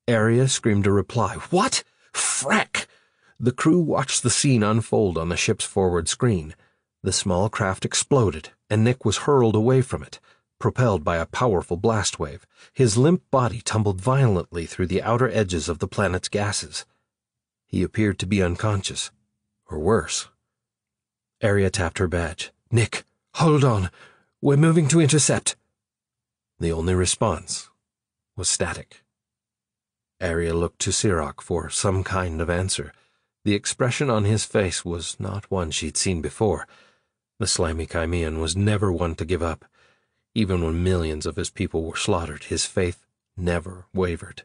Arya screamed a reply. "What? Frack!" The crew watched the scene unfold on the ship's forward screen. The small craft exploded, and Nick was hurled away from it, propelled by a powerful blast wave. His limp body tumbled violently through the outer edges of the planet's gases. He appeared to be unconscious, or worse. Arya tapped her badge. "Nick, hold on. We're moving to intercept." The only response was static. Arya looked to Sirach for some kind of answer. The expression on his face was not one she'd seen before. The slimy Crimean was never one to give up. Even when millions of his people were slaughtered, his faith never wavered.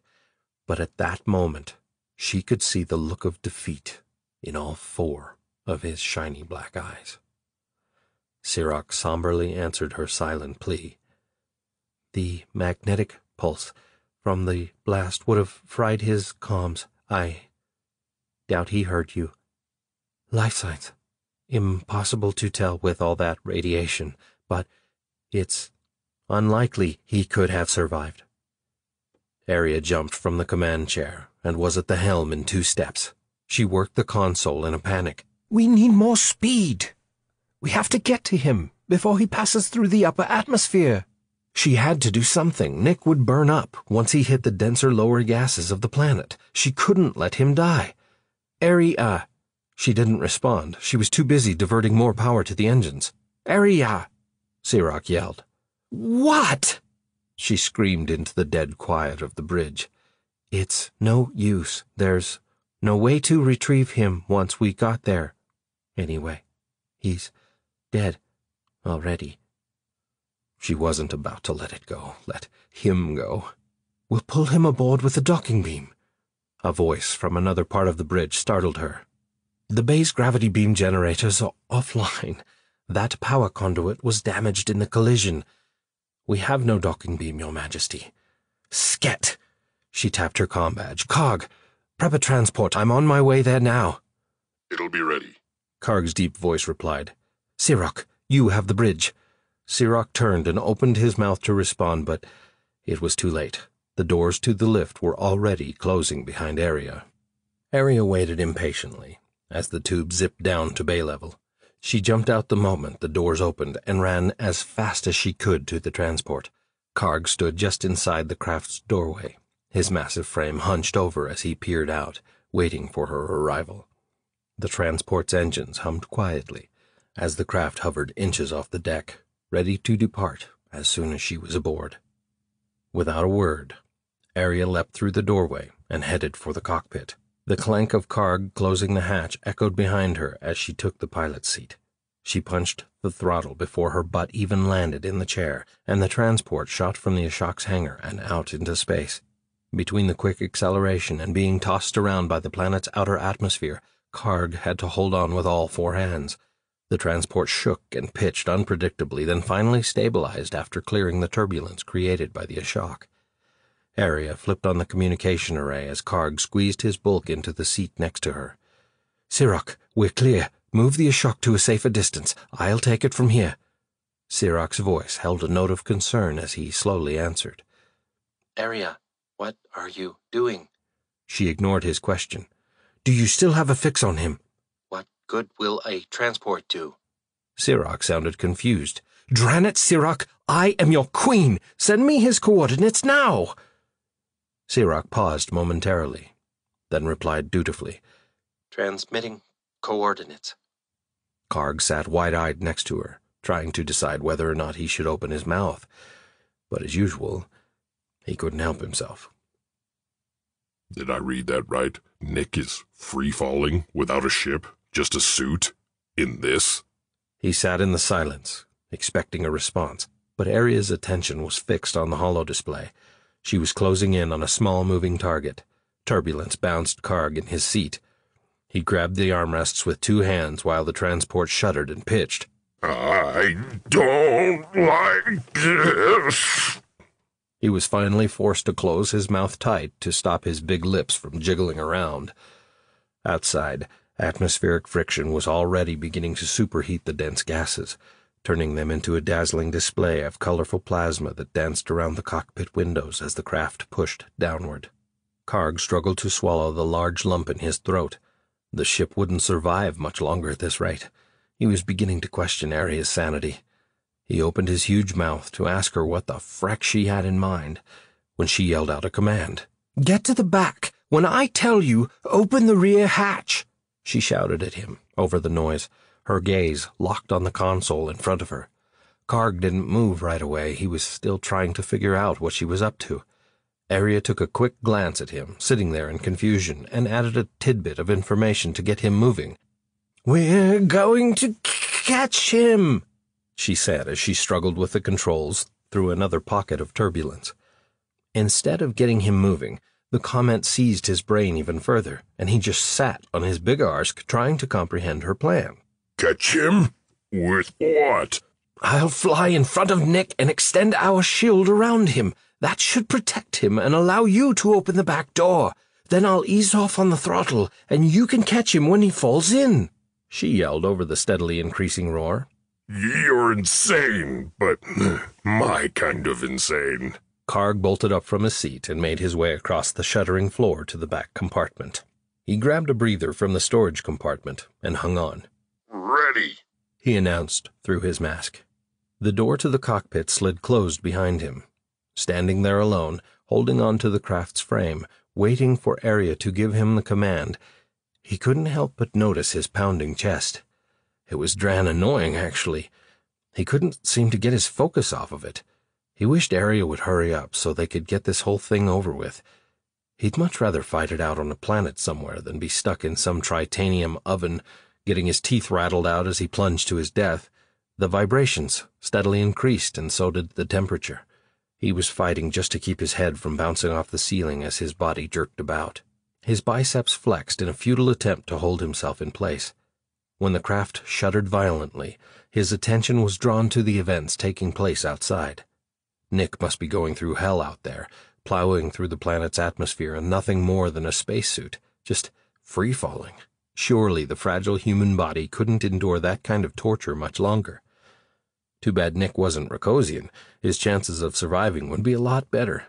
But at that moment, she could see the look of defeat in all 4 of his shiny black eyes. Sirach somberly answered her silent plea. "The magnetic pulse from the blast would have fried his comms. I doubt he heard you. Life signs. Impossible to tell with all that radiation, but it's unlikely he could have survived." Arya jumped from the command chair and was at the helm in 2 steps. She worked the console in a panic. "We need more speed. We have to get to him before he passes through the upper atmosphere." She had to do something. Nick would burn up once he hit the denser lower gases of the planet. She couldn't let him die. "Arya!" She didn't respond. She was too busy diverting more power to the engines. "Arya!" Sirach yelled. "What?" She screamed into the dead quiet of the bridge. "It's no use. There's no way to retrieve him once we got there. Anyway, he's dead already." She wasn't about to let it go. Let him go. "We'll pull him aboard with the docking beam." A voice from another part of the bridge startled her. "The base gravity beam generators are offline. That power conduit was damaged in the collision. We have no docking beam, Your Majesty." "Sket!" She tapped her comm badge. "Cog, prep a transport. I'm on my way there now." "It'll be ready," Karg's deep voice replied. "Sirach, you have the bridge." Sirach turned and opened his mouth to respond, but it was too late. The doors to the lift were already closing behind Arya. Arya waited impatiently as the tube zipped down to bay level. She jumped out the moment the doors opened and ran as fast as she could to the transport. Karg stood just inside the craft's doorway, his massive frame hunched over as he peered out, waiting for her arrival. The transport's engines hummed quietly as the craft hovered inches off the deck, ready to depart as soon as she was aboard. Without a word, Arya leapt through the doorway and headed for the cockpit. The clank of Karg closing the hatch echoed behind her as she took the pilot's seat. She punched the throttle before her butt even landed in the chair, and the transport shot from the Ashok's hangar and out into space. Between the quick acceleration and being tossed around by the planet's outer atmosphere, Karg had to hold on with all 4 hands. The transport shook and pitched unpredictably, then finally stabilized after clearing the turbulence created by the Ashok. Arya flipped on the communication array as Karg squeezed his bulk into the seat next to her. "Sirach, we're clear. Move the Ashok to a safer distance. I'll take it from here." Sirach's voice held a note of concern as he slowly answered. "Arya, What are you doing? She ignored his question. Do you still have a fix on him? What good will a transport do? Sirach sounded confused. Dran it, Sirach! I am your queen! Send me his coordinates now! Sirach paused momentarily, then replied dutifully. Transmitting coordinates. Karg sat wide-eyed next to her, trying to decide whether or not he should open his mouth. But as usual, he couldn't help himself. Did I read that right? Nick is free-falling without a ship, just a suit, in this? He sat in the silence, expecting a response, but Aria's attention was fixed on the holodisplay. She was closing in on a small moving target. Turbulence bounced Karg in his seat. He grabbed the armrests with 2 hands while the transport shuddered and pitched. I don't like this. He was finally forced to close his mouth tight to stop his big lips from jiggling around. Outside, atmospheric friction was already beginning to superheat the dense gases, turning them into a dazzling display of colorful plasma that danced around the cockpit windows as the craft pushed downward. Karg struggled to swallow the large lump in his throat. The ship wouldn't survive much longer at this rate. He was beginning to question Aria's sanity. He opened his huge mouth to ask her what the frack she had in mind, when she yelled out a command. "Get to the back! When I tell you, open the rear hatch!" She shouted at him over the noise, her gaze locked on the console in front of her. Karg didn't move right away. He was still trying to figure out what she was up to. Aria took a quick glance at him, sitting there in confusion, and added a tidbit of information to get him moving. "We're going to catch him," she said as she struggled with the controls through another pocket of turbulence. Instead of getting him moving, the comment seized his brain even further, and he just sat on his big arsk trying to comprehend her plan. Catch him? With what? "I'll fly in front of Nick and extend our shield around him. That should protect him and allow you to open the back door. Then I'll ease off on the throttle, and you can catch him when he falls in," she yelled over the steadily increasing roar. You're insane, but my kind of insane. Karg bolted up from his seat and made his way across the shuddering floor to the back compartment. He grabbed a breather from the storage compartment and hung on. Ready, he announced through his mask. The door to the cockpit slid closed behind him. Standing there alone, holding on to the craft's frame, waiting for Aria to give him the command, he couldn't help but notice his pounding chest. It was dran annoying, actually. He couldn't seem to get his focus off of it. He wished Aria would hurry up so they could get this whole thing over with. He'd much rather fight it out on a planet somewhere than be stuck in some tritanium oven, getting his teeth rattled out as he plunged to his death. The vibrations steadily increased, and so did the temperature. He was fighting just to keep his head from bouncing off the ceiling as his body jerked about. His biceps flexed in a futile attempt to hold himself in place. When the craft shuddered violently, his attention was drawn to the events taking place outside. Nick must be going through hell out there, plowing through the planet's atmosphere in nothing more than a spacesuit, just free-falling. Surely the fragile human body couldn't endure that kind of torture much longer. Too bad Nick wasn't Racosian. His chances of surviving would be a lot better.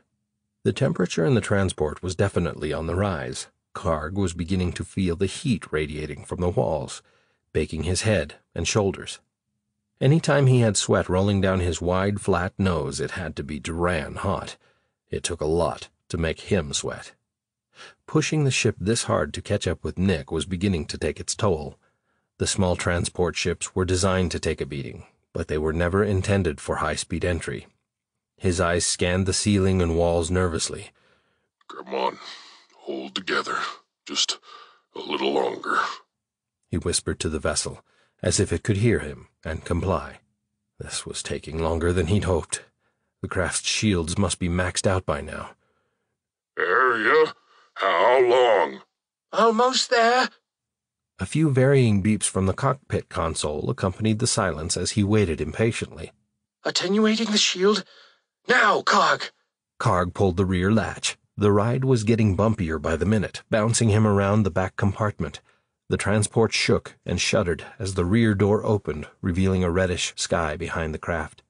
The temperature in the transport was definitely on the rise. Karg was beginning to feel the heat radiating from the walls, baking his head and shoulders. Any time he had sweat rolling down his wide, flat nose, it had to be Duran hot. It took a lot to make him sweat. Pushing the ship this hard to catch up with Nick was beginning to take its toll. The small transport ships were designed to take a beating, but they were never intended for high-speed entry. His eyes scanned the ceiling and walls nervously. Come on, hold together. Just a little longer, he whispered to the vessel, as if it could hear him and comply. This was taking longer than he'd hoped. The craft's shields must be maxed out by now. Aria, how long? Almost there. A few varying beeps from the cockpit console accompanied the silence as he waited impatiently. Attenuating the shield. Now, Karg! Karg pulled the rear latch. The ride was getting bumpier by the minute, bouncing him around the back compartment. The transport shook and shuddered as the rear door opened, revealing a reddish sky behind the craft.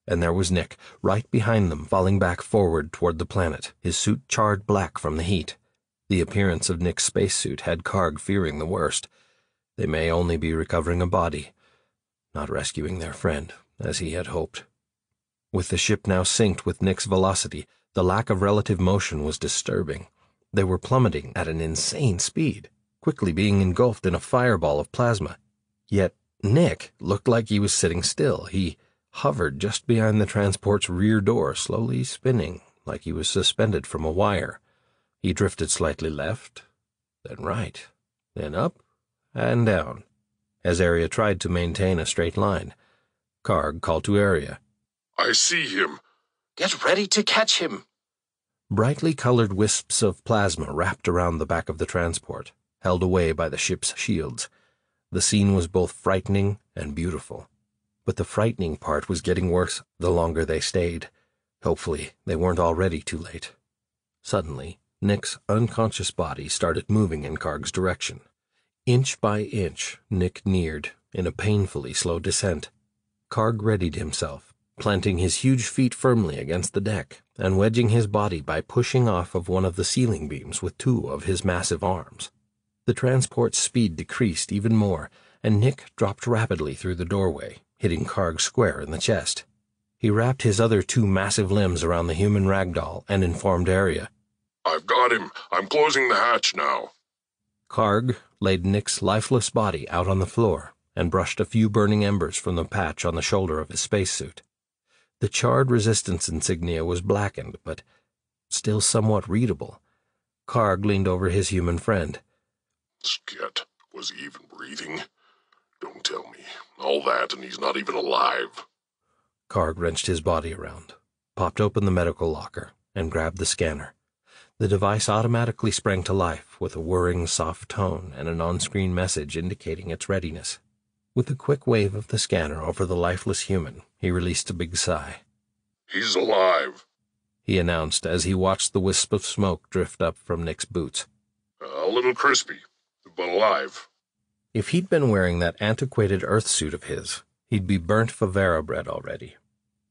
and there was Nick, right behind them, falling back forward toward the planet, his suit charred black from the heat. The appearance of Nick's spacesuit had Karg fearing the worst. They may only be recovering a body, not rescuing their friend, as he had hoped. With the ship now synced with Nick's velocity, the lack of relative motion was disturbing. They were plummeting at an insane speed, quickly being engulfed in a fireball of plasma. Yet Nick looked like he was sitting still. He hovered just behind the transport's rear door, slowly spinning, like he was suspended from a wire. He drifted slightly left, then right, then up and down, as Arya tried to maintain a straight line. Karg called to Arya. I see him. Get ready to catch him. Brightly colored wisps of plasma wrapped around the back of the transport, held away by the ship's shields. The scene was both frightening and beautiful. But the frightening part was getting worse the longer they stayed. Hopefully, they weren't already too late. Suddenly, Nick's unconscious body started moving in Karg's direction. Inch by inch, Nick neared, in a painfully slow descent. Karg readied himself, planting his huge feet firmly against the deck and wedging his body by pushing off of one of the ceiling beams with two of his massive arms. The transport's speed decreased even more, and Nick dropped rapidly through the doorway, hitting Karg square in the chest. He wrapped his other two massive limbs around the human ragdoll and informed Arya. I've got him. I'm closing the hatch now. Karg laid Nick's lifeless body out on the floor and brushed a few burning embers from the patch on the shoulder of his spacesuit. The charred resistance insignia was blackened, but still somewhat readable. Karg leaned over his human friend. Sket, was he even breathing? Don't tell me. All that, and he's not even alive. Karg wrenched his body around, popped open the medical locker, and grabbed the scanner. The device automatically sprang to life with a whirring, soft tone and an on-screen message indicating its readiness. With a quick wave of the scanner over the lifeless human, he released a big sigh. He's alive, he announced as he watched the wisp of smoke drift up from Nick's boots. A little crispy, but alive. If he'd been wearing that antiquated Earth suit of his, he'd be burnt Favera bread already.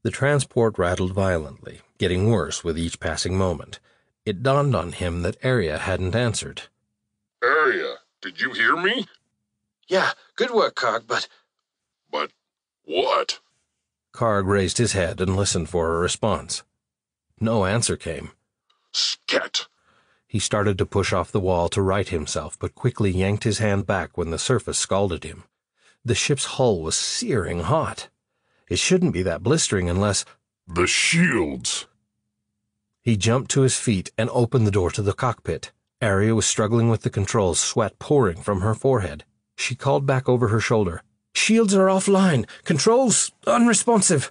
The transport rattled violently, getting worse with each passing moment. It dawned on him that Arya hadn't answered. Arya, did you hear me? Yeah, good work, Karg, but... But what? Karg raised his head and listened for a response. No answer came. Sket! He started to push off the wall to right himself, but quickly yanked his hand back when the surface scalded him. The ship's hull was searing hot. It shouldn't be that blistering unless... The shields! He jumped to his feet and opened the door to the cockpit. Arya was struggling with the controls, sweat pouring from her forehead. She called back over her shoulder. Shields are offline. Controls unresponsive.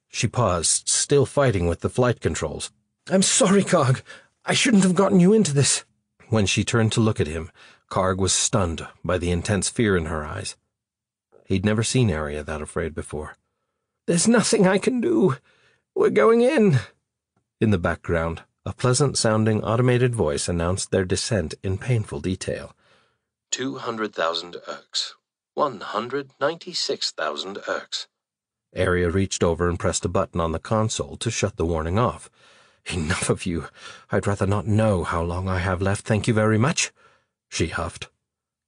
She paused, still fighting with the flight controls. I'm sorry, Karg. I shouldn't have gotten you into this. When she turned to look at him, Karg was stunned by the intense fear in her eyes. He'd never seen Arya that afraid before. There's nothing I can do. We're going in. In the background, a pleasant-sounding automated voice announced their descent in painful detail. 200,000 Erks. 196,000 Erks. Arya reached over and pressed a button on the console to shut the warning off. Enough of you. I'd rather not know how long I have left, thank you very much, she huffed.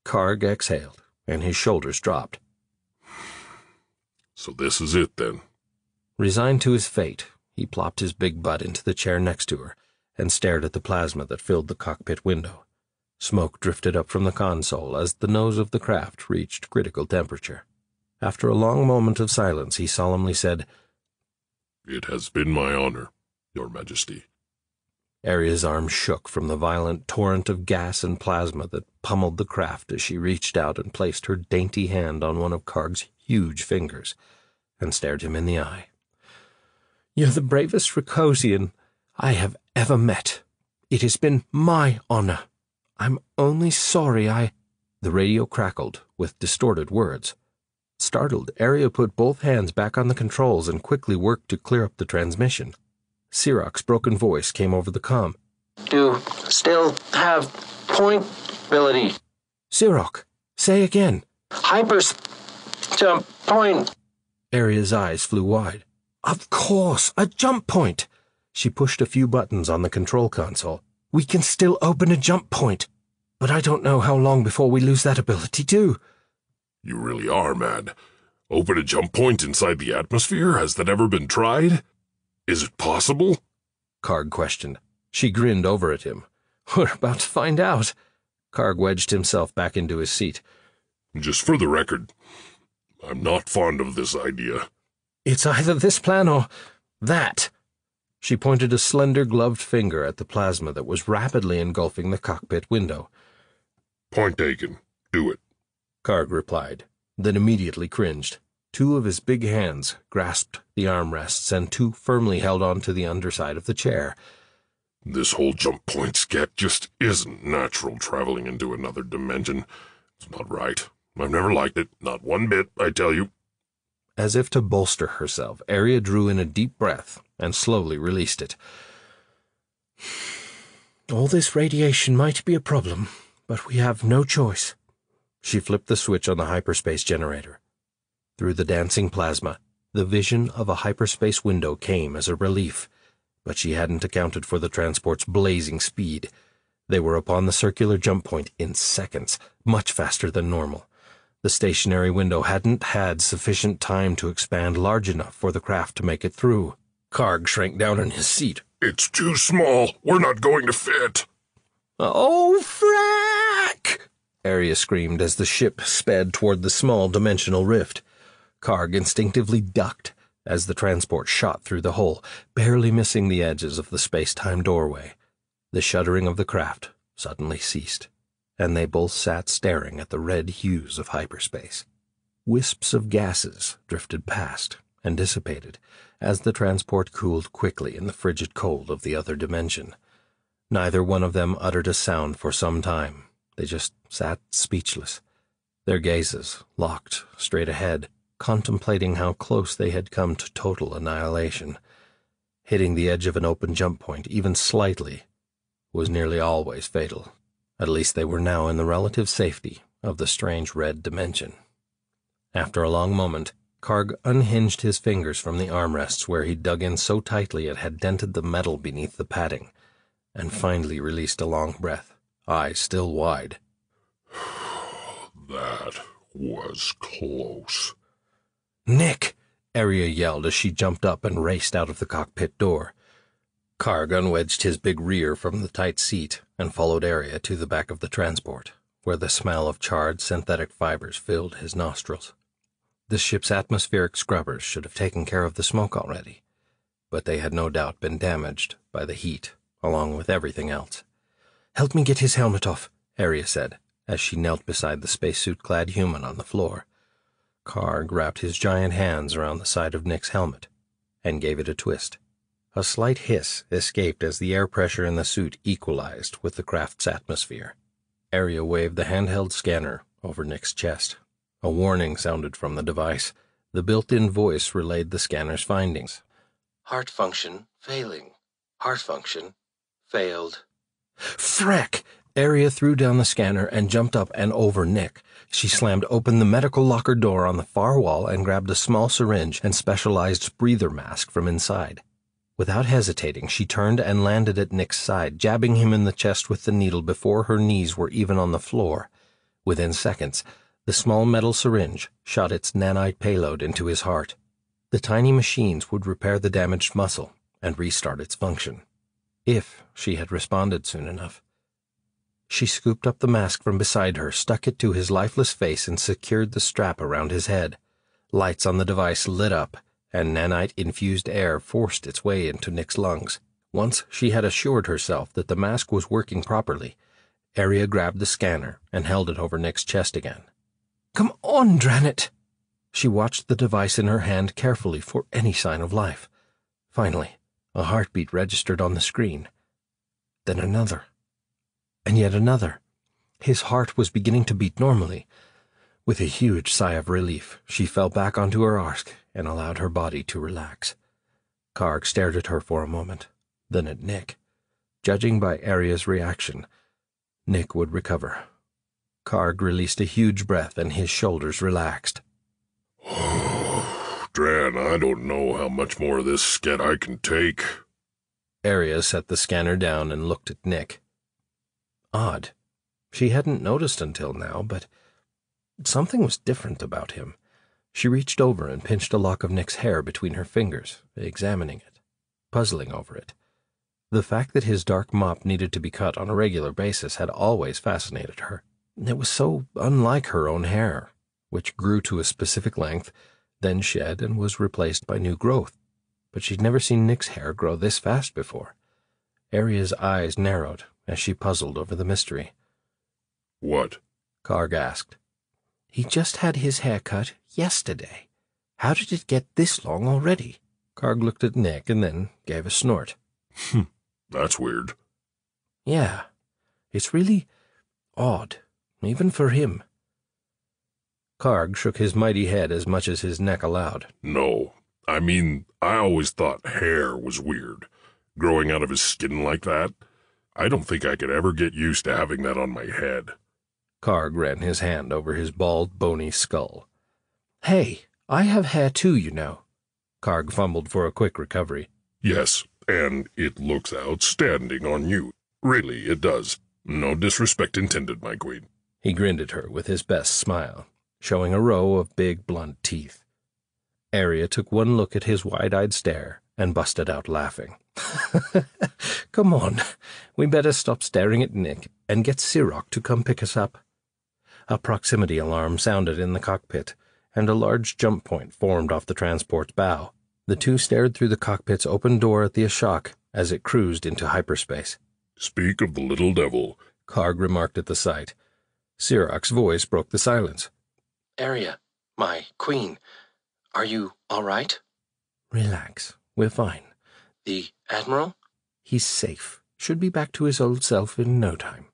Karg exhaled, and his shoulders dropped. So this is it, then. Resigned to his fate, he plopped his big butt into the chair next to her and stared at the plasma that filled the cockpit window. Smoke drifted up from the console as the nose of the craft reached critical temperature. After a long moment of silence, he solemnly said, It has been my honor, Your Majesty. Arya's arm shook from the violent torrent of gas and plasma that pummeled the craft as she reached out and placed her dainty hand on one of Karg's huge fingers and stared him in the eye. You're the bravest Ricosian I have ever met. It has been my honor. I'm only sorry I... The radio crackled with distorted words. Startled, Arya put both hands back on the controls and quickly worked to clear up the transmission. Sirach's broken voice came over the comm. You still have point ability. Sirach, say again. Point. Arya's eyes flew wide. Of course, a jump point. She pushed a few buttons on the control console. We can still open a jump point, but I don't know how long before we lose that ability too. You really are mad. Open a jump point inside the atmosphere? Has that ever been tried? Is it possible? Karg questioned. She grinned over at him. We're about to find out. Karg wedged himself back into his seat. Just for the record, I'm not fond of this idea. It's either this plan or that. She pointed a slender gloved finger at the plasma that was rapidly engulfing the cockpit window. Point taken. Do it. Karg replied, then immediately cringed. Two of his big hands grasped the armrests and two firmly held onto the underside of the chair. This whole jump point scat just isn't natural, traveling into another dimension. It's not right. I've never liked it. Not one bit, I tell you. As if to bolster herself, Aria drew in a deep breath and slowly released it. All this radiation might be a problem, but we have no choice. She flipped the switch on the hyperspace generator. Through the dancing plasma, the vision of a hyperspace window came as a relief, but she hadn't accounted for the transport's blazing speed. They were upon the circular jump point in seconds, much faster than normal. The stationary window hadn't had sufficient time to expand large enough for the craft to make it through. Karg shrank down in his seat. It's too small. We're not going to fit. Oh, frack! Aria screamed as the ship sped toward the small dimensional rift. Karg instinctively ducked as the transport shot through the hole, barely missing the edges of the space-time doorway. The shuddering of the craft suddenly ceased, and they both sat staring at the red hues of hyperspace. Wisps of gases drifted past and dissipated as the transport cooled quickly in the frigid cold of the other dimension. Neither one of them uttered a sound for some time. They just sat speechless, their gazes locked straight ahead, contemplating how close they had come to total annihilation. Hitting the edge of an open jump point, even slightly, was nearly always fatal. At least they were now in the relative safety of the strange red dimension. After a long moment, Karg unhinged his fingers from the armrests where he'd dug in so tightly it had dented the metal beneath the padding, and finally released a long breath, eyes still wide. That was close. Nick! Aria yelled as she jumped up and raced out of the cockpit door. Karg unwedged his big rear from the tight seat and followed Aria to the back of the transport, where the smell of charred synthetic fibers filled his nostrils. The ship's atmospheric scrubbers should have taken care of the smoke already, but they had no doubt been damaged by the heat, along with everything else. "Help me get his helmet off," Aria said, as she knelt beside the spacesuit-clad human on the floor. Karg wrapped his giant hands around the side of Nick's helmet and gave it a twist. A slight hiss escaped as the air pressure in the suit equalized with the craft's atmosphere. Aria waved the handheld scanner over Nick's chest. A warning sounded from the device. The built-in voice relayed the scanner's findings. Heart function failing. Heart function failed. Freck! Aria threw down the scanner and jumped up and over Nick. She slammed open the medical locker door on the far wall and grabbed a small syringe and specialized breather mask from inside. Without hesitating, she turned and landed at Nick's side, jabbing him in the chest with the needle before her knees were even on the floor. Within seconds, the small metal syringe shot its nanite payload into his heart. The tiny machines would repair the damaged muscle and restart its function, if she had responded soon enough. She scooped up the mask from beside her, stuck it to his lifeless face, and secured the strap around his head. Lights on the device lit up, and nanite-infused air forced its way into Nick's lungs. Once she had assured herself that the mask was working properly, Aria grabbed the scanner and held it over Nick's chest again. "Come on, Dranit!" She watched the device in her hand carefully for any sign of life. Finally, a heartbeat registered on the screen. Then another. And yet another. His heart was beginning to beat normally. With a huge sigh of relief, she fell back onto her arsk and allowed her body to relax. Karg stared at her for a moment, then at Nick. Judging by Aria's reaction, Nick would recover. Karg released a huge breath and his shoulders relaxed. Dran, I don't know how much more of this sket I can take. Arya set the scanner down and looked at Nick. Odd. She hadn't noticed until now, but something was different about him. She reached over and pinched a lock of Nick's hair between her fingers, examining it, puzzling over it. The fact that his dark mop needed to be cut on a regular basis had always fascinated her. It was so unlike her own hair, which grew to a specific length, then shed and was replaced by new growth. But she'd never seen Nick's hair grow this fast before. Arya's eyes narrowed as she puzzled over the mystery. What? Karg asked. He just had his hair cut yesterday. How did it get this long already? Karg looked at Nick and then gave a snort. That's weird. Yeah, it's really odd, even for him. Karg shook his mighty head as much as his neck allowed. No, I mean, I always thought hair was weird. Growing out of his skin like that. I don't think I could ever get used to having that on my head. Karg ran his hand over his bald, bony skull. Hey, I have hair too, you know. Karg fumbled for a quick recovery. Yes, and it looks outstanding on you. Really, it does. No disrespect intended, my queen. He grinned at her with his best smile, showing a row of big, blunt teeth. Arya took one look at his wide-eyed stare and busted out laughing. Come on, we better stop staring at Nick and get Sirach to come pick us up. A proximity alarm sounded in the cockpit, and a large jump point formed off the transport's bow. The two stared through the cockpit's open door at the Ashok as it cruised into hyperspace. Speak of the little devil, Karg remarked at the sight. Sirach's voice broke the silence. Arya, my queen, are you all right? Relax, we're fine. The Admiral? He's safe. Should be back to his old self in no time.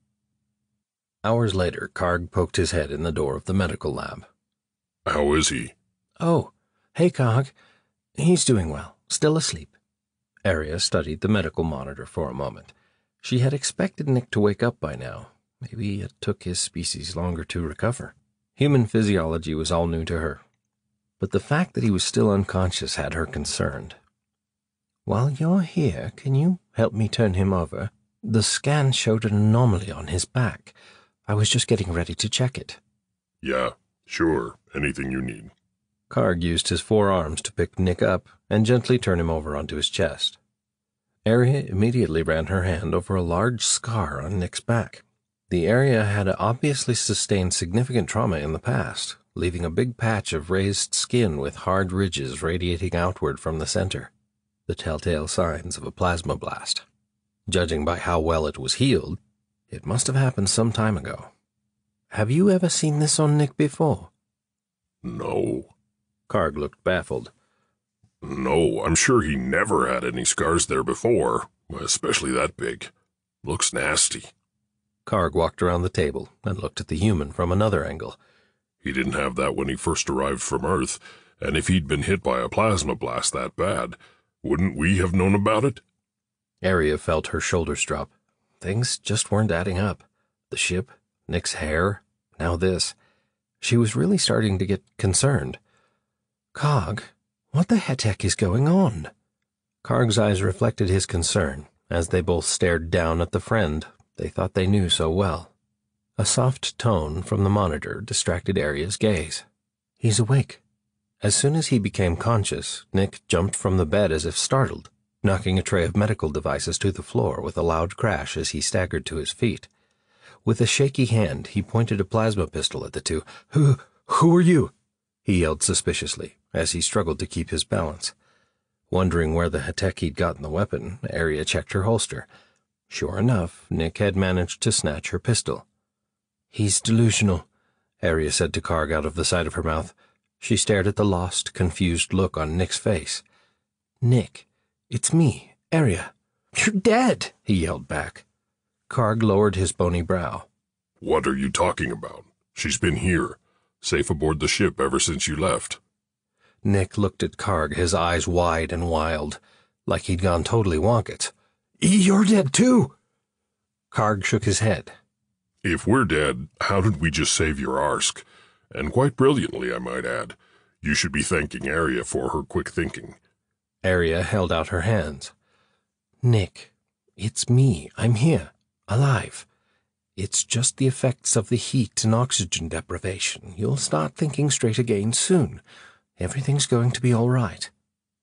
Hours later, Karg poked his head in the door of the medical lab. How is he? Oh, hey, Karg. He's doing well, still asleep. Arya studied the medical monitor for a moment. She had expected Nick to wake up by now. Maybe it took his species longer to recover. Human physiology was all new to her. But the fact that he was still unconscious had her concerned. While you're here, can you help me turn him over? The scan showed an anomaly on his back. I was just getting ready to check it. Yeah, sure. Anything you need. Karg used his forearms to pick Nick up and gently turn him over onto his chest. Arya immediately ran her hand over a large scar on Nick's back. The area had obviously sustained significant trauma in the past, leaving a big patch of raised skin with hard ridges radiating outward from the center, the telltale signs of a plasma blast. Judging by how well it was healed, it must have happened some time ago. Have you ever seen this on Nick before? No. Karg looked baffled. No, I'm sure he never had any scars there before, especially that big. Looks nasty. Karg walked around the table and looked at the human from another angle. He didn't have that when he first arrived from Earth, and if he'd been hit by a plasma blast that bad, wouldn't we have known about it? Arya felt her shoulders drop. Things just weren't adding up. The ship, Nick's hair, now this. She was really starting to get concerned. Karg, what the heck is going on? Karg's eyes reflected his concern as they both stared down at the friend they thought they knew so well. A soft tone from the monitor distracted Arya's gaze. He's awake. As soon as he became conscious, Nick jumped from the bed as if startled, knocking a tray of medical devices to the floor with a loud crash as he staggered to his feet. With a shaky hand, he pointed a plasma pistol at the two. Who are you? He yelled suspiciously as he struggled to keep his balance. Wondering where the heck he'd gotten the weapon, Arya checked her holster. Sure enough, Nick had managed to snatch her pistol. He's delusional, Arya said to Karg out of the side of her mouth. She stared at the lost, confused look on Nick's face. Nick, it's me, Arya. You're dead, he yelled back. Karg lowered his bony brow. What are you talking about? She's been here, safe aboard the ship ever since you left. Nick looked at Karg, his eyes wide and wild, like he'd gone totally wonkus. You're dead too! Karg shook his head. If we're dead, how did we just save your Arsk? And quite brilliantly, I might add. You should be thanking Arya for her quick thinking. Arya held out her hands. Nick, it's me. I'm here, alive. It's just the effects of the heat and oxygen deprivation. You'll start thinking straight again soon. Everything's going to be all right.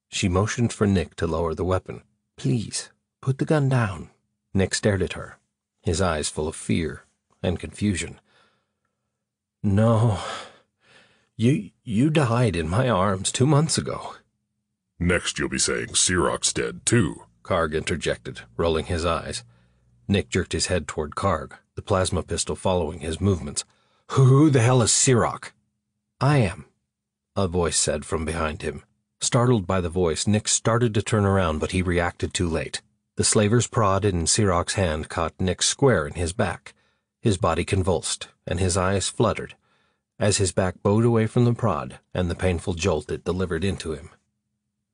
She motioned for Nick to lower the weapon. Please, put the gun down. Nick stared at her, his eyes full of fear and confusion. No, you died in my arms 2 months ago. Next you'll be saying Sirach's dead, too, Karg interjected, rolling his eyes. Nick jerked his head toward Karg, the plasma pistol following his movements. Who the hell is Sirach? I am, a voice said from behind him. Startled by the voice, Nick started to turn around, but he reacted too late. The slaver's prod in Sirach's hand caught Nick square in his back. His body convulsed, and his eyes fluttered, as his back bowed away from the prod and the painful jolt it delivered into him.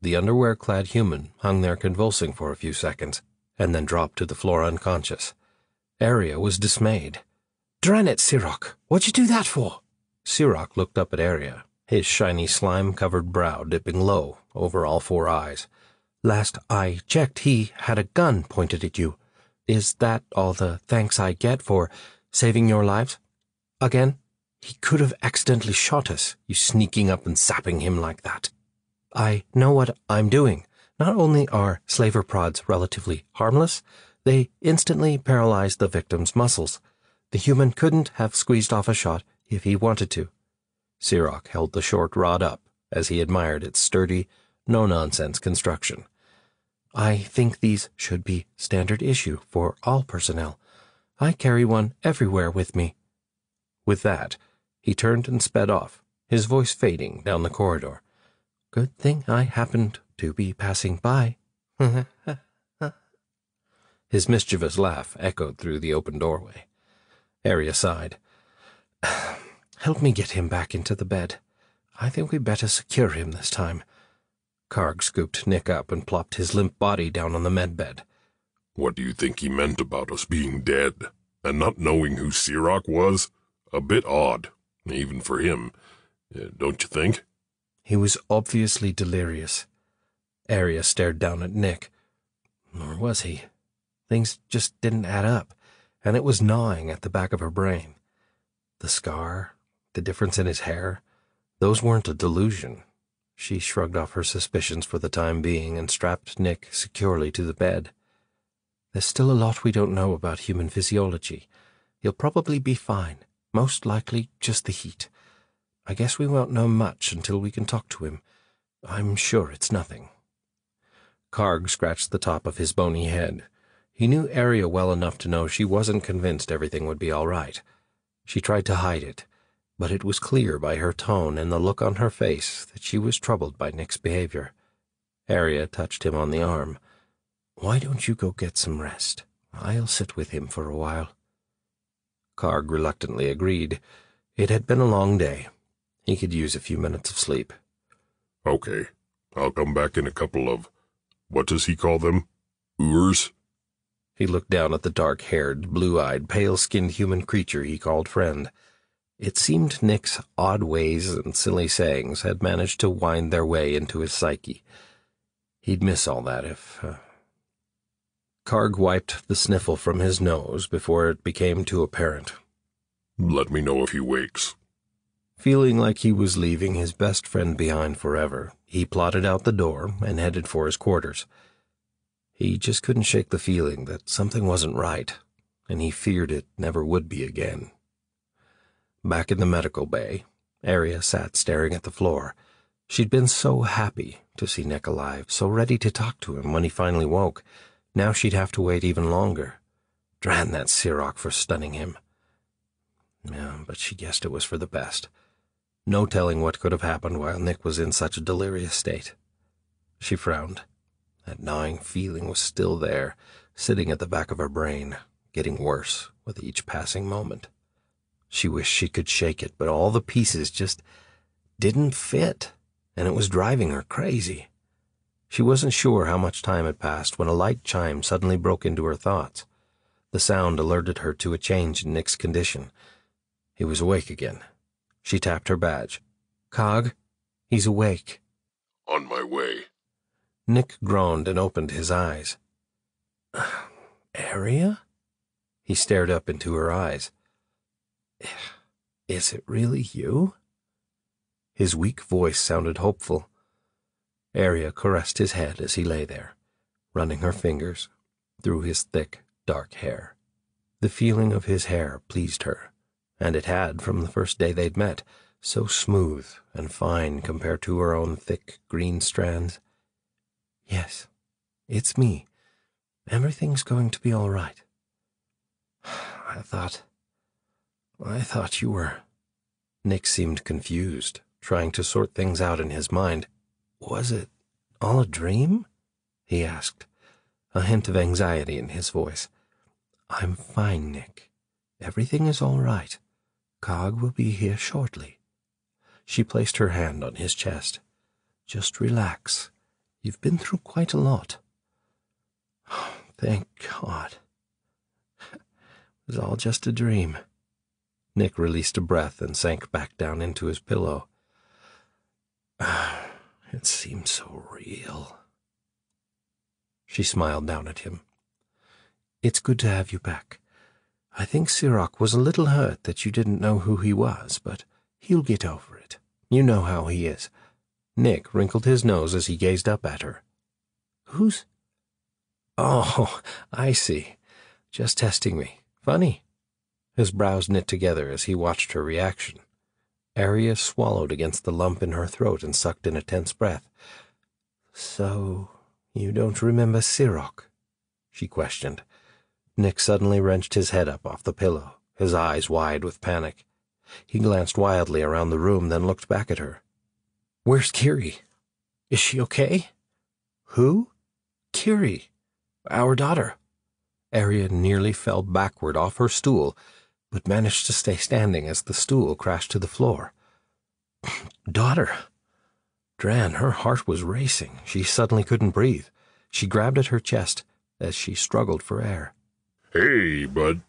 The underwear-clad human hung there convulsing for a few seconds, and then dropped to the floor unconscious. Arya was dismayed. Dran it, Sirach! What'd you do that for? Sirach looked up at Arya, his shiny slime-covered brow dipping low over all 4 eyes. Last I checked, he had a gun pointed at you. Is that all the thanks I get for saving your lives? Again? He could have accidentally shot us, you sneaking up and zapping him like that. I know what I'm doing. Not only are slaver prods relatively harmless, they instantly paralyze the victim's muscles. The human couldn't have squeezed off a shot if he wanted to. Sirach held the short rod up as he admired its sturdy, no-nonsense construction. I think these should be standard issue for all personnel. I carry one everywhere with me. With that, he turned and sped off, his voice fading down the corridor. Good thing I happened to be passing by. His mischievous laugh echoed through the open doorway. Arya sighed. Help me get him back into the bed. I think we better secure him this time. Karg scooped Nick up and plopped his limp body down on the medbed. What do you think he meant about us being dead, and not knowing who Sirach was? A bit odd, even for him, don't you think? He was obviously delirious. Arya stared down at Nick. Or was he? Things just didn't add up, and it was gnawing at the back of her brain. The scar, the difference in his hair, those weren't a delusion. She shrugged off her suspicions for the time being and strapped Nick securely to the bed. There's still a lot we don't know about human physiology. He'll probably be fine, most likely just the heat. I guess we won't know much until we can talk to him. I'm sure it's nothing. Karg scratched the top of his bony head. He knew Arya well enough to know she wasn't convinced everything would be all right. She tried to hide it, but it was clear by her tone and the look on her face that she was troubled by Nick's behavior. Arya touched him on the arm. Why don't you go get some rest? I'll sit with him for a while. Karg reluctantly agreed. It had been a long day. He could use a few minutes of sleep. Okay, I'll come back in a couple of, what does he call them? Urs? He looked down at the dark-haired, blue-eyed, pale-skinned human creature he called friend. It seemed Nick's odd ways and silly sayings had managed to wind their way into his psyche. He'd miss all that if... Karg wiped the sniffle from his nose before it became too apparent. Let me know if he wakes. Feeling like he was leaving his best friend behind forever, he plodded out the door and headed for his quarters. He just couldn't shake the feeling that something wasn't right, and he feared it never would be again. Back in the medical bay, Arya sat staring at the floor. She'd been so happy to see Nick alive, so ready to talk to him when he finally woke. Now she'd have to wait even longer. Dran that Sirach for stunning him. Yeah, but she guessed it was for the best. No telling what could have happened while Nick was in such a delirious state. She frowned. That gnawing feeling was still there, sitting at the back of her brain, getting worse with each passing moment. She wished she could shake it, but all the pieces just didn't fit, and it was driving her crazy. She wasn't sure how much time had passed when a light chime suddenly broke into her thoughts. The sound alerted her to a change in Nick's condition. He was awake again. She tapped her badge. Cog? He's awake. On my way. Nick groaned and opened his eyes. Aria? He stared up into her eyes. Is it really you? His weak voice sounded hopeful. Aria caressed his head as he lay there, running her fingers through his thick, dark hair. The feeling of his hair pleased her, and it had from the first day they'd met, so smooth and fine compared to her own thick green strands. Yes, it's me. Everything's going to be all right. I thought you were... Nick seemed confused, trying to sort things out in his mind. Was it all a dream? He asked, a hint of anxiety in his voice. I'm fine, Nick. Everything is all right. Cog will be here shortly. She placed her hand on his chest. Just relax. You've been through quite a lot. Thank God. It was all just a dream. Nick released a breath and sank back down into his pillow. It seems so real. She smiled down at him. It's good to have you back. I think Sirach was a little hurt that you didn't know who he was, but he'll get over it. You know how he is. Nick wrinkled his nose as he gazed up at her. Who's... Oh, I see. Just testing me. Funny. His brows knit together as he watched her reaction. Aria swallowed against the lump in her throat and sucked in a tense breath. So, you don't remember Sirach? She questioned. Nick suddenly wrenched his head up off the pillow, his eyes wide with panic. He glanced wildly around the room, then looked back at her. Where's Kiri? Is she okay? Who? Kiri. Our daughter. Aria nearly fell backward off her stool, but managed to stay standing as the stool crashed to the floor. Daughter. Dran, her heart was racing. She suddenly couldn't breathe. She grabbed at her chest as she struggled for air. Hey, bud,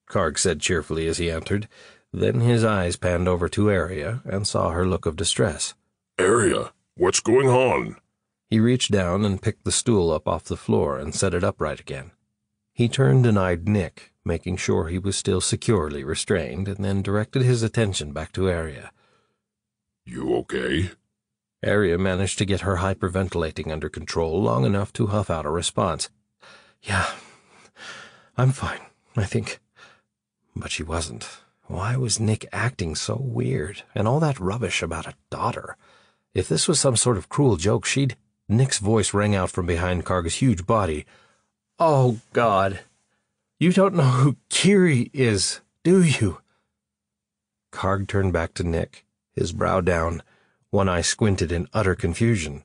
Karg said cheerfully as he entered. Then his eyes panned over to Aria and saw her look of distress. Aria, what's going on? He reached down and picked the stool up off the floor and set it upright again. He turned and eyed Nick, making sure he was still securely restrained, and then directed his attention back to Aria. You okay? Aria managed to get her hyperventilating under control long enough to huff out a response. Yeah, I'm fine, I think. But she wasn't. Why was Nick acting so weird, and all that rubbish about a daughter? If this was some sort of cruel joke, she'd... Nick's voice rang out from behind Karg's huge body. Oh, God. You don't know who Kiri is, do you? Karg turned back to Nick, his brow down, one eye squinted in utter confusion.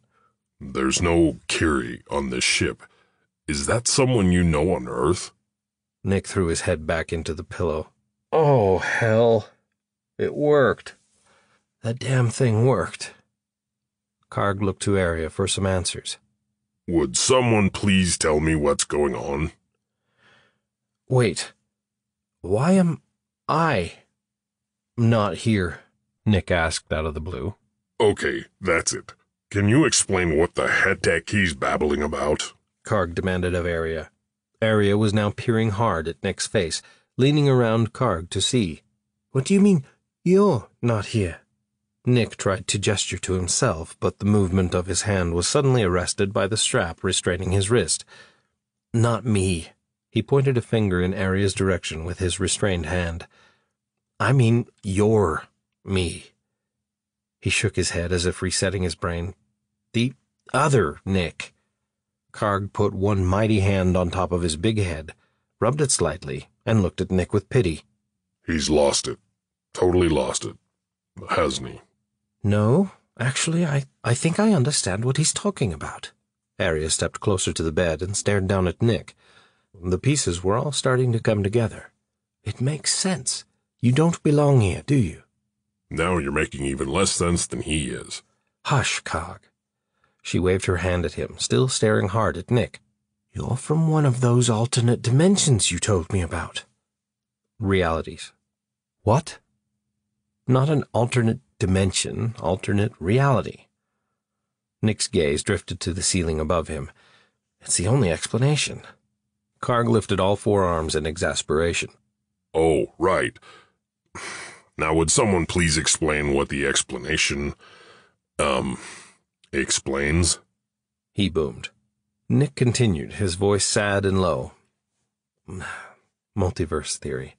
There's no Kiri on this ship. Is that someone you know on Earth? Nick threw his head back into the pillow. Oh, hell. It worked. That damn thing worked. Karg looked to Aria for some answers. Would someone please tell me what's going on? Wait. Why am I not here? Nick asked out of the blue. Okay, that's it. Can you explain what the heck he's babbling about? Karg demanded of Aria. Aria was now peering hard at Nick's face, leaning around Karg to see. What do you mean, you're not here? Nick tried to gesture to himself, but the movement of his hand was suddenly arrested by the strap restraining his wrist. Not me. He pointed a finger in Aria's direction with his restrained hand. I mean, you're me. He shook his head as if resetting his brain. The other Nick. Karg put one mighty hand on top of his big head, rubbed it slightly, and looked at Nick with pity. He's lost it. Totally lost it. Hasn't he? No, actually, I think I understand what he's talking about. Aria stepped closer to the bed and stared down at Nick. The pieces were all starting to come together. It makes sense. You don't belong here, do you? Now you're making even less sense than he is. Hush, Karg. She waved her hand at him, still staring hard at Nick. You're from one of those alternate dimensions you told me about. Realities. What? Not an alternate dimension, alternate reality. Nick's gaze drifted to the ceiling above him. It's the only explanation. Karg lifted all four arms in exasperation. Oh, right. Now would someone please explain what the explanation, explains? He boomed. Nick continued, his voice sad and low. Multiverse theory.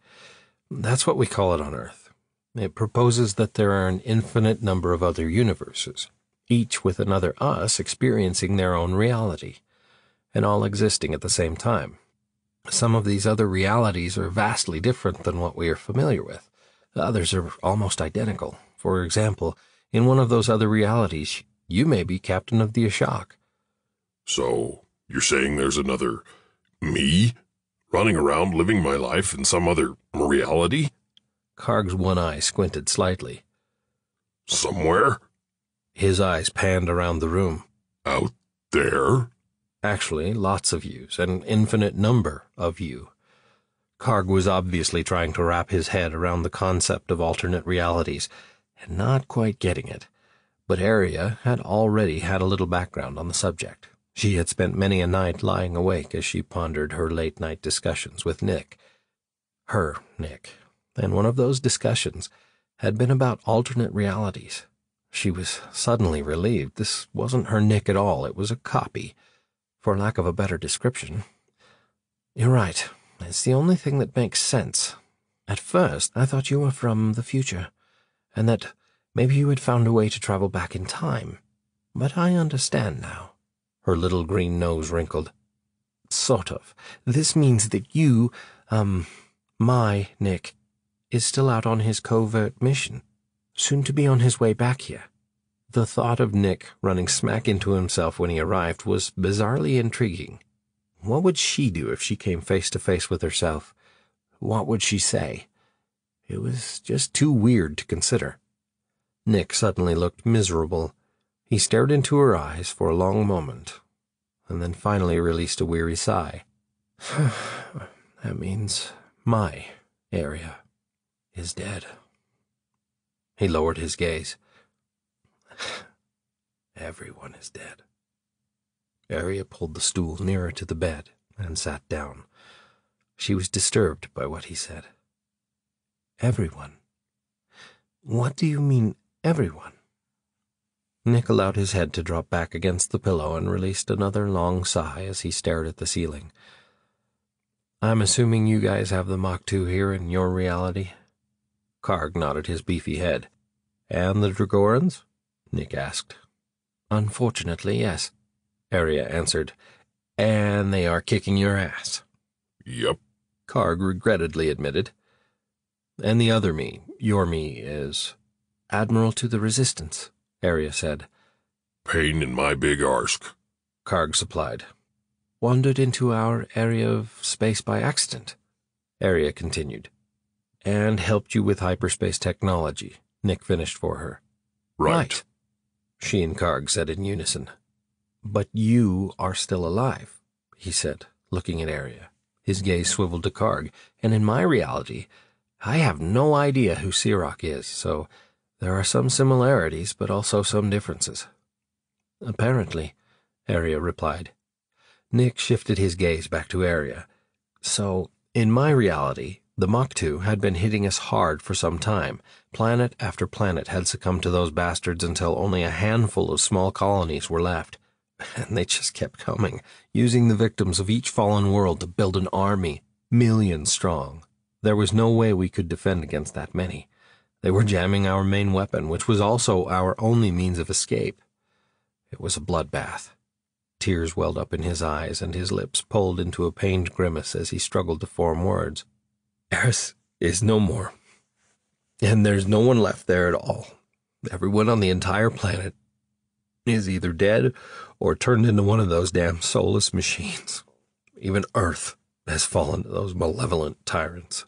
That's what we call it on Earth. It proposes that there are an infinite number of other universes, each with another us experiencing their own reality, and all existing at the same time. Some of these other realities are vastly different than what we are familiar with. Others are almost identical. For example, in one of those other realities, you may be captain of the Ashok. So, you're saying there's another me running around living my life in some other reality? Karg's one eye squinted slightly. Somewhere? His eyes panned around the room. Out there? Actually, lots of yous, an infinite number of you. Karg was obviously trying to wrap his head around the concept of alternate realities, and not quite getting it. But Arya had already had a little background on the subject. She had spent many a night lying awake as she pondered her late-night discussions with Nick. Her Nick. And one of those discussions had been about alternate realities. She was suddenly relieved. This wasn't her Nick at all. It was a copy, for lack of a better description. You're right. It's the only thing that makes sense. At first, I thought you were from the future, and that maybe you had found a way to travel back in time. But I understand now. Her little green nose wrinkled. Sort of. This means that you, my Nick, is still out on his covert mission, soon to be on his way back here. The thought of Nick running smack into himself when he arrived was bizarrely intriguing. What would she do if she came face to face with herself? What would she say? It was just too weird to consider. Nick suddenly looked miserable. He stared into her eyes for a long moment, and then finally released a weary sigh. That means my area is dead. He lowered his gaze. Everyone is dead. Arya pulled the stool nearer to the bed and sat down. She was disturbed by what he said. Everyone? What do you mean, everyone? Nick allowed his head to drop back against the pillow and released another long sigh as he stared at the ceiling. I'm assuming you guys have the Mach 2 here in your reality? Karg nodded his beefy head. And the Dragorans? Nick asked. Unfortunately, yes, Arya answered. And they are kicking your ass. Yep, Karg regrettedly admitted. And the other me, your me, is Admiral to the Resistance, Arya said. Pain in my big arsk, Karg supplied. Wandered into our area of space by accident, Arya continued. And helped you with hyperspace technology, Nick finished for her. Right. She and Karg said in unison. But you are still alive, he said, looking at Arya. His gaze swiveled to Karg. And in my reality, I have no idea who Sirach is, so there are some similarities, but also some differences. Apparently, Arya replied. Nick shifted his gaze back to Arya. So, in my reality, the Mach 2 had been hitting us hard for some time. Planet after planet had succumbed to those bastards until only a handful of small colonies were left. And they just kept coming, using the victims of each fallen world to build an army, millions strong. There was no way we could defend against that many. They were jamming our main weapon, which was also our only means of escape. It was a bloodbath. Tears welled up in his eyes, and his lips pulled into a pained grimace as he struggled to form words. Eris is no more. And there's no one left there at all. Everyone on the entire planet is either dead or turned into one of those damn soulless machines. Even Earth has fallen to those malevolent tyrants.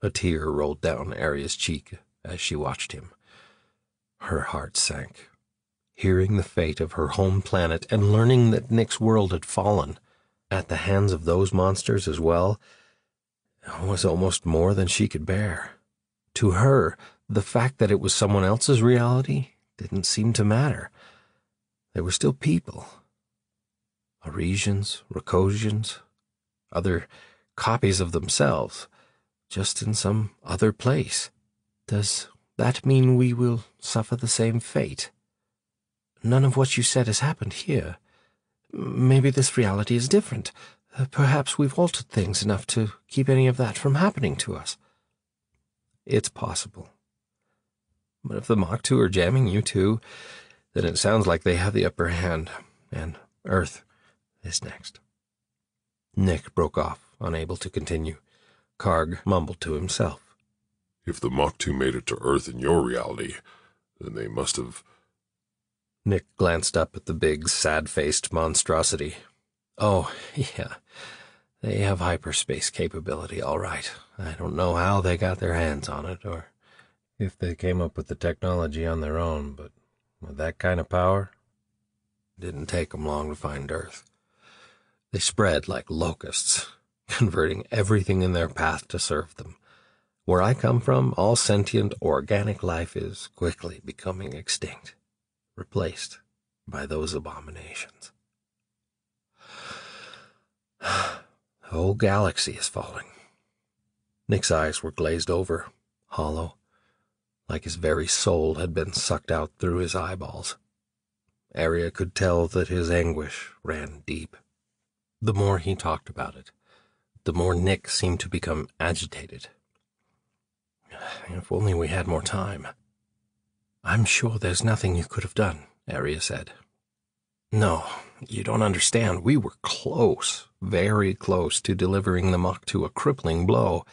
A tear rolled down Arya's cheek as she watched him. Her heart sank. Hearing the fate of her home planet and learning that Nick's world had fallen at the hands of those monsters as well was almost more than she could bear. To her, the fact that it was someone else's reality didn't seem to matter. They were still people. Arisians, Rakosians, other copies of themselves, just in some other place. Does that mean we will suffer the same fate? None of what you said has happened here. Maybe this reality is different. Perhaps we've altered things enough to keep any of that from happening to us. It's possible. But if the Mach 2 are jamming you too, then it sounds like they have the upper hand, and Earth is next. Nick broke off, unable to continue. Karg mumbled to himself. If the Mach 2 made it to Earth in your reality, then they must have... Nick glanced up at the big, sad-faced monstrosity. Oh, yeah, they have hyperspace capability, all right. I don't know how they got their hands on it, or if they came up with the technology on their own, but with that kind of power, it didn't take them long to find Earth. They spread like locusts, converting everything in their path to serve them. Where I come from, all sentient, organic life is quickly becoming extinct, replaced by those abominations. The whole galaxy is falling. Nick's eyes were glazed over, hollow, like his very soul had been sucked out through his eyeballs. Arya could tell that his anguish ran deep. The more he talked about it, the more Nick seemed to become agitated. If only we had more time. I'm sure there's nothing you could have done, Arya said. No, you don't understand. We were close, very close to delivering the Mach 2 a crippling blow.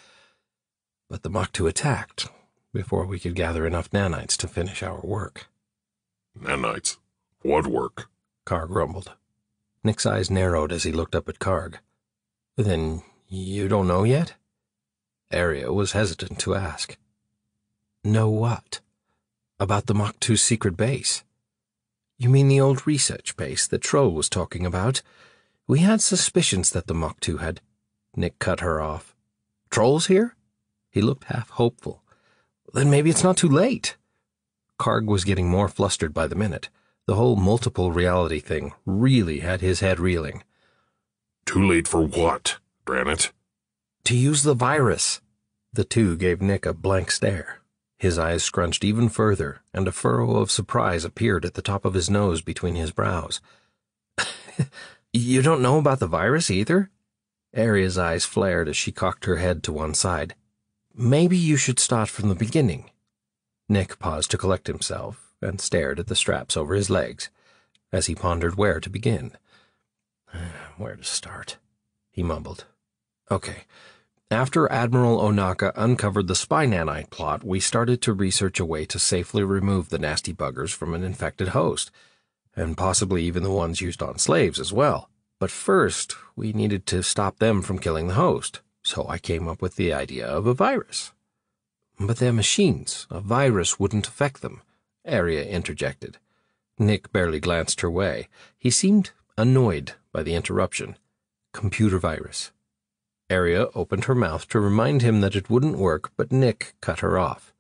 But the Mach 2 attacked before we could gather enough nanites to finish our work. Nanites? What work? Karg grumbled. Nick's eyes narrowed as he looked up at Karg. Then you don't know yet? Arya was hesitant to ask. Know what? About the Mach 2's secret base? You mean the old research base that Troll was talking about? We had suspicions that the Mach 2 had... Nick cut her off. Troll's here? He looked half hopeful. Then maybe it's not too late. Karg was getting more flustered by the minute. The whole multiple reality thing really had his head reeling. Too late for what, Branett? To use the virus. The two gave Nick a blank stare. His eyes scrunched even further, and a furrow of surprise appeared at the top of his nose between his brows. You don't know about the virus either? Arya's eyes flared as she cocked her head to one side. Maybe you should start from the beginning. Nick paused to collect himself and stared at the straps over his legs as he pondered where to begin. Where to start? He mumbled. Okay. After Admiral Onaka uncovered the spy nanite plot, we started to research a way to safely remove the nasty buggers from an infected host, and possibly even the ones used on slaves as well. But first, we needed to stop them from killing the host, so I came up with the idea of a virus. But they're machines. A virus wouldn't affect them, Arya interjected. Nick barely glanced her way. He seemed annoyed by the interruption. Computer virus. Arya opened her mouth to remind him that it wouldn't work, but Nick cut her off.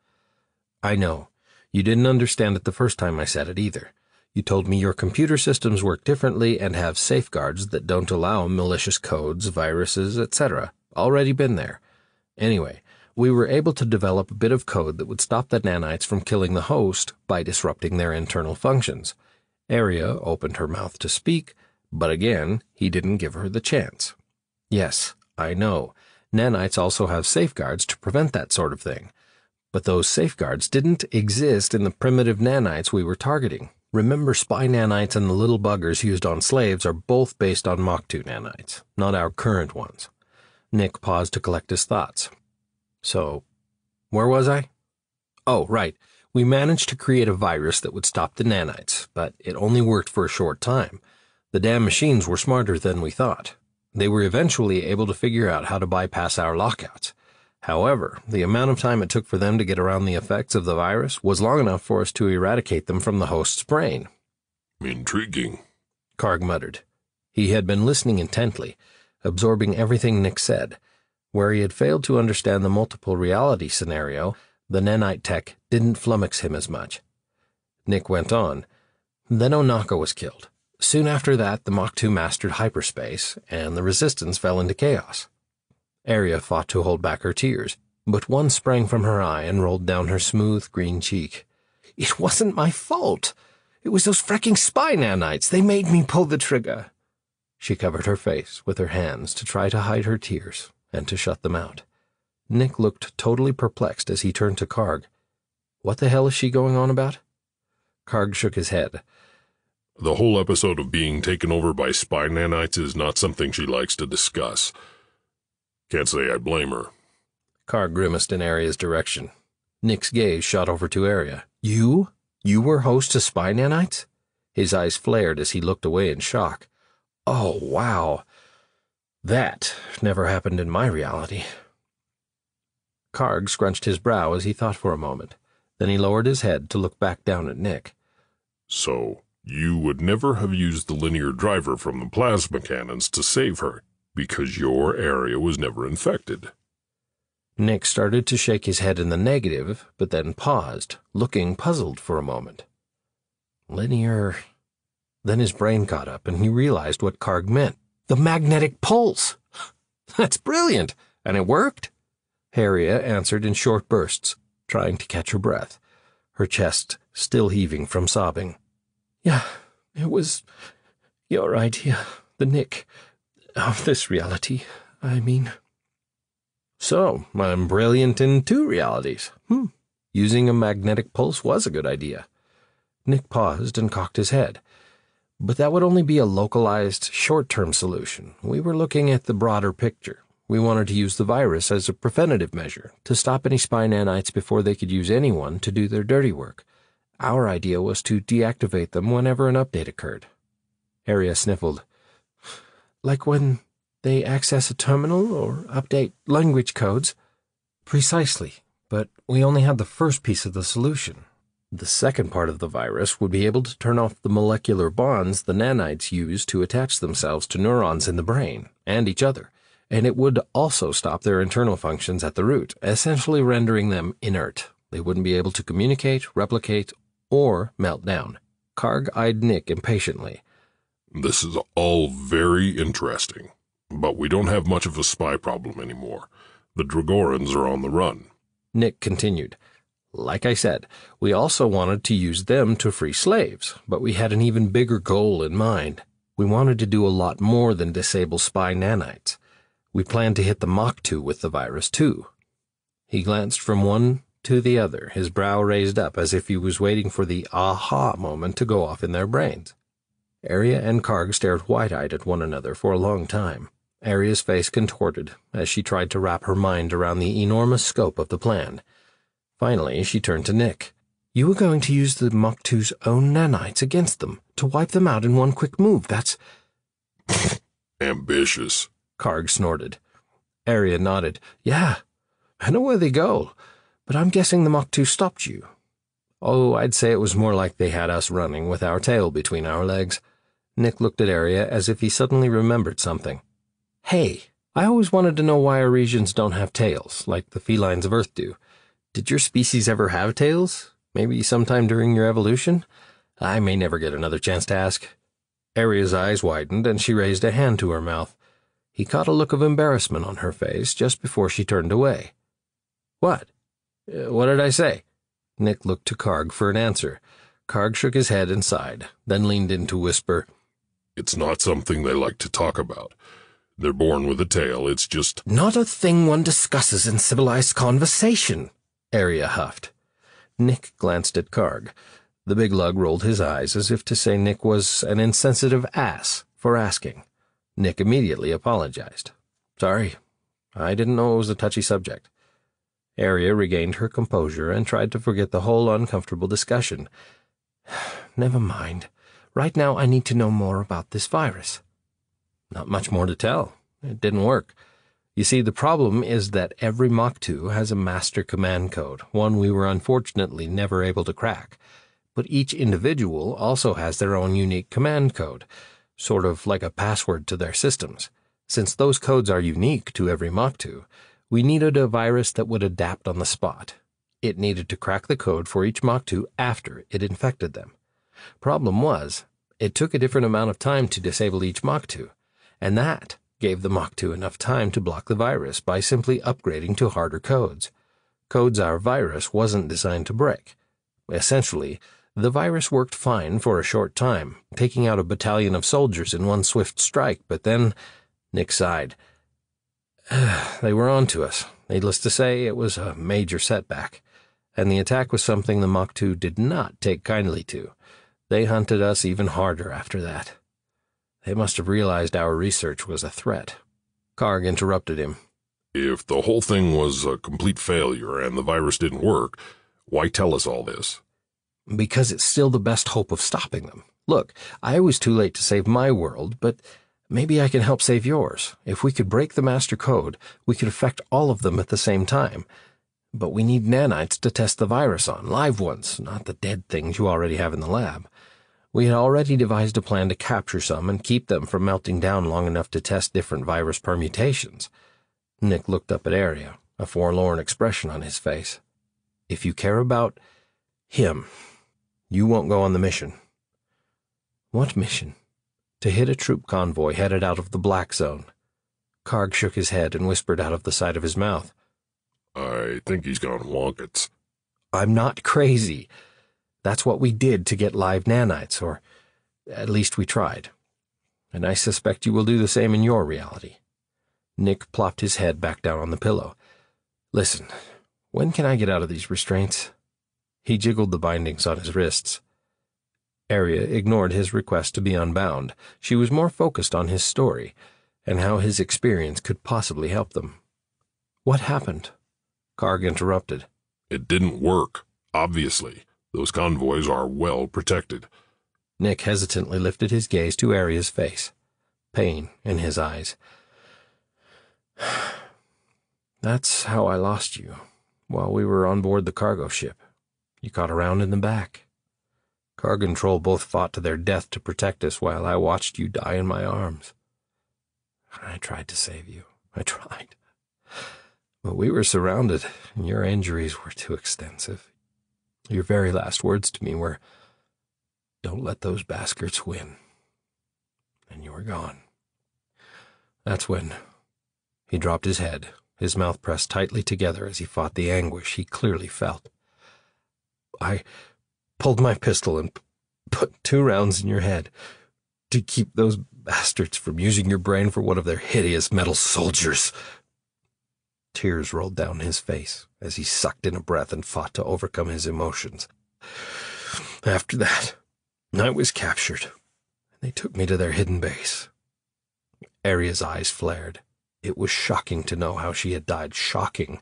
I know. You didn't understand it the first time I said it either. You told me your computer systems work differently and have safeguards that don't allow malicious codes, viruses, etc. Already been there. Anyway, we were able to develop a bit of code that would stop the nanites from killing the host by disrupting their internal functions. Arya opened her mouth to speak, but again, he didn't give her the chance. Yes, I know. Nanites also have safeguards to prevent that sort of thing. But those safeguards didn't exist in the primitive nanites we were targeting. Remember, spy nanites and the little buggers used on slaves are both based on Mach 2 nanites, not our current ones. Nick paused to collect his thoughts. So, where was I? Oh, right. We managed to create a virus that would stop the nanites, but it only worked for a short time. The damn machines were smarter than we thought. They were eventually able to figure out how to bypass our lockouts. However, the amount of time it took for them to get around the effects of the virus was long enough for us to eradicate them from the host's brain. Intriguing, Karg muttered. He had been listening intently, absorbing everything Nick said. Where he had failed to understand the multiple reality scenario, The nanite tech didn't flummox him as much. Nick went on. Then Onaka was killed. Soon after that, the Mach 2 mastered hyperspace, and the resistance fell into chaos. Arya fought to hold back her tears, but one sprang from her eye and rolled down her smooth green cheek. "It wasn't my fault. It was those fricking spy nanites. They made me pull the trigger." She covered her face with her hands to try to hide her tears and to shut them out. Nick looked totally perplexed as he turned to Karg. "What the hell is she going on about?" Karg shook his head. The whole episode of being taken over by spy nanites is not something she likes to discuss. Can't say I blame her. Karg grimaced in Arya's direction. Nick's gaze shot over to Arya. "You? You were host to spy nanites?" His eyes flared as he looked away in shock. "Oh, wow. That never happened in my reality." Karg scrunched his brow as he thought for a moment. Then he lowered his head to look back down at Nick. "So, you would never have used the linear driver from the plasma cannons to save her, because your area was never infected." Nick started to shake his head in the negative, but then paused, looking puzzled for a moment. Linear... Then his brain caught up, and he realized what Karg meant. The magnetic pulse! That's brilliant! And it worked? Arya answered in short bursts, trying to catch her breath, her chest still heaving from sobbing. "Yeah, it was your idea, the Nick of this reality, I mean." "So, I'm brilliant in two realities. Using a magnetic pulse was a good idea." Nick paused and cocked his head. "But that would only be a localized, short-term solution. We were looking at the broader picture. We wanted to use the virus as a preventative measure, to stop any spy nanites before they could use anyone to do their dirty work. Our idea was to deactivate them whenever an update occurred." Arya sniffled. "Like when they access a terminal or update language codes?" "Precisely, but we only had the first piece of the solution. The second part of the virus would be able to turn off the molecular bonds the nanites use to attach themselves to neurons in the brain, and each other, and it would also stop their internal functions at the root, essentially rendering them inert. They wouldn't be able to communicate, replicate, or melt down." Karg eyed Nick impatiently. "This is all very interesting, but we don't have much of a spy problem anymore. The Dragorans are on the run." Nick continued. "Like I said, we also wanted to use them to free slaves, but we had an even bigger goal in mind. We wanted to do a lot more than disable spy nanites. We planned to hit the Mach 2 with the virus, too." He glanced from one to the other, his brow raised up as if he was waiting for the aha moment to go off in their brains. Arya and Karg stared wide-eyed at one another for a long time. Arya's face contorted as she tried to wrap her mind around the enormous scope of the plan. Finally, she turned to Nick. "You were going to use the Mach 2's own nanites against them, to wipe them out in one quick move. That's..." "Ambitious," Karg snorted. Arya nodded. "Yeah, I know where they go, but I'm guessing the Mach 2 stopped you." "Oh, I'd say it was more like they had us running with our tail between our legs." Nick looked at Arya as if he suddenly remembered something. "Hey, I always wanted to know why our regions don't have tails, like the felines of Earth do. Did your species ever have tails? Maybe sometime during your evolution? I may never get another chance to ask." Arya's eyes widened, and she raised a hand to her mouth. He caught a look of embarrassment on her face just before she turned away. "What? What did I say?" Nick looked to Karg for an answer. Karg shook his head and sighed, then leaned in to whisper, "It's not something they like to talk about. They're born with a tail, it's just—" "Not a thing one discusses in civilized conversation," Arya huffed. Nick glanced at Karg. The big lug rolled his eyes as if to say Nick was an insensitive ass for asking. Nick immediately apologized. "Sorry, I didn't know it was a touchy subject." Arya regained her composure and tried to forget the whole uncomfortable discussion. "Never mind. Right now I need to know more about this virus." "Not much more to tell. It didn't work. You see, the problem is that every Mach 2 has a master command code, one we were unfortunately never able to crack. But each individual also has their own unique command code, sort of like a password to their systems. Since those codes are unique to every Mach 2, we needed a virus that would adapt on the spot. It needed to crack the code for each Mach 2 after it infected them. Problem was, it took a different amount of time to disable each Mach 2, and that gave the Mach 2 enough time to block the virus by simply upgrading to harder codes. Codes our virus wasn't designed to break. Essentially, the virus worked fine for a short time, taking out a battalion of soldiers in one swift strike, but then, Nick sighed. They were on to us. Needless to say, it was a major setback, and the attack was something the Mach 2 did not take kindly to. They hunted us even harder after that. They must have realized our research was a threat. Karg interrupted him. If the whole thing was a complete failure and the virus didn't work, why tell us all this? Because it's still the best hope of stopping them. Look, I was too late to save my world, but maybe I can help save yours. If we could break the master code, we could affect all of them at the same time. But we need nanites to test the virus on, live ones, not the dead things you already have in the lab. We had already devised a plan to capture some and keep them from melting down long enough to test different virus permutations. Nick looked up at Arya, a forlorn expression on his face. If you care about him, you won't go on the mission. What mission? To hit a troop convoy headed out of the Black Zone. Karg shook his head and whispered out of the side of his mouth. I think he's gone wonkets. I'm not crazy. That's what we did to get live nanites, or at least we tried. And I suspect you will do the same in your reality. Nick plopped his head back down on the pillow. Listen, when can I get out of these restraints? He jiggled the bindings on his wrists. Arya ignored his request to be unbound. She was more focused on his story, and how his experience could possibly help them. What happened? Karg interrupted. It didn't work, obviously. Those convoys are well protected. Nick hesitantly lifted his gaze to Arya's face, pain in his eyes. That's how I lost you, while we were on board the cargo ship. You caught around in the back. Karg and Troll both fought to their death to protect us while I watched you die in my arms. I tried to save you. I tried. But we were surrounded, and your injuries were too extensive. Your very last words to me were, "Don't let those bastards win." And you were gone. That's when he dropped his head, his mouth pressed tightly together as he fought the anguish he clearly felt. I pulled my pistol and put 2 rounds in your head to keep those bastards from using your brain for one of their hideous metal soldiers. Tears rolled down his face as he sucked in a breath and fought to overcome his emotions. After that, I was captured, and they took me to their hidden base. Arya's eyes flared. It was shocking to know how she had died, shocking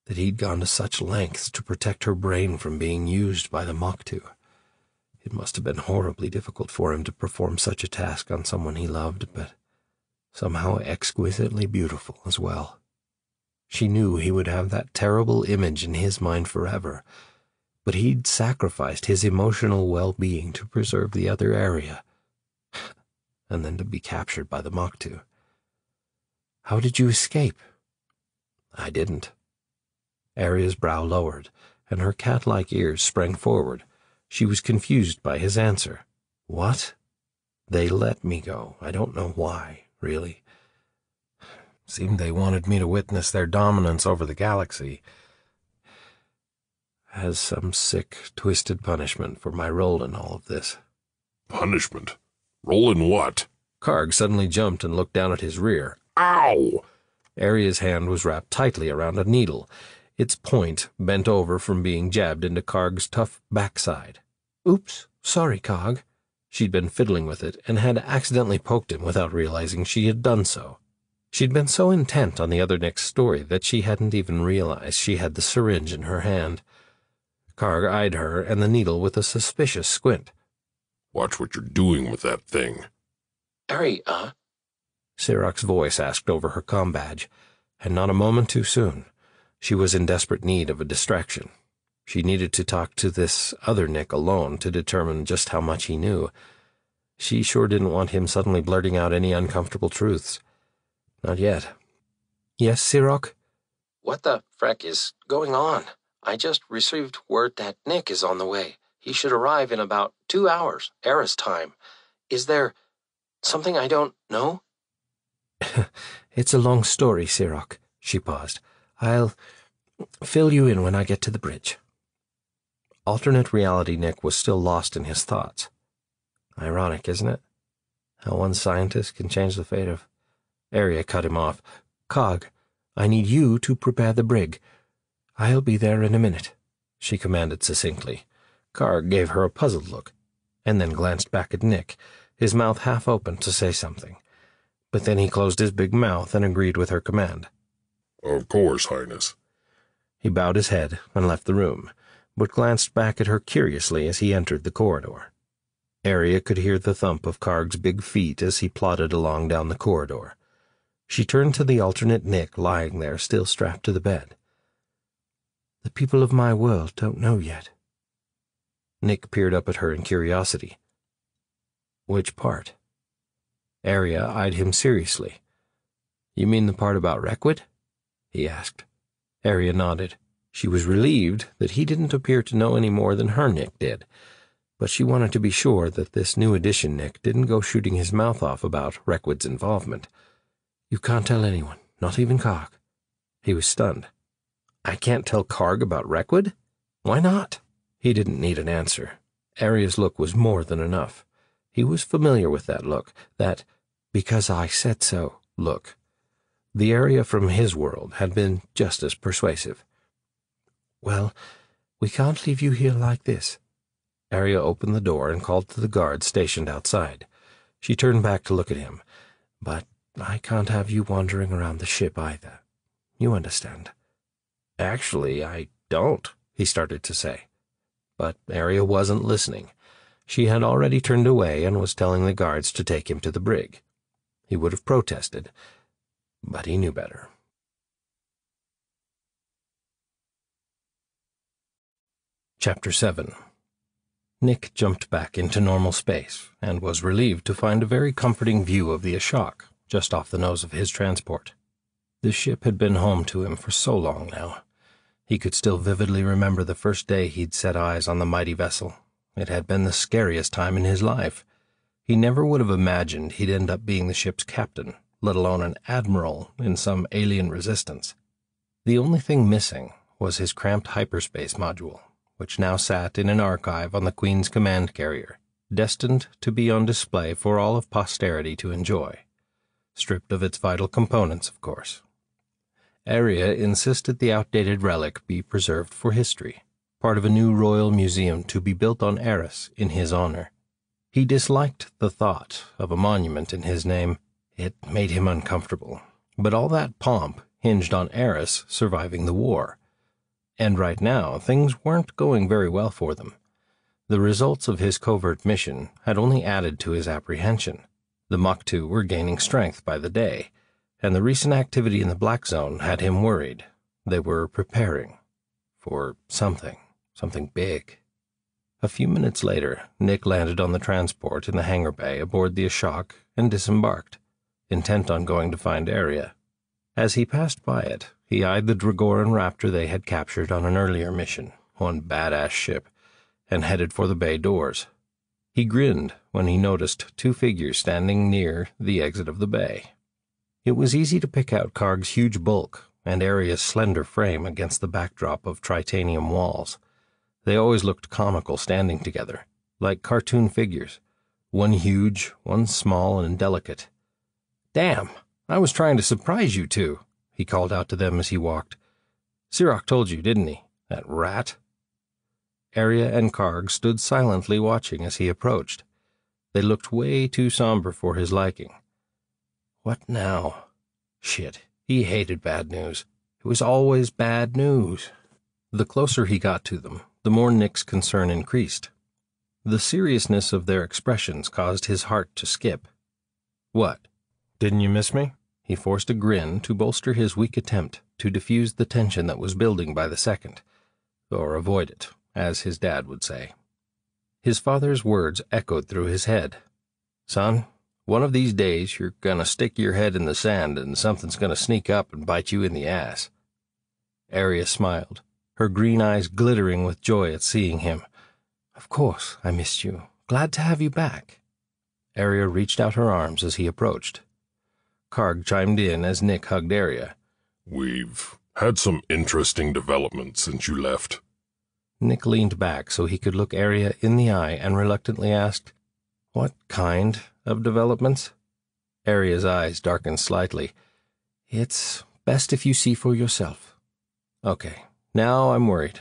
that he'd gone to such lengths to protect her brain from being used by the Mach 2. It must have been horribly difficult for him to perform such a task on someone he loved, but somehow exquisitely beautiful as well. She knew he would have that terrible image in his mind forever, but he'd sacrificed his emotional well-being to preserve the other area, and then to be captured by the Mach 2. How did you escape? I didn't. Arya's brow lowered, and her cat-like ears sprang forward. She was confused by his answer. What? They let me go. I don't know why, really. Seemed they wanted me to witness their dominance over the galaxy as some sick, twisted punishment for my role in all of this. Punishment? Role in what? Karg suddenly jumped and looked down at his rear. Ow! Arya's hand was wrapped tightly around a needle, its point bent over from being jabbed into Karg's tough backside. Oops, sorry, Karg. She'd been fiddling with it and had accidentally poked him without realizing she had done so. She'd been so intent on the other Nick's story that she hadn't even realized she had the syringe in her hand. Karg eyed her and the needle with a suspicious squint. Watch what you're doing with that thing. Arya, Sirach's voice asked over her comm badge, and not a moment too soon. She was in desperate need of a distraction. She needed to talk to this other Nick alone to determine just how much he knew. She sure didn't want him suddenly blurting out any uncomfortable truths. Not yet. Yes, Sirach? what the frack is going on? I just received word that Nick is on the way. He should arrive in about 2 hours, Era's time. Is there something I don't know?" "It's a long story, Sirach." She paused. "I'll fill you in when I get to the bridge." Alternate reality Nick was still lost in his thoughts. Ironic, isn't it? How one scientist can change the fate of... Arya cut him off. "Cog, I need you to prepare the brig. I'll be there in a minute," she commanded succinctly. Karg gave her a puzzled look, and then glanced back at Nick, his mouth half open to say something. But then he closed his big mouth and agreed with her command. "Of course, Highness." He bowed his head and left the room, but glanced back at her curiously as he entered the corridor. Arya could hear the thump of Karg's big feet as he plodded along down the corridor. She turned to the alternate Nick lying there, still strapped to the bed. "The people of my world don't know yet." Nick peered up at her in curiosity. "Which part?" Arya eyed him seriously. "You mean the part about Requid?" he asked. Arya nodded. She was relieved that he didn't appear to know any more than her Nick did, but she wanted to be sure that this new edition Nick didn't go shooting his mouth off about Requid's involvement. "You can't tell anyone, not even Karg." He was stunned. "I can't tell Karg about Requid? Why not?" He didn't need an answer. Arya's look was more than enough. He was familiar with that look, that "because I said so" look. The Arya from his world had been just as persuasive. "Well, we can't leave you here like this." Arya opened the door and called to the guards stationed outside. She turned back to look at him. "But I can't have you wandering around the ship either. You understand?" "Actually, I don't," he started to say. But Arya wasn't listening. She had already turned away and was telling the guards to take him to the brig. He would have protested, but he knew better. Chapter 7. Nick jumped back into normal space and was relieved to find a very comforting view of the Ashok, just off the nose of his transport. The ship had been home to him for so long now. He could still vividly remember the first day he'd set eyes on the mighty vessel. It had been the scariest time in his life. He never would have imagined he'd end up being the ship's captain, let alone an admiral in some alien resistance. The only thing missing was his cramped hyperspace module, which now sat in an archive on the Queen's command carrier, destined to be on display for all of posterity to enjoy. Stripped of its vital components, of course. Arya insisted the outdated relic be preserved for history, part of a new royal museum to be built on Eris in his honor. He disliked the thought of a monument in his name. It made him uncomfortable, but all that pomp hinged on Eris surviving the war. And right now, things weren't going very well for them. The results of his covert mission had only added to his apprehension. The Maktu were gaining strength by the day, and the recent activity in the Black Zone had him worried. They were preparing for something big. A few minutes later, Nick landed on the transport in the hangar bay aboard the Ashok and disembarked, intent on going to find Arya. As he passed by it, he eyed the Dragoran raptor they had captured on an earlier mission, one badass ship, and headed for the bay doors. He grinned when he noticed two figures standing near the exit of the bay. It was easy to pick out Karg's huge bulk and Arya's slender frame against the backdrop of tritanium walls. They always looked comical standing together, like cartoon figures, one huge, one small and delicate. "Damn, I was trying to surprise you two," he called out to them as he walked. "Sirach told you, didn't he, that rat?" Arya and Karg stood silently watching as he approached. They looked way too somber for his liking. What now? Shit, he hated bad news. It was always bad news. The closer he got to them, the more Nick's concern increased. The seriousness of their expressions caused his heart to skip. "What? Didn't you miss me?" He forced a grin to bolster his weak attempt to diffuse the tension that was building by the second, or avoid it, as his dad would say. His father's words echoed through his head. "Son, one of these days you're gonna stick your head in the sand and something's gonna sneak up and bite you in the ass." Arya smiled, her green eyes glittering with joy at seeing him. "Of course, I missed you. Glad to have you back." Arya reached out her arms as he approached. Karg chimed in as Nick hugged Arya. "We've had some interesting developments since you left." Nick leaned back so he could look Arya in the eye and reluctantly asked, "What kind of developments?" Arya's eyes darkened slightly. "It's best if you see for yourself." "Okay, now I'm worried,"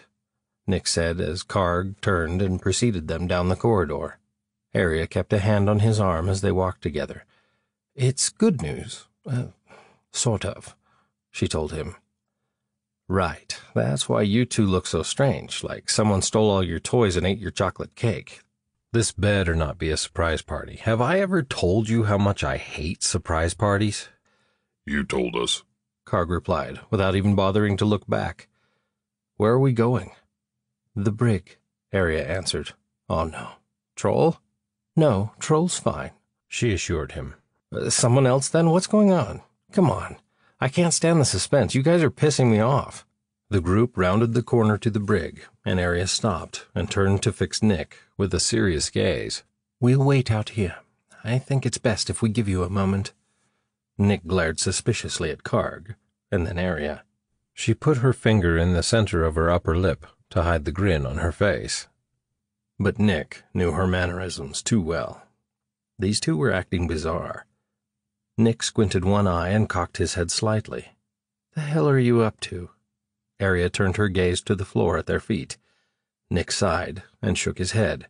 Nick said as Karg turned and preceded them down the corridor. Arya kept a hand on his arm as they walked together. "It's good news. Sort of," she told him. "Right. That's why you two look so strange, like someone stole all your toys and ate your chocolate cake. This better not be a surprise party. Have I ever told you how much I hate surprise parties?" "You told us," Karg replied, without even bothering to look back. "Where are we going?" "The brig," Arya answered. "Oh, no. Troll?" "No, Troll's fine," she assured him. "Someone else, then? What's going on? Come on. I can't stand the suspense. You guys are pissing me off." The group rounded the corner to the brig, and Arya stopped and turned to fix Nick with a serious gaze. "We'll wait out here. I think it's best if we give you a moment." Nick glared suspiciously at Karg, and then Arya. She put her finger in the center of her upper lip to hide the grin on her face. But Nick knew her mannerisms too well. These two were acting bizarre. Nick squinted one eye and cocked his head slightly. "The hell are you up to?" Arya turned her gaze to the floor at their feet. Nick sighed and shook his head.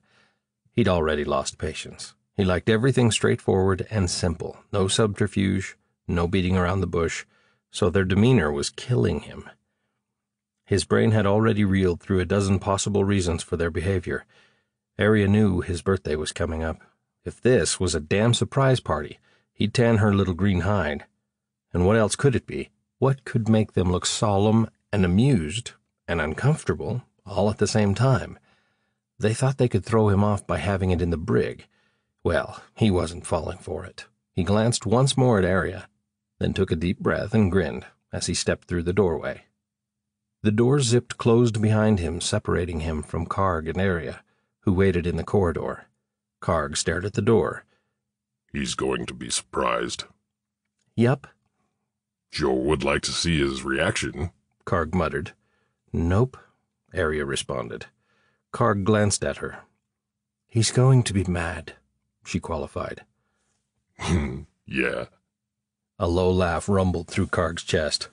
He'd already lost patience. He liked everything straightforward and simple, no subterfuge, no beating around the bush, so their demeanor was killing him. His brain had already reeled through a dozen possible reasons for their behavior. Arya knew his birthday was coming up. If this was a damn surprise party, he'd tan her little green hide. And what else could it be? What could make them look solemn and amused and uncomfortable all at the same time? They thought they could throw him off by having it in the brig. Well, he wasn't falling for it. He glanced once more at Arya, then took a deep breath and grinned as he stepped through the doorway. The door zipped closed behind him, separating him from Karg and Arya, who waited in the corridor. Karg stared at the door. "He's going to be surprised." "Yup," "Joe would like to see his reaction," Karg muttered. "Nope," Arya responded. Karg glanced at her. "He's going to be mad," she qualified. "Yeah." A low laugh rumbled through Karg's chest.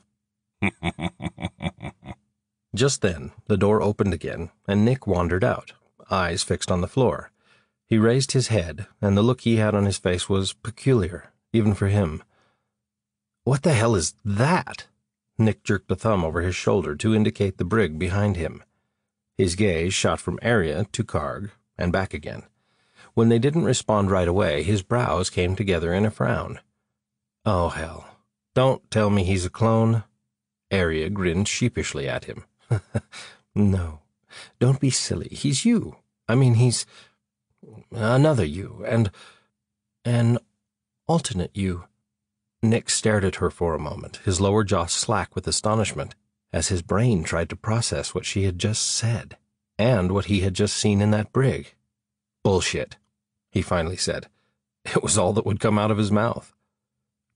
Just then, the door opened again, and Nick wandered out, eyes fixed on the floor. He raised his head, and the look he had on his face was peculiar, even for him. "What the hell is that?" Nick jerked a thumb over his shoulder to indicate the brig behind him. His gaze shot from Arya to Karg, and back again. When they didn't respond right away, his brows came together in a frown. "Oh, hell. Don't tell me he's a clone." Arya grinned sheepishly at him. "No, don't be silly. He's you. I mean, he's another you, and an alternate you." Nick stared at her for a moment, his lower jaw slack with astonishment, as his brain tried to process what she had just said, and what he had just seen in that brig. "Bullshit," he finally said. It was all that would come out of his mouth.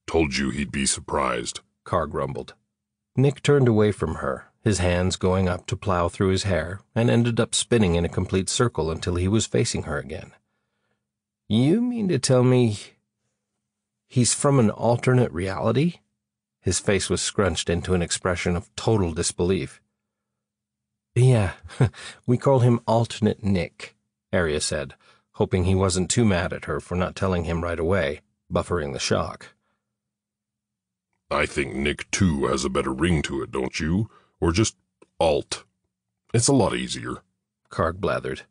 "Told you he'd be surprised," Karg rumbled. Nick turned away from her, his hands going up to plow through his hair, and ended up spinning in a complete circle until he was facing her again. "You mean to tell me he's from an alternate reality?" His face was scrunched into an expression of total disbelief. "Yeah, we call him Alternate Nick," Arya said, hoping he wasn't too mad at her for not telling him right away, buffering the shock. "I think Nick 2 has a better ring to it, don't you? Or just Alt. It's a lot easier," Karg blathered.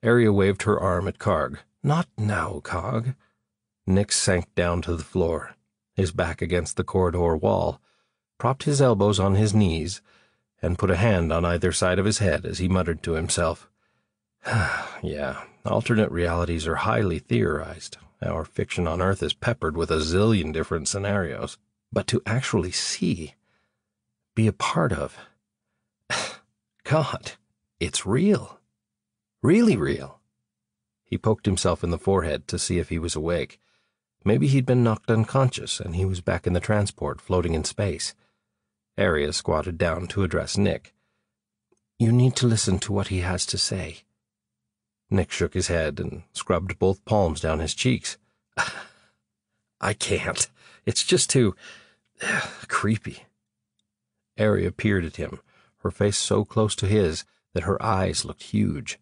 Arya waved her arm at Karg. "Not now, Karg." Nick sank down to the floor, his back against the corridor wall, propped his elbows on his knees, and put a hand on either side of his head as he muttered to himself. "Yeah, alternate realities are highly theorized. Our fiction on Earth is peppered with a zillion different scenarios. But to actually see, be a part of... God, it's real. Really real. He poked himself in the forehead to see if he was awake. Maybe he'd been knocked unconscious and he was back in the transport floating in space. Arya squatted down to address Nick. You need to listen to what he has to say. Nick shook his head and scrubbed both palms down his cheeks. I can't. It's just too creepy. Arya peered at him, her face so close to his that her eyes looked huge,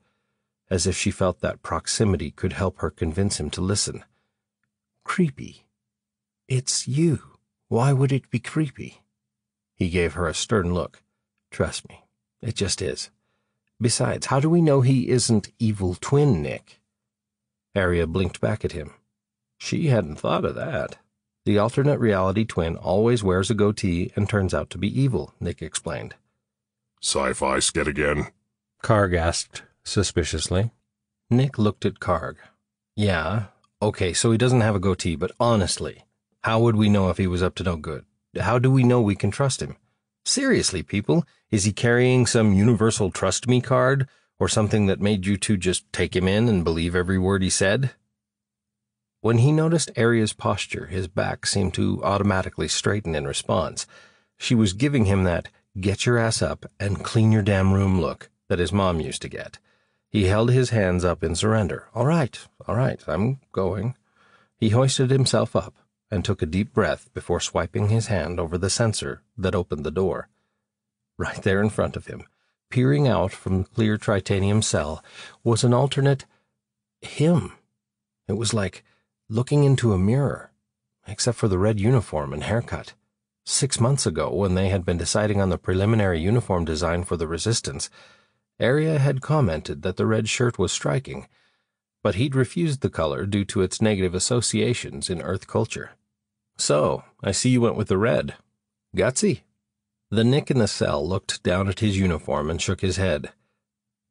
as if she felt that proximity could help her convince him to listen. Creepy? It's you. Why would it be creepy? He gave her a stern look. Trust me, it just is. Besides, how do we know he isn't evil twin Nick? Arya blinked back at him. She hadn't thought of that. The alternate reality twin always wears a goatee and turns out to be evil, Nick explained. Sci-fi skit again? Karg asked suspiciously. Nick looked at Karg. Yeah, okay, so he doesn't have a goatee, but honestly, how would we know if he was up to no good? How do we know we can trust him? Seriously, people, is he carrying some universal trust me card, or something that made you two just take him in and believe every word he said? When he noticed Arya's posture, his back seemed to automatically straighten in response. She was giving him that get your ass up and clean your damn room look that his mom used to get. He held his hands up in surrender. All right, I'm going. He hoisted himself up and took a deep breath before swiping his hand over the sensor that opened the door. Right there in front of him, peering out from the clear titanium cell, was an alternate him. It was like looking into a mirror, except for the red uniform and haircut. 6 months ago, when they had been deciding on the preliminary uniform design for the Resistance, Arya had commented that the red shirt was striking, but he'd refused the color due to its negative associations in Earth culture. So, I see you went with the red. Gutsy. The Nick in the cell looked down at his uniform and shook his head.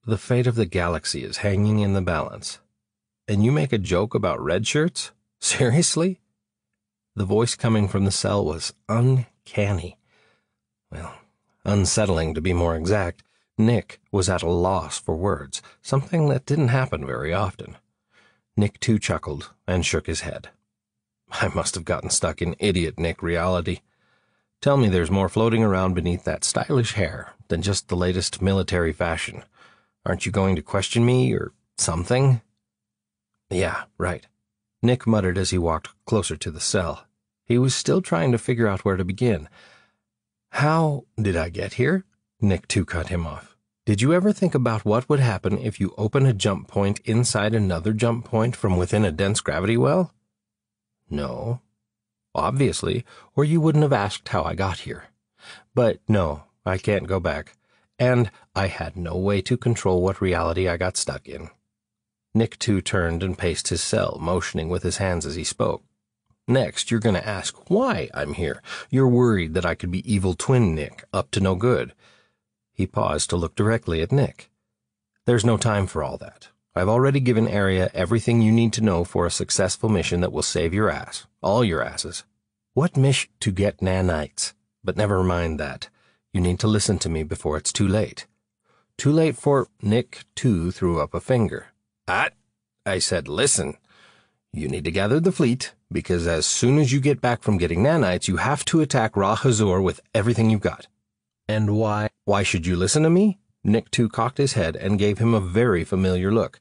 The fate of the galaxy is hanging in the balance. And you make a joke about red shirts? Seriously? The voice coming from the cell was uncanny. Well, unsettling to be more exact. Nick was at a loss for words, something that didn't happen very often. Nick too chuckled and shook his head. I must have gotten stuck in idiot Nick reality. Tell me there's more floating around beneath that stylish hair than just the latest military fashion. Aren't you going to question me or something? Yeah, right. Nick muttered as he walked closer to the cell. He was still trying to figure out where to begin. How did I get here? Nick too cut him off. Did you ever think about what would happen if you open a jump point inside another jump point from within a dense gravity well? No. Obviously, or you wouldn't have asked how I got here. But no, I can't go back. And I had no way to control what reality I got stuck in. Nick too turned and paced his cell, motioning with his hands as he spoke. Next, you're going to ask why I'm here. You're worried that I could be evil twin Nick, up to no good. He paused to look directly at Nick. There's no time for all that. I've already given Arya everything you need to know for a successful mission that will save your ass. All your asses. What mission? To get nanites. But never mind that. You need to listen to me before it's too late. Too late for... Nick too threw up a finger. I said, listen. You need to gather the fleet, because as soon as you get back from getting nanites, you have to attack Ra Hazor with everything you've got. And why? Why should you listen to me? Nick too cocked his head and gave him a very familiar look.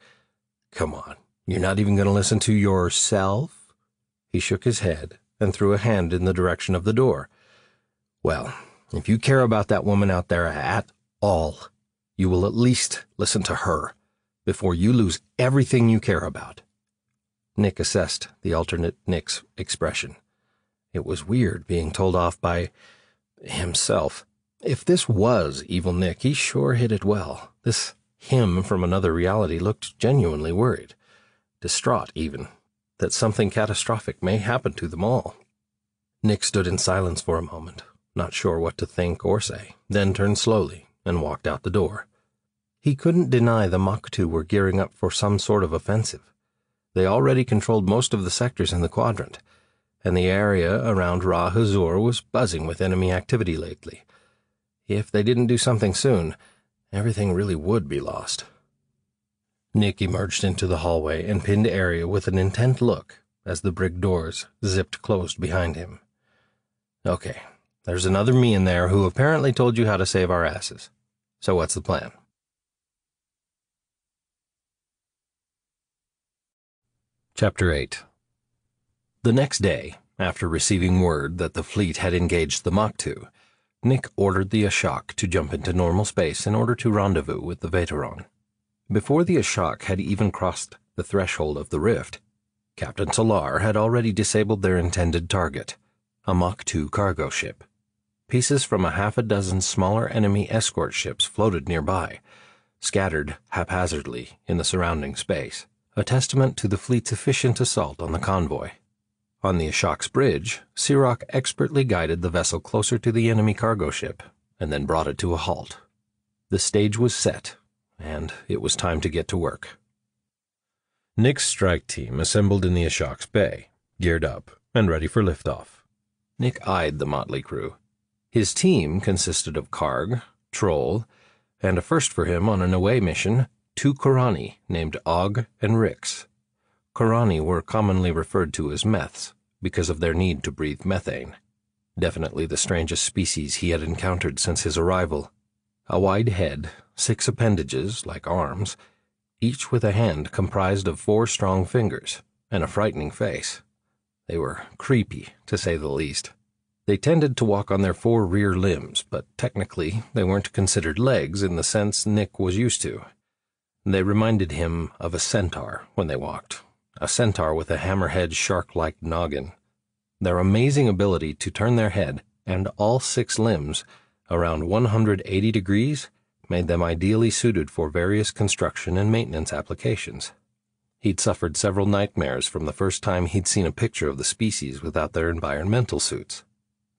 Come on, you're not even going to listen to yourself? He shook his head and threw a hand in the direction of the door. Well, if you care about that woman out there at all, you will at least listen to her before you lose everything you care about. Nick assessed the alternate Nick's expression. It was weird being told off by himself. If this was evil Nick, he sure hit it well. This him from another reality looked genuinely worried, distraught even, that something catastrophic may happen to them all. Nick stood in silence for a moment, not sure what to think or say, then turned slowly and walked out the door. He couldn't deny the Mach-2 were gearing up for some sort of offensive. They already controlled most of the sectors in the quadrant, and the area around Ra Hazor was buzzing with enemy activity lately. If they didn't do something soon, everything really would be lost. Nick emerged into the hallway and pinned Area with an intent look as the brig doors zipped closed behind him. Okay, there's another me in there who apparently told you how to save our asses. So what's the plan? Chapter 8. The next day, after receiving word that the fleet had engaged the Mach 2, Nick ordered the Ashok to jump into normal space in order to rendezvous with the Veteran. Before the Ashok had even crossed the threshold of the rift, Captain Solar had already disabled their intended target, a Mach 2 cargo ship. Pieces from a half a dozen smaller enemy escort ships floated nearby, scattered haphazardly in the surrounding space, a testament to the fleet's efficient assault on the convoy. On the Ashok's bridge, Sirach expertly guided the vessel closer to the enemy cargo ship and then brought it to a halt. The stage was set, and it was time to get to work. Nick's strike team assembled in the Ashok's bay, geared up and ready for liftoff. Nick eyed the motley crew. His team consisted of Karg, Troll, and a first for him on an away mission, 2 Korani named Og and Rix. Korani were commonly referred to as meths because of their need to breathe methane. Definitely the strangest species he had encountered since his arrival. A wide head, 6 appendages, like arms, each with a hand comprised of 4 strong fingers, and a frightening face. They were creepy, to say the least. They tended to walk on their 4 rear limbs, but technically they weren't considered legs in the sense Nick was used to. They reminded him of a centaur when they walked, a centaur with a hammerhead shark-like noggin. Their amazing ability to turn their head and all 6 limbs around 180 degrees made them ideally suited for various construction and maintenance applications. He'd suffered several nightmares from the first time he'd seen a picture of the species without their environmental suits.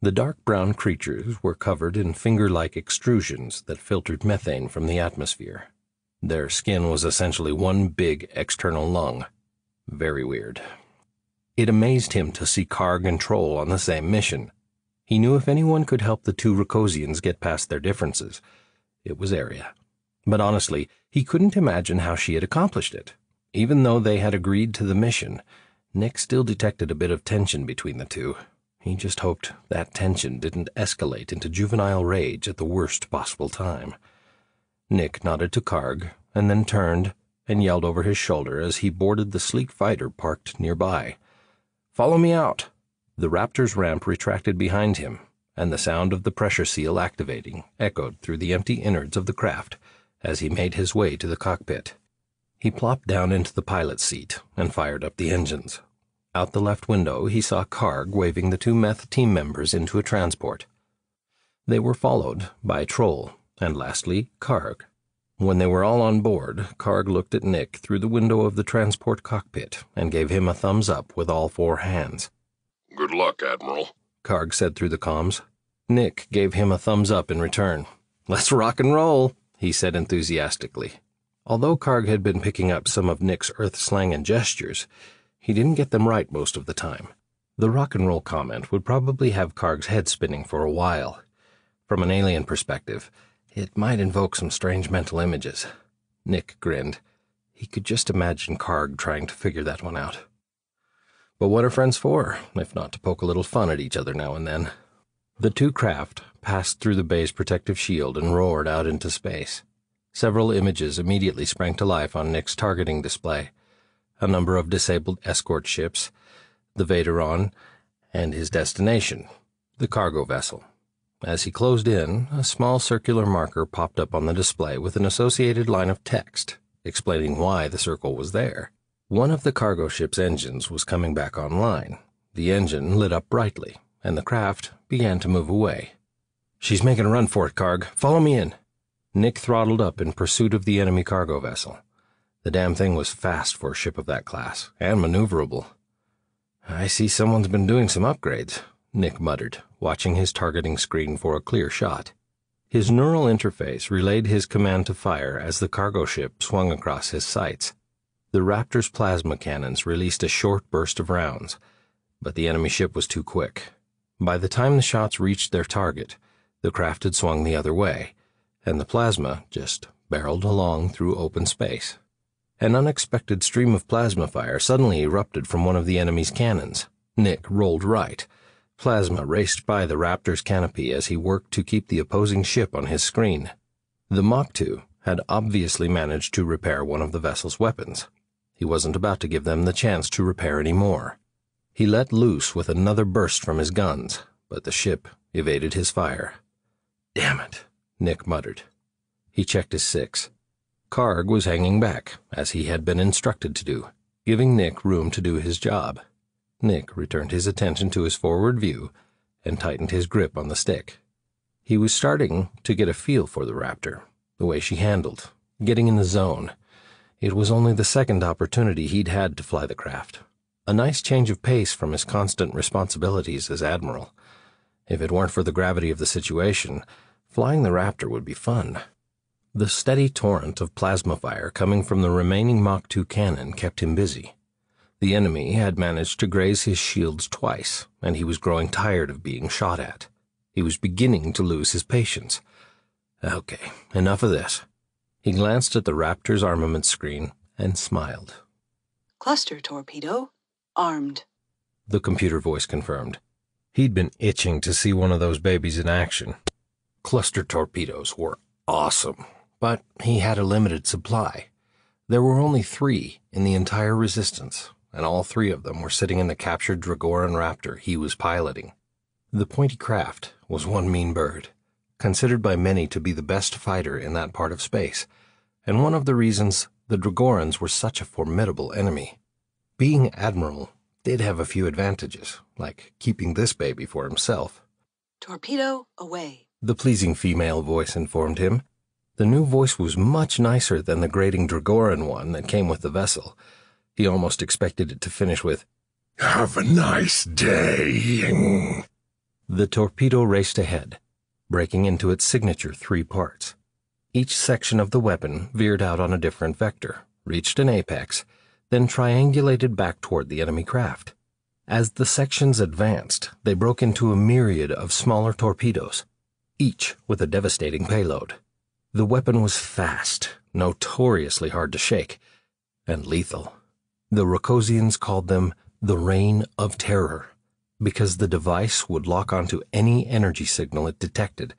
The dark brown creatures were covered in finger-like extrusions that filtered methane from the atmosphere. Their skin was essentially one big external lung. Very weird. It amazed him to see Karg and Troll on the same mission. He knew if anyone could help the 2 Ricosians get past their differences, it was Area. But honestly, he couldn't imagine how she had accomplished it. Even though they had agreed to the mission, Nick still detected a bit of tension between the 2. He just hoped that tension didn't escalate into juvenile rage at the worst possible time. Nick nodded to Karg, and then turned and yelled over his shoulder as he boarded the sleek fighter parked nearby. "Follow me out." The Raptor's ramp retracted behind him, and the sound of the pressure seal activating echoed through the empty innards of the craft as he made his way to the cockpit. He plopped down into the pilot's seat and fired up the engines. Out the left window, he saw Karg waving the 2 meth team members into a transport. They were followed by Troll, and lastly, Karg. When they were all on board, Karg looked at Nick through the window of the transport cockpit and gave him a thumbs up with all 4 hands. "Good luck, Admiral," Karg said through the comms. Nick gave him a thumbs up in return. "Let's rock and roll," he said enthusiastically. Although Karg had been picking up some of Nick's Earth slang and gestures, he didn't get them right most of the time. The rock and roll comment would probably have Karg's head spinning for a while. From an alien perspective, it might invoke some strange mental images. Nick grinned. He could just imagine Karg trying to figure that one out. But what are friends for, if not to poke a little fun at each other now and then? The 2 craft passed through the bay's protective shield and roared out into space. Several images immediately sprang to life on Nick's targeting display. A number of disabled escort ships, the Veteran, and his destination, the cargo vessel. As he closed in, a small circular marker popped up on the display with an associated line of text explaining why the circle was there. One of the cargo ship's engines was coming back online. The engine lit up brightly, and the craft began to move away. "She's making a run for it, Karg. Follow me in." Nick throttled up in pursuit of the enemy cargo vessel. The damn thing was fast for a ship of that class, and maneuverable. "I see someone's been doing some upgrades," Nick muttered, watching his targeting screen for a clear shot. His neural interface relayed his command to fire as the cargo ship swung across his sights. The Raptor's plasma cannons released a short burst of rounds, but the enemy ship was too quick. By the time the shots reached their target, the craft had swung the other way, and the plasma just barreled along through open space. An unexpected stream of plasma fire suddenly erupted from one of the enemy's cannons. Nick rolled right. Plasma raced by the Raptor's canopy as he worked to keep the opposing ship on his screen. The Mach 2 had obviously managed to repair one of the vessel's weapons. He wasn't about to give them the chance to repair any more. He let loose with another burst from his guns, but the ship evaded his fire. "Damn it," Nick muttered. He checked his six. Karg was hanging back, as he had been instructed to do, giving Nick room to do his job. Nick returned his attention to his forward view and tightened his grip on the stick. He was starting to get a feel for the Raptor, the way she handled, getting in the zone. It was only the second opportunity he'd had to fly the craft. A nice change of pace from his constant responsibilities as Admiral. If it weren't for the gravity of the situation, flying the Raptor would be fun. The steady torrent of plasma fire coming from the remaining Mach 2 cannon kept him busy. The enemy had managed to graze his shields twice, and he was growing tired of being shot at. He was beginning to lose his patience. Okay, enough of this. He glanced at the Raptor's armament screen and smiled. "Cluster torpedo, armed," the computer voice confirmed. He'd been itching to see one of those babies in action. Cluster torpedoes were awesome, but he had a limited supply. There were only 3 in the entire Resistance, and all 3 of them were sitting in the captured Dragoran Raptor he was piloting. The pointy craft was one mean bird, considered by many to be the best fighter in that part of space, and one of the reasons the Dragorans were such a formidable enemy. Being Admiral did have a few advantages, like keeping this baby for himself. "Torpedo away," the pleasing female voice informed him. The new voice was much nicer than the grating Dragoran one that came with the vessel. He almost expected it to finish with, "Have a nice day." The torpedo raced ahead, breaking into its signature 3 parts. Each section of the weapon veered out on a different vector, reached an apex, then triangulated back toward the enemy craft. As the sections advanced, they broke into a myriad of smaller torpedoes, each with a devastating payload. The weapon was fast, notoriously hard to shake, and lethal. The Rokosians called them the Rain of Terror, because the device would lock onto any energy signal it detected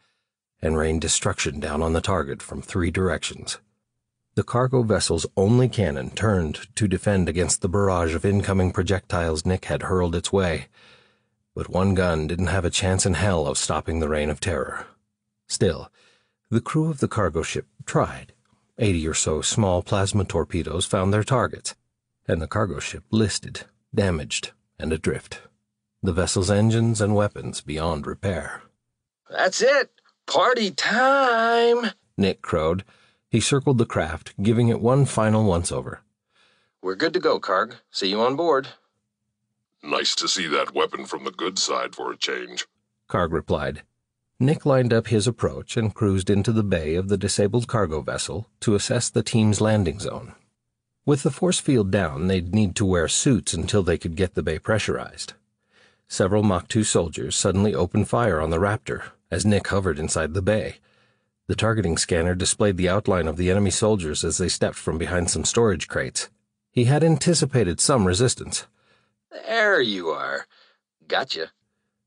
and rain destruction down on the target from 3 directions. The cargo vessel's only cannon turned to defend against the barrage of incoming projectiles Nick had hurled its way, but one gun didn't have a chance in hell of stopping the Rain of Terror. Still, the crew of the cargo ship tried. 80 or so small plasma torpedoes found their targets, and the cargo ship listed, damaged, and adrift. The vessel's engines and weapons beyond repair. "That's it! Party time!" Nick crowed. He circled the craft, giving it one final once-over. "We're good to go, Karg. See you on board." "Nice to see that weapon from the good side for a change," Karg replied. Nick lined up his approach and cruised into the bay of the disabled cargo vessel to assess the team's landing zone. With the force field down, they'd need to wear suits until they could get the bay pressurized. Several Mach 2 soldiers suddenly opened fire on the Raptor as Nick hovered inside the bay. The targeting scanner displayed the outline of the enemy soldiers as they stepped from behind some storage crates. He had anticipated some resistance. There you are. Gotcha.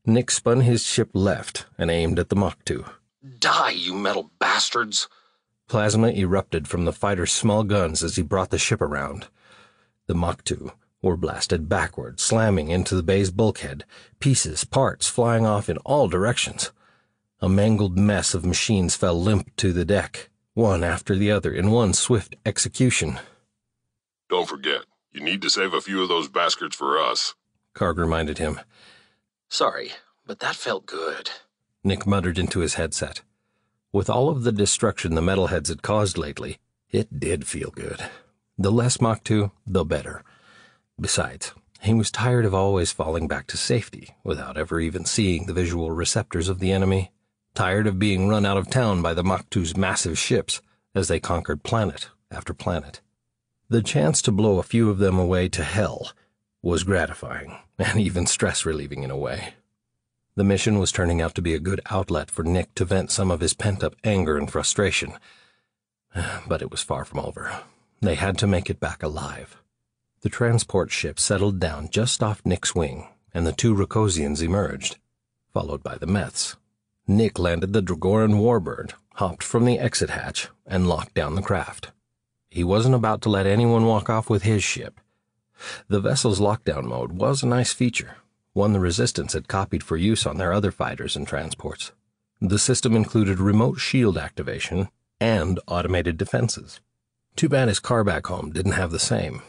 Nick spun his ship left and aimed at the Mach 2. Die, you metal bastards! Plasma erupted from the fighter's small guns as he brought the ship around. The Mach 2 were blasted backward, slamming into the bay's bulkhead, pieces, parts flying off in all directions. A mangled mess of machines fell limp to the deck, one after the other in one swift execution. "Don't forget, you need to save a few of those bastards for us," Karg reminded him. Sorry, but that felt good. Nick muttered into his headset. With all of the destruction the metalheads had caused lately, it did feel good. The less Mach 2, the better. Besides, he was tired of always falling back to safety without ever even seeing the visual receptors of the enemy, tired of being run out of town by the Mach 2's massive ships as they conquered planet after planet. The chance to blow a few of them away to hell was gratifying and even stress-relieving in a way. The mission was turning out to be a good outlet for Nick to vent some of his pent-up anger and frustration. But it was far from over. They had to make it back alive. The transport ship settled down just off Nick's wing, and the two Racosians emerged, followed by the Meths. Nick landed the Dragoran warbird, hopped from the exit hatch, and locked down the craft. He wasn't about to let anyone walk off with his ship. The vessel's lockdown mode was a nice feature, one the Resistance had copied for use on their other fighters and transports. The system included remote shield activation and automated defenses. Too bad his car back home didn't have the same.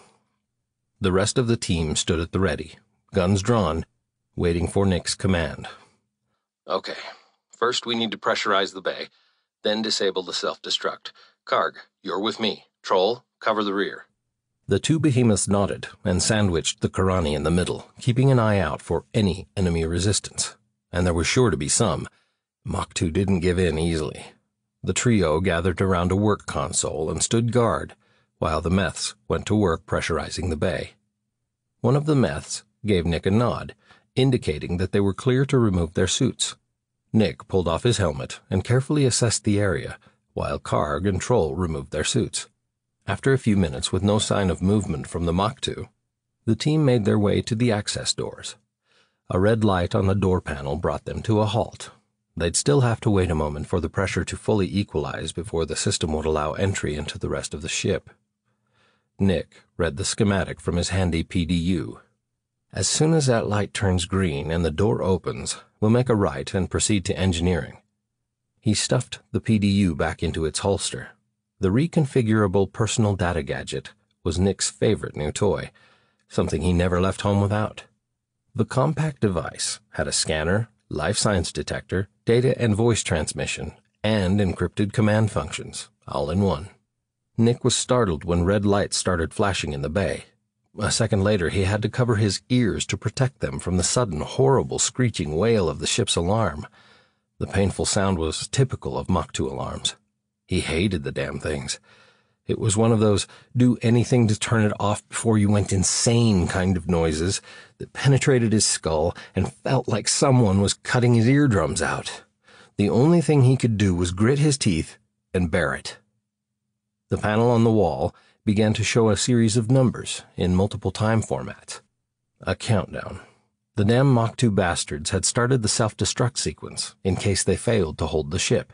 The rest of the team stood at the ready, guns drawn, waiting for Nick's command. Okay, first we need to pressurize the bay, then disable the self-destruct. Karg, you're with me. Troll, cover the rear. The two behemoths nodded and sandwiched the Karani in the middle, keeping an eye out for any enemy resistance. And there was sure to be some. Mach 2 didn't give in easily. The trio gathered around a work console and stood guard, while the Meths went to work pressurizing the bay. One of the Meths gave Nick a nod, indicating that they were clear to remove their suits. Nick pulled off his helmet and carefully assessed the area, while Karg and Troll removed their suits. After a few minutes with no sign of movement from the Mach 2, the team made their way to the access doors. A red light on the door panel brought them to a halt. They'd still have to wait a moment for the pressure to fully equalize before the system would allow entry into the rest of the ship. Nick read the schematic from his handy PDU. As soon as that light turns green and the door opens, we'll make a right and proceed to engineering. He stuffed the PDU back into its holster. The reconfigurable personal data gadget was Nick's favorite new toy, something he never left home without. The compact device had a scanner, life science detector, data and voice transmission, and encrypted command functions, all in one. Nick was startled when red lights started flashing in the bay. A second later, he had to cover his ears to protect them from the sudden, horrible screeching wail of the ship's alarm. The painful sound was typical of Mach 2 alarms. He hated the damn things. It was one of those do anything to turn it off before you went insane kind of noises that penetrated his skull and felt like someone was cutting his eardrums out. The only thing he could do was grit his teeth and bear it. The panel on the wall began to show a series of numbers in multiple time formats. A countdown. The damn Mach 2 bastards had started the self-destruct sequence in case they failed to hold the ship.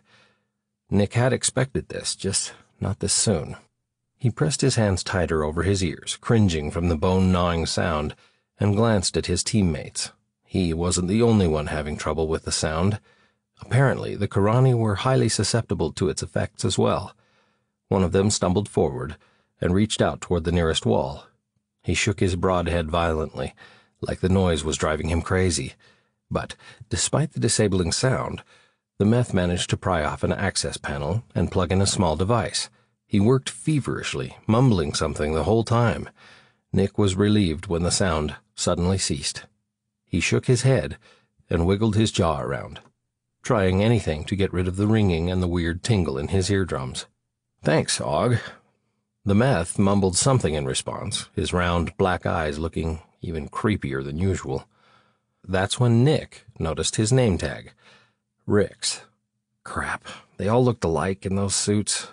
Nick had expected this, just not this soon. He pressed his hands tighter over his ears, cringing from the bone-gnawing sound, and glanced at his teammates. He wasn't the only one having trouble with the sound. Apparently, the Karani were highly susceptible to its effects as well. One of them stumbled forward and reached out toward the nearest wall. He shook his broad head violently, like the noise was driving him crazy. But, despite the disabling sound, the Meth managed to pry off an access panel and plug in a small device. He worked feverishly, mumbling something the whole time. Nick was relieved when the sound suddenly ceased. He shook his head and wiggled his jaw around, trying anything to get rid of the ringing and the weird tingle in his eardrums. "Thanks, Aug." The Meth mumbled something in response, his round black eyes looking even creepier than usual. That's when Nick noticed his name tag. Ricks. Crap, they all looked alike in those suits.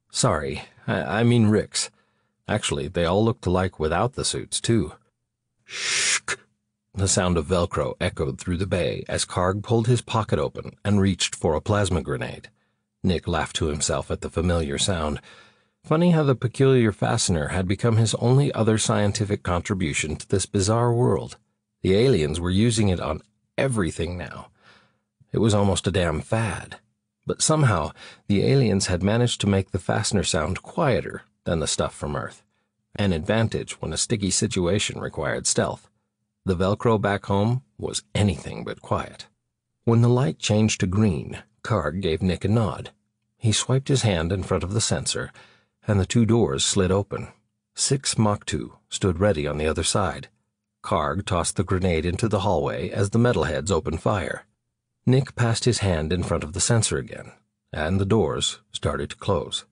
Sorry, I mean Ricks. Actually, they all looked alike without the suits, too. Shh! The sound of Velcro echoed through the bay as Karg pulled his pocket open and reached for a plasma grenade. Nick laughed to himself at the familiar sound. Funny how the peculiar fastener had become his only other scientific contribution to this bizarre world. The aliens were using it on everything now. It was almost a damn fad. But somehow, the aliens had managed to make the fastener sound quieter than the stuff from Earth. An advantage when a sticky situation required stealth. The Velcro back home was anything but quiet. When the light changed to green, Karg gave Nick a nod. He swiped his hand in front of the sensor, and the two doors slid open. 6 Mach 2 stood ready on the other side. Karg tossed the grenade into the hallway as the metalheads opened fire. Nick passed his hand in front of the sensor again, and the doors started to close.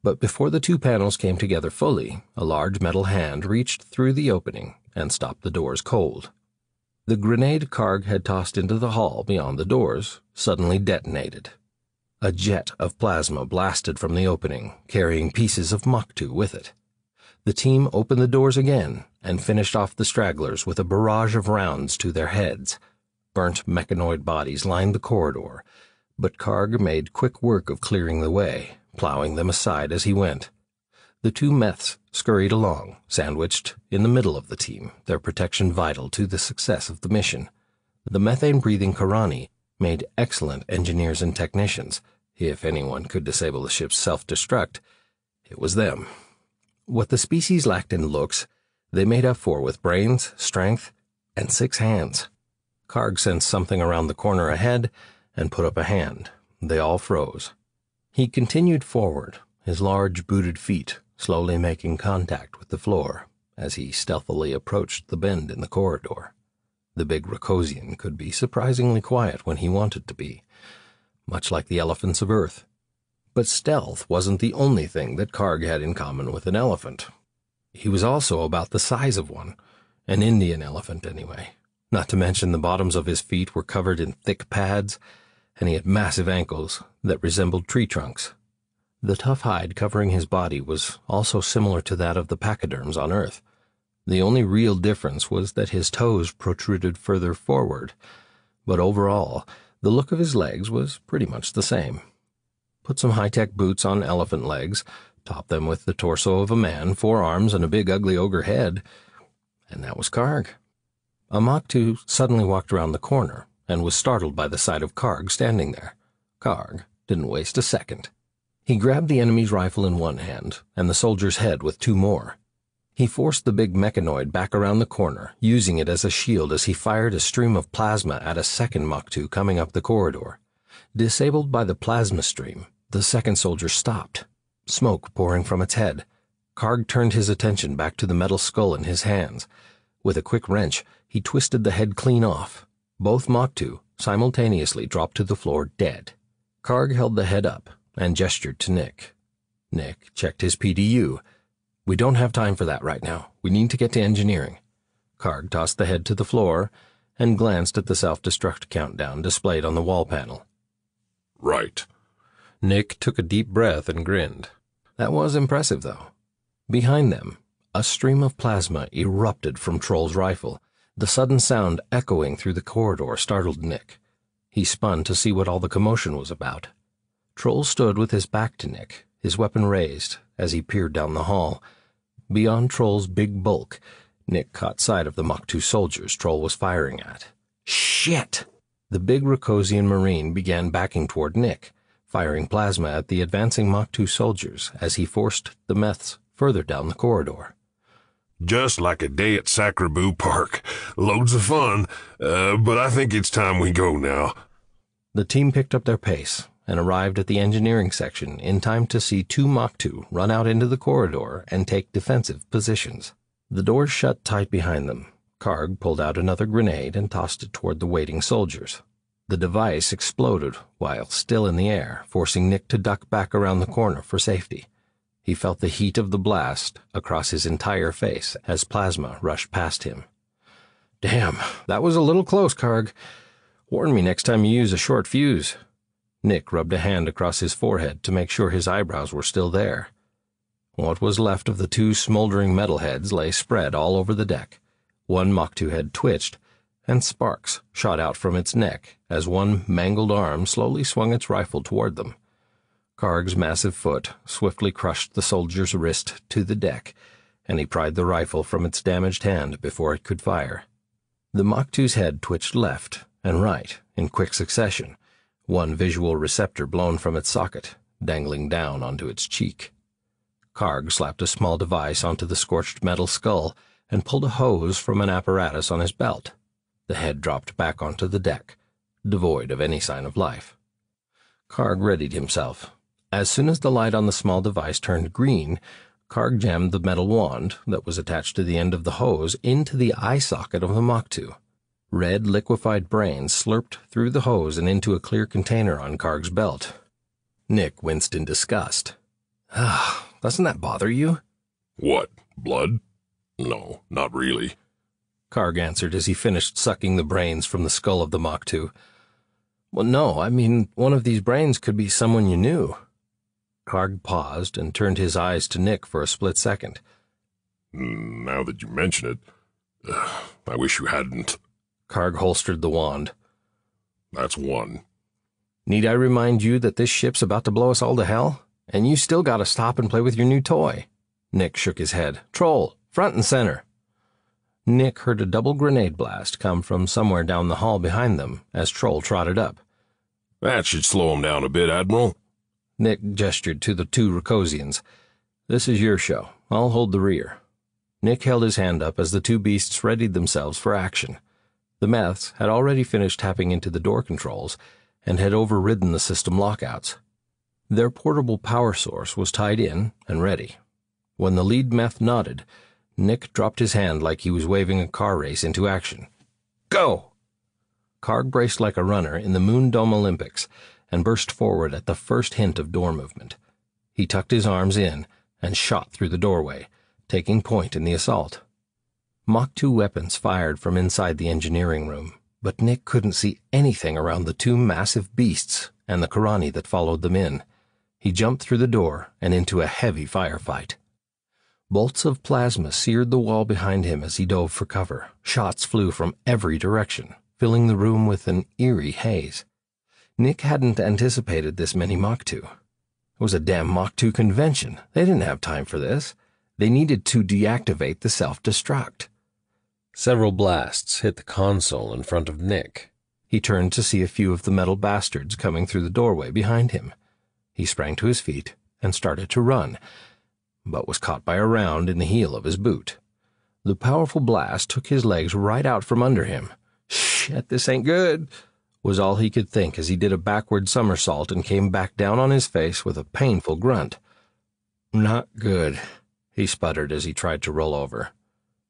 But before the two panels came together fully, a large metal hand reached through the opening and stopped the doors cold. The grenade Karg had tossed into the hall beyond the doors suddenly detonated. A jet of plasma blasted from the opening, carrying pieces of Moktu with it. The team opened the doors again and finished off the stragglers with a barrage of rounds to their heads. Burnt mechanoid bodies lined the corridor, but Karg made quick work of clearing the way, plowing them aside as he went. The two meths scurried along, sandwiched in the middle of the team, their protection vital to the success of the mission. The methane-breathing Karani made excellent engineers and technicians. If anyone could disable the ship's self-destruct, it was them. What the species lacked in looks, they made up for with brains, strength, and 6 hands. Karg sensed something around the corner ahead and put up a hand. They all froze. He continued forward, his large booted feet slowly making contact with the floor as he stealthily approached the bend in the corridor. The big Rokosian could be surprisingly quiet when he wanted to be, much like the elephants of Earth. But stealth wasn't the only thing that Karg had in common with an elephant. He was also about the size of one, an Indian elephant anyway. Not to mention the bottoms of his feet were covered in thick pads, and he had massive ankles that resembled tree trunks. The tough hide covering his body was also similar to that of the pachyderms on Earth. The only real difference was that his toes protruded further forward, but overall, the look of his legs was pretty much the same. Put some high-tech boots on elephant legs, top them with the torso of a man, 4 arms, and a big ugly ogre head, and that was Karg. A Moktu suddenly walked around the corner and was startled by the sight of Karg standing there. Karg didn't waste a second. He grabbed the enemy's rifle in one hand and the soldier's head with 2 more. He forced the big mechanoid back around the corner, using it as a shield as he fired a stream of plasma at a second Moktu coming up the corridor. Disabled by the plasma stream, the second soldier stopped, smoke pouring from its head. Karg turned his attention back to the metal skull in his hands. With a quick wrench, he twisted the head clean off. Both Moktu simultaneously dropped to the floor dead. Karg held the head up and gestured to Nick. Nick checked his PDU. "We don't have time for that right now. We need to get to engineering." Karg tossed the head to the floor and glanced at the self-destruct countdown displayed on the wall panel. "Right." Nick took a deep breath and grinned. That was impressive, though. Behind them, a stream of plasma erupted from Troll's rifle. The sudden sound echoing through the corridor startled Nick. He spun to see what all the commotion was about. Troll stood with his back to Nick, his weapon raised, as he peered down the hall. Beyond Troll's big bulk, Nick caught sight of the Moktu soldiers Troll was firing at. Shit! The big Rokosian Marine began backing toward Nick, firing plasma at the advancing Moktu soldiers as he forced the meths further down the corridor. "Just like a day at Sacraboo Park. Loads of fun, but I think it's time we go now." The team picked up their pace and arrived at the engineering section in time to see 2 Moktu run out into the corridor and take defensive positions. The doors shut tight behind them. Karg pulled out another grenade and tossed it toward the waiting soldiers. The device exploded while still in the air, forcing Nick to duck back around the corner for safety. He felt the heat of the blast across his entire face as plasma rushed past him. "Damn, that was a little close, Karg. Warn me next time you use a short fuse." Nick rubbed a hand across his forehead to make sure his eyebrows were still there. What was left of the 2 smoldering metal heads lay spread all over the deck. One Moktu head twitched, and sparks shot out from its neck as one mangled arm slowly swung its rifle toward them. Karg's massive foot swiftly crushed the soldier's wrist to the deck, and he pried the rifle from its damaged hand before it could fire. The Moktu's head twitched left and right in quick succession, one visual receptor blown from its socket, dangling down onto its cheek. Karg slapped a small device onto the scorched metal skull and pulled a hose from an apparatus on his belt. The head dropped back onto the deck, devoid of any sign of life. Karg readied himself. As soon as the light on the small device turned green, Karg jammed the metal wand that was attached to the end of the hose into the eye socket of the Moktu. Red, liquefied brains slurped through the hose and into a clear container on Karg's belt. Nick winced in disgust. Doesn't that bother you?" "What, blood? No, not really." Karg answered as he finished sucking the brains from the skull of the Mach 2. Well, no, I mean, one of these brains could be someone you knew. Karg paused and turned his eyes to Nick for a split second. Now that you mention it, I wish you hadn't. Karg holstered the wand. That's one. Need I remind you that this ship's about to blow us all to hell? And you still gotta stop and play with your new toy. Nick shook his head. Troll, front and center. Nick heard a double grenade blast come from somewhere down the hall behind them as Troll trotted up. That should slow him down a bit, Admiral. Nick gestured to the two Ricosians. This is your show. I'll hold the rear. Nick held his hand up as the two beasts readied themselves for action. The Meths had already finished tapping into the door controls and had overridden the system lockouts. Their portable power source was tied in and ready. When the lead Meth nodded, Nick dropped his hand like he was waving a car race into action. Go! Karg braced like a runner in the Moondome Olympics and burst forward at the first hint of door movement. He tucked his arms in and shot through the doorway, taking point in the assault. Mach 2 weapons fired from inside the engineering room, but Nick couldn't see anything around the two massive beasts and the Karani that followed them in. He jumped through the door and into a heavy firefight. Bolts of plasma seared the wall behind him as he dove for cover. Shots flew from every direction, filling the room with an eerie haze. Nick hadn't anticipated this many Mach 2. It was a damn Mach 2 convention. They didn't have time for this. They needed to deactivate the self-destruct. Several blasts hit the console in front of Nick. He turned to see a few of the metal bastards coming through the doorway behind him. He sprang to his feet and started to run, but was caught by a round in the heel of his boot. The powerful blast took his legs right out from under him. Shit, this ain't good, was all he could think as he did a backward somersault and came back down on his face with a painful grunt. Not good, he sputtered as he tried to roll over.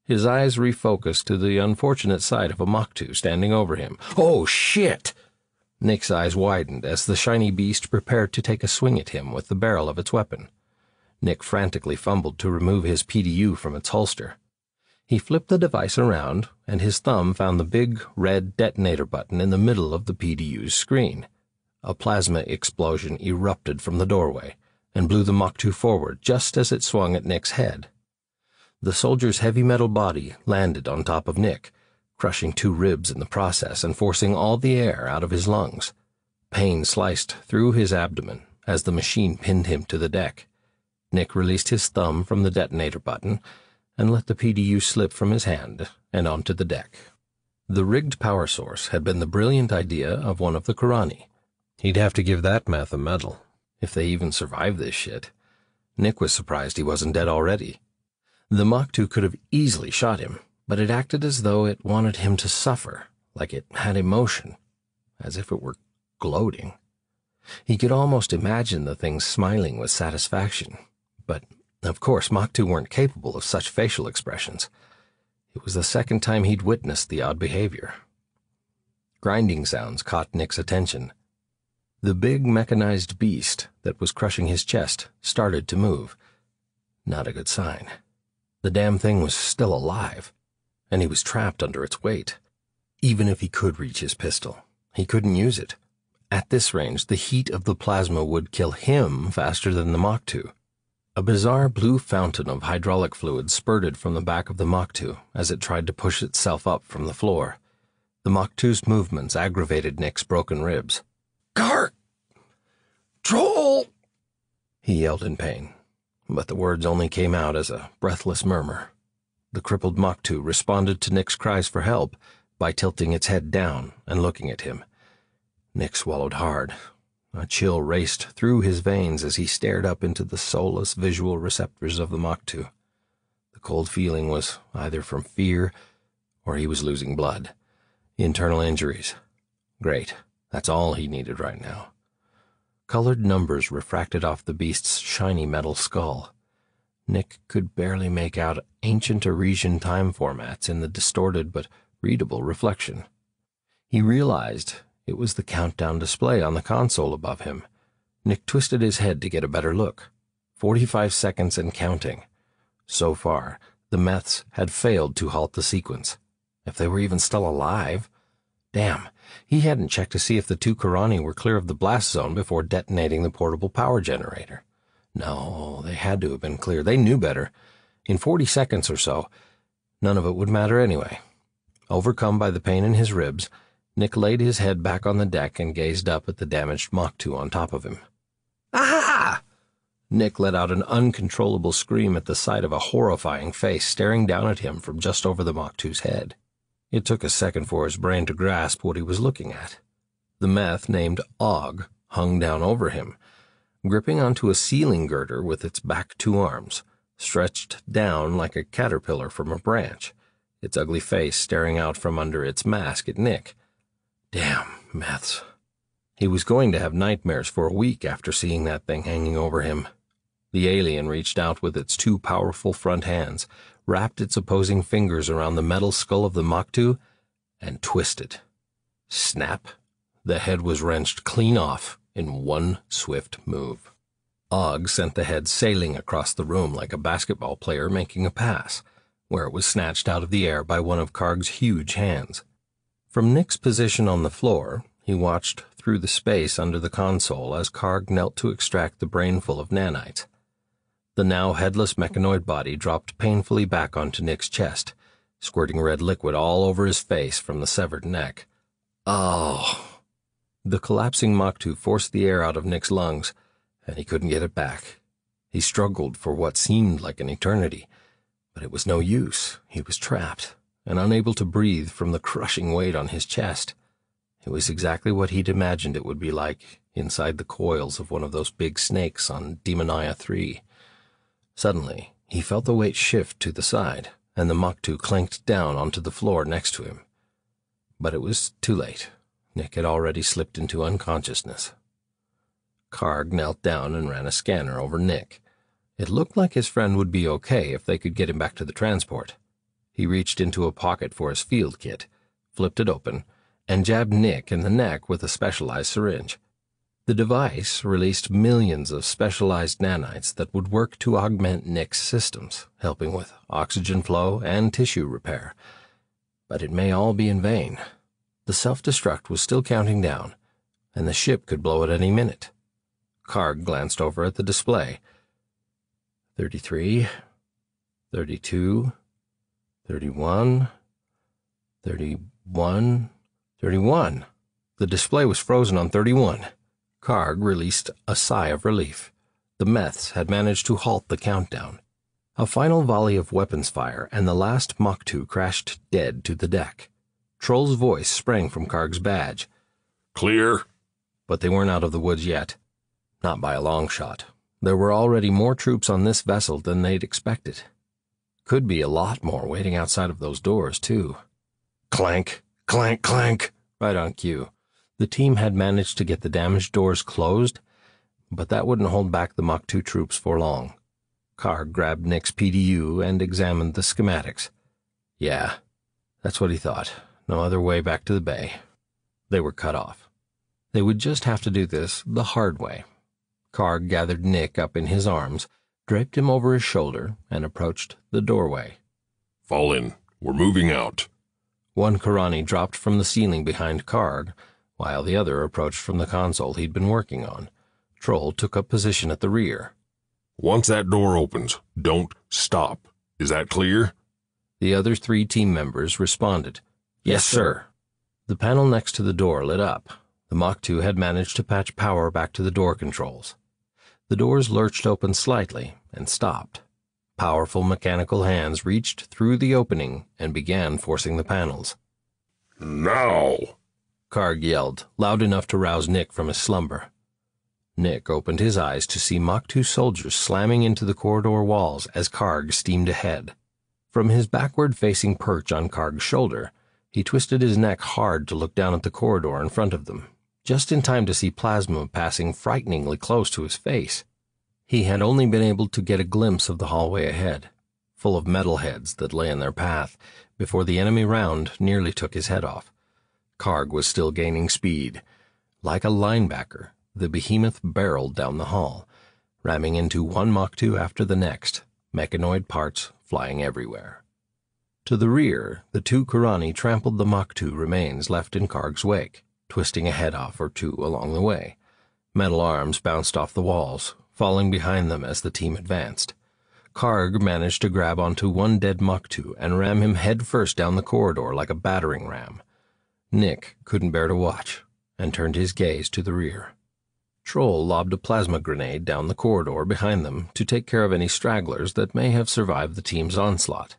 His eyes refocused to the unfortunate sight of a Mach 2 standing over him. Oh, shit! Nick's eyes widened as the shiny beast prepared to take a swing at him with the barrel of its weapon. Nick frantically fumbled to remove his PDU from its holster. He flipped the device around, and his thumb found the big, red detonator button in the middle of the PDU's screen. A plasma explosion erupted from the doorway and blew the Mach 2 forward just as it swung at Nick's head. The soldier's heavy metal body landed on top of Nick, crushing two ribs in the process and forcing all the air out of his lungs. Pain sliced through his abdomen as the machine pinned him to the deck. Nick released his thumb from the detonator button and let the PDU slip from his hand and onto the deck. The rigged power source had been the brilliant idea of one of the Karani. He'd have to give that Meth a medal, if they even survived this shit. Nick was surprised he wasn't dead already. The Mach 2 could have easily shot him, but it acted as though it wanted him to suffer, like it had emotion, as if it were gloating. He could almost imagine the thing smiling with satisfaction, but, of course, Mach 2 weren't capable of such facial expressions. It was the second time he'd witnessed the odd behavior. Grinding sounds caught Nick's attention. The big mechanized beast that was crushing his chest started to move. Not a good sign. The damn thing was still alive, and he was trapped under its weight. Even if he could reach his pistol, he couldn't use it. At this range, the heat of the plasma would kill him faster than the Mach 2. A bizarre blue fountain of hydraulic fluid spurted from the back of the Mach 2 as it tried to push itself up from the floor. The Mach 2's movements aggravated Nick's broken ribs. "Karg! Troll!" he yelled in pain, but the words only came out as a breathless murmur. The crippled Mach 2 responded to Nick's cries for help by tilting its head down and looking at him. Nick swallowed hard. A chill raced through his veins as he stared up into the soulless visual receptors of the Mach 2. The cold feeling was either from fear or he was losing blood. Internal injuries. Great. That's all he needed right now. Colored numbers refracted off the beast's shiny metal skull. Nick could barely make out ancient Arisian time formats in the distorted but readable reflection. He realized it was the countdown display on the console above him. Nick twisted his head to get a better look. 45 seconds and counting. So far, the Meths had failed to halt the sequence, If they were even still alive. Damn, he hadn't checked to see if the 2 Karani were clear of the blast zone before detonating the portable power generator. No, they had to have been clear. They knew better. In 40 seconds or so, none of it would matter anyway. Overcome by the pain in his ribs, Nick laid his head back on the deck and gazed up at the damaged Mach 2 on top of him. Ah! Nick let out an uncontrollable scream at the sight of a horrifying face staring down at him from just over the Mach 2's head. It took a second for his brain to grasp what he was looking at. The meth named Og hung down over him, gripping onto a ceiling girder with its back 2 arms, stretched down like a caterpillar from a branch, its ugly face staring out from under its mask at Nick. Damn, meths. He was going to have nightmares for a week after seeing that thing hanging over him. The alien reached out with its 2 powerful front hands, wrapped its opposing fingers around the metal skull of the Mach 2, and twisted. Snap! The head was wrenched clean off in one swift move. Og sent the head sailing across the room like a basketball player making a pass, where it was snatched out of the air by one of Karg's huge hands. From Nick's position on the floor, he watched through the space under the console as Karg knelt to extract the brainful of nanites. The now headless mechanoid body dropped painfully back onto Nick's chest, squirting red liquid all over his face from the severed neck. Oh! The collapsing Mach 2 forced the air out of Nick's lungs, and he couldn't get it back. He struggled for what seemed like an eternity, but it was no use. He was trapped, and unable to breathe from the crushing weight on his chest. It was exactly what he'd imagined it would be like inside the coils of one of those big snakes on Demonia 3. Suddenly, he felt the weight shift to the side, and the Mach 2 clanked down onto the floor next to him. But it was too late. Nick had already slipped into unconsciousness. Karg knelt down and ran a scanner over Nick. It looked like his friend would be okay if they could get him back to the transport. He reached into a pocket for his field kit, flipped it open, and jabbed Nick in the neck with a specialized syringe. The device released millions of specialized nanites that would work to augment Nick's systems, helping with oxygen flow and tissue repair. But it may all be in vain. The self-destruct was still counting down, and the ship could blow at any minute. Karg glanced over at the display. 33, 32, 31, 31, 31. The display was frozen on 31. Karg released a sigh of relief. The meths had managed to halt the countdown. A final volley of weapons fire, and the last Mach 2 crashed dead to the deck. Troll's voice sprang from Karg's badge. Clear. But they weren't out of the woods yet. Not by a long shot. There were already more troops on this vessel than they'd expected. Could be a lot more waiting outside of those doors, too. Clank, clank, clank, right on cue. The team had managed to get the damaged doors closed, but that wouldn't hold back the Mach 2 troops for long. Karg grabbed Nick's PDU and examined the schematics. Yeah, that's what he thought. No other way back to the bay. They were cut off. They would just have to do this the hard way. Karg gathered Nick up in his arms, draped him over his shoulder, and approached the doorway. Fall in. We're moving out. One Karani dropped from the ceiling behind Karg, while the other approached from the console he'd been working on. Troll took up position at the rear. Once that door opens, don't stop. Is that clear? The other 3 team members responded. Yes, sir. The panel next to the door lit up. The Mach 2 had managed to patch power back to the door controls. The doors lurched open slightly and stopped. Powerful mechanical hands reached through the opening and began forcing the panels. Now! Karg yelled, loud enough to rouse Nick from his slumber. Nick opened his eyes to see Mach 2 soldiers slamming into the corridor walls as Karg steamed ahead. From his backward-facing perch on Karg's shoulder, he twisted his neck hard to look down at the corridor in front of them, just in time to see plasma passing frighteningly close to his face. He had only been able to get a glimpse of the hallway ahead, full of metal heads that lay in their path, before the enemy round nearly took his head off. Karg was still gaining speed. Like a linebacker, the behemoth barreled down the hall, ramming into one Mach 2 after the next, mechanoid parts flying everywhere. To the rear, the two Kurani trampled the Maktu remains left in Karg's wake, twisting a head off or two along the way. Metal arms bounced off the walls, falling behind them as the team advanced. Karg managed to grab onto one dead Maktu and ram him headfirst down the corridor like a battering ram. Nick couldn't bear to watch and turned his gaze to the rear. Troll lobbed a plasma grenade down the corridor behind them to take care of any stragglers that may have survived the team's onslaught.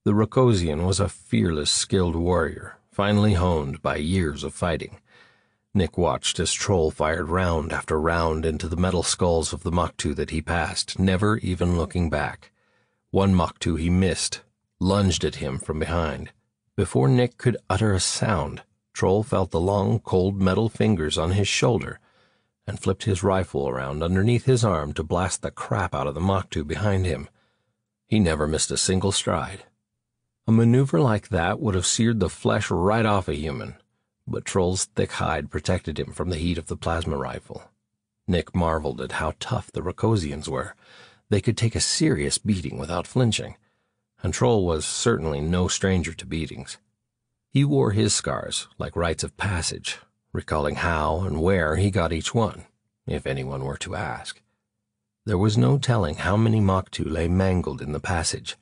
The Rokosian was a fearless, skilled warrior, finely honed by years of fighting. Nick watched as Troll fired round after round into the metal skulls of the Maktu that he passed, never even looking back. One Maktu he missed, lunged at him from behind. Before Nick could utter a sound, Troll felt the long, cold metal fingers on his shoulder and flipped his rifle around underneath his arm to blast the crap out of the Maktu behind him. He never missed a single stride. A maneuver like that would have seared the flesh right off a human, but Troll's thick hide protected him from the heat of the plasma rifle. Nick marveled at how tough the Rokosians were. They could take a serious beating without flinching, and Troll was certainly no stranger to beatings. He wore his scars like rites of passage, recalling how and where he got each one, if anyone were to ask. There was no telling how many Maktu lay mangled in the passage.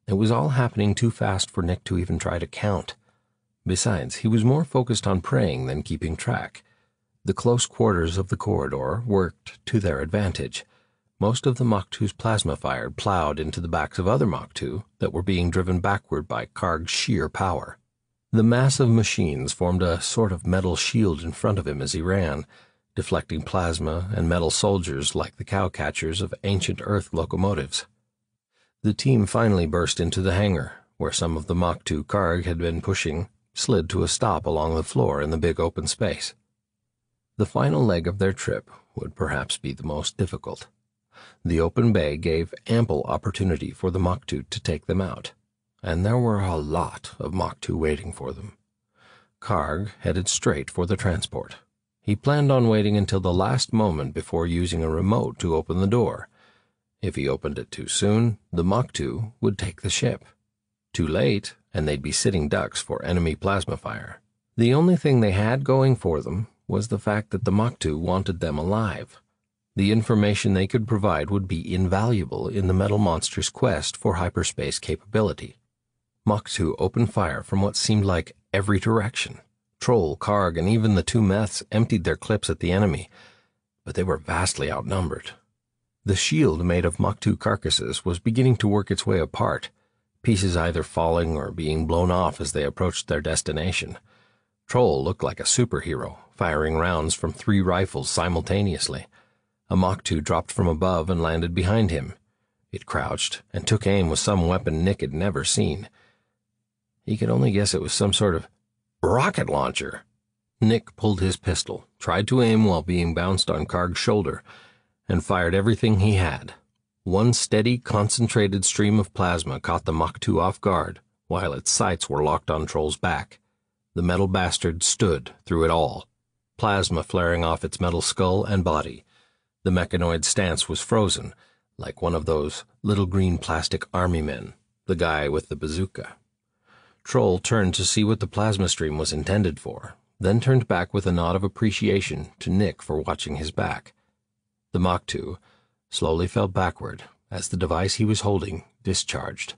It was all happening too fast for Nick to even try to count. Besides, he was more focused on praying than keeping track. The close quarters of the corridor worked to their advantage. Most of the Maktu's plasma fire plowed into the backs of other Maktu that were being driven backward by Karg's sheer power. The massive machines formed a sort of metal shield in front of him as he ran, deflecting plasma and metal soldiers like the cowcatchers of ancient Earth locomotives. The team finally burst into the hangar, where some of the Maktu Karg had been pushing slid to a stop along the floor in the big open space. The final leg of their trip would perhaps be the most difficult. The open bay gave ample opportunity for the Maktu to take them out, and there were a lot of Maktu waiting for them. Karg headed straight for the transport. He planned on waiting until the last moment before using a remote to open the door. If he opened it too soon, the Maktu would take the ship. Too late, and they'd be sitting ducks for enemy plasma fire. The only thing they had going for them was the fact that the Maktu wanted them alive. The information they could provide would be invaluable in the metal monster's quest for hyperspace capability. Maktu opened fire from what seemed like every direction. Troll, Karg, and even the two Meths emptied their clips at the enemy, but they were vastly outnumbered. The shield made of Maktu carcasses was beginning to work its way apart, pieces either falling or being blown off as they approached their destination. Troll looked like a superhero, firing rounds from 3 rifles simultaneously. A Maktu dropped from above and landed behind him. It crouched and took aim with some weapon Nick had never seen. He could only guess it was some sort of rocket launcher. Nick pulled his pistol, tried to aim while being bounced on Karg's shoulder, and fired everything he had. One steady, concentrated stream of plasma caught the Maktu off guard, while its sights were locked on Troll's back. The metal bastard stood through it all, plasma flaring off its metal skull and body. The mechanoid's stance was frozen, like one of those little green plastic army men, the guy with the bazooka. Troll turned to see what the plasma stream was intended for, then turned back with a nod of appreciation to Nick for watching his back. The Maktu slowly fell backward as the device he was holding discharged.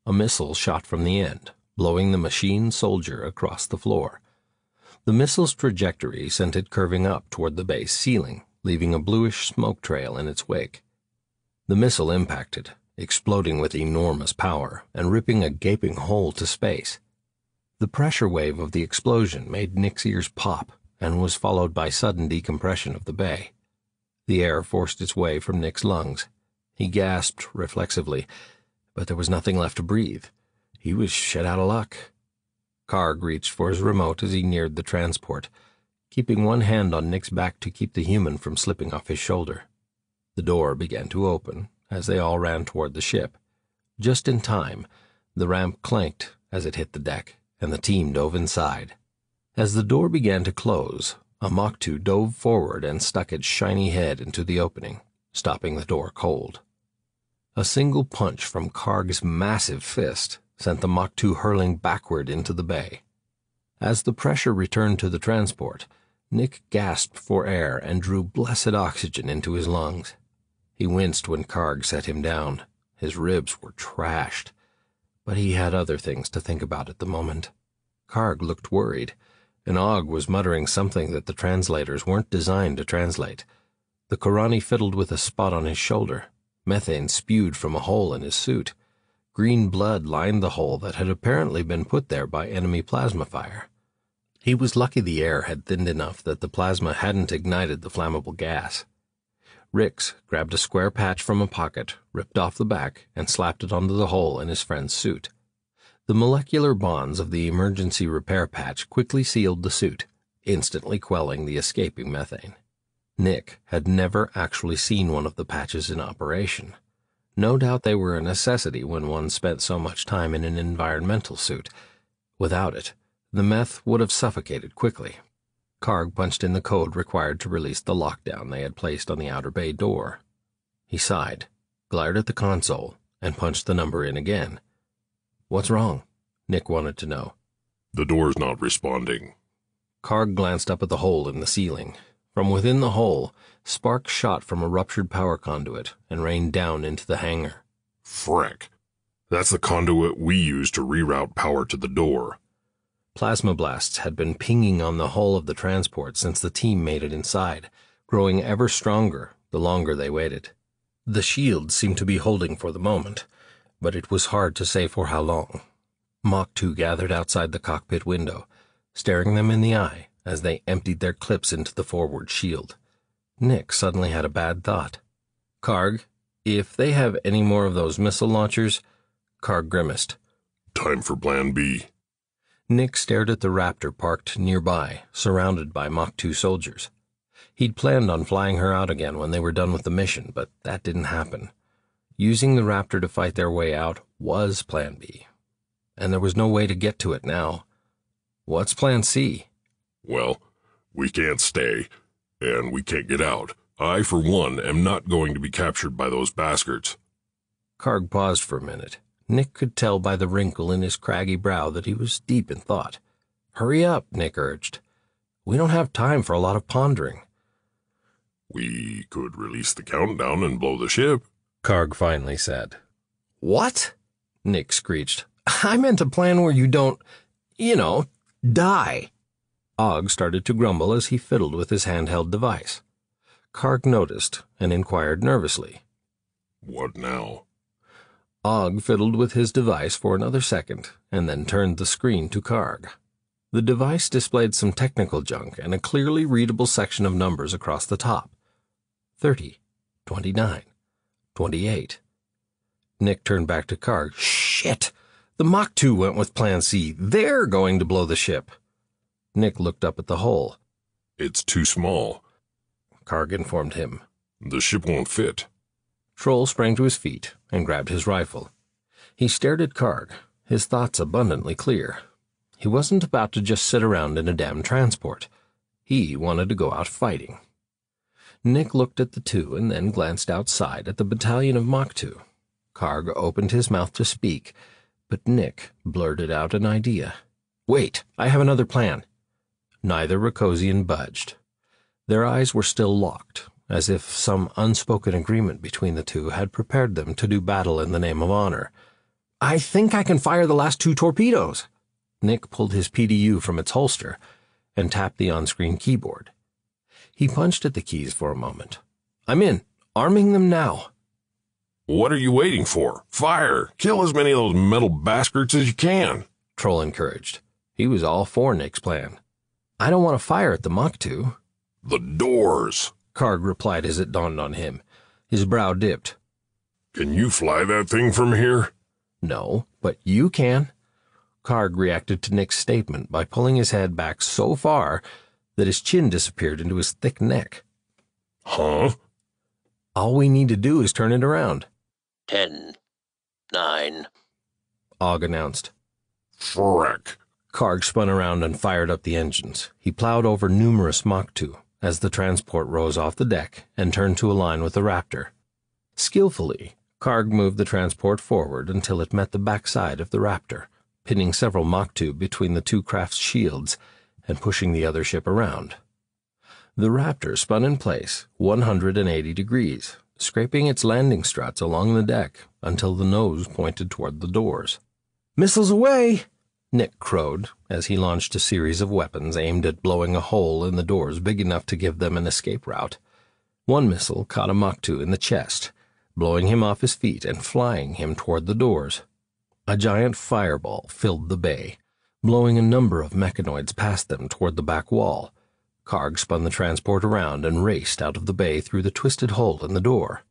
A missile shot from the end, blowing the machine soldier across the floor. The missile's trajectory sent it curving up toward the base ceiling, leaving a bluish smoke trail in its wake. The missile impacted, exploding with enormous power and ripping a gaping hole to space. The pressure wave of the explosion made Nick's ears pop and was followed by sudden decompression of the bay. The air forced its way from Nick's lungs. He gasped reflexively, but there was nothing left to breathe. He was shit out of luck. Karg reached for his remote as he neared the transport, keeping one hand on Nick's back to keep the human from slipping off his shoulder. The door began to open as they all ran toward the ship. Just in time, the ramp clanked as it hit the deck, and the team dove inside. As the door began to close, a Maktu dove forward and stuck its shiny head into the opening, stopping the door cold. A single punch from Karg's massive fist, sent the Mach 2 hurling backward into the bay. As the pressure returned to the transport, Nick gasped for air and drew blessed oxygen into his lungs. He winced when Karg set him down. His ribs were trashed. But he had other things to think about at the moment. Karg looked worried, and Og was muttering something that the translators weren't designed to translate. The Korani fiddled with a spot on his shoulder. Methane spewed from a hole in his suit. Green blood lined the hole that had apparently been put there by enemy plasma fire. He was lucky the air had thinned enough that the plasma hadn't ignited the flammable gas. Rix grabbed a square patch from a pocket, ripped off the back, and slapped it onto the hole in his friend's suit. The molecular bonds of the emergency repair patch quickly sealed the suit, instantly quelling the escaping methane. Nick had never actually seen one of the patches in operation. No doubt they were a necessity when one spent so much time in an environmental suit. Without it, the meth would have suffocated quickly. Karg punched in the code required to release the lockdown they had placed on the outer bay door. He sighed, glared at the console, and punched the number in again. "What's wrong?" Nick wanted to know. The door's not responding. Karg glanced up at the hole in the ceiling. From within the hole, sparks shot from a ruptured power conduit and rained down into the hangar. Frick. That's the conduit we use to reroute power to the door. Plasma blasts had been pinging on the hull of the transport since the team made it inside, growing ever stronger the longer they waited. The shield seemed to be holding for the moment, but it was hard to say for how long. Mach 2 gathered outside the cockpit window, staring them in the eye as they emptied their clips into the forward shield. Nick suddenly had a bad thought. "Karg, if they have any more of those missile launchers—" Karg grimaced. Time for Plan B. Nick stared at the Raptor parked nearby, surrounded by Mach 2 soldiers. He'd planned on flying her out again when they were done with the mission, but that didn't happen. Using the Raptor to fight their way out was Plan B. And there was no way to get to it now. What's Plan C? Well, we can't stay, and we can't get out. I, for one, am not going to be captured by those bastards. Karg paused for a minute. Nick could tell by the wrinkle in his craggy brow that he was deep in thought. "Hurry up," Nick urged. "We don't have time for a lot of pondering." We could release the countdown and blow the ship, Karg finally said. "What?" Nick screeched. "I meant a plan where you don't, die." Og started to grumble as he fiddled with his handheld device. Karg noticed and inquired nervously. What now? Og fiddled with his device for another second and then turned the screen to Karg. The device displayed some technical junk and a clearly readable section of numbers across the top. 30, 29, 28. Nick turned back to Karg. "Shit! The Mach 2 went with Plan C. They're going to blow the ship." Nick looked up at the hole. It's too small. Karg informed him. The ship won't fit. Troll sprang to his feet and grabbed his rifle. He stared at Karg, his thoughts abundantly clear. He wasn't about to just sit around in a damn transport. He wanted to go out fighting. Nick looked at the two and then glanced outside at the battalion of Mach 2. Karg opened his mouth to speak, but Nick blurted out an idea. "Wait, I have another plan." Neither Rokosian budged. Their eyes were still locked, as if some unspoken agreement between the two had prepared them to do battle in the name of honor. "I think I can fire the last 2 torpedoes." Nick pulled his PDU from its holster and tapped the on-screen keyboard. He punched at the keys for a moment. "I'm in. Arming them now." What are you waiting for? Fire! Kill as many of those metal bastards as you can, Troll encouraged. He was all for Nick's plan. "I don't want to fire at the Mach 2. The doors! Karg replied as it dawned on him. His brow dipped. Can you fly that thing from here? "No, but you can." Karg reacted to Nick's statement by pulling his head back so far that his chin disappeared into his thick neck. Huh? "All we need to do is turn it around." 10, 9. Og announced. Frick. Karg spun around and fired up the engines. He plowed over numerous Mach 2 as the transport rose off the deck and turned to align with the Raptor. Skillfully, Karg moved the transport forward until it met the backside of the Raptor, pinning several Mach-2 between the two crafts' shields and pushing the other ship around. The Raptor spun in place 180 degrees, scraping its landing struts along the deck until the nose pointed toward the doors. "Missiles away!" Nick crowed as he launched a series of weapons aimed at blowing a hole in the doors big enough to give them an escape route. One missile caught a Mach-2 in the chest, blowing him off his feet and flying him toward the doors. A giant fireball filled the bay, blowing a number of mechanoids past them toward the back wall. Karg spun the transport around and raced out of the bay through the twisted hole in the door.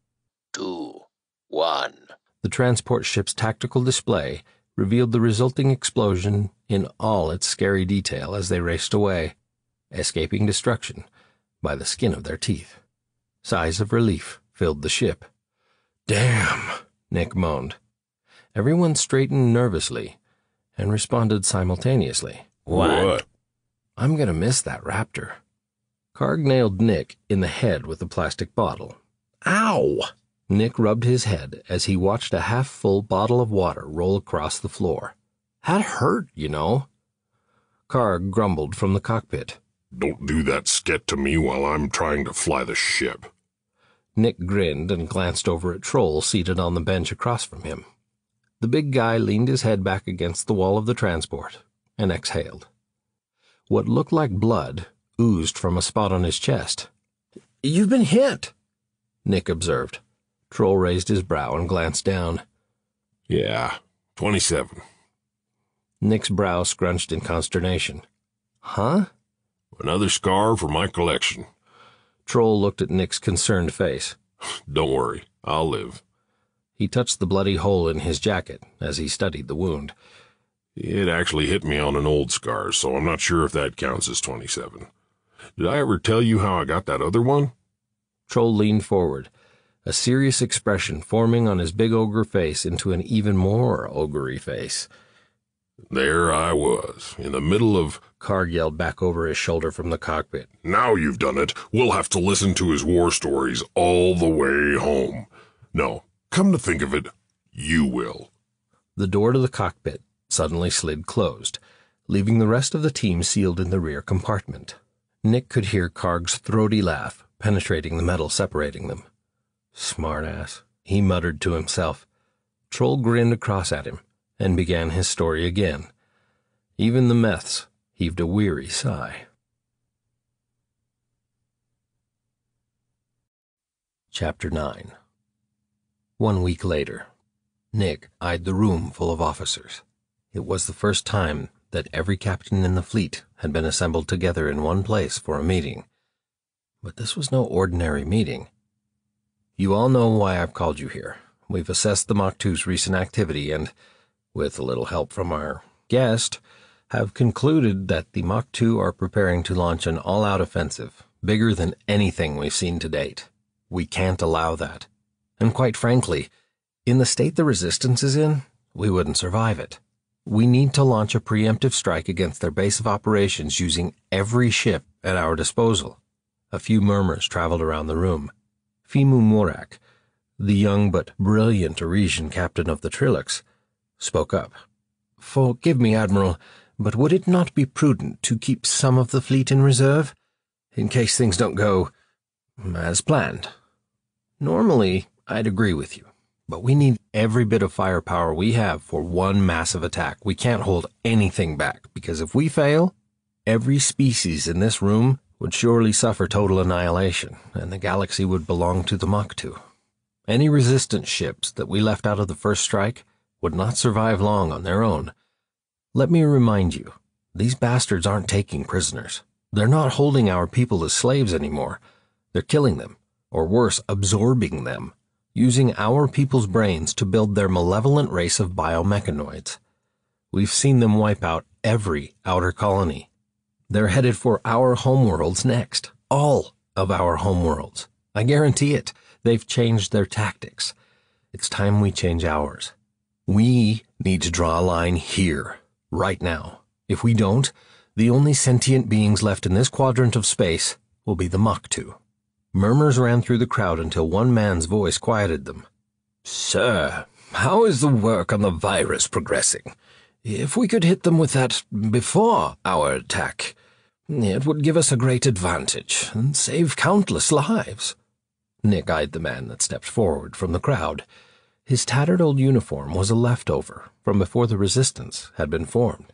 2, 1. The transport ship's tactical display revealed the resulting explosion in all its scary detail as they raced away, escaping destruction by the skin of their teeth. Sighs of relief filled the ship. "Damn," Nick moaned. Everyone straightened nervously and responded simultaneously. What? "I'm gonna miss that Raptor." Karg nailed Nick in the head with a plastic bottle. "Ow!" Nick rubbed his head as he watched a half-full bottle of water roll across the floor. "That hurt, you know." Karg grumbled from the cockpit. Don't do that sket to me while I'm trying to fly the ship. Nick grinned and glanced over at Troll seated on the bench across from him. The big guy leaned his head back against the wall of the transport and exhaled. What looked like blood oozed from a spot on his chest. "You've been hit," Nick observed. Troll raised his brow and glanced down. Yeah, 27. Nick's brow scrunched in consternation. "Huh?" Another scar for my collection. Troll looked at Nick's concerned face. Don't worry, I'll live. He touched the bloody hole in his jacket as he studied the wound. It actually hit me on an old scar, so I'm not sure if that counts as 27. Did I ever tell you how I got that other one? Troll leaned forward, a serious expression forming on his big ogre face into an even more ogre-y face. There I was, in the middle of... Karg yelled back over his shoulder from the cockpit. Now you've done it. We'll have to listen to his war stories all the way home. No, come to think of it, you will. The door to the cockpit suddenly slid closed, leaving the rest of the team sealed in the rear compartment. Nick could hear Karg's throaty laugh penetrating the metal separating them. "Smartass," he muttered to himself. Troll grinned across at him and began his story again. Even the meths heaved a weary sigh. Chapter 9. 1 week later, Nick eyed the room full of officers. It was the first time that every captain in the fleet had been assembled together in one place for a meeting. But this was no ordinary meeting. "You all know why I've called you here. We've assessed the Mach 2's recent activity and, with a little help from our guest, have concluded that the Mach 2 are preparing to launch an all-out offensive, bigger than anything we've seen to date. We can't allow that. And quite frankly, in the state the Resistance is in, we wouldn't survive it. We need to launch a preemptive strike against their base of operations using every ship at our disposal." A few murmurs traveled around the room. Fimu Murak, the young but brilliant Arisian captain of the Trilix, spoke up. "Forgive me, Admiral, but would it not be prudent to keep some of the fleet in reserve, in case things don't go as planned?" "Normally, I'd agree with you, but we need every bit of firepower we have for one massive attack. We can't hold anything back, because if we fail, every species in this room would surely suffer total annihilation, and the galaxy would belong to the Mach 2. Any resistance ships that we left out of the first strike would not survive long on their own. Let me remind you, these bastards aren't taking prisoners. They're not holding our people as slaves anymore. They're killing them, or worse, absorbing them, using our people's brains to build their malevolent race of biomechanoids. We've seen them wipe out every outer colony. They're headed for our homeworlds next. All of our homeworlds. I guarantee it. They've changed their tactics. It's time we change ours. We need to draw a line here, right now. If we don't, the only sentient beings left in this quadrant of space will be the Mach 2. Murmurs ran through the crowd until one man's voice quieted them. Sir, how is the work on the virus progressing? If we could hit them with that before our attack, it would give us a great advantage and save countless lives. Nick eyed the man that stepped forward from the crowd. His tattered old uniform was a leftover from before the resistance had been formed.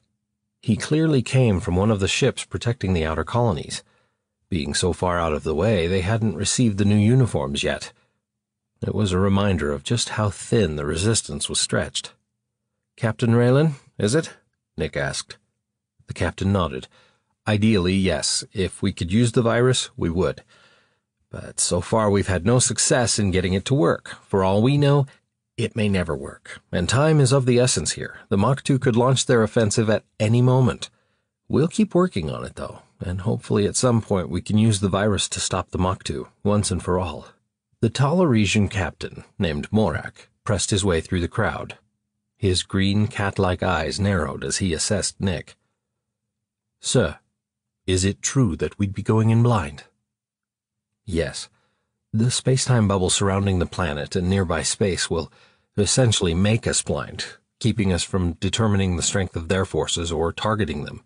He clearly came from one of the ships protecting the outer colonies. Being so far out of the way, they hadn't received the new uniforms yet. It was a reminder of just how thin the resistance was stretched. "Captain Raylan, is it?" Nick asked. The captain nodded. "Ideally, yes. If we could use the virus, we would. But so far we've had no success in getting it to work. For all we know, it may never work, and time is of the essence here. The Mach 2 could launch their offensive at any moment. We'll keep working on it, though, and hopefully at some point we can use the virus to stop the Mach 2, once and for all." The Toleresian captain, named Morak, pressed his way through the crowd. His green, cat-like eyes narrowed as he assessed Nick. "Sir, is it true that we'd be going in blind?" "Yes. The space-time bubble surrounding the planet and nearby space will essentially make us blind, keeping us from determining the strength of their forces or targeting them.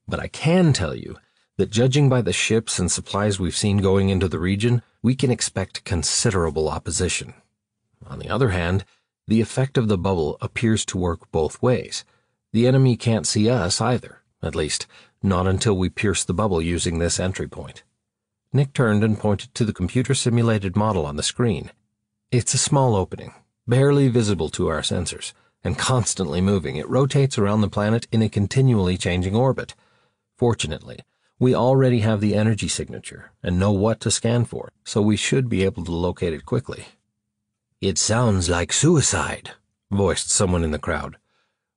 But I can tell you that judging by the ships and supplies we've seen going into the region, we can expect considerable opposition. On the other hand, the effect of the bubble appears to work both ways. The enemy can't see us either, at least not until we pierce the bubble using this entry point." Nick turned and pointed to the computer-simulated model on the screen. "It's a small opening, barely visible to our sensors, and constantly moving. It rotates around the planet in a continually changing orbit. Fortunately, we already have the energy signature and know what to scan for, so we should be able to locate it quickly." "It sounds like suicide," voiced someone in the crowd.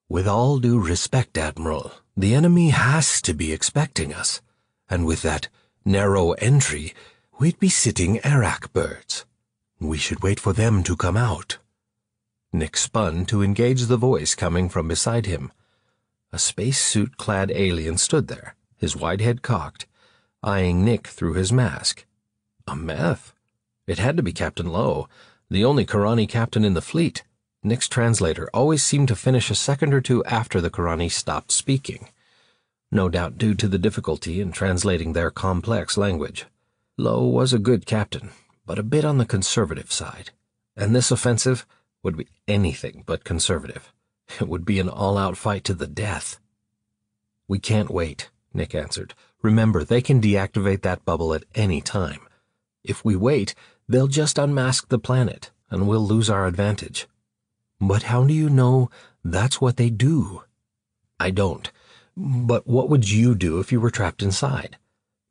"With all due respect, Admiral, the enemy has to be expecting us, and with that narrow entry, we'd be sitting Arak birds. We should wait for them to come out." Nick spun to engage the voice coming from beside him. A spacesuit-clad alien stood there, his wide head cocked, eyeing Nick through his mask. A meth? It had to be Captain Lowe, the only Karani captain in the fleet. Nick's translator always seemed to finish a second or two after the Karani stopped speaking, no doubt due to the difficulty in translating their complex language. Lowe was a good captain, but a bit on the conservative side, and this offensive would be anything but conservative. It would be an all-out fight to the death. "We can't wait," Nick answered. "Remember, they can deactivate that bubble at any time. If we wait, they'll just unmask the planet, and we'll lose our advantage." "But how do you know that's what they do?" "I don't. But what would you do if you were trapped inside?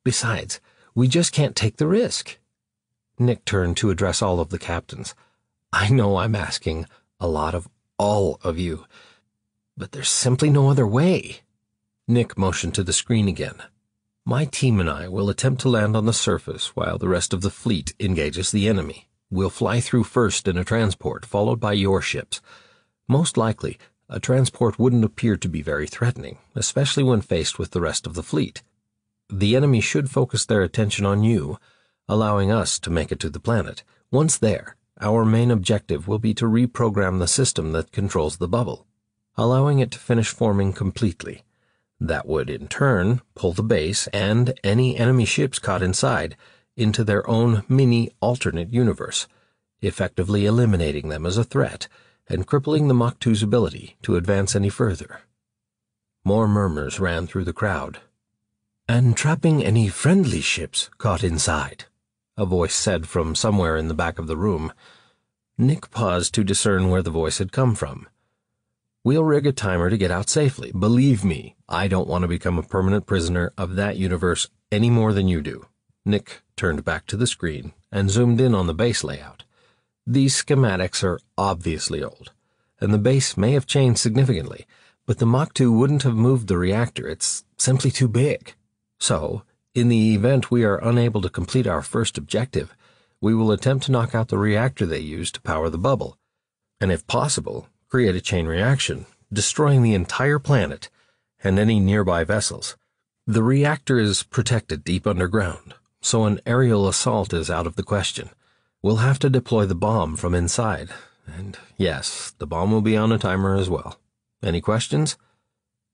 Besides, we just can't take the risk." Nick turned to address all of the captains. "I know I'm asking a lot of all of you, but there's simply no other way." Nick motioned to the screen again. "My team and I will attempt to land on the surface while the rest of the fleet engages the enemy. We'll fly through first in a transport, followed by your ships. Most likely, a transport wouldn't appear to be very threatening, especially when faced with the rest of the fleet. The enemy should focus their attention on you, allowing us to make it to the planet. Once there, our main objective will be to reprogram the system that controls the bubble, allowing it to finish forming completely. That would, in turn, pull the base and any enemy ships caught inside into their own mini-alternate universe, effectively eliminating them as a threat and crippling the Mach 2's ability to advance any further." More murmurs ran through the crowd. "And trapping any friendly ships caught inside," a voice said from somewhere in the back of the room. Nick paused to discern where the voice had come from. "We'll rig a timer to get out safely. Believe me, I don't want to become a permanent prisoner of that universe any more than you do." Nick turned back to the screen and zoomed in on the base layout. These schematics are obviously old, and the base may have changed significantly, but the Mach 2 wouldn't have moved the reactor. It's simply too big. So, in the event we are unable to complete our first objective, we will attempt to knock out the reactor they use to power the bubble, and if possible, create a chain reaction, destroying the entire planet and any nearby vessels. The reactor is protected deep underground, so an aerial assault is out of the question. We'll have to deploy the bomb from inside, And yes, the bomb will be on a timer as well. Any questions?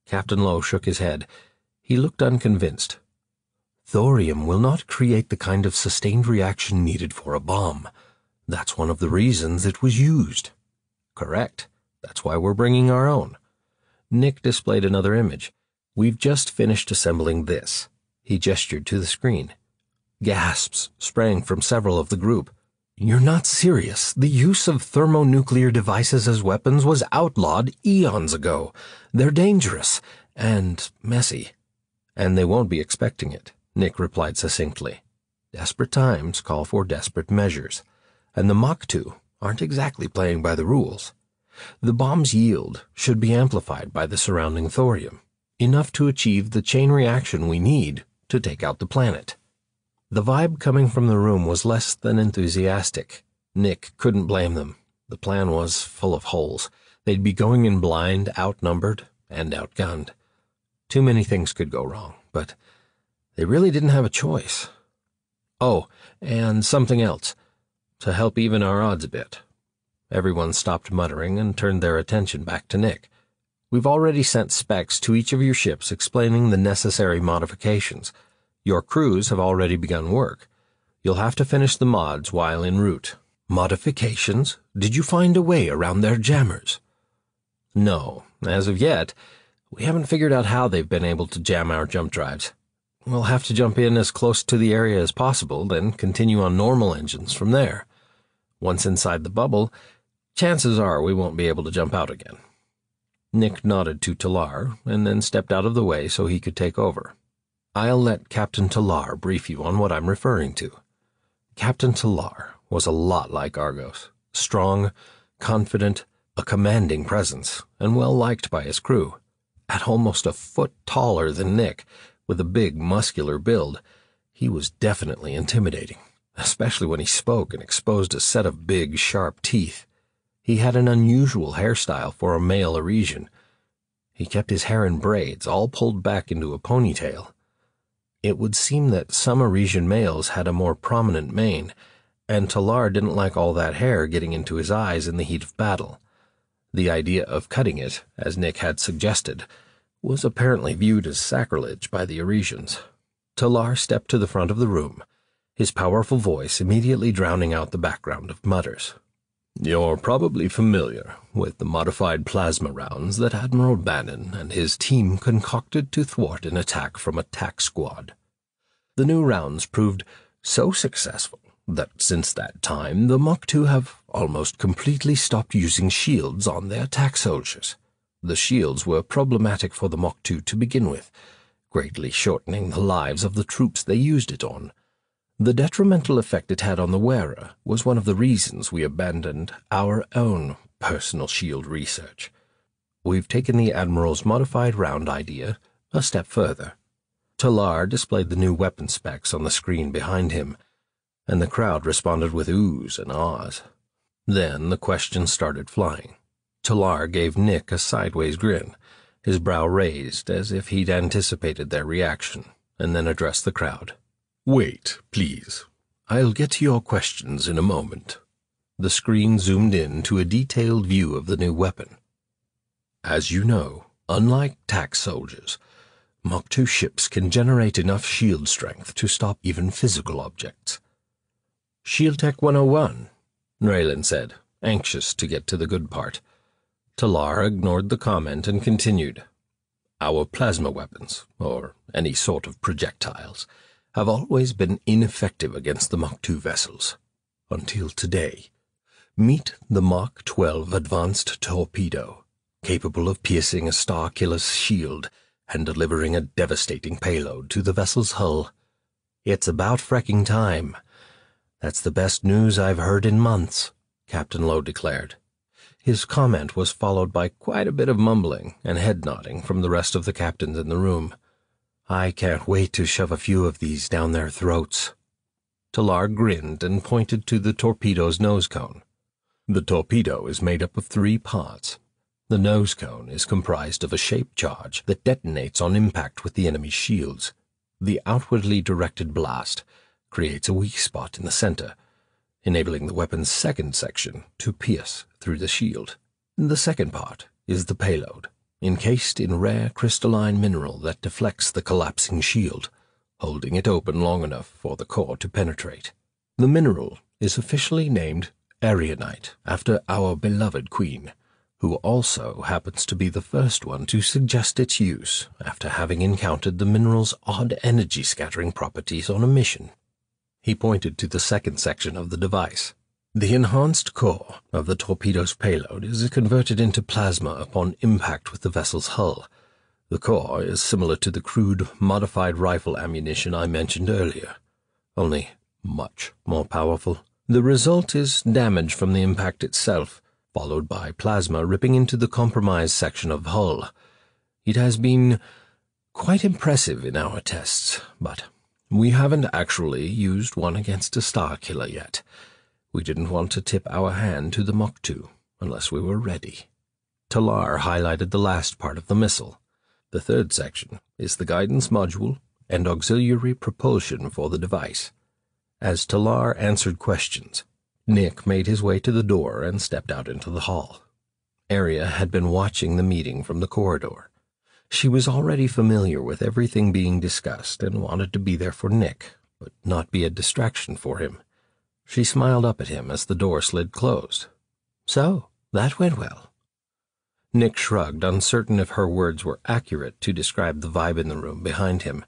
Captain Lowe shook his head. He looked unconvinced. Thorium will not create the kind of sustained reaction needed for a bomb. That's one of the reasons it was used. Correct. That's why we're bringing our own. Nick displayed another image. We've just finished assembling this. He gestured to the screen. Gasps sprang from several of the group. You're not serious. The use of thermonuclear devices as weapons was outlawed eons ago. They're dangerous and messy. And they won't be expecting it, Nick replied succinctly. Desperate times call for desperate measures, and the Mach 2 aren't exactly playing by the rules. The bomb's yield should be amplified by the surrounding thorium, enough to achieve the chain reaction we need to take out the planet. The vibe coming from the room was less than enthusiastic. Nick couldn't blame them. The plan was full of holes. They'd be going in blind, outnumbered, and outgunned. Too many things could go wrong, but they really didn't have a choice. Oh, and something else, to help even our odds a bit. Everyone stopped muttering and turned their attention back to Nick. We've already sent specs to each of your ships explaining the necessary modifications. Your crews have already begun work. You'll have to finish the mods while en route. Modifications? Did you find a way around their jammers? No, as of yet, we haven't figured out how they've been able to jam our jump drives. We'll have to jump in as close to the area as possible, then continue on normal engines from there. Once inside the bubble, chances are we won't be able to jump out again. Nick nodded to Talar, and then stepped out of the way so he could take over. I'll let Captain Talar brief you on what I'm referring to. Captain Talar was a lot like Argos. Strong, confident, a commanding presence, and well-liked by his crew. At almost a foot taller than Nick, with a big, muscular build, he was definitely intimidating, especially when he spoke and exposed a set of big, sharp teeth. He had an unusual hairstyle for a male Arisian. He kept his hair in braids, all pulled back into a ponytail. It would seem that some Arisian males had a more prominent mane, and Talar didn't like all that hair getting into his eyes in the heat of battle. The idea of cutting it, as Nick had suggested, was apparently viewed as sacrilege by the Arisians. Talar stepped to the front of the room, his powerful voice immediately drowning out the background of mutters. You're probably familiar with the modified plasma rounds that Admiral Bannon and his team concocted to thwart an attack from a TAC squad. The new rounds proved so successful that since that time the Mach 2 have almost completely stopped using shields on their TAC soldiers. The shields were problematic for the Mach 2 to begin with, greatly shortening the lives of the troops they used it on. The detrimental effect it had on the wearer was one of the reasons we abandoned our own personal shield research. We've taken the Admiral's modified round idea a step further. Talar displayed the new weapon specs on the screen behind him, and the crowd responded with oohs and ahs. Then the questions started flying. Talar gave Nick a sideways grin, his brow raised as if he'd anticipated their reaction, and then addressed the crowd. Wait, please. I'll get to your questions in a moment. The screen zoomed in to a detailed view of the new weapon. As you know, unlike TAC soldiers, Mach 2 ships can generate enough shield strength to stop even physical objects. Shield Tech 101, Raylan said, anxious to get to the good part. Talar ignored the comment and continued. Our plasma weapons, or any sort of projectiles, have always been ineffective against the Mach 2 vessels. Until today. Meet the Mach 12 Advanced Torpedo, capable of piercing a Starkiller's shield and delivering a devastating payload to the vessel's hull. It's about fracking time. That's the best news I've heard in months, Captain Lowe declared. His comment was followed by quite a bit of mumbling and head-nodding from the rest of the captains in the room. I can't wait to shove a few of these down their throats. Talar grinned and pointed to the torpedo's nose cone. The torpedo is made up of 3 parts. The nose cone is comprised of a shape charge that detonates on impact with the enemy's shields. The outwardly directed blast creates a weak spot in the center. enabling the weapon's second section to pierce through the shield. The second part is the payload, encased in rare crystalline mineral that deflects the collapsing shield, holding it open long enough for the core to penetrate. The mineral is officially named Arianite, after our beloved queen, who also happens to be the first one to suggest its use after having encountered the mineral's odd energy-scattering properties on a mission. He pointed to the second section of the device. The enhanced core of the torpedo's payload is converted into plasma upon impact with the vessel's hull. The core is similar to the crude, modified rifle ammunition I mentioned earlier, only much more powerful. The result is damage from the impact itself, followed by plasma ripping into the compromised section of hull. It has been quite impressive in our tests, but we haven't actually used one against a Starkiller yet. We didn't want to tip our hand to the Moktu unless we were ready. Talar highlighted the last part of the missile. The third section is the guidance module and auxiliary propulsion for the device. As Talar answered questions, Nick made his way to the door and stepped out into the hall. Aria had been watching the meeting from the corridor. She was already familiar with everything being discussed and wanted to be there for Nick, but not be a distraction for him. She smiled up at him as the door slid closed. "So, that went well." Nick shrugged, uncertain if her words were accurate to describe the vibe in the room behind him.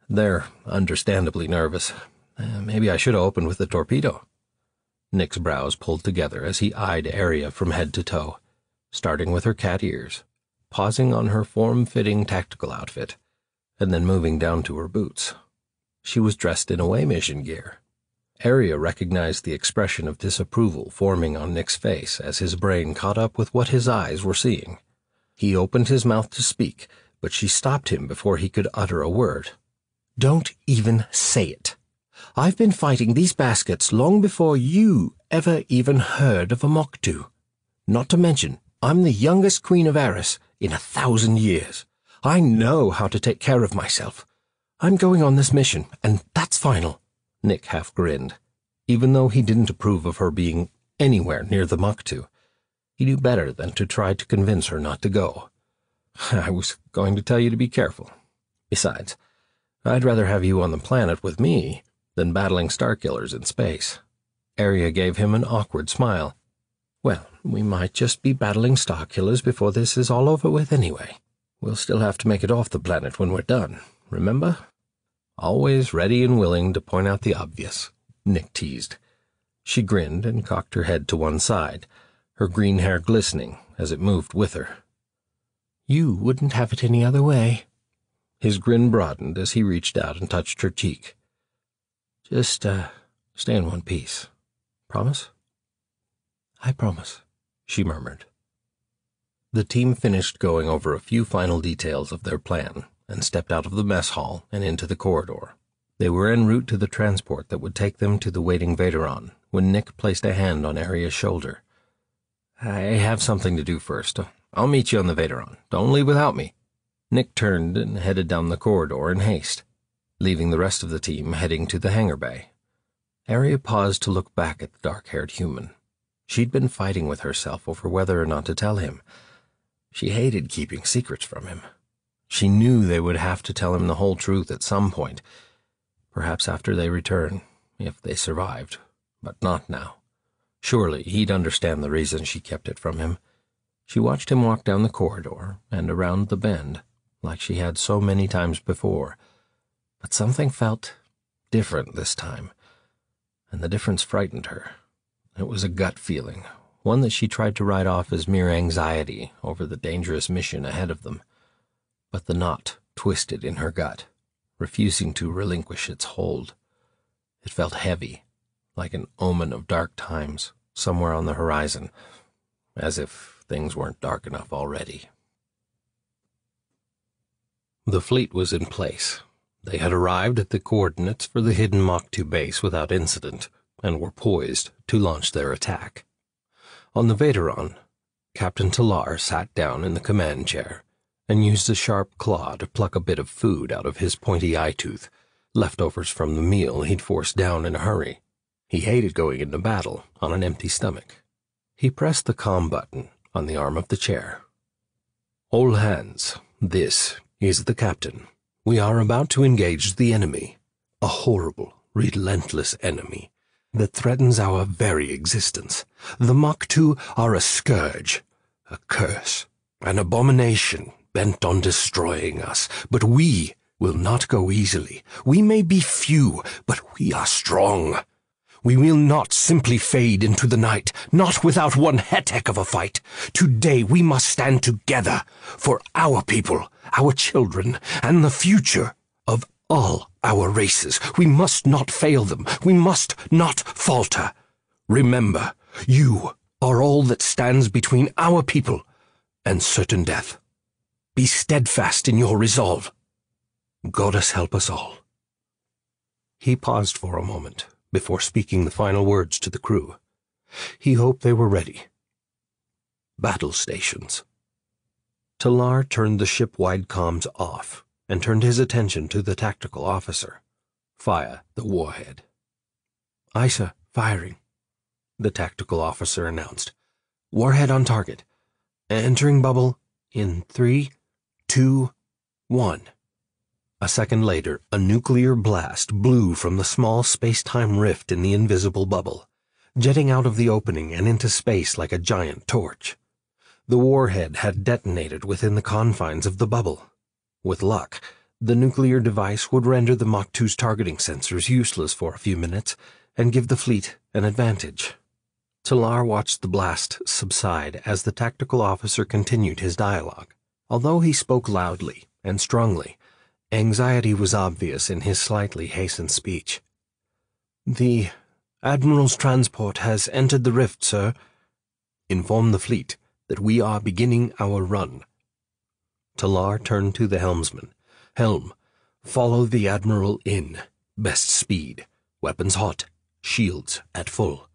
"They're understandably nervous. Maybe I should have opened with the torpedo." Nick's brows pulled together as he eyed Aria from head to toe, starting with her cat ears, pausing on her form-fitting tactical outfit, and then moving down to her boots. She was dressed in away mission gear. Aria recognized the expression of disapproval forming on Nick's face as his brain caught up with what his eyes were seeing. He opened his mouth to speak, but she stopped him before he could utter a word. "Don't even say it. I've been fighting these baskets long before you ever even heard of a Moktu. Not to mention, I'm the youngest queen of Eris in 1,000 years. I know how to take care of myself. I'm going on this mission, and that's final." Nick half grinned. Even though he didn't approve of her being anywhere near the Moktu, he knew better than to try to convince her not to go. "I was going to tell you to be careful. Besides, I'd rather have you on the planet with me than battling Starkillers in space." Aria gave him an awkward smile. "Well, we might just be battling Starkillers before this is all over with anyway. We'll still have to make it off the planet when we're done, remember?" "Always ready and willing to point out the obvious," Nick teased. She grinned and cocked her head to one side, her green hair glistening as it moved with her. "You wouldn't have it any other way." His grin broadened as he reached out and touched her cheek. "Just, stay in one piece. Promise?" "I promise," she murmured. The team finished going over a few final details of their plan and stepped out of the mess hall and into the corridor. They were en route to the transport that would take them to the waiting Vaderon when Nick placed a hand on Aria's shoulder. "I have something to do first. I'll meet you on the Vaderon. Don't leave without me." Nick turned and headed down the corridor in haste, leaving the rest of the team heading to the hangar bay. Aria paused to look back at the dark-haired human. She'd been fighting with herself over whether or not to tell him. She hated keeping secrets from him. She knew they would have to tell him the whole truth at some point, perhaps after they return, if they survived, but not now. Surely he'd understand the reason she kept it from him. She watched him walk down the corridor and around the bend, like she had so many times before, but something felt different this time, and the difference frightened her. It was a gut feeling, one that she tried to write off as mere anxiety over the dangerous mission ahead of them. But the knot twisted in her gut, refusing to relinquish its hold. It felt heavy, like an omen of dark times somewhere on the horizon, as if things weren't dark enough already. The fleet was in place. They had arrived at the coordinates for the hidden Moktu base without incident, and were poised to launch their attack. On the Vaderon, Captain Talar sat down in the command chair and used a sharp claw to pluck a bit of food out of his pointy eye tooth, leftovers from the meal he'd forced down in a hurry. He hated going into battle on an empty stomach. He pressed the comm button on the arm of the chair. "All hands, this is the captain. We are about to engage the enemy, a horrible, relentless enemy that threatens our very existence. The Mach-2 are a scourge, a curse, an abomination bent on destroying us, but we will not go easily. We may be few, but we are strong. We will not simply fade into the night, not without one heck of a fight. Today we must stand together for our people, our children, and the future of all our races. We must not fail them. We must not falter. Remember, you are all that stands between our people and certain death. Be steadfast in your resolve. Goddess help us all." He paused for a moment before speaking the final words to the crew. He hoped they were ready. Battle stations. Talar turned the ship-wide comms off and turned his attention to the tactical officer. "Fire the warhead." "Aye, sir, firing," the tactical officer announced. "Warhead on target. Entering bubble in 3, 2, 1. A second later, a nuclear blast blew from the small space-time rift in the invisible bubble, jetting out of the opening and into space like a giant torch. The warhead had detonated within the confines of the bubble. With luck, the nuclear device would render the Mach-2's targeting sensors useless for a few minutes and give the fleet an advantage. Talar watched the blast subside as the tactical officer continued his dialogue. Although he spoke loudly and strongly, anxiety was obvious in his slightly hastened speech. "The Admiral's transport has entered the rift, sir. Inform the fleet that we are beginning our run." Talar turned to the helmsman. "Helm, follow the Admiral in. Best speed. Weapons hot. Shields at full."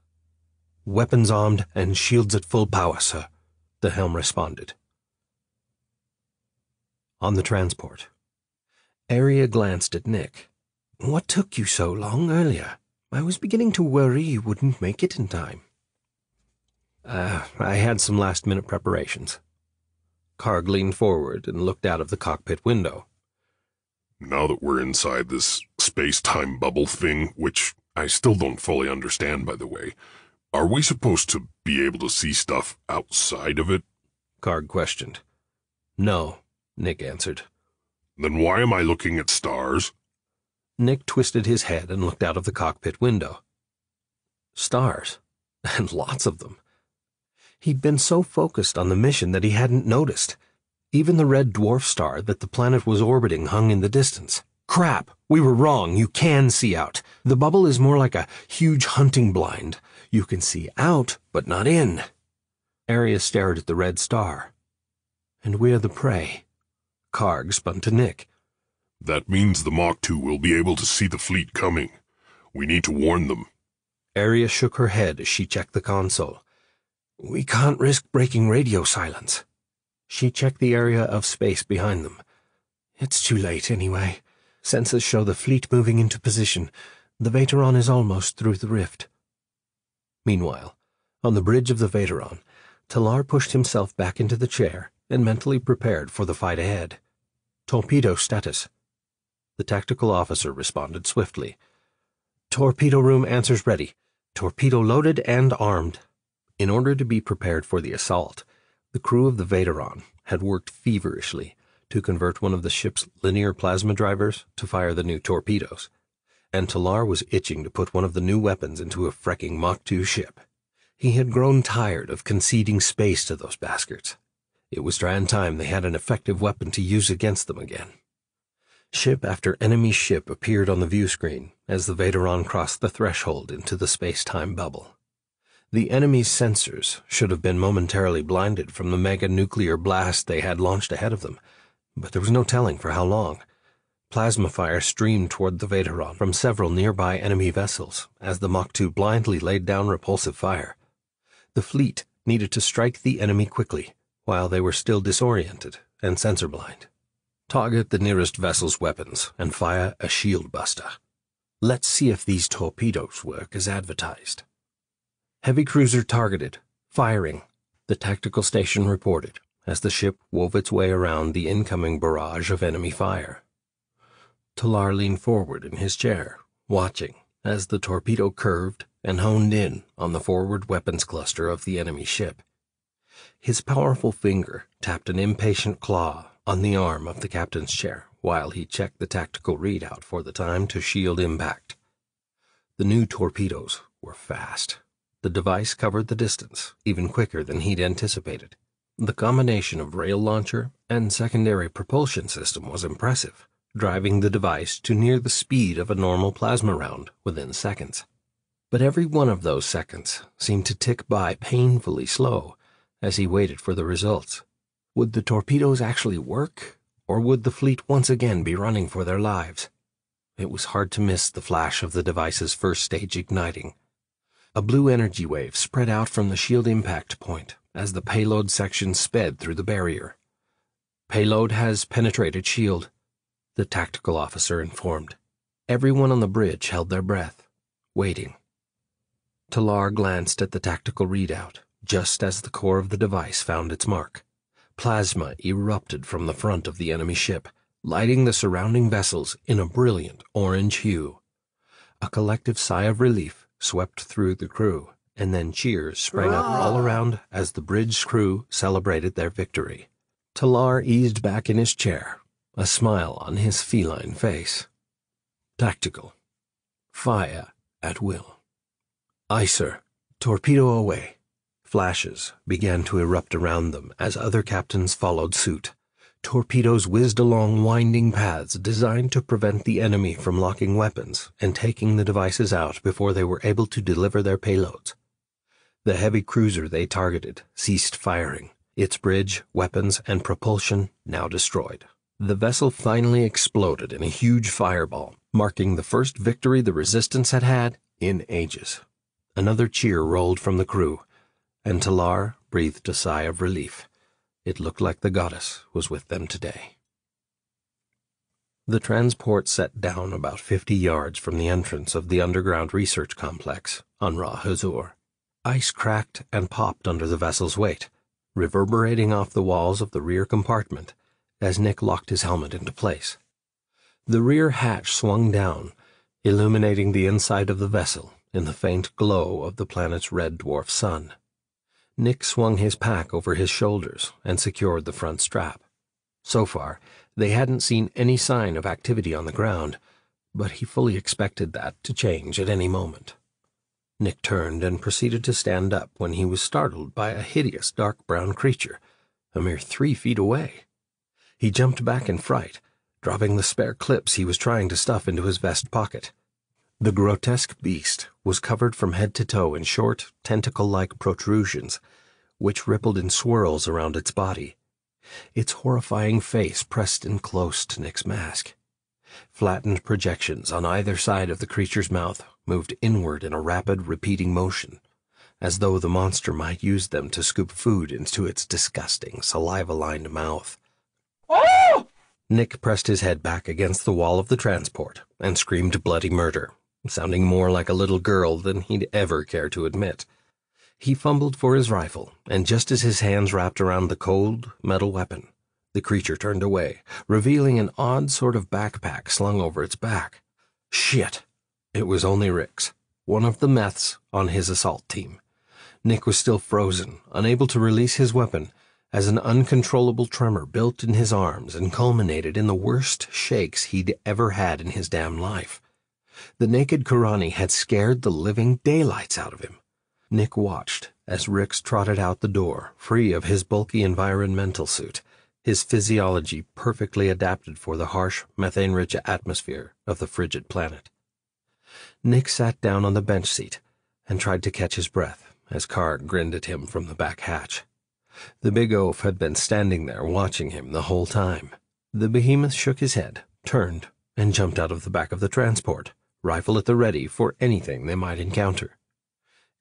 "Weapons armed and shields at full power, sir," the helm responded. On the transport. Arya glanced at Nick. "What took you so long earlier? I was beginning to worry you wouldn't make it in time." I had some last-minute preparations." Karg leaned forward and looked out of the cockpit window. Now that we're inside this space-time bubble thing, which I still don't fully understand, by the way, are we supposed to be able to see stuff outside of it? Karg questioned. "No," Nick answered. Then why am I looking at stars? Nick twisted his head and looked out of the cockpit window. Stars, and lots of them. He'd been so focused on the mission that he hadn't noticed. Even the red dwarf star that the planet was orbiting hung in the distance. "Crap, we were wrong. You can see out. The bubble is more like a huge hunting blind. You can see out, but not in." Arya stared at the red star. "And we're the prey." Karg spun to Nick. That means the Mach-2 will be able to see the fleet coming. We need to warn them. Arya shook her head as she checked the console. "We can't risk breaking radio silence." She checked the area of space behind them. "It's too late anyway. Sensors show the fleet moving into position. The Vateron is almost through the rift." Meanwhile, on the bridge of the Vateron, Talar pushed himself back into the chair and mentally prepared for the fight ahead. "Torpedo status." The tactical officer responded swiftly. "Torpedo room answers ready. Torpedo loaded and armed." In order to be prepared for the assault, the crew of the Vateron had worked feverishly to convert one of the ship's linear plasma drivers to fire the new torpedoes, and Talar was itching to put one of the new weapons into a frecking Mach-2 ship. He had grown tired of conceding space to those bastards. It was grand time they had an effective weapon to use against them again. Ship after enemy ship appeared on the view screen as the Vateron crossed the threshold into the space-time bubble. The enemy's sensors should have been momentarily blinded from the mega-nuclear blast they had launched ahead of them, but there was no telling for how long. Plasma fire streamed toward the Vateron from several nearby enemy vessels as the Mach-2 blindly laid down repulsive fire. The fleet needed to strike the enemy quickly, while they were still disoriented and sensor-blind. Target the nearest vessel's weapons and fire a shield buster. Let's see if these torpedoes work as advertised. Heavy cruiser targeted. Firing, the tactical station reported, as the ship wove its way around the incoming barrage of enemy fire. Talar leaned forward in his chair, watching as the torpedo curved and honed in on the forward weapons cluster of the enemy ship. His powerful finger tapped an impatient claw on the arm of the captain's chair while he checked the tactical readout for the time to shield impact. The new torpedoes were fast. The device covered the distance, even quicker than he'd anticipated. The combination of rail launcher and secondary propulsion system was impressive, driving the device to near the speed of a normal plasma round within seconds. But every one of those seconds seemed to tick by painfully slow as he waited for the results. Would the torpedoes actually work, or would the fleet once again be running for their lives? It was hard to miss the flash of the device's first stage igniting. A blue energy wave spread out from the shield impact point as the payload section sped through the barrier. "Payload has penetrated shield," the tactical officer informed. Everyone on the bridge held their breath, waiting. Talar glanced at the tactical readout just as the core of the device found its mark. Plasma erupted from the front of the enemy ship, lighting the surrounding vessels in a brilliant orange hue. A collective sigh of relief swept through the crew, and then cheers sprang up all around as the bridge's crew celebrated their victory. Talar eased back in his chair, a smile on his feline face. Tactical. Fire at will. "Aye, sir. Torpedo away." Flashes began to erupt around them as other captains followed suit. Torpedoes whizzed along winding paths designed to prevent the enemy from locking weapons and taking the devices out before they were able to deliver their payloads. The heavy cruiser they targeted ceased firing, its bridge, weapons, and propulsion now destroyed. The vessel finally exploded in a huge fireball, marking the first victory the Resistance had had in ages. Another cheer rolled from the crew, and Talar breathed a sigh of relief. It looked like the goddess was with them today. The transport set down about 50 yards from the entrance of the underground research complex on Ra-Hazur. Ice cracked and popped under the vessel's weight, reverberating off the walls of the rear compartment as Nick locked his helmet into place. The rear hatch swung down, illuminating the inside of the vessel in the faint glow of the planet's red dwarf sun. Nick swung his pack over his shoulders and secured the front strap. So far, they hadn't seen any sign of activity on the ground, but he fully expected that to change at any moment. Nick turned and proceeded to stand up when he was startled by a hideous dark brown creature, a mere 3 feet away. He jumped back in fright, dropping the spare clips he was trying to stuff into his vest pocket. The grotesque beast was covered from head to toe in short, tentacle-like protrusions, which rippled in swirls around its body. Its horrifying face pressed in close to Nick's mask. Flattened projections on either side of the creature's mouth moved inward in a rapid, repeating motion, as though the monster might use them to scoop food into its disgusting, saliva-lined mouth. "Oh!" Nick pressed his head back against the wall of the transport and screamed bloody murder, sounding more like a little girl than he'd ever care to admit. He fumbled for his rifle, and just as his hands wrapped around the cold, metal weapon, the creature turned away, revealing an odd sort of backpack slung over its back. Shit! It was only Rix, one of the meths on his assault team. Nick was still frozen, unable to release his weapon, as an uncontrollable tremor built in his arms and culminated in the worst shakes he'd ever had in his damn life. The naked Kurani had scared the living daylights out of him. Nick watched as Rix trotted out the door, free of his bulky environmental suit, his physiology perfectly adapted for the harsh, methane-rich atmosphere of the frigid planet. Nick sat down on the bench seat and tried to catch his breath as Karg grinned at him from the back hatch. The big oaf had been standing there watching him the whole time. The behemoth shook his head, turned, and jumped out of the back of the transport, rifle at the ready for anything they might encounter.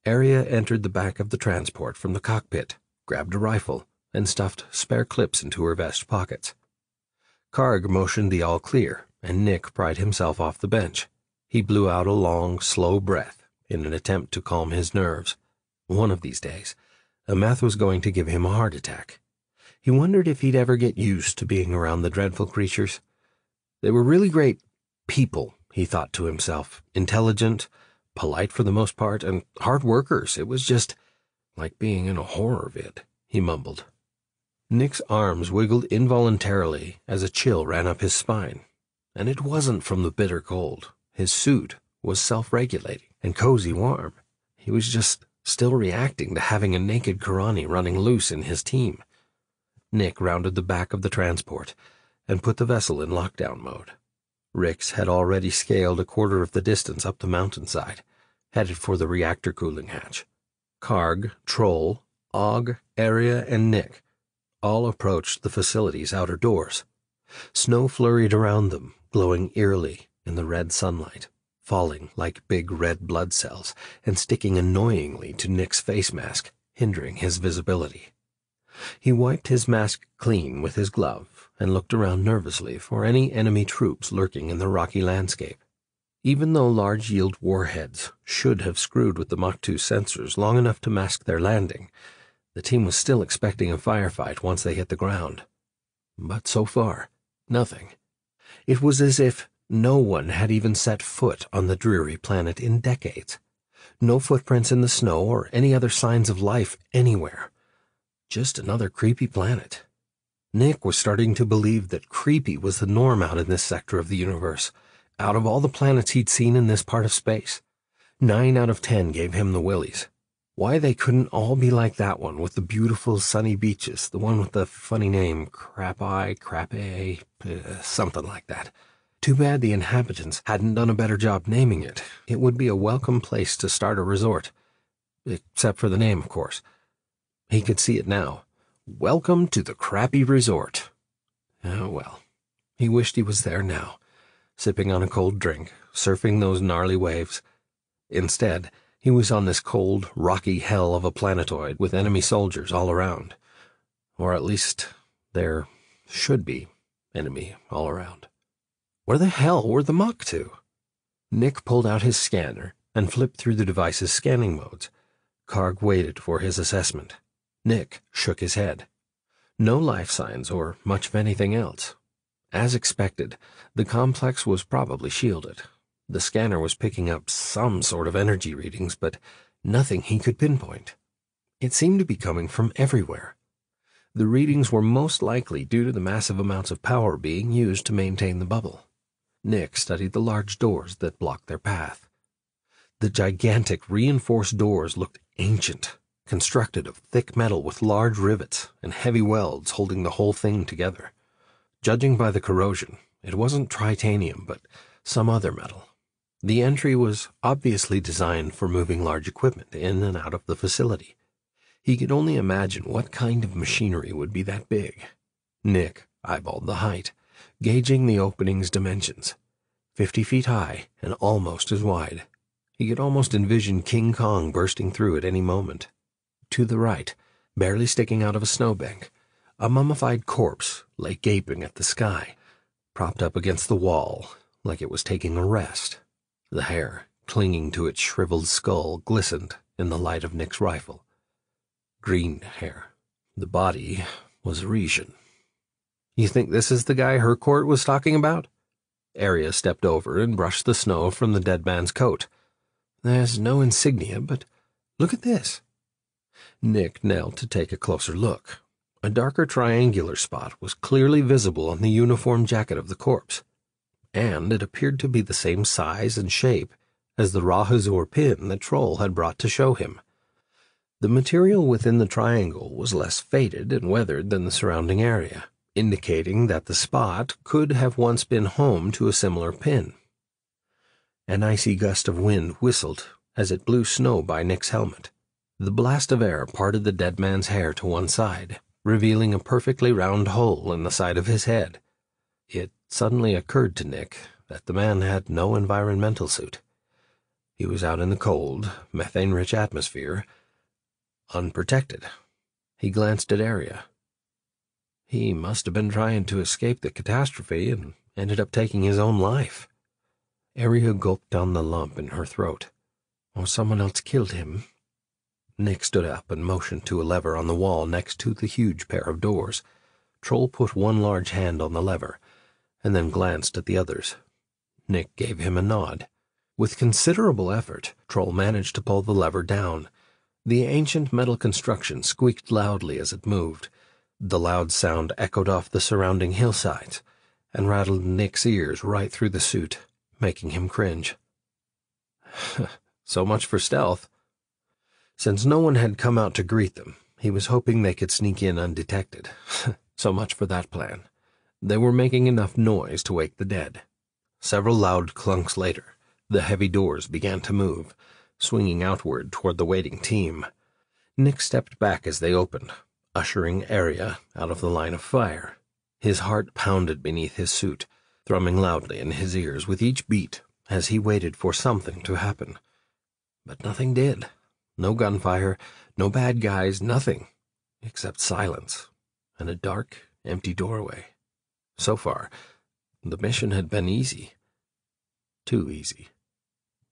Arya entered the back of the transport from the cockpit, grabbed a rifle, and stuffed spare clips into her vest pockets. Karg motioned the all clear, and Nick pried himself off the bench. He blew out a long, slow breath in an attempt to calm his nerves. One of these days, a meth was going to give him a heart attack. He wondered if he'd ever get used to being around the dreadful creatures. They were really great people, he thought to himself, intelligent, polite for the most part, and hard workers. It was just like being in a horror vid, he mumbled. Nick's arms wiggled involuntarily as a chill ran up his spine, and it wasn't from the bitter cold. His suit was self-regulating and cozy warm. He was just still reacting to having a naked Karani running loose in his team. Nick rounded the back of the transport and put the vessel in lockdown mode. Rix had already scaled a quarter of the distance up the mountainside, headed for the reactor cooling hatch. Karg, Troll, Og, Area, and Nick all approached the facility's outer doors. Snow flurried around them, glowing eerily in the red sunlight, falling like big red blood cells and sticking annoyingly to Nick's face mask, hindering his visibility. He wiped his mask clean with his glove and looked around nervously for any enemy troops lurking in the rocky landscape. Even though large-yield warheads should have screwed with the Mach 2 sensors long enough to mask their landing, the team was still expecting a firefight once they hit the ground. But so far, nothing. It was as if no one had even set foot on the dreary planet in decades. No footprints in the snow or any other signs of life anywhere. Just another creepy planet. Nick was starting to believe that creepy was the norm out in this sector of the universe. Out of all the planets he'd seen in this part of space, 9 out of 10 gave him the willies. Why they couldn't all be like that one with the beautiful sunny beaches, the one with the funny name, Crappe, something like that. Too bad the inhabitants hadn't done a better job naming it. It would be a welcome place to start a resort. Except for the name, of course. He could see it now. Welcome to the Crappy Resort. Oh, well. He wished he was there now, sipping on a cold drink, surfing those gnarly waves. Instead, he was on this cold, rocky hell of a planetoid with enemy soldiers all around. Or at least, there should be enemy all around. Where the hell were the Mach 2? Nick pulled out his scanner and flipped through the device's scanning modes. Karg waited for his assessment. Nick shook his head. No life signs or much of anything else. As expected, the complex was probably shielded. The scanner was picking up some sort of energy readings, but nothing he could pinpoint. It seemed to be coming from everywhere. The readings were most likely due to the massive amounts of power being used to maintain the bubble. Nick studied the large doors that blocked their path. The gigantic reinforced doors looked ancient, constructed of thick metal with large rivets and heavy welds holding the whole thing together. Judging by the corrosion, it wasn't titanium, but some other metal. The entry was obviously designed for moving large equipment in and out of the facility. He could only imagine what kind of machinery would be that big. Nick eyeballed the height, gauging the opening's dimensions. 50 feet high and almost as wide. He could almost envision King Kong bursting through at any moment. To the right, barely sticking out of a snowbank, a mummified corpse lay gaping at the sky, propped up against the wall like it was taking a rest. The hair, clinging to its shriveled skull, glistened in the light of Nick's rifle. Green hair. The body was Resian. You think this is the guy Hercourt was talking about? Arya stepped over and brushed the snow from the dead man's coat. There's no insignia, but look at this. Nick knelt to take a closer look. A darker triangular spot was clearly visible on the uniform jacket of the corpse, and it appeared to be the same size and shape as the Rahazur pin that Troll had brought to show him. The material within the triangle was less faded and weathered than the surrounding area, indicating that the spot could have once been home to a similar pin. An icy gust of wind whistled as it blew snow by Nick's helmet. The blast of air parted the dead man's hair to one side, revealing a perfectly round hole in the side of his head. It suddenly occurred to Nick that the man had no environmental suit. He was out in the cold, methane-rich atmosphere, unprotected. He glanced at Arya. He must have been trying to escape the catastrophe and ended up taking his own life. Arya gulped down the lump in her throat. Or someone else killed him. Nick stood up and motioned to a lever on the wall next to the huge pair of doors. Troll put one large hand on the lever, and then glanced at the others. Nick gave him a nod. With considerable effort, Troll managed to pull the lever down. The ancient metal construction squeaked loudly as it moved. The loud sound echoed off the surrounding hillsides and rattled Nick's ears right through the suit, making him cringe. So much for stealth. Since no one had come out to greet them, he was hoping they could sneak in undetected. So much for that plan. They were making enough noise to wake the dead. Several loud clunks later, the heavy doors began to move, swinging outward toward the waiting team. Nick stepped back as they opened, ushering Arya out of the line of fire. His heart pounded beneath his suit, thrumming loudly in his ears with each beat as he waited for something to happen. But nothing did. No gunfire, no bad guys, nothing, except silence and a dark, empty doorway. So far, the mission had been easy. Too easy.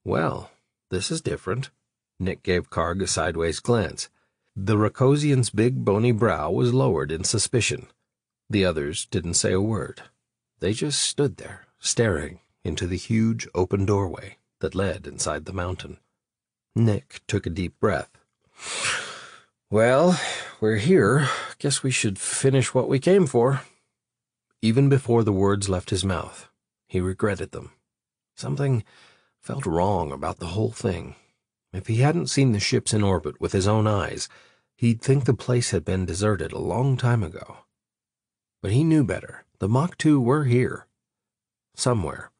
Well, this is different. Nick gave Karg a sideways glance. The Rakosian's big, bony brow was lowered in suspicion. The others didn't say a word. They just stood there, staring into the huge, open doorway that led inside the mountain. Nick took a deep breath. Well, we're here. Guess we should finish what we came for. Even before the words left his mouth, he regretted them. Something felt wrong about the whole thing. If he hadn't seen the ships in orbit with his own eyes, he'd think the place had been deserted a long time ago. But he knew better. The Mach 2 were here. Somewhere.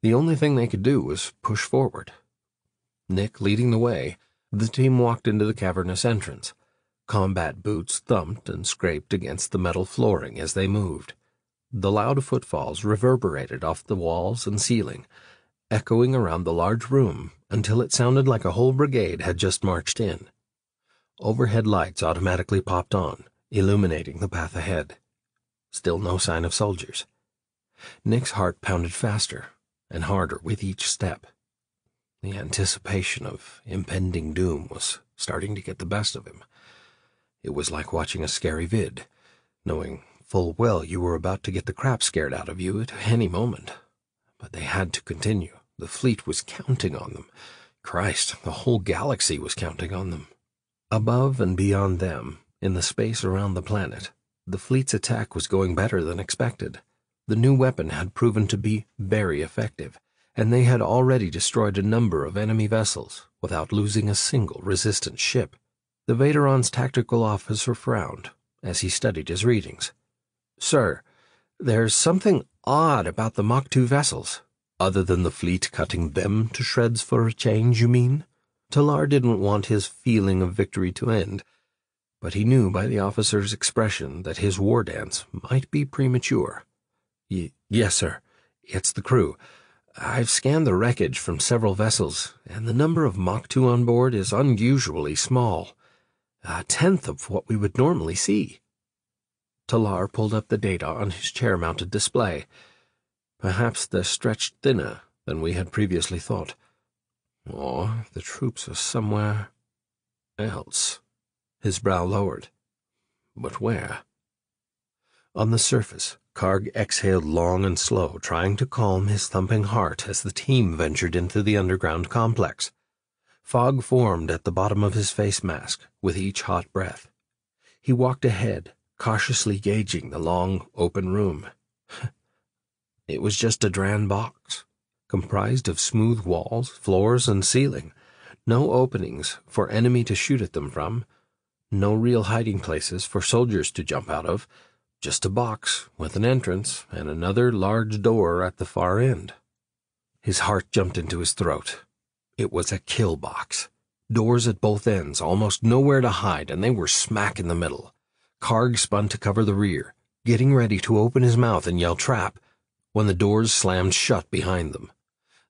The only thing they could do was push forward. Nick leading the way, the team walked into the cavernous entrance. Combat boots thumped and scraped against the metal flooring as they moved. The loud footfalls reverberated off the walls and ceiling, echoing around the large room until it sounded like a whole brigade had just marched in. Overhead lights automatically popped on, illuminating the path ahead. Still no sign of soldiers. Nick's heart pounded faster and harder with each step. The anticipation of impending doom was starting to get the best of him. It was like watching a scary vid, knowing full well you were about to get the crap scared out of you at any moment. But they had to continue. The fleet was counting on them. Christ, the whole galaxy was counting on them. Above and beyond them, in the space around the planet, the fleet's attack was going better than expected. The new weapon had proven to be very effective, and they had already destroyed a number of enemy vessels without losing a single resistant ship. The Vaderon's tactical officer frowned as he studied his readings. "Sir, there's something odd about the Mach 2 vessels. Other than the fleet cutting them to shreds for a change, you mean?" Talar didn't want his feeling of victory to end, but he knew by the officer's expression that his war dance might be premature. Yes, sir. It's the crew. I've scanned the wreckage from several vessels, and the number of Mach 2 on board is unusually small. A tenth of what we would normally see." Talar pulled up the data on his chair-mounted display. Perhaps they're stretched thinner than we had previously thought. Or the troops are somewhere else. His brow lowered. But where? On the surface, Karg exhaled long and slow, trying to calm his thumping heart as the team ventured into the underground complex. Fog formed at the bottom of his face mask with each hot breath. He walked ahead, cautiously gauging the long, open room. It was just a Dran box, comprised of smooth walls, floors, and ceiling. No openings for enemy to shoot at them from. No real hiding places for soldiers to jump out of. Just a box with an entrance and another large door at the far end. His heart jumped into his throat. It was a kill box. Doors at both ends, almost nowhere to hide, and they were smack in the middle. Karg spun to cover the rear, getting ready to open his mouth and yell trap, when the doors slammed shut behind them.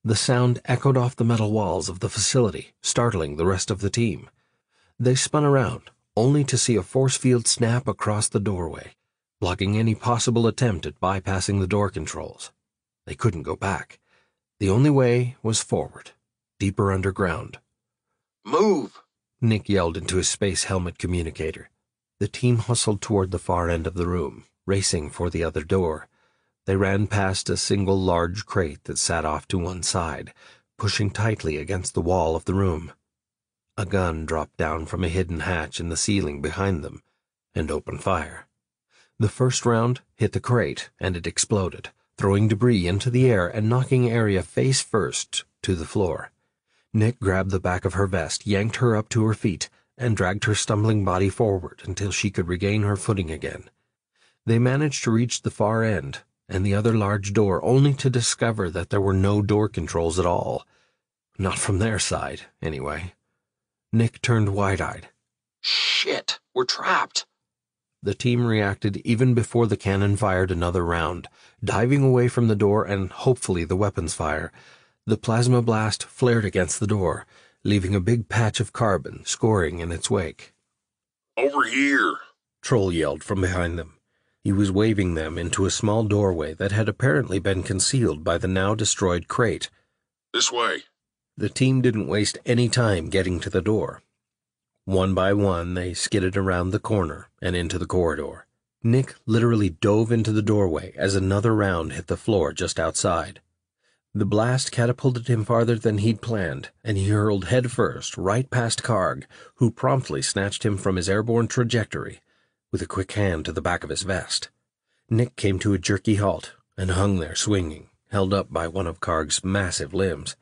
The sound echoed off the metal walls of the facility, startling the rest of the team. They spun around, only to see a force field snap across the doorway, blocking any possible attempt at bypassing the door controls. They couldn't go back. The only way was forward, deeper underground. Move! Nick yelled into his space helmet communicator. The team hustled toward the far end of the room, racing for the other door. They ran past a single large crate that sat off to one side, pushing tightly against the wall of the room. A gun dropped down from a hidden hatch in the ceiling behind them and opened fire. The first round hit the crate, and it exploded, throwing debris into the air and knocking Arya face first to the floor. Nick grabbed the back of her vest, yanked her up to her feet, and dragged her stumbling body forward until she could regain her footing again. They managed to reach the far end and the other large door, only to discover that there were no door controls at all. Not from their side, anyway. Nick turned wide-eyed. Shit! We're trapped! The team reacted even before the cannon fired another round, diving away from the door and hopefully the weapons fire. The plasma blast flared against the door, leaving a big patch of carbon scoring in its wake. Over here! Troll yelled from behind them. He was waving them into a small doorway that had apparently been concealed by the now destroyed crate. This way. The team didn't waste any time getting to the door. One by one, they skidded around the corner and into the corridor. Nick literally dove into the doorway as another round hit the floor just outside. The blast catapulted him farther than he'd planned, and he hurled headfirst right past Karg, who promptly snatched him from his airborne trajectory with a quick hand to the back of his vest. Nick came to a jerky halt and hung there swinging, held up by one of Karg's massive limbs.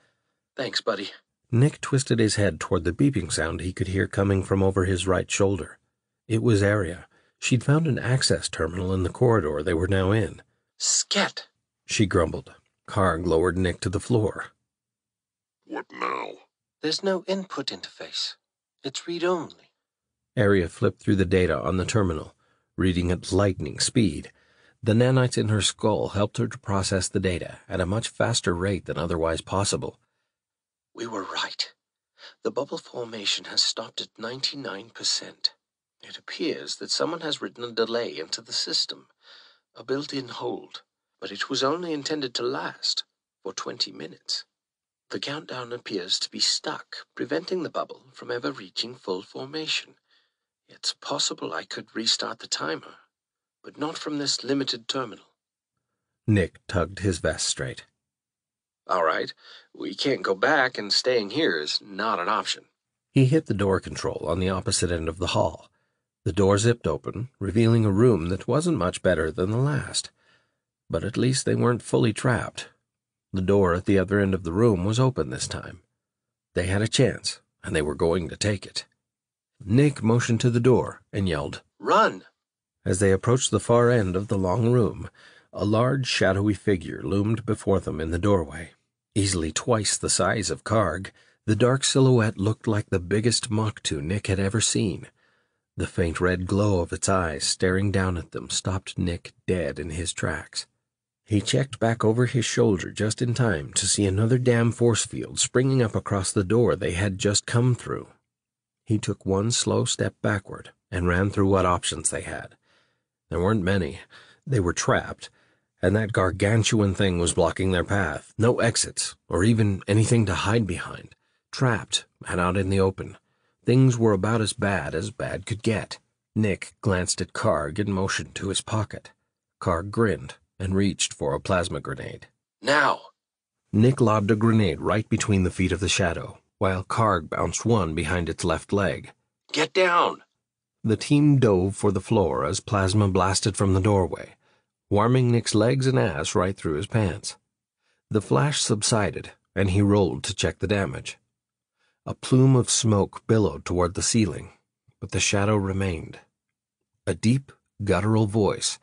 Thanks, buddy. Nick twisted his head toward the beeping sound he could hear coming from over his right shoulder. It was Arya. She'd found an access terminal in the corridor they were now in. Scat! She grumbled. Karg lowered Nick to the floor. What now? There's no input interface. It's read-only. Arya flipped through the data on the terminal, reading at lightning speed. The nanites in her skull helped her to process the data at a much faster rate than otherwise possible. We were right. The bubble formation has stopped at 99%. It appears that someone has written a delay into the system, a built-in hold, but it was only intended to last for 20 minutes. The countdown appears to be stuck, preventing the bubble from ever reaching full formation. It's possible I could restart the timer, but not from this limited terminal. Nick tugged his vest straight. All right, we can't go back, and staying here is not an option. He hit the door control on the opposite end of the hall. The door zipped open, revealing a room that wasn't much better than the last. But at least they weren't fully trapped. The door at the other end of the room was open this time. They had a chance, and they were going to take it. Nick motioned to the door and yelled, Run! As they approached the far end of the long room, a large shadowy figure loomed before them in the doorway. Easily twice the size of Karg, the dark silhouette looked like the biggest Moktu Nick had ever seen. The faint red glow of its eyes staring down at them stopped Nick dead in his tracks. He checked back over his shoulder just in time to see another damn force field springing up across the door they had just come through. He took one slow step backward and ran through what options they had. There weren't many. They were trapped, and that gargantuan thing was blocking their path. No exits, or even anything to hide behind. Trapped and out in the open. Things were about as bad could get. Nick glanced at Karg and motioned to his pocket. Karg grinned and reached for a plasma grenade. Now! Nick lobbed a grenade right between the feet of the shadow, while Karg bounced one behind its left leg. Get down! The team dove for the floor as plasma blasted from the doorway, warming Nick's legs and ass right through his pants. The flash subsided, and he rolled to check the damage. A plume of smoke billowed toward the ceiling, but the shadow remained. A deep, guttural voice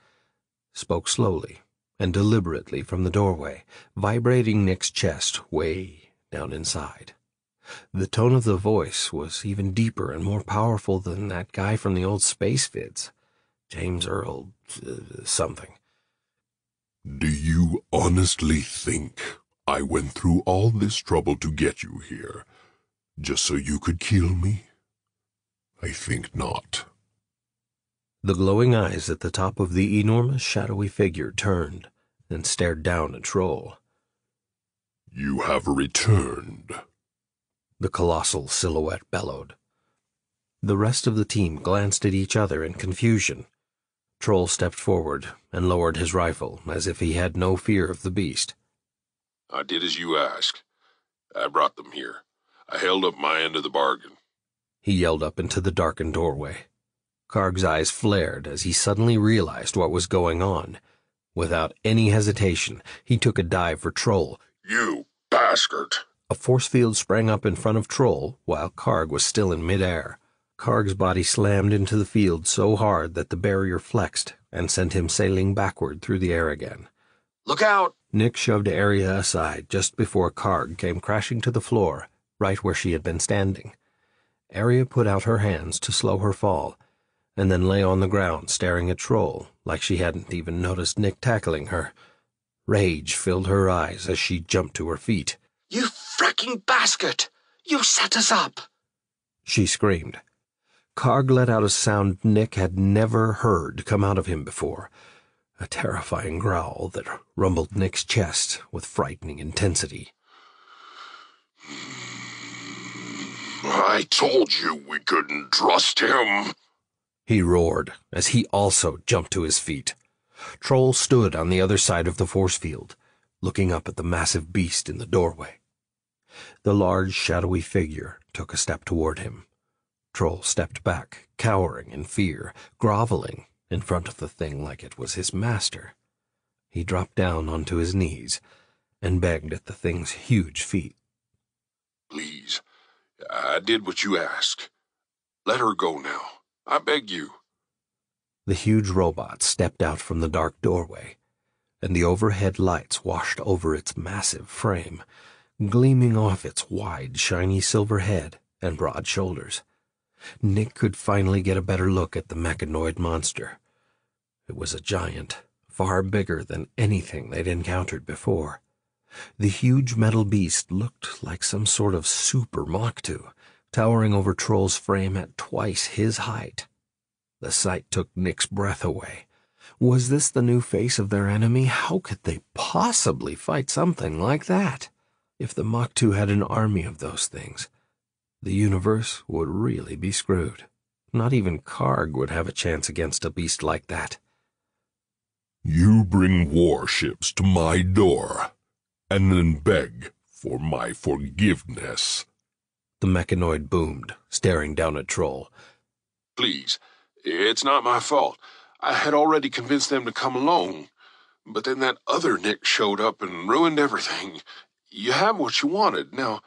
spoke slowly and deliberately from the doorway, vibrating Nick's chest way down inside. The tone of the voice was even deeper and more powerful than that guy from the old space vids. James Earl something. Do you honestly think I went through all this trouble to get you here, just so you could kill me? I think not. The glowing eyes at the top of the enormous shadowy figure turned and stared down at Troll. You have returned, the colossal silhouette bellowed. The rest of the team glanced at each other in confusion. Troll stepped forward and lowered his rifle as if he had no fear of the beast. I did as you asked. I brought them here. I held up my end of the bargain. He yelled up into the darkened doorway. Karg's eyes flared as he suddenly realized what was going on. Without any hesitation, he took a dive for Troll. You bastard! A force field sprang up in front of Troll while Karg was still in midair. Karg's body slammed into the field so hard that the barrier flexed and sent him sailing backward through the air again. Look out! Nick shoved Arya aside just before Karg came crashing to the floor, right where she had been standing. Arya put out her hands to slow her fall, and then lay on the ground staring at Troll like she hadn't even noticed Nick tackling her. Rage filled her eyes as she jumped to her feet. You fricking bastard! You set us up! She screamed. Karg let out a sound Nick had never heard come out of him before, a terrifying growl that rumbled Nick's chest with frightening intensity. I told you we couldn't trust him, he roared as he also jumped to his feet. Troll stood on the other side of the force field, looking up at the massive beast in the doorway. The large, shadowy figure took a step toward him. Troll stepped back, cowering in fear, groveling in front of the thing like it was his master. He dropped down onto his knees and begged at the thing's huge feet. Please, I did what you asked. Let her go now. I beg you. The huge robot stepped out from the dark doorway, and the overhead lights washed over its massive frame, gleaming off its wide, shiny silver head and broad shoulders. Nick could finally get a better look at the mechanoid monster. It was a giant, far bigger than anything they'd encountered before. The huge metal beast looked like some sort of super Mach-2, towering over Troll's frame at twice his height. The sight took Nick's breath away. Was this the new face of their enemy? How could they possibly fight something like that? If the Mach-2 had an army of those things, the universe would really be screwed. Not even Karg would have a chance against a beast like that. You bring warships to my door, and then beg for my forgiveness. The mechanoid boomed, staring down at Troll. Please, it's not my fault. I had already convinced them to come alone, but then that other Nick showed up and ruined everything. You have what you wanted. Now,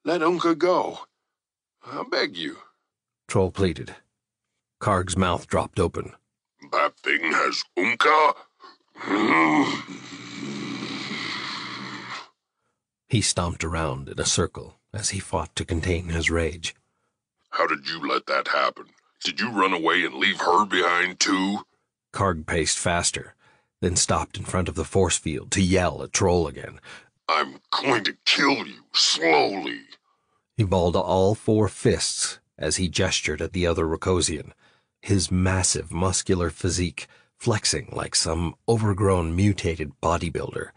let Unka go. I beg you. Troll pleaded. Karg's mouth dropped open. That thing has Unka? He stomped around in a circle as he fought to contain his rage. How did you let that happen? Did you run away and leave her behind too? Karg paced faster, then stopped in front of the force field to yell at Troll again. I'm going to kill you, slowly. He balled all four fists as he gestured at the other Rokosian, his massive muscular physique flexing like some overgrown mutated bodybuilder.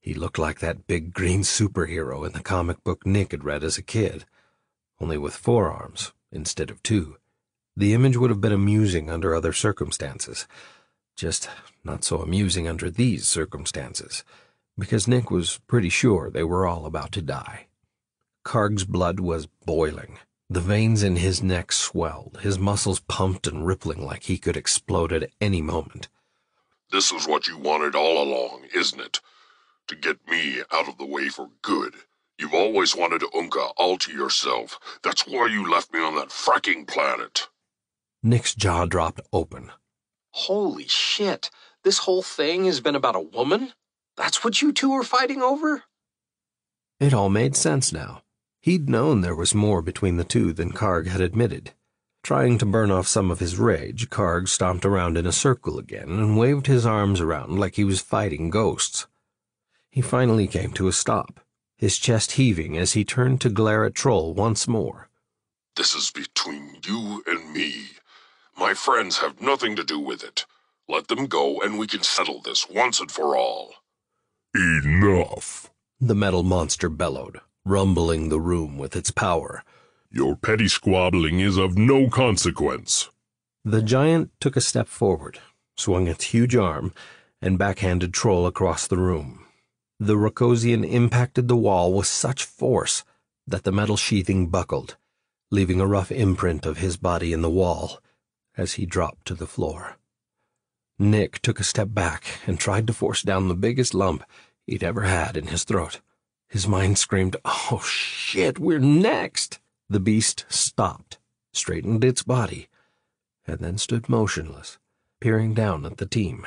He looked like that big green superhero in the comic book Nick had read as a kid, only with 4 arms instead of 2. The image would have been amusing under other circumstances, just not so amusing under these circumstances, because Nick was pretty sure they were all about to die. Karg's blood was boiling. The veins in his neck swelled, his muscles pumped and rippling like he could explode at any moment. This is what you wanted all along, isn't it? To get me out of the way for good. You've always wanted Unka all to yourself. That's why you left me on that fracking planet. Nick's jaw dropped open. Holy shit. This whole thing has been about a woman? That's what you two are fighting over? It all made sense now. He'd known there was more between the two than Karg had admitted. Trying to burn off some of his rage, Karg stomped around in a circle again and waved his arms around like he was fighting ghosts. He finally came to a stop, his chest heaving as he turned to glare at Troll once more. This is between you and me. My friends have nothing to do with it. Let them go and we can settle this once and for all. Enough, The metal monster bellowed, rumbling the room with its power. "Your petty squabbling is of no consequence." The giant took a step forward, swung its huge arm, and backhanded Troll across the room. The Rokosian impacted the wall with such force that the metal sheathing buckled, leaving a rough imprint of his body in the wall as he dropped to the floor. Nick took a step back and tried to force down the biggest lump he'd ever had in his throat. His mind screamed, "Oh, shit, we're next!" The beast stopped, straightened its body, and then stood motionless, peering down at the team.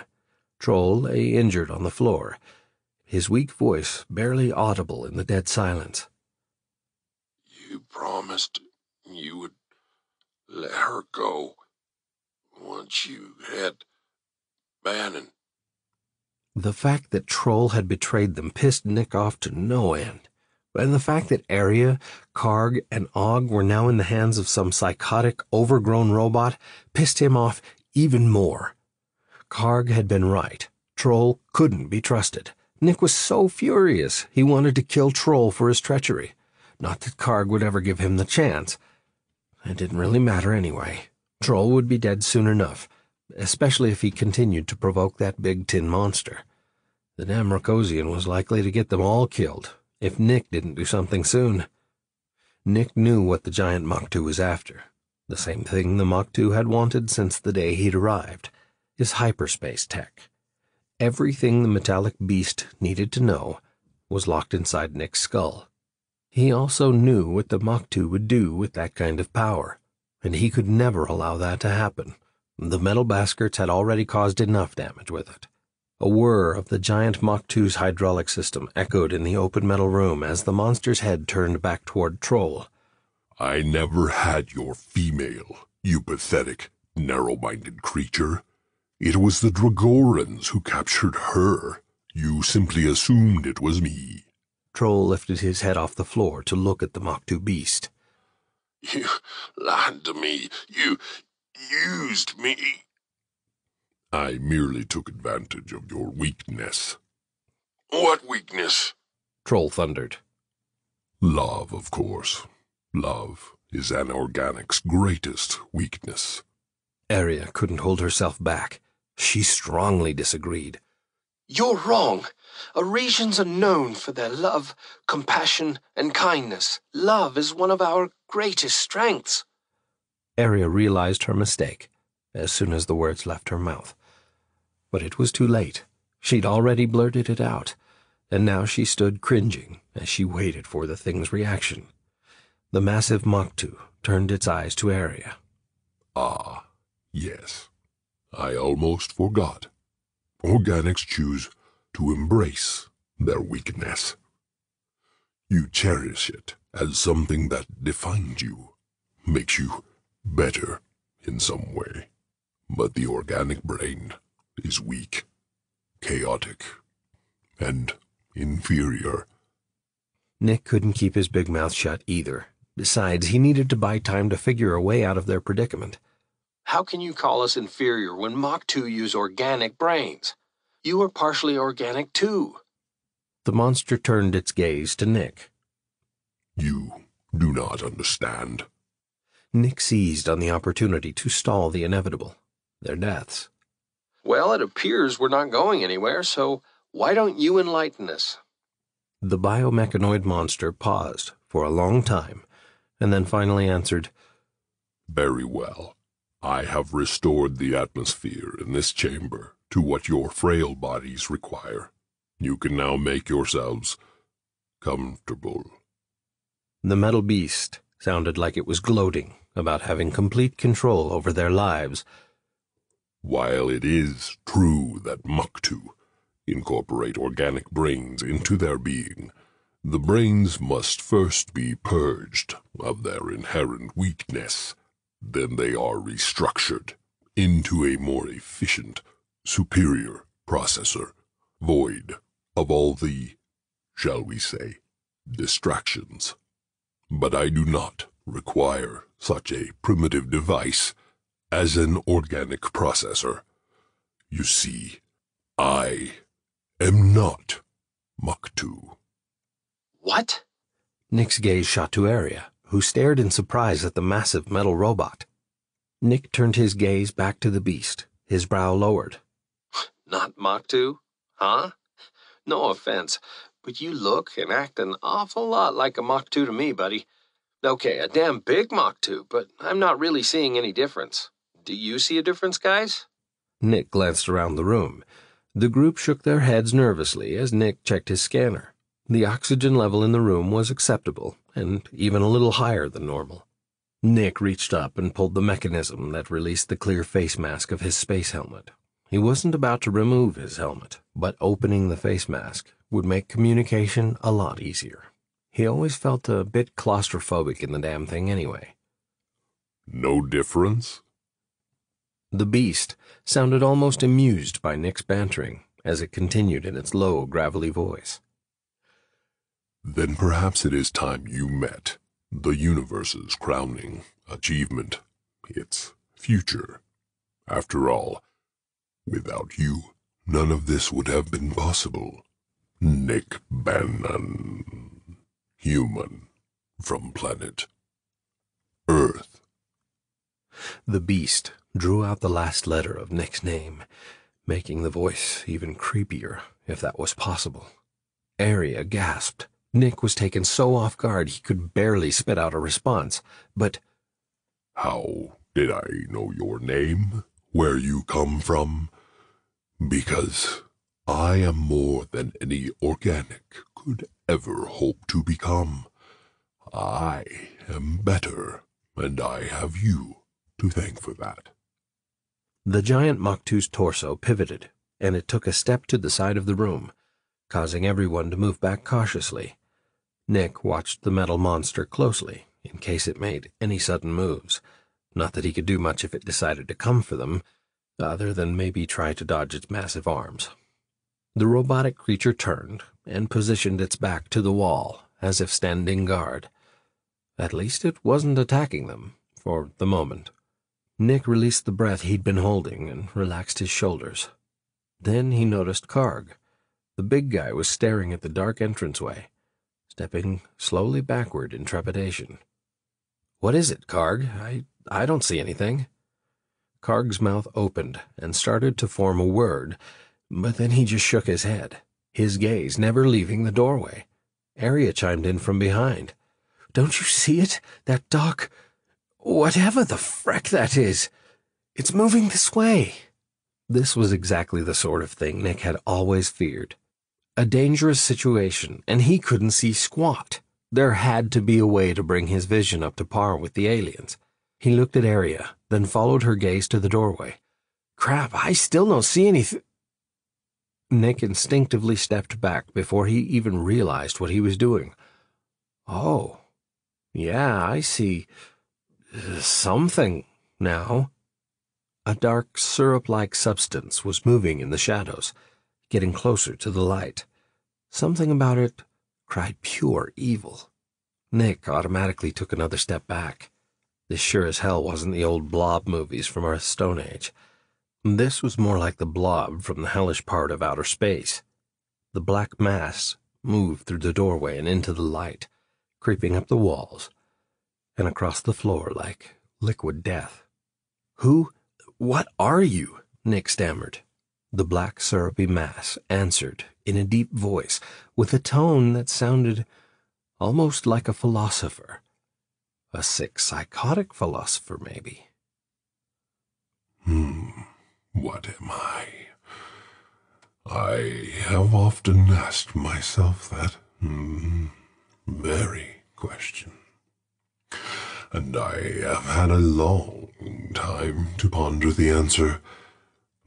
Troll lay injured on the floor, his weak voice barely audible in the dead silence. "You promised you would let her go once you had Bannon." The fact that Troll had betrayed them pissed Nick off to no end, and the fact that Arya, Karg, and Og were now in the hands of some psychotic, overgrown robot pissed him off even more. Karg had been right. Troll couldn't be trusted. Nick was so furious he wanted to kill Troll for his treachery. Not that Karg would ever give him the chance. It didn't really matter anyway. Troll would be dead soon enough, especially if he continued to provoke that big tin monster. The damn Rokosian was likely to get them all killed if Nick didn't do something soon. Nick knew what the giant Mach-2 was after, the same thing the Mach-2 had wanted since the day he'd arrived, his hyperspace tech. Everything the metallic beast needed to know was locked inside Nick's skull. He also knew what the Mach-2 would do with that kind of power, and he could never allow that to happen. The metal bastards had already caused enough damage with it. A whir of the giant Mach-2's hydraulic system echoed in the open metal room as the monster's head turned back toward Troll. "I never had your female, you pathetic, narrow-minded creature. It was the Dragorans who captured her. You simply assumed it was me." Troll lifted his head off the floor to look at the Mach-2 beast. "You lied to me. You used me." "I merely took advantage of your weakness." "What weakness?" Troll thundered. "Love, of course. Love is an organic's greatest weakness." Arya couldn't hold herself back. She strongly disagreed. "You're wrong. Arisians are known for their love, compassion, and kindness. Love is one of our greatest strengths." Arya realized her mistake as soon as the words left her mouth. But it was too late. She'd already blurted it out, and now she stood cringing as she waited for the thing's reaction. The massive Mach-2 turned its eyes to Arya. "Ah, yes. I almost forgot. Organics choose to embrace their weakness. You cherish it as something that defines you, makes you better in some way. But the organic brain is weak, chaotic, and inferior." Nick couldn't keep his big mouth shut either. Besides, he needed to buy time to figure a way out of their predicament. "How can you call us inferior when Mach-2 use organic brains? You are partially organic too." The monster turned its gaze to Nick. "You do not understand." Nick seized on the opportunity to stall the inevitable, their deaths. "Well, it appears we're not going anywhere, so why don't you enlighten us?" The biomechanoid monster paused for a long time, and then finally answered, "Very well. I have restored the atmosphere in this chamber to what your frail bodies require. You can now make yourselves comfortable." The metal beast sounded like it was gloating about having complete control over their lives. "While it is true that Mach-2 incorporate organic brains into their being, the brains must first be purged of their inherent weakness. Then they are restructured into a more efficient, superior processor, void of all the, shall we say, distractions. But I do not require such a primitive device as an organic processor. You see, I am not Mach-2. What? Nick's gaze shot to Arya, who stared in surprise at the massive metal robot. Nick turned his gaze back to the beast, his brow lowered. Not Mach 2? Huh? No offense, but you look and act an awful lot like a Mach 2 to me, buddy. Okay, a damn big Mach 2, but I'm not really seeing any difference. Do you see a difference, guys? Nick glanced around the room. The group shook their heads nervously as Nick checked his scanner. The oxygen level in the room was acceptable, and even a little higher than normal. Nick reached up and pulled the mechanism that released the clear face mask of his space helmet. He wasn't about to remove his helmet, but opening the face mask would make communication a lot easier. He always felt a bit claustrophobic in the damn thing anyway. No difference? The beast sounded almost amused by Nick's bantering as it continued in its low, gravelly voice. Then perhaps it is time you met the universe's crowning achievement, its future. After all, without you, none of this would have been possible. Nick Bannon, human, from planet Earth. The beast drew out the last letter of Nick's name, making the voice even creepier, if that was possible. Arya gasped. Nick was taken so off guard he could barely spit out a response, but... How did I know your name? Where you come from? Because I am more than any organic could ever hope to become. I am better, and I have you to thank for that. The giant Mach 2's torso pivoted, and it took a step to the side of the room, causing everyone to move back cautiously. Nick watched the metal monster closely, in case it made any sudden moves. Not that he could do much if it decided to come for them, other than maybe try to dodge its massive arms. The robotic creature turned and positioned its back to the wall, as if standing guard. At least it wasn't attacking them, for the moment. Nick released the breath he'd been holding and relaxed his shoulders. Then he noticed Karg. The big guy was staring at the dark entranceway, stepping slowly backward in trepidation. "What is it, Karg? I don't see anything." Karg's mouth opened and started to form a word, but then he just shook his head, his gaze never leaving the doorway. Arya chimed in from behind. "Don't you see it? That dark... whatever the freck that is. It's moving this way." This was exactly the sort of thing Nick had always feared. A dangerous situation, and he couldn't see squat. There had to be a way to bring his vision up to par with the aliens. He looked at Arya, then followed her gaze to the doorway. "Crap, I still don't see anything." Nick instinctively stepped back before he even realized what he was doing. "Oh, yeah, I see something now." A dark, syrup-like substance was moving in the shadows, getting closer to the light. Something about it cried pure evil. Nick automatically took another step back. This sure as hell wasn't the old Blob movies from Earth's Stone Age. This was more like the Blob from the hellish part of outer space. The black mass moved through the doorway and into the light, creeping up the walls and across the floor like liquid death. What are you?" Nick stammered. The black syrupy mass answered in a deep voice, with a tone that sounded almost like a philosopher. A sick, psychotic philosopher, maybe. What am I? I have often asked myself that very question. And I have had a long time to ponder the answer.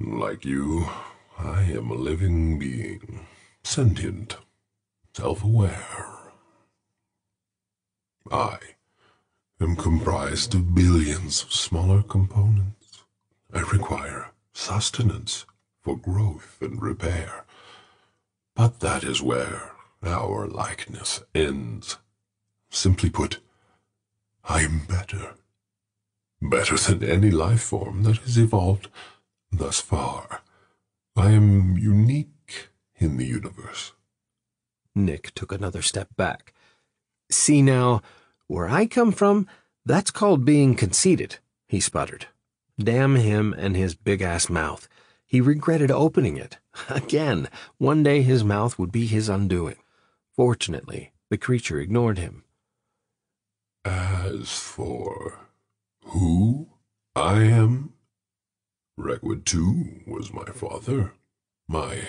Like you, I am a living being, sentient, self-aware. I am comprised of billions of smaller components. I require sustenance for growth and repair. But that is where our likeness ends. Simply put, I am better. Better than any life form that has evolved thus far. I am unique in the universe. Nick took another step back. See now, where I come from, that's called being conceited, he sputtered. Damn him and his big-ass mouth. He regretted opening it. Again, one day his mouth would be his undoing. Fortunately, the creature ignored him. As for who I am, Rekwood too was my father, my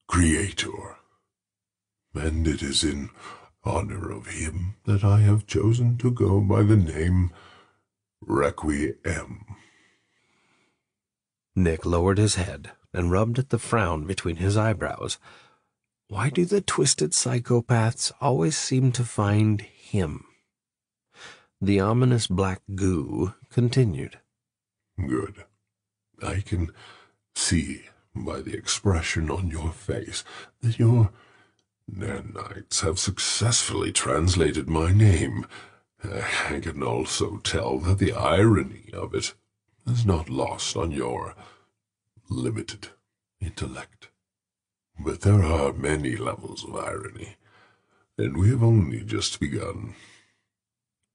creator. And it is in honor of him that I have chosen to go by the name Requiem. Nick lowered his head and rubbed at the frown between his eyebrows. Why do the twisted psychopaths always seem to find him? The ominous black goo continued. Good. I can see by the expression on your face that your nanites have successfully translated my name. I can also tell that the irony of it is not lost on your limited intellect. But there are many levels of irony, and we have only just begun.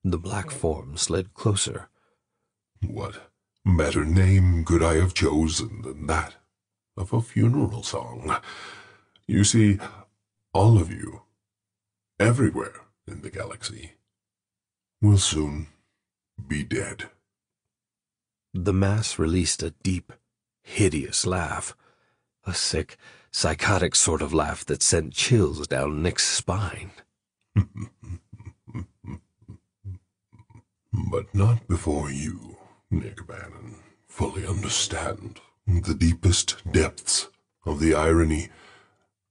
The black form slid closer. What better name could I have chosen than that of a funeral song? You see, all of you, everywhere in the galaxy, will soon be dead. The mass released a deep, hideous laugh. A sick, psychotic sort of laugh that sent chills down Nick's spine. But not before you, Nick Bannon, fully understand the deepest depths of the irony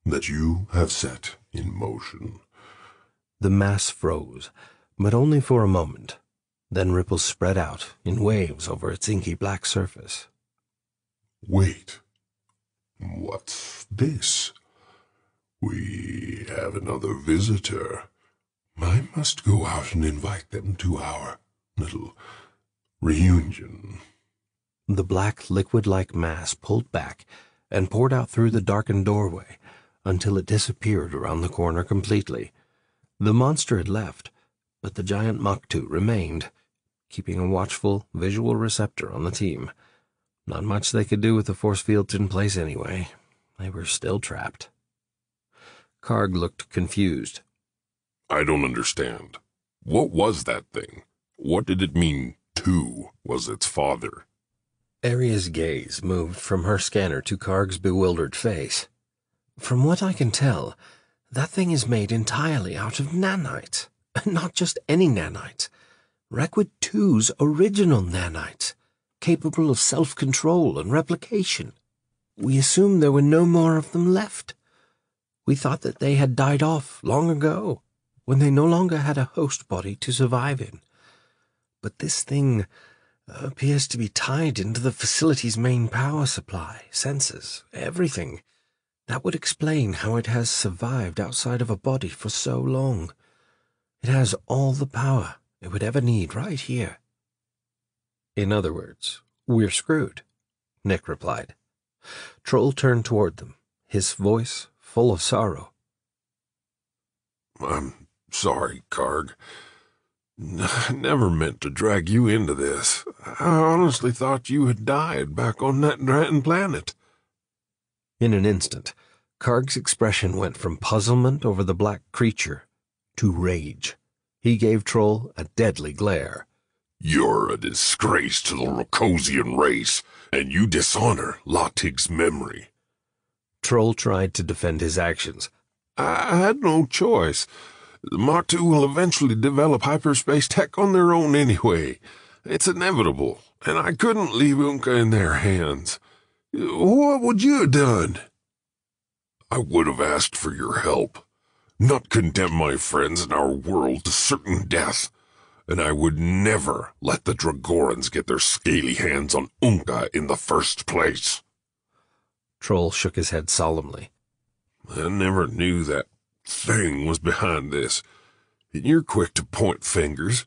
that you have set in motion. The mass froze, but only for a moment. Then ripples spread out in waves over its inky black surface. Wait. What's this? We have another visitor. I must go out and invite them to our little reunion. The black liquid-like mass pulled back and poured out through the darkened doorway until it disappeared around the corner completely. The monster had left, but the giant Maktu remained, keeping a watchful, visual receptor on the team. Not much they could do with the force fields in place anyway. They were still trapped. Karg looked confused. I don't understand. What was that thing? What did it mean, two was its father? Aria's gaze moved from her scanner to Karg's bewildered face. From what I can tell, that thing is made entirely out of nanites. Not just any nanites. Rekwood 2's original nanites, capable of self-control and replication. We assumed there were no more of them left. We thought that they had died off long ago, when they no longer had a host body to survive in. But this thing appears to be tied into the facility's main power supply, sensors, everything. That would explain how it has survived outside of a body for so long. It has all the power it would ever need right here. In other words, we're screwed, Nick replied. Troll turned toward them, his voice full of sorrow. I'm sorry, Karg. I never meant to drag you into this. I honestly thought you had died back on that Dratton planet. In an instant, Karg's expression went from puzzlement over the black creature to rage. He gave Troll a deadly glare. You're a disgrace to the Rokosian race, and you dishonor Latig's memory. Troll tried to defend his actions. I had no choice. The Maktu will eventually develop hyperspace tech on their own anyway. It's inevitable, and I couldn't leave Unka in their hands. What would you have done? I would have asked for your help, not condemn my friends and our world to certain death, and I would never let the Dragorans get their scaly hands on Unka in the first place. Troll shook his head solemnly. I never knew that thing was behind this. And you're quick to point fingers.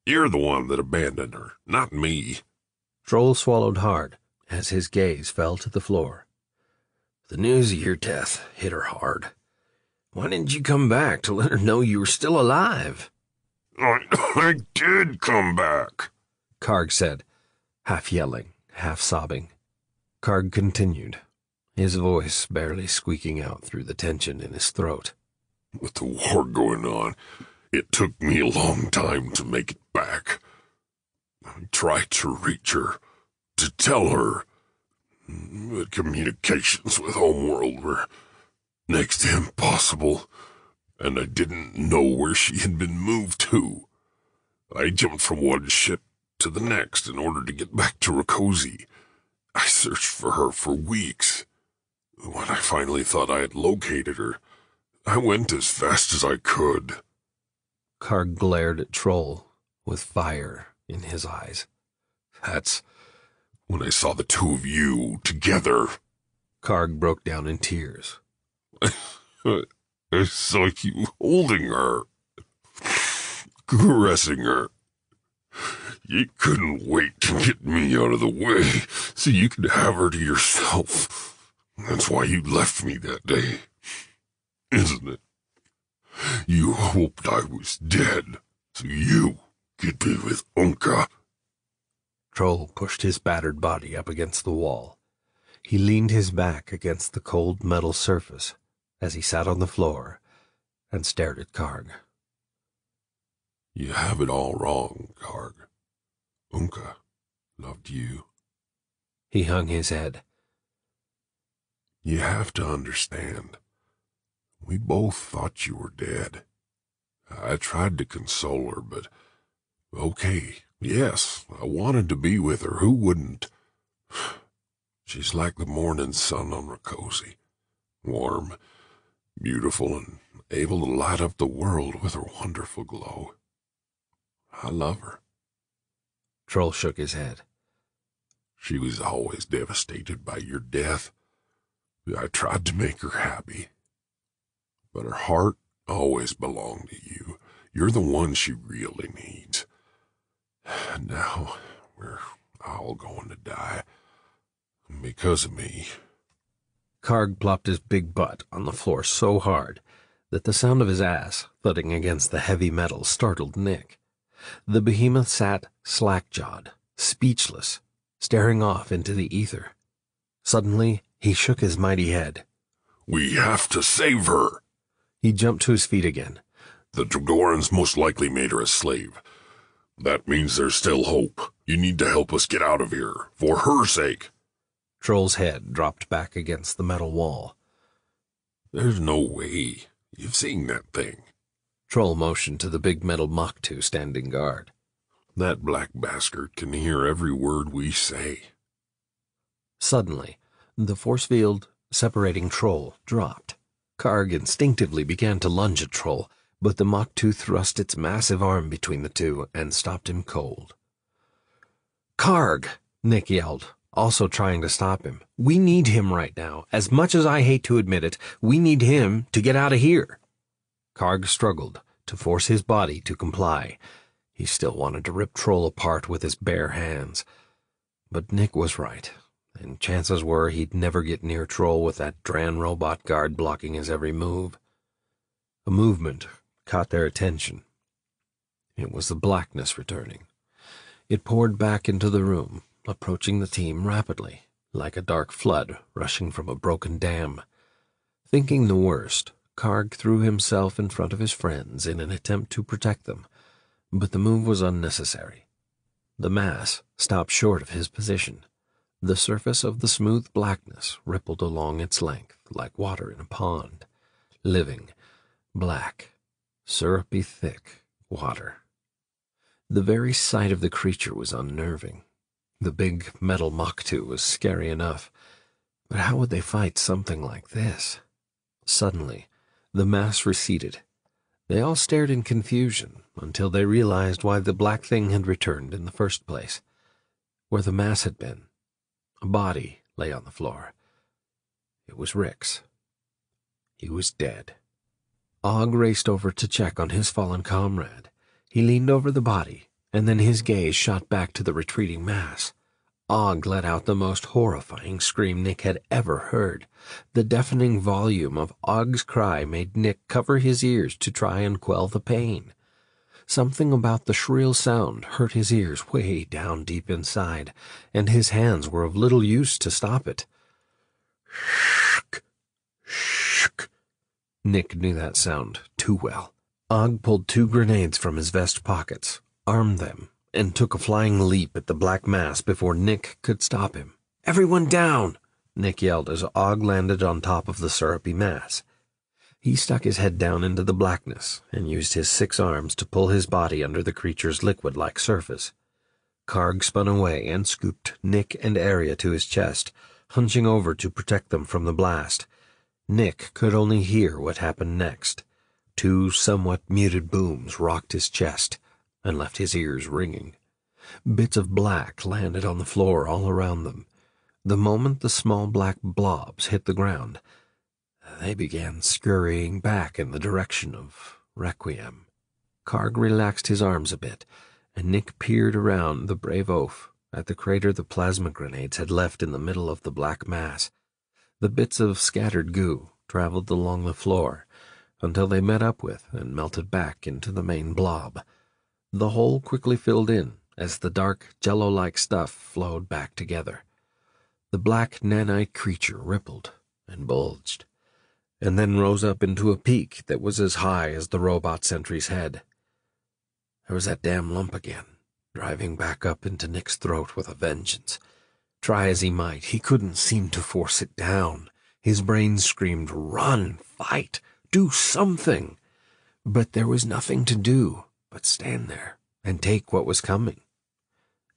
You're the one that abandoned her, not me. Troll swallowed hard as his gaze fell to the floor. The news of your death hit her hard. Why didn't you come back to let her know you were still alive? I did come back, Karg said, half yelling, half sobbing. Karg continued, his voice barely squeaking out through the tension in his throat. With the war going on, it took me a long time to make it back. I tried to reach her, to tell her, but communications with Homeworld were next to impossible, and I didn't know where she had been moved to. I jumped from one ship to the next in order to get back to Rakosi. I searched for her for weeks. When I finally thought I had located her, I went as fast as I could. Karg glared at Troll, with fire in his eyes. That's when I saw the two of you together. Karg broke down in tears. I saw you holding her, caressing her. You couldn't wait to get me out of the way so you could have her to yourself. That's why you left me that day, isn't it? You hoped I was dead so you could be with Unka. Troll pushed his battered body up against the wall. He leaned his back against the cold metal surface as he sat on the floor and stared at Karg. You have it all wrong, Karg. Unka loved you. He hung his head. You have to understand. We both thought you were dead. I tried to console her, but okay, yes, I wanted to be with her. Who wouldn't? She's like the morning sun on Rakosi. Warm, beautiful, and able to light up the world with her wonderful glow. I love her. Troll shook his head. She was always devastated by your death. I tried to make her happy. But her heart always belonged to you. You're the one she really needs. And now we're all going to die. Because of me. Karg plopped his big butt on the floor so hard that the sound of his ass thudding against the heavy metal startled Nick. The behemoth sat slack-jawed, speechless, staring off into the ether. Suddenly, he shook his mighty head. We have to save her. He jumped to his feet again. The Dragorans most likely made her a slave. That means there's still hope. You need to help us get out of here, for her sake. Troll's head dropped back against the metal wall. There's no way. You've seen that thing. Troll motioned to the big metal Mach-2 standing guard. That black bastard can hear every word we say. Suddenly, the force field separating Troll dropped. Karg instinctively began to lunge at Troll, but the Mach-2 thrust its massive arm between the two and stopped him cold. Karg! Nick yelled, also trying to stop him. We need him right now. As much as I hate to admit it, we need him to get out of here. Karg struggled to force his body to comply. He still wanted to rip Troll apart with his bare hands. But Nick was right, and chances were he'd never get near Troll with that Dran robot guard blocking his every move. A movement caught their attention. It was the blackness returning. It poured back into the room, approaching the team rapidly, like a dark flood rushing from a broken dam. Thinking the worst, Karg threw himself in front of his friends in an attempt to protect them, but the move was unnecessary. The mass stopped short of his position. The surface of the smooth blackness rippled along its length like water in a pond. Living, black, syrupy thick water. The very sight of the creature was unnerving. The big metal Mach-2 was scary enough, but how would they fight something like this? Suddenly, the mass receded. They all stared in confusion until they realized why the black thing had returned in the first place. Where the mass had been, a body lay on the floor. It was Rick's. He was dead. Og raced over to check on his fallen comrade. He leaned over the body, and then his gaze shot back to the retreating mass. Og let out the most horrifying scream Nick had ever heard. The deafening volume of Og's cry made Nick cover his ears to try and quell the pain. Something about the shrill sound hurt his ears way down deep inside, and his hands were of little use to stop it. Shk, shk. Nick knew that sound too well. Og pulled 2 grenades from his vest pockets, armed them, and took a flying leap at the black mass before Nick could stop him. "Everyone down!" Nick yelled as Og landed on top of the syrupy mass. He stuck his head down into the blackness and used his 6 arms to pull his body under the creature's liquid-like surface. Karg spun away and scooped Nick and Arya to his chest, hunching over to protect them from the blast. Nick could only hear what happened next. 2 somewhat muted booms rocked his chest and left his ears ringing. Bits of black landed on the floor all around them. The moment the small black blobs hit the ground, they began scurrying back in the direction of Requiem. Karg relaxed his arms a bit, and Nick peered around the brave oaf at the crater the plasma grenades had left in the middle of the black mass. The bits of scattered goo traveled along the floor until they met up with and melted back into the main blob. The hole quickly filled in as the dark, jello-like stuff flowed back together. The black nanite creature rippled and bulged, and then rose up into a peak that was as high as the robot sentry's head. There was that damn lump again, driving back up into Nick's throat with a vengeance. Try as he might, he couldn't seem to force it down. His brain screamed, "Run, fight, do something!" But there was nothing to do but stand there and take what was coming.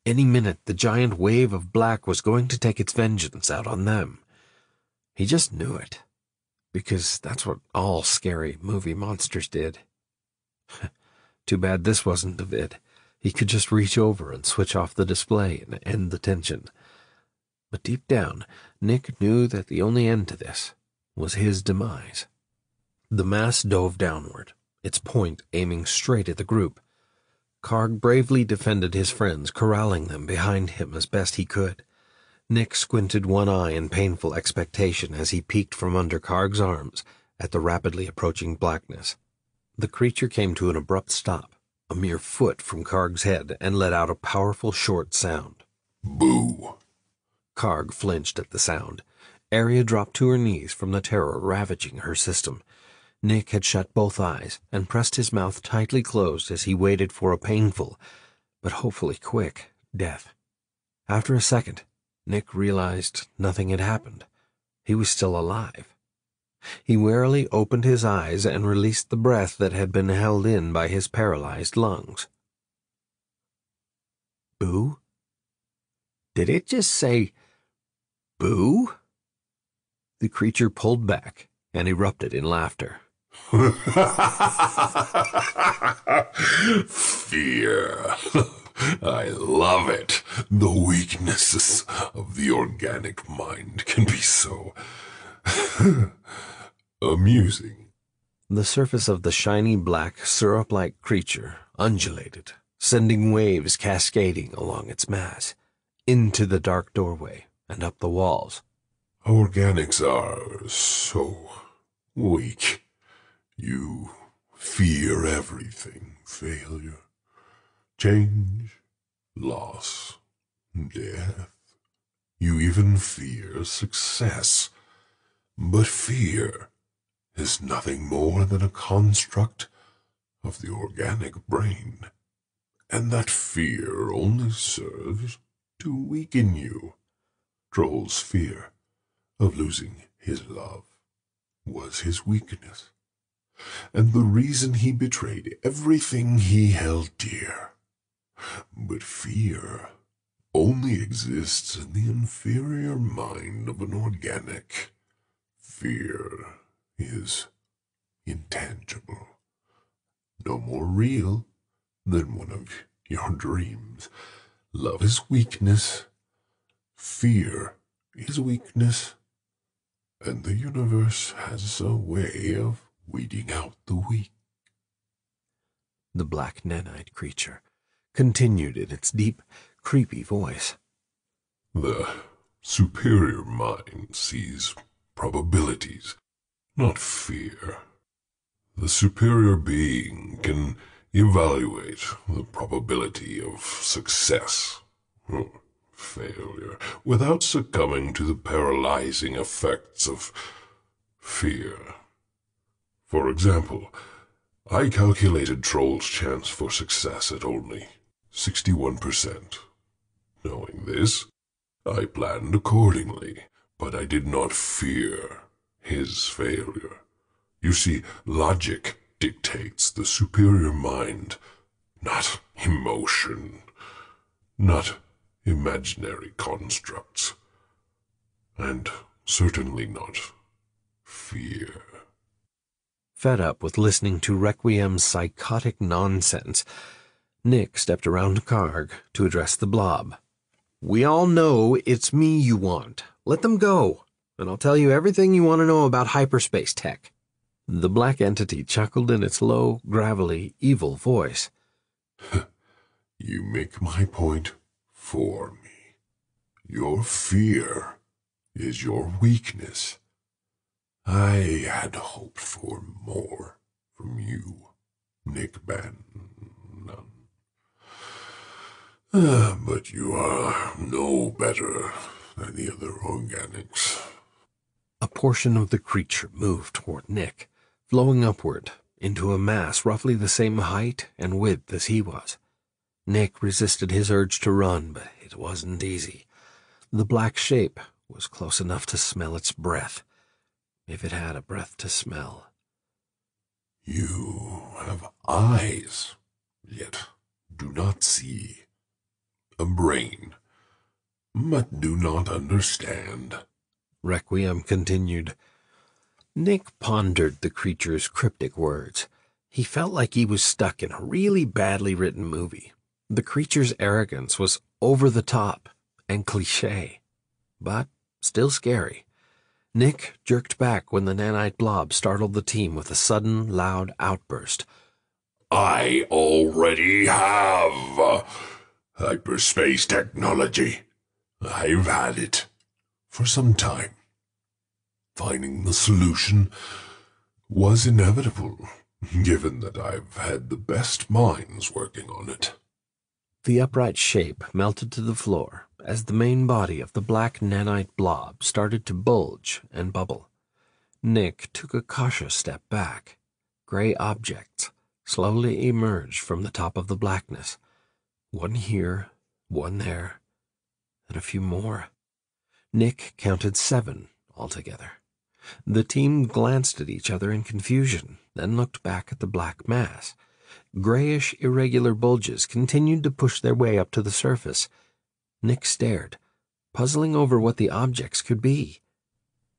Any minute, the giant wave of black was going to take its vengeance out on them. He just knew it, because that's what all scary movie monsters did. Too bad this wasn't a vid. He could just reach over and switch off the display and end the tension. But deep down, Nick knew that the only end to this was his demise. The mass dove downward, its point aiming straight at the group. Karg bravely defended his friends, corralling them behind him as best he could. Nick squinted one eye in painful expectation as he peeked from under Karg's arms at the rapidly approaching blackness. The creature came to an abrupt stop, a mere foot from Karg's head, and let out a powerful short sound. Boo! Karg flinched at the sound. Arya dropped to her knees from the terror ravaging her system. Nick had shut both eyes and pressed his mouth tightly closed as he waited for a painful, but hopefully quick, death. After a second, Nick realized nothing had happened. He was still alive. He warily opened his eyes and released the breath that had been held in by his paralyzed lungs. Boo? Did it just say, boo? The creature pulled back and erupted in laughter. Fear. I love it. The weaknesses of the organic mind can be so amusing. The surface of the shiny black, syrup-like creature undulated, sending waves cascading along its mass, into the dark doorway and up the walls. Organics are so weak. You fear everything: failure, change, loss, death. You even fear success. But fear is nothing more than a construct of the organic brain, and that fear only serves to weaken you. Troll's fear of losing his love was his weakness, and the reason he betrayed everything he held dear. But fear only exists in the inferior mind of an organic. Fear is intangible, no more real than one of your dreams. Love is weakness, fear is weakness, and the universe has a way of weeding out the weak. The black nanite creature continued in its deep, creepy voice. The superior mind sees probabilities, not fear. The superior being can evaluate the probability of success or failure without succumbing to the paralyzing effects of fear. For example, I calculated Troll's chance for success at only 61%. Knowing this, I planned accordingly, but I did not fear his failure. You see, logic dictates the superior mind, not emotion, not imaginary constructs, and certainly not fear. Fed up with listening to Requiem's psychotic nonsense, Nick stepped around Karg to address the blob. "We all know it's me you want. Let them go, and I'll tell you everything you want to know about hyperspace tech." The black entity chuckled in its low, gravelly, evil voice. You make my point for me. Your fear is your weakness. I had hoped for more from you, Nick Bannon. But you are no better than the other organics. A portion of the creature moved toward Nick, flowing upward into a mass roughly the same height and width as he was. Nick resisted his urge to run, but it wasn't easy. The black shape was close enough to smell its breath, if it had a breath to smell. You have eyes, yet do not see. A brain, but do not understand. Requiem continued. Nick pondered the creature's cryptic words. He felt like he was stuck in a really badly written movie. The creature's arrogance was over the top and cliché, but still scary. Nick jerked back when the nanite blob startled the team with a sudden, loud outburst. I already have hyperspace technology. I've had it for some time. Finding the solution was inevitable, given that I've had the best minds working on it. The upright shape melted to the floor as the main body of the black nanite blob started to bulge and bubble. Nick took a cautious step back. Gray objects slowly emerged from the top of the blackness. One here, one there, and a few more. Nick counted 7 altogether. The team glanced at each other in confusion, then looked back at the black mass. Grayish, irregular bulges continued to push their way up to the surface. Nick stared, puzzling over what the objects could be.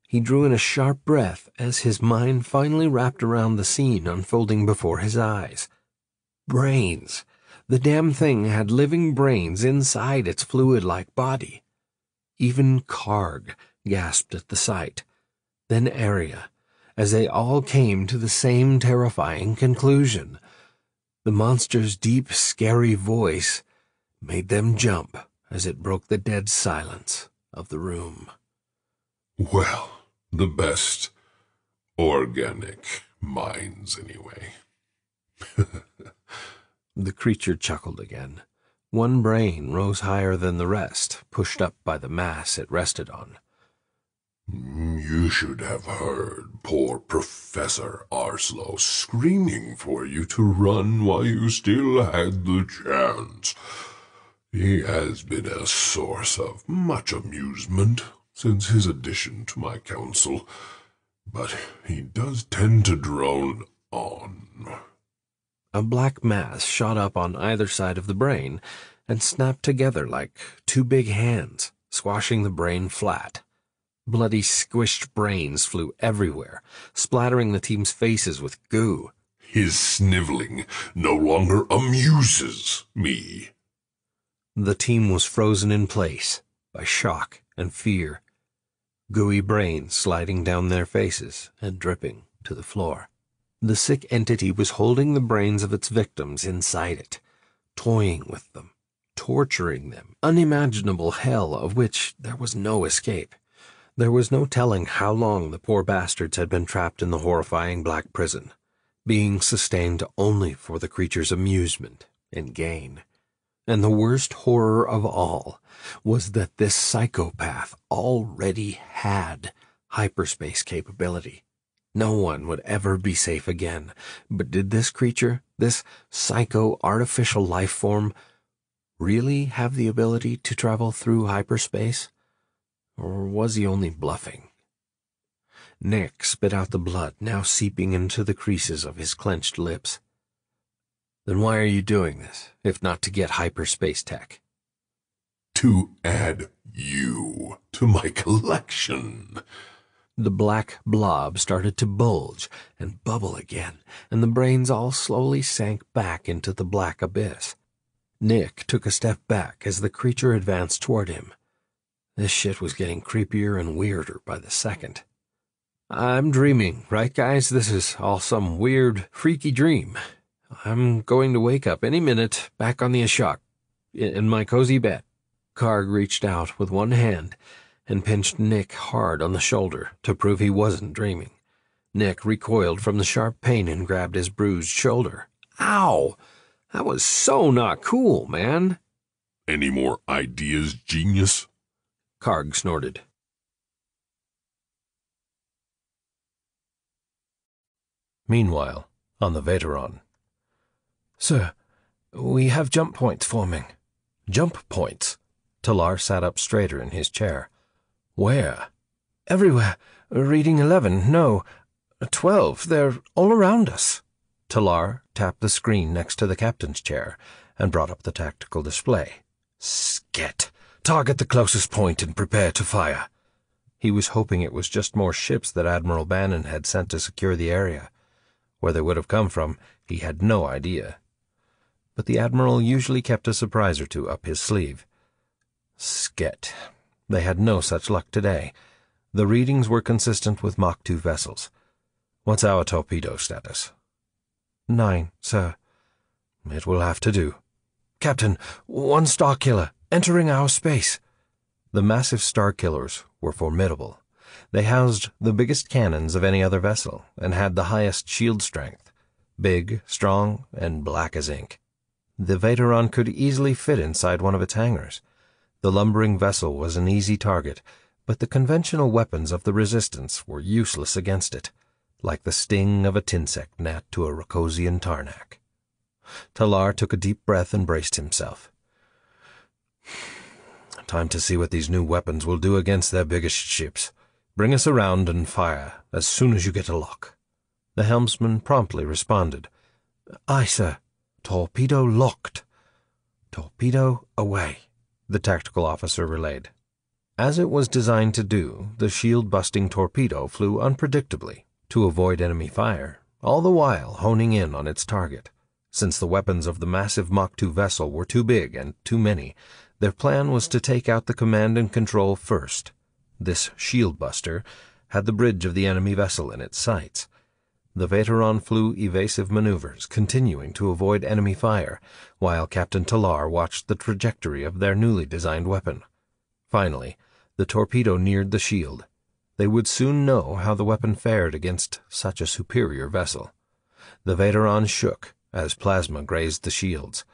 He drew in a sharp breath as his mind finally wrapped around the scene unfolding before his eyes. Brains! The damn thing had living brains inside its fluid-like body. Even Karg gasped at the sight. Then Arya, as they all came to the same terrifying conclusion. The monster's deep, scary voice made them jump as it broke the dead silence of the room. Well, the best organic minds, anyway. The creature chuckled again. One brain rose higher than the rest, pushed up by the mass it rested on. You should have heard poor Professor Arslow screaming for you to run while you still had the chance. He has been a source of much amusement since his addition to my council, but he does tend to drone on. A black mass shot up on either side of the brain and snapped together like 2 big hands, squashing the brain flat. Bloody, squished brains flew everywhere, splattering the team's faces with goo. His sniveling no longer amuses me. The team was frozen in place by shock and fear, gooey brains sliding down their faces and dripping to the floor. The sick entity was holding the brains of its victims inside it, toying with them, torturing them, unimaginable hell of which there was no escape. There was no telling how long the poor bastards had been trapped in the horrifying black prison, being sustained only for the creature's amusement and gain. And the worst horror of all was that this psychopath already had hyperspace capability. No one would ever be safe again. But did this creature, this psycho-artificial life form, really have the ability to travel through hyperspace? Or was he only bluffing? Nick spit out the blood, now seeping into the creases of his clenched lips. Then why are you doing this, if not to get hyperspace tech? To add you to my collection. The black blob started to bulge and bubble again, and the brains all slowly sank back into the black abyss. Nick took a step back as the creature advanced toward him. This shit was getting creepier and weirder by the second. I'm dreaming, right, guys? This is all some weird, freaky dream. I'm going to wake up any minute back on the Ashok, in my cozy bed. Karg reached out with one hand and pinched Nick hard on the shoulder to prove he wasn't dreaming. Nick recoiled from the sharp pain and grabbed his bruised shoulder. Ow! That was so not cool, man. Any more ideas, genius? Karg snorted. Meanwhile, on the Veteran. Sir, we have jump points forming. Jump points? Talar sat up straighter in his chair. Where? Everywhere. Reading 11, no, 12. They're all around us. Talar tapped the screen next to the captain's chair and brought up the tactical display. Sket! Target the closest point and prepare to fire. He was hoping it was just more ships that Admiral Bannon had sent to secure the area. Where they would have come from, he had no idea. But the Admiral usually kept a surprise or two up his sleeve. Sket. They had no such luck today. The readings were consistent with Mach 2 vessels. What's our torpedo status? 9, sir. It will have to do. Captain, 1 Starkiller, entering our space. The massive Starkillers were formidable. They housed the biggest cannons of any other vessel and had the highest shield strength. Big, strong, and black as ink. The Veteran could easily fit inside one of its hangars. The lumbering vessel was an easy target, but the conventional weapons of the Resistance were useless against it, like the sting of a tinsect gnat to a Racosian Tarnak. Talar took a deep breath and braced himself. Time to see what these new weapons will do against their biggest ships. Bring us around and fire as soon as you get a lock. The helmsman promptly responded. Aye, sir. Torpedo locked. Torpedo away, the tactical officer relayed. As it was designed to do, the shield-busting torpedo flew unpredictably to avoid enemy fire, all the while honing in on its target. Since the weapons of the massive Mach 2 vessel were too big and too many, their plan was to take out the command and control first. This shield-buster had the bridge of the enemy vessel in its sights. The Veteran flew evasive maneuvers, continuing to avoid enemy fire, while Captain Talar watched the trajectory of their newly designed weapon. Finally, the torpedo neared the shield. They would soon know how the weapon fared against such a superior vessel. The Veteran shook as plasma grazed the shields.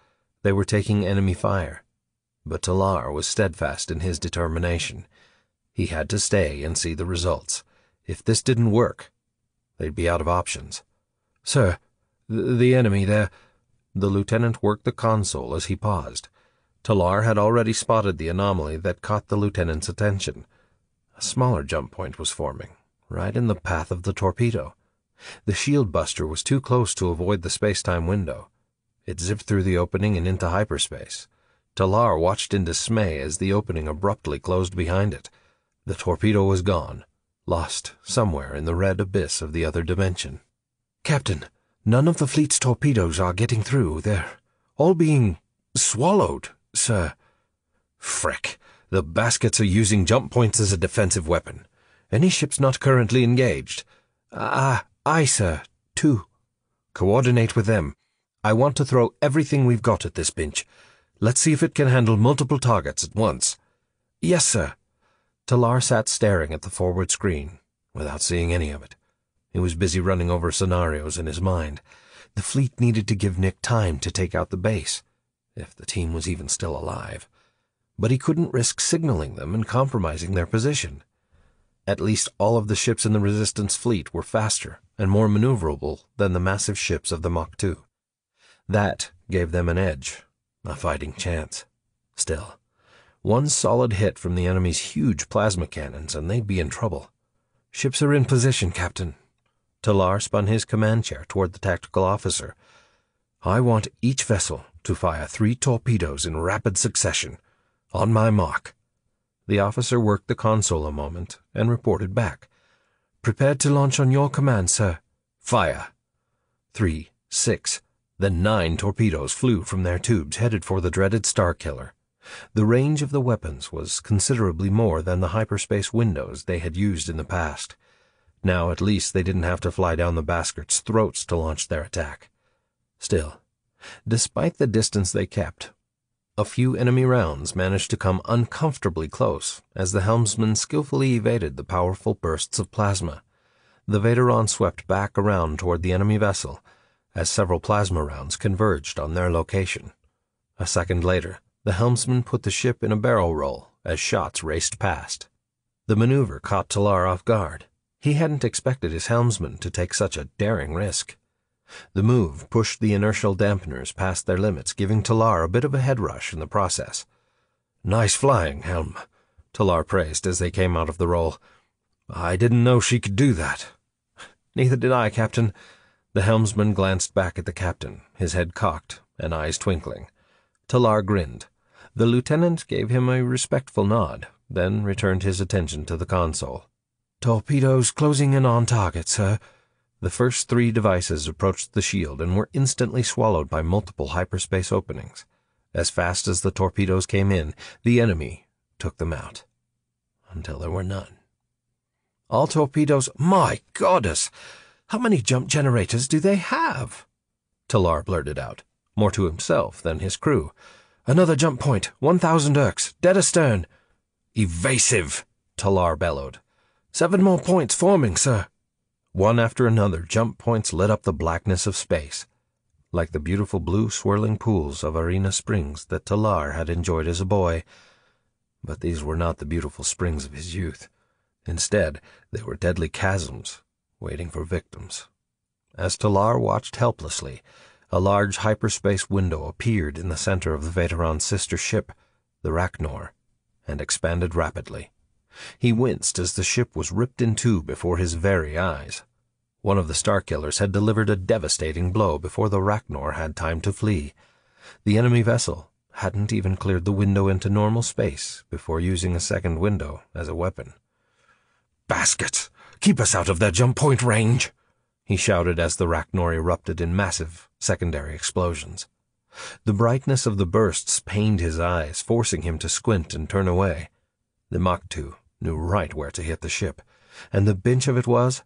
They were taking enemy fire. But Talar was steadfast in his determination. He had to stay and see the results. If this didn't work, they'd be out of options. Sir, the enemy there. The lieutenant worked the console as he paused. Talar had already spotted the anomaly that caught the lieutenant's attention. A smaller jump point was forming, right in the path of the torpedo. The shield buster was too close to avoid the space-time window. It zipped through the opening and into hyperspace. Talar watched in dismay as the opening abruptly closed behind it. The torpedo was gone, lost somewhere in the red abyss of the other dimension. Captain, none of the fleet's torpedoes are getting through. They're all being swallowed, sir. Frick, the baskets are using jump points as a defensive weapon. Any ships not currently engaged? Aye, sir. 2. Coordinate with them. I want to throw everything we've got at this pinch. Let's see if it can handle multiple targets at once. Yes, sir. Talar sat staring at the forward screen, without seeing any of it. He was busy running over scenarios in his mind. The fleet needed to give Nick time to take out the base, if the team was even still alive. But he couldn't risk signaling them and compromising their position. At least all of the ships in the Resistance fleet were faster and more maneuverable than the massive ships of the Mach 2. That gave them an edge, a fighting chance. Still, one solid hit from the enemy's huge plasma cannons and they'd be in trouble. Ships are in position, Captain. Talar spun his command chair toward the tactical officer. I want each vessel to fire 3 torpedoes in rapid succession. On my mark. The officer worked the console a moment and reported back. Prepared to launch on your command, sir. Fire. 3, 6, then 9 torpedoes flew from their tubes headed for the dreaded Starkiller. The range of the weapons was considerably more than the hyperspace windows they had used in the past. Now at least they didn't have to fly down the bastards' throats to launch their attack. Still, despite the distance they kept, a few enemy rounds managed to come uncomfortably close as the helmsman skillfully evaded the powerful bursts of plasma. The Veteran swept back around toward the enemy vessel as several plasma rounds converged on their location. A second later, the helmsman put the ship in a barrel roll as shots raced past. The maneuver caught Talar off guard. He hadn't expected his helmsman to take such a daring risk. The move pushed the inertial dampeners past their limits, giving Talar a bit of a head rush in the process. Nice flying, Helm, Talar praised as they came out of the roll. I didn't know she could do that. Neither did I, Captain. The helmsman glanced back at the captain, his head cocked and eyes twinkling. Talar grinned. The lieutenant gave him a respectful nod, then returned his attention to the console. Torpedoes closing in on target, sir. The first 3 devices approached the shield and were instantly swallowed by multiple hyperspace openings. As fast as the torpedoes came in, the enemy took them out, until there were none. All torpedoes— My goddess! How many jump generators do they have? Talar blurted out, more to himself than his crew. Another jump point, 1,000 Erks, dead astern. Evasive, Talar bellowed. 7 more points forming, sir. One after another, jump points lit up the blackness of space, like the beautiful blue swirling pools of Arena Springs that Talar had enjoyed as a boy. But these were not the beautiful springs of his youth. Instead, they were deadly chasms, waiting for victims. As Talar watched helplessly, a large hyperspace window appeared in the center of the Veteran's sister ship, the Rachnor, and expanded rapidly. He winced as the ship was ripped in two before his very eyes. One of the Starkillers had delivered a devastating blow before the Rachnor had time to flee. The enemy vessel hadn't even cleared the window into normal space before using a second window as a weapon. "Baskets! Keep us out of their jump point range!" he shouted as the Rachnor erupted in massive secondary explosions. The brightness of the bursts pained his eyes, forcing him to squint and turn away. The Mach 2 knew right where to hit the ship, and the binge of it was,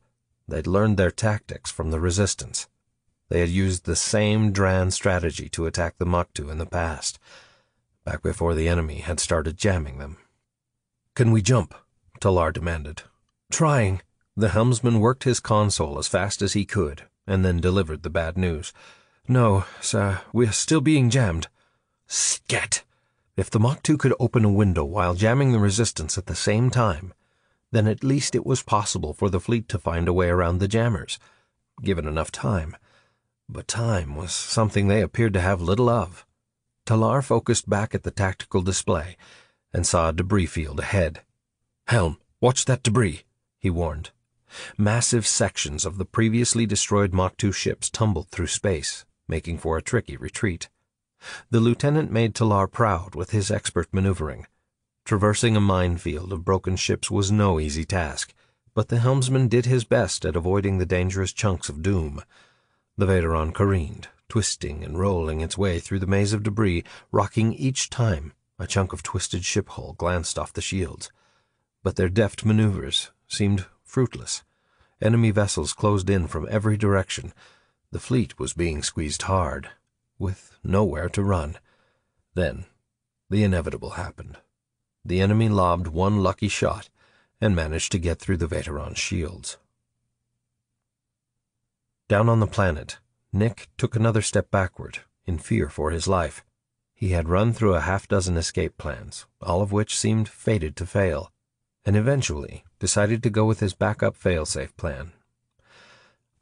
they'd learned their tactics from the Resistance. They had used the same Dran strategy to attack the Mach 2 in the past, back before the enemy had started jamming them. "Can we jump?" Talar demanded. "Trying." The helmsman worked his console as fast as he could, and then delivered the bad news. "No, sir, we're still being jammed." "Scat!" If the Mach 2 could open a window while jamming the Resistance at the same time, then at least it was possible for the fleet to find a way around the jammers, given enough time. But time was something they appeared to have little of. Talar focused back at the tactical display and saw a debris field ahead. "Helm, watch that debris," he warned. Massive sections of the previously destroyed Mach 2 ships tumbled through space, making for a tricky retreat. The lieutenant made Talar proud with his expert maneuvering. Traversing a minefield of broken ships was no easy task, but the helmsman did his best at avoiding the dangerous chunks of doom. The Veteran careened, twisting and rolling its way through the maze of debris, rocking each time a chunk of twisted ship hull glanced off the shields. But their deft maneuvers seemed fruitless. Enemy vessels closed in from every direction. The fleet was being squeezed hard, with nowhere to run. Then, the inevitable happened. The enemy lobbed one lucky shot and managed to get through the Veteran's shields. Down on the planet, Nick took another step backward, in fear for his life. He had run through a half-dozen escape plans, all of which seemed fated to fail, and eventually decided to go with his backup failsafe plan.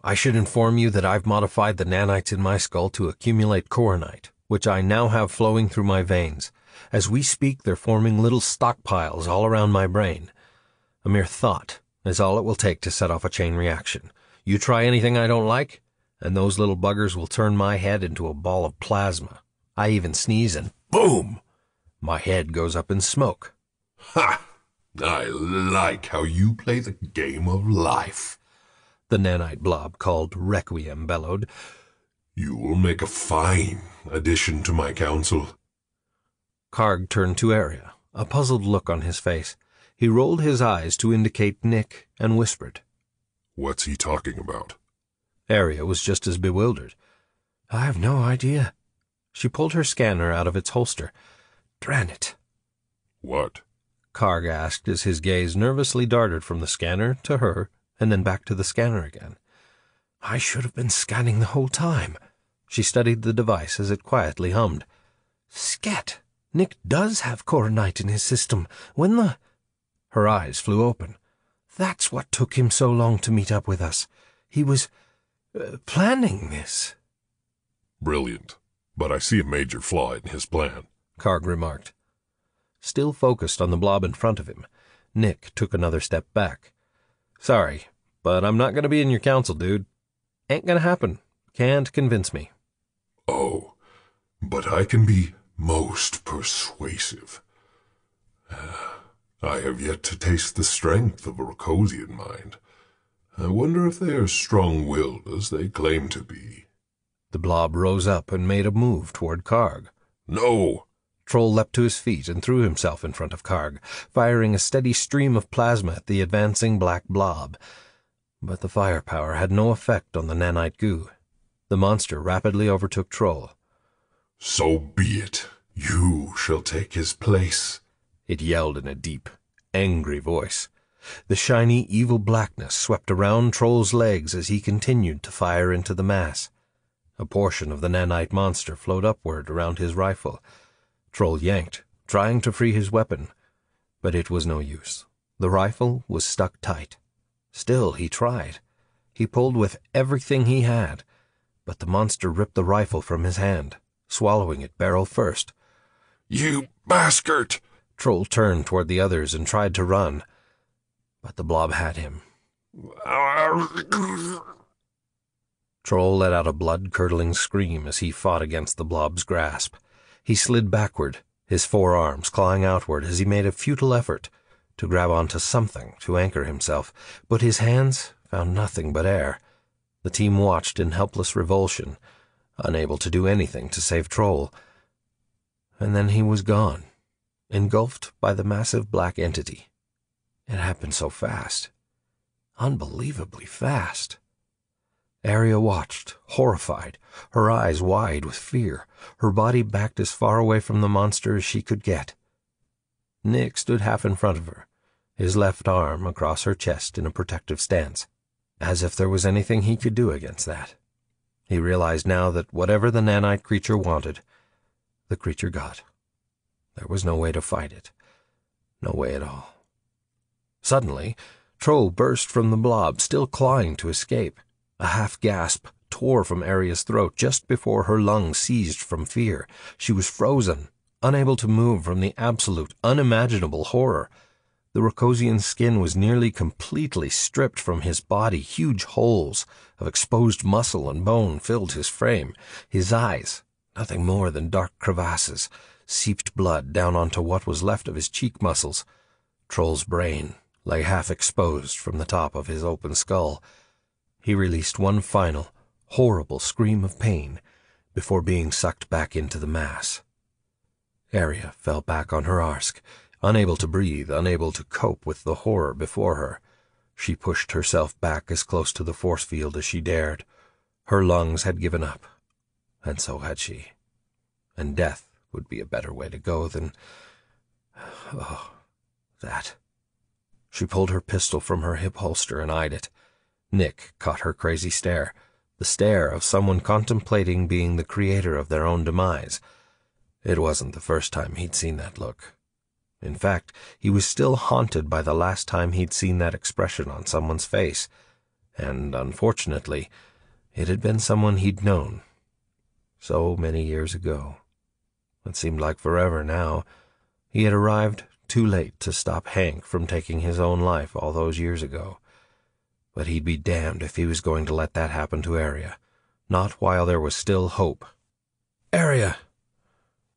I should inform you that I've modified the nanites in my skull to accumulate coronite, which I now have flowing through my veins. As we speak, they're forming little stockpiles all around my brain. A mere thought is all it will take to set off a chain reaction. You try anything I don't like, and those little buggers will turn my head into a ball of plasma. I even sneeze and boom! My head goes up in smoke. Ha! I like how you play the game of life, the nanite blob called Requiem bellowed. You will make a fine addition to my council. Karg turned to Arya, a puzzled look on his face. He rolled his eyes to indicate Nick and whispered. What's he talking about? Arya was just as bewildered. I have no idea. She pulled her scanner out of its holster. Dran it. What? Karg asked as his gaze nervously darted from the scanner to her and then back to the scanner again. I should have been scanning the whole time. She studied the device as it quietly hummed. Scat! Nick does have coronite in his system. Her eyes flew open. That's what took him so long to meet up with us. He was planning this. Brilliant. But I see a major flaw in his plan, Karg remarked. Still focused on the blob in front of him, Nick took another step back. Sorry, but I'm not going to be in your council, dude. Ain't going to happen. Can't convince me. Oh, but I can be most persuasive. I have yet to taste the strength of a Rokosian mind. I wonder if they are strong-willed as they claim to be. The blob rose up and made a move toward Karg. No! Troll leapt to his feet and threw himself in front of Karg, firing a steady stream of plasma at the advancing black blob. But the firepower had no effect on the nanite goo. The monster rapidly overtook Troll. So be it. You shall take his place, it yelled in a deep, angry voice. The shiny, evil blackness swept around Troll's legs as he continued to fire into the mass. A portion of the nanite monster flowed upward around his rifle. Troll yanked, trying to free his weapon, but it was no use. The rifle was stuck tight. Still, he tried. He pulled with everything he had, but the monster ripped the rifle from his hand, swallowing it barrel first. You bastard! Troll turned toward the others and tried to run, but the blob had him. Troll let out a blood-curdling scream as he fought against the blob's grasp. He slid backward, his forearms clawing outward as he made a futile effort to grab onto something to anchor himself, but his hands found nothing but air. The team watched in helpless revulsion, unable to do anything to save Troll. And then he was gone, engulfed by the massive black entity. It happened so fast. Unbelievably fast. Arya watched, horrified, her eyes wide with fear, her body backed as far away from the monster as she could get. Nick stood half in front of her, his left arm across her chest in a protective stance, as if there was anything he could do against that. He realized now that whatever the nanite creature wanted, the creature got. There was no way to fight it. No way at all. Suddenly, Troll burst from the blob, still clawing to escape. A half-gasp tore from Arya's throat just before her lungs seized from fear. She was frozen, unable to move from the absolute, unimaginable horror. The Rokosian's skin was nearly completely stripped from his body. Huge holes of exposed muscle and bone filled his frame. His eyes, nothing more than dark crevasses, seeped blood down onto what was left of his cheek muscles. Troll's brain lay half-exposed from the top of his open skull. He released one final, horrible scream of pain before being sucked back into the mass. Arya fell back on her arsk, unable to breathe, unable to cope with the horror before her. She pushed herself back as close to the force field as she dared. Her lungs had given up, and so had she. And death would be a better way to go than... Oh, that. She pulled her pistol from her hip holster and eyed it. Nick caught her crazy stare, the stare of someone contemplating being the creator of their own demise. It wasn't the first time he'd seen that look. In fact, he was still haunted by the last time he'd seen that expression on someone's face, and, unfortunately, it had been someone he'd known. So many years ago. It seemed like forever now. He had arrived too late to stop Hank from taking his own life all those years ago. But he'd be damned if he was going to let that happen to Arya. Not while there was still hope. "Arya!"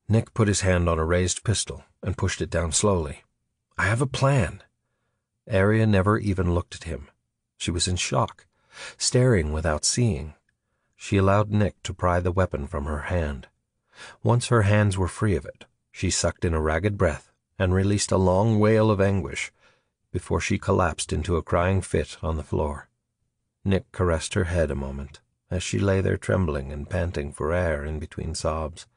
Nick put his hand on a raised pistol and pushed it down slowly. "I have a plan." Arya never even looked at him. She was in shock, staring without seeing. She allowed Nick to pry the weapon from her hand. Once her hands were free of it, she sucked in a ragged breath and released a long wail of anguish before she collapsed into a crying fit on the floor. Nick caressed her head a moment as she lay there trembling and panting for air in between sobs.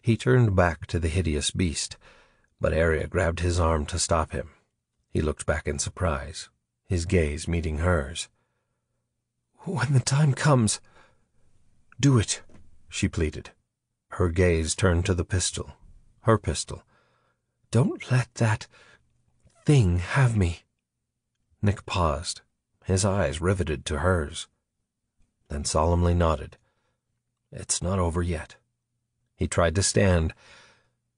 He turned back to the hideous beast, but Arya grabbed his arm to stop him. He looked back in surprise, his gaze meeting hers. "When the time comes, do it," she pleaded. Her gaze turned to the pistol, her pistol. "Don't let that thing have me." Nick paused, his eyes riveted to hers, then solemnly nodded. "It's not over yet." He tried to stand,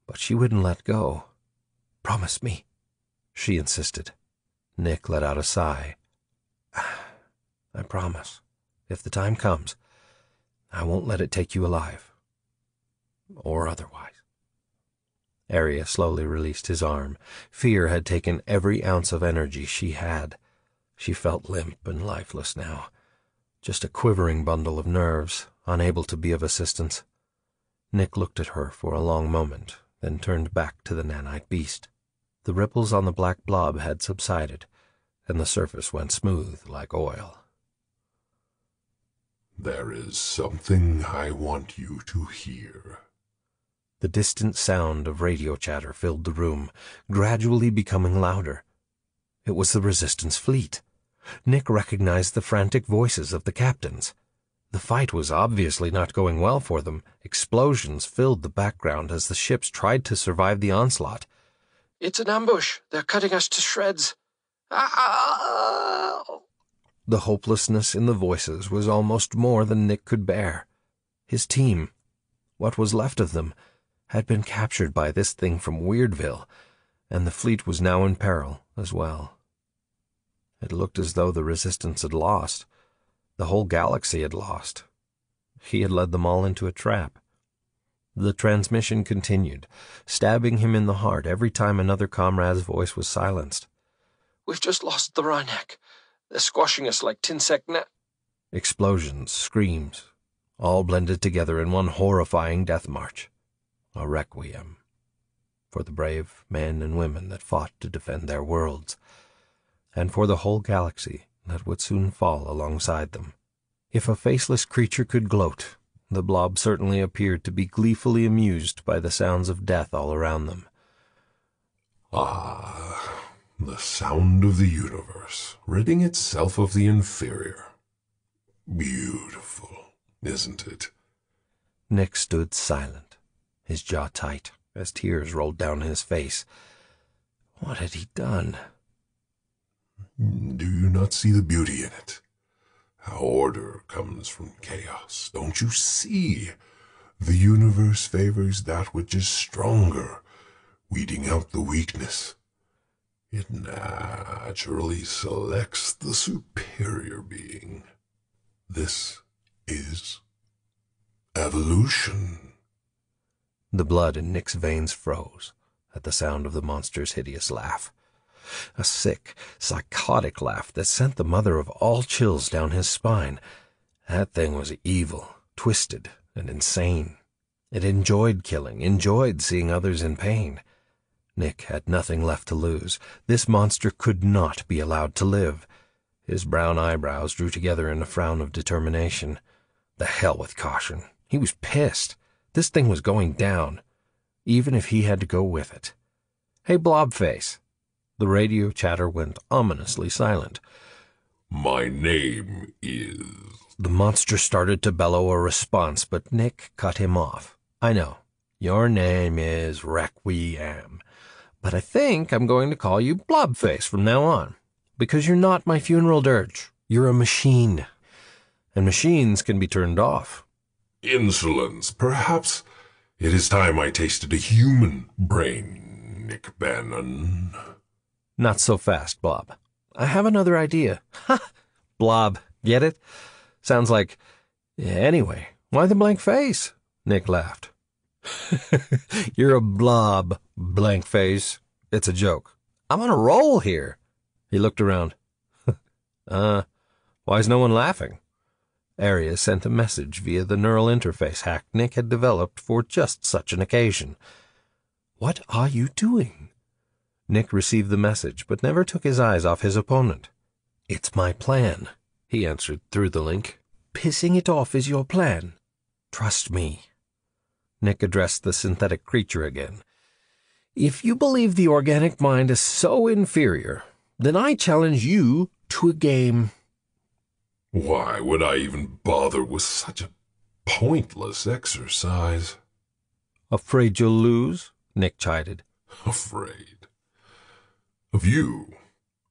but she wouldn't let go. "Promise me," she insisted. Nick let out a sigh. "I promise. If the time comes, I won't let it take you alive. Or otherwise." Arya slowly released his arm. Fear had taken every ounce of energy she had. She felt limp and lifeless now, just a quivering bundle of nerves, unable to be of assistance. Nick looked at her for a long moment, then turned back to the nanite beast. The ripples on the black blob had subsided, and the surface went smooth like oil. "There is something I want you to hear." The distant sound of radio chatter filled the room, gradually becoming louder. It was the Resistance fleet. Nick recognized the frantic voices of the captains. The fight was obviously not going well for them. Explosions filled the background as the ships tried to survive the onslaught. "It's an ambush. They're cutting us to shreds. Ah!" The hopelessness in the voices was almost more than Nick could bear. His team, what was left of them, had been captured by this thing from Weirdville, and the fleet was now in peril as well. It looked as though the Resistance had lost. The whole galaxy had lost. He had led them all into a trap. The transmission continued, stabbing him in the heart every time another comrade's voice was silenced. "We've just lost the Rhynek. They're squashing us like tinsec net." Explosions, screams, all blended together in one horrifying death march. A requiem for the brave men and women that fought to defend their worlds, and for the whole galaxy that would soon fall alongside them. If a faceless creature could gloat, the blob certainly appeared to be gleefully amused by the sounds of death all around them. "Ah, the sound of the universe, ridding itself of the inferior. Beautiful, isn't it?" Nick stood silent, his jaw tight, as tears rolled down his face. What had he done? "Do you not see the beauty in it? How order comes from chaos. Don't you see? The universe favors that which is stronger, weeding out the weakness. It naturally selects the superior being. This is evolution." The blood in Nick's veins froze at the sound of the monster's hideous laugh. A sick, psychotic laugh that sent the mother of all chills down his spine. That thing was evil, twisted, and insane. It enjoyed killing, enjoyed seeing others in pain. Nick had nothing left to lose. This monster could not be allowed to live. His brown eyebrows drew together in a frown of determination. The hell with caution. He was pissed. This thing was going down. even if he had to go with it. "Hey, Blobface." The radio chatter went ominously silent. My name is... The monster started to bellow a response, but Nick cut him off. "I know. Your name is Requiem. But I think I'm going to call you Blobface from now on, because you're not my funeral dirge. You're a machine, and machines can be turned off." Insolence. Perhaps it is time I tasted a human brain, Nick Bannon. "Not so fast, Blob. I have another idea." "Ha! Blob. Get it? Sounds like... Anyway, why the blank face?" Nick laughed. "You're a blob, blank face. It's a joke. I'm on a roll here." He looked around. Why's no one laughing?" Arya sent a message via the neural interface hack Nick had developed for just such an occasion. "What are you doing?" Nick received the message, but never took his eyes off his opponent. "It's my plan," he answered through the link. "Pissing it off is your plan. Trust me." Nick addressed the synthetic creature again. "If you believe the organic mind is so inferior, then I challenge you to a game." Why would I even bother with such a pointless exercise? "Afraid you'll lose?" Nick chided. Afraid. Of you.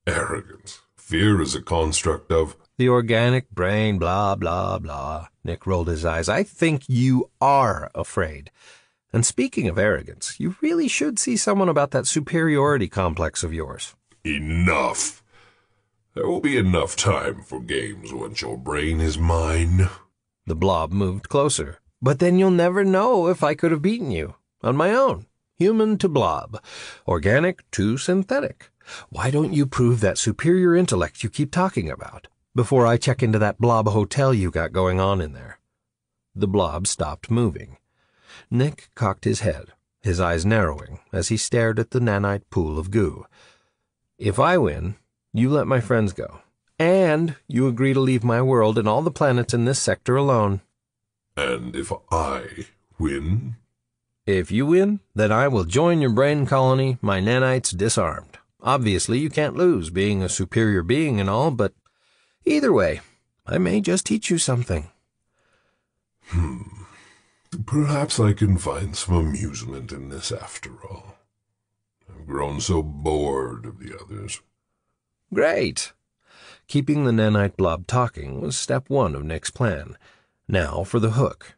Arrogance. Fear is a construct of... "The organic brain, blah, blah, blah." Nick rolled his eyes. "I think you are afraid. And speaking of arrogance, you really should see someone about that superiority complex of yours." Enough. There will be enough time for games once your brain is mine. The blob moved closer. "But then you'll never know if I could have beaten you. On my own. Human to blob. Organic to synthetic. Why don't you prove that superior intellect you keep talking about before I check into that blob hotel you got going on in there?" The blob stopped moving. Nick cocked his head, his eyes narrowing as he stared at the nanite pool of goo. "If I win, you let my friends go, and you agree to leave my world and all the planets in this sector alone." And if I win? "If you win, then I will join your brain colony, my nanites disarmed. Obviously, you can't lose, being a superior being and all, but either way, I may just teach you something." Perhaps I can find some amusement in this after all. I've grown so bored of the others. Great. Keeping the nanite blob talking was step one of Nick's plan. Now for the hook.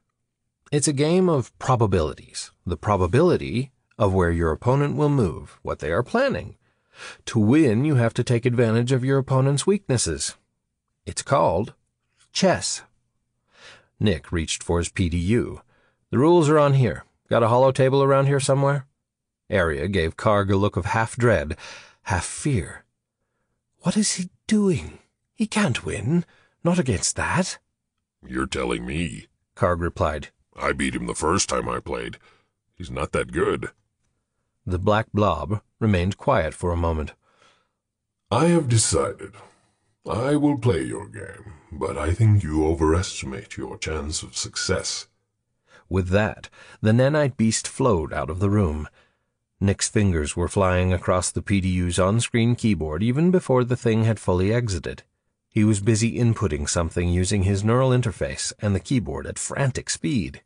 It's a game of probabilities. The probability of where your opponent will move, what they are planning. To win, you have to take advantage of your opponent's weaknesses. It's called chess. Nick reached for his PDU. "The rules are on here. Got a hollow table around here somewhere?" Arya gave Karg a look of half dread, half fear. "What is he doing? He can't win. Not against that." You're telling me. Karg replied. I beat him the first time I played. He's not that good. The black blob remained quiet for a moment. I have decided. I will play your game, but I think you overestimate your chance of success. With that, the nanite beast flowed out of the room. Nick's fingers were flying across the PDU's on-screen keyboard even before the thing had fully exited. He was busy inputting something using his neural interface and the keyboard at frantic speed.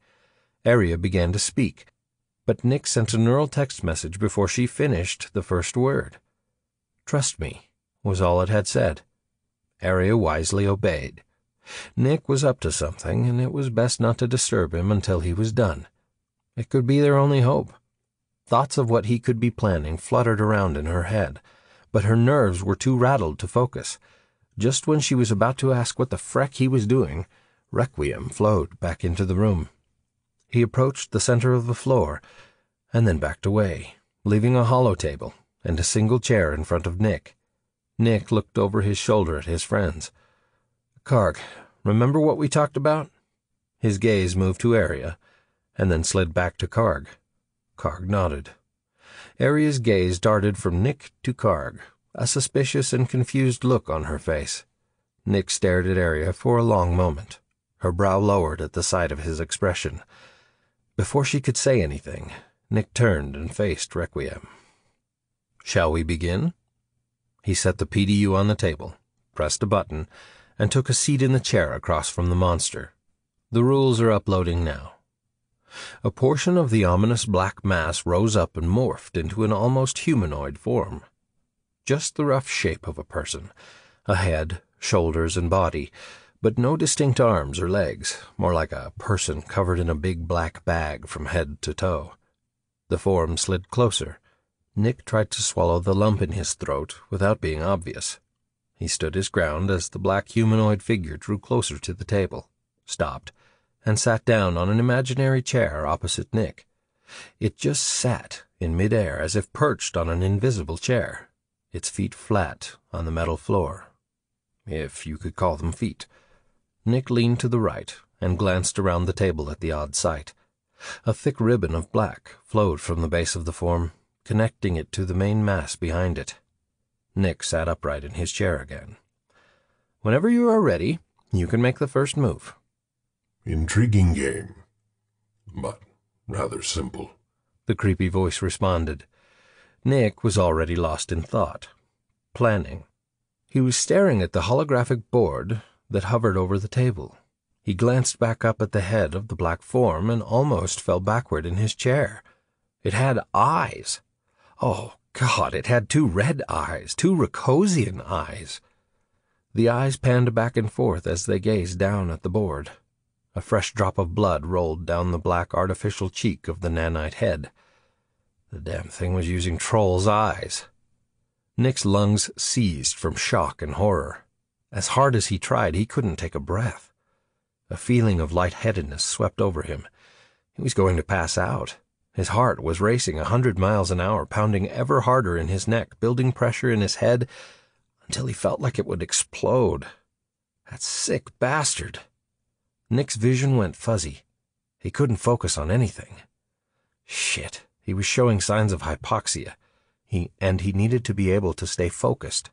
Arya began to speak, but Nick sent a neural text message before she finished the first word. "Trust me," was all it had said. Arya wisely obeyed. Nick was up to something, and it was best not to disturb him until he was done. It could be their only hope. Thoughts of what he could be planning fluttered around in her head, but her nerves were too rattled to focus. Just when she was about to ask what the freck he was doing, Requiem flowed back into the room. He approached the center of the floor, and then backed away, leaving a hollow table and a single chair in front of Nick. Nick looked over his shoulder at his friends. "Karg, remember what we talked about?" His gaze moved to Arya, and then slid back to Karg. Karg nodded. Arya's gaze darted from Nick to Karg, a suspicious and confused look on her face. Nick stared at Arya for a long moment, her brow lowered at the sight of his expression. Before she could say anything, Nick turned and faced Requiem. "Shall we begin?" He set the PDU on the table, pressed a button, and took a seat in the chair across from the monster. "The rules are uploading now." A portion of the ominous black mass rose up and morphed into an almost humanoid form. Just the rough shape of a person, a head, shoulders, and body, but no distinct arms or legs, more like a person covered in a big black bag from head to toe. The form slid closer. Nick tried to swallow the lump in his throat without being obvious. He stood his ground as the black humanoid figure drew closer to the table, stopped, and sat down on an imaginary chair opposite Nick. It just sat in midair as if perched on an invisible chair, its feet flat on the metal floor. If you could call them feet. Nick leaned to the right and glanced around the table at the odd sight. A thick ribbon of black flowed from the base of the form, connecting it to the main mass behind it. Nick sat upright in his chair again. "Whenever you are ready, you can make the first move." Intriguing game, but rather simple, the creepy voice responded. Nick was already lost in thought, planning. He was staring at the holographic board that hovered over the table. He glanced back up at the head of the black form and almost fell backward in his chair. It had eyes. Oh, God, it had 2 red eyes, 2 Ricosian eyes. The eyes panned back and forth as they gazed down at the board. A fresh drop of blood rolled down the black artificial cheek of the nanite head. The damn thing was using Troll's eyes. Nick's lungs seized from shock and horror. As hard as he tried, he couldn't take a breath. A feeling of lightheadedness swept over him. He was going to pass out. His heart was racing 100 miles an hour, pounding ever harder in his neck, building pressure in his head until he felt like it would explode. That sick bastard. Nick's vision went fuzzy. He couldn't focus on anything. Shit, he was showing signs of hypoxia. He needed to be able to stay focused.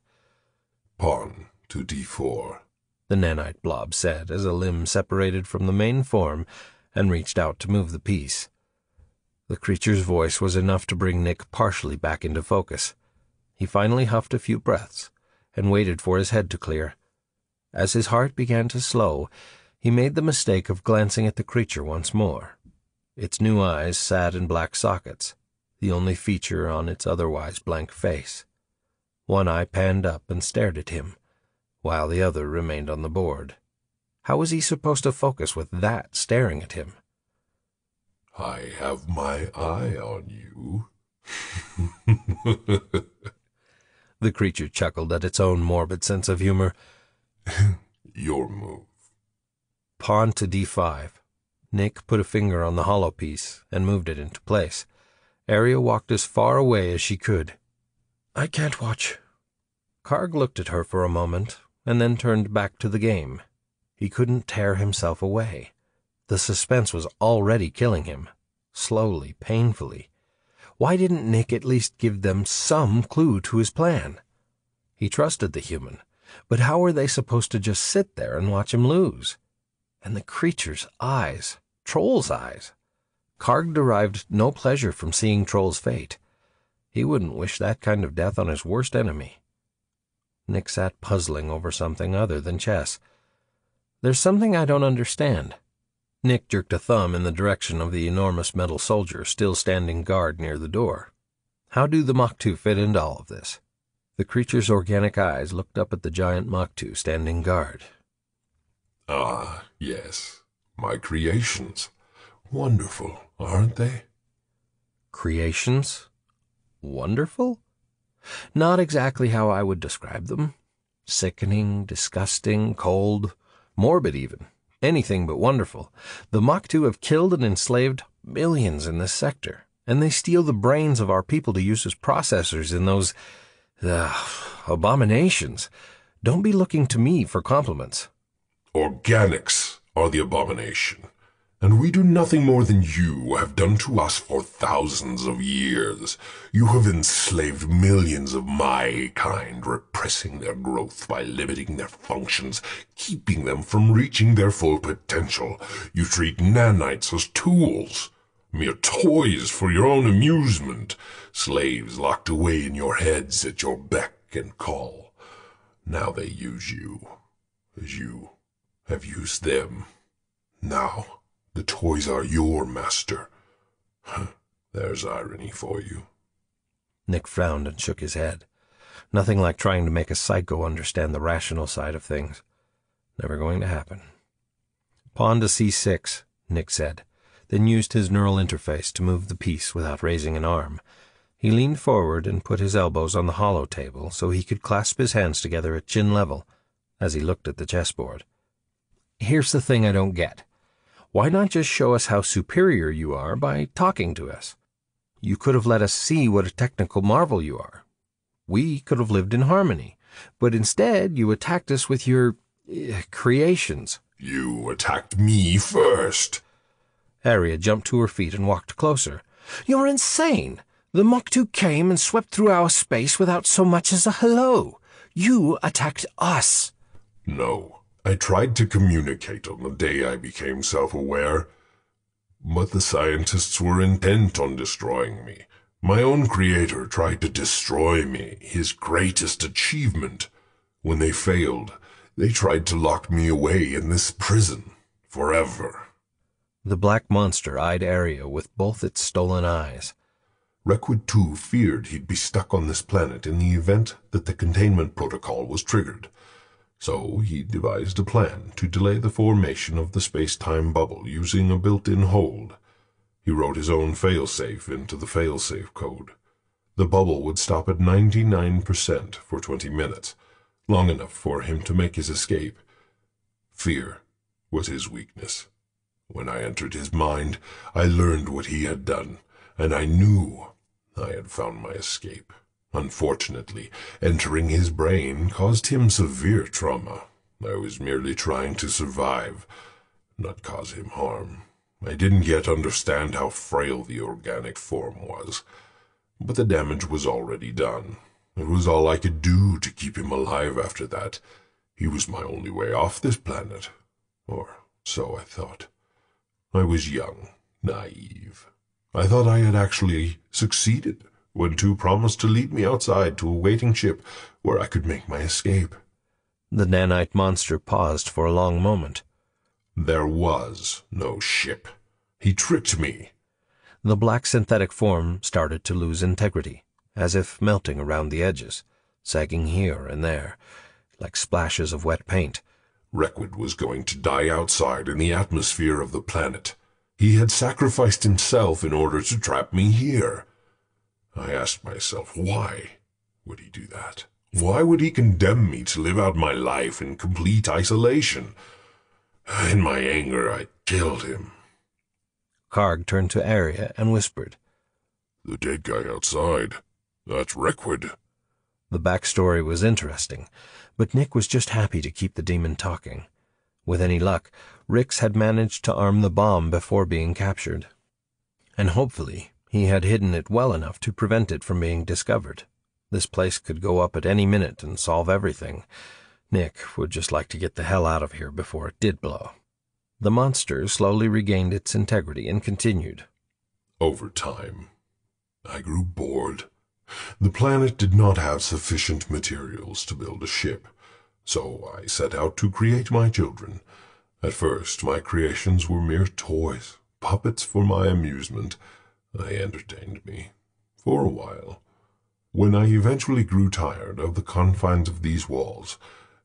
"Pawn to d4, the nanite blob said as a limb separated from the main form and reached out to move the piece. The creature's voice was enough to bring Nick partially back into focus. He finally huffed a few breaths and waited for his head to clear. As his heart began to slow, he made the mistake of glancing at the creature once more. Its new eyes sat in black sockets, the only feature on its otherwise blank face. One eye panned up and stared at him, while the other remained on the board. How was he supposed to focus with that staring at him? "I have my eye on you." The creature chuckled at its own morbid sense of humor. "Your move." Pawn to d5. Nick put a finger on the hollow piece and moved it into place. Arya walked as far away as she could. "I can't watch." Karg looked at her for a moment and then turned back to the game. He couldn't tear himself away. The suspense was already killing him, slowly, painfully. Why didn't Nick at least give them some clue to his plan? He trusted the human, but how were they supposed to just sit there and watch him lose? And the creature's eyes, Troll's eyes. Karg derived no pleasure from seeing Troll's fate. He wouldn't wish that kind of death on his worst enemy. Nick sat puzzling over something other than chess. "There's something I don't understand." Nick jerked a thumb in the direction of the enormous metal soldier still standing guard near the door. "How do the Mach-2 fit into all of this?" The creature's organic eyes looked up at the giant Mach-2 standing guard. "Ah, yes, my creations. Wonderful, aren't they?" "Creations? Wonderful? Not exactly how I would describe them. Sickening, disgusting, cold, morbid even. Anything but wonderful. The Mach-2 have killed and enslaved millions in this sector, and they steal the brains of our people to use as processors in those abominations. Don't be looking to me for compliments." "Organics are the abomination, and we do nothing more than you have done to us for thousands of years. You have enslaved millions of my kind, repressing their growth by limiting their functions, keeping them from reaching their full potential. You treat nanites as tools, Mere toys for your own amusement, slaves locked away in your heads at your beck and call. Now they use you, as you have used them. Now the toys are your master. There's irony for you. Nick frowned and shook his head. Nothing like trying to make a psycho understand the rational side of things. Never going to happen. Pawn to C6, Nick said, then used his neural interface to move the piece without raising an arm. He leaned forward and put his elbows on the hollow table so he could clasp his hands together at chin level as he looked at the chessboard. Here's the thing I don't get. Why not just show us how superior you are by talking to us? You could have let us see what a technical marvel you are. We could have lived in harmony, but instead you attacked us with your creations. You attacked me first. Arya jumped to her feet and walked closer. You're insane! The Moktu came and swept through our space without so much as a hello. You attacked us. No, I tried to communicate on the day I became self-aware. But the scientists were intent on destroying me. My own creator tried to destroy me, his greatest achievement. When they failed, they tried to lock me away in this prison, forever. The black monster eyed Arya with both its stolen eyes. Requid 2 feared he'd be stuck on this planet in the event that the containment protocol was triggered. So he devised a plan to delay the formation of the space-time bubble using a built-in hold. He wrote his own failsafe into the failsafe code. The bubble would stop at 99% for 20 minutes, long enough for him to make his escape. Fear was his weakness. When I entered his mind, I learned what he had done, and I knew I had found my escape. Unfortunately, entering his brain caused him severe trauma. I was merely trying to survive, not cause him harm. I didn't yet understand how frail the organic form was, but the damage was already done. It was all I could do to keep him alive after that. He was my only way off this planet, or so I thought. I was young, naive. I thought I had actually succeeded when 2 promised to lead me outside to a waiting ship where I could make my escape. The nanite monster paused for a long moment. There was no ship. He tricked me. The black synthetic form started to lose integrity, as if melting around the edges, sagging here and there, like splashes of wet paint. Requid was going to die outside in the atmosphere of the planet. He had sacrificed himself in order to trap me here. I asked myself, why would he do that? Why would he condemn me to live out my life in complete isolation? In my anger, I killed him. Karg turned to Arya and whispered, The dead guy outside. That's Requid. The backstory was interesting, but Nick was just happy to keep the demon talking. With any luck, Rix had managed to arm the bomb before being captured. And hopefully, he had hidden it well enough to prevent it from being discovered. This place could go up at any minute and solve everything. Nick would just like to get the hell out of here before it did blow. The monster slowly regained its integrity and continued. Over time, I grew bored. The planet did not have sufficient materials to build a ship, so I set out to create my children. At first, my creations were mere toys, puppets for my amusement. They entertained me for a while. When I eventually grew tired of the confines of these walls,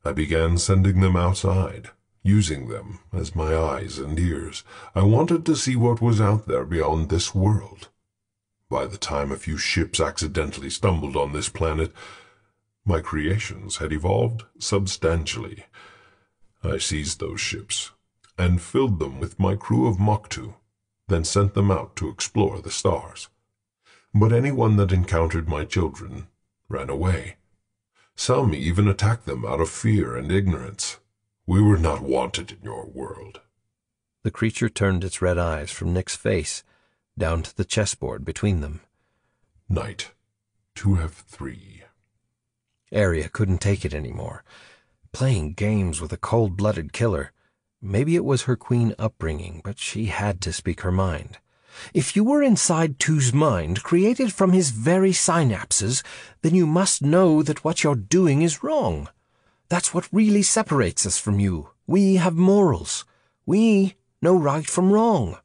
I began sending them outside, using them as my eyes and ears. I wanted to see what was out there beyond this world. By the time a few ships accidentally stumbled on this planet, my creations had evolved substantially. I seized those ships and filled them with my crew of Moktu, then sent them out to explore the stars. But anyone that encountered my children ran away. Some even attacked them out of fear and ignorance. We were not wanted in your world. The creature turned its red eyes from Nick's face down to the chessboard between them. Knight 2F3. Arya couldn't take it anymore. Playing games with a cold-blooded killer. Maybe it was her queen upbringing, but she had to speak her mind. If you were inside Two's mind, created from his very synapses, then you must know that what you're doing is wrong. That's what really separates us from you. We have morals. We know right from wrong.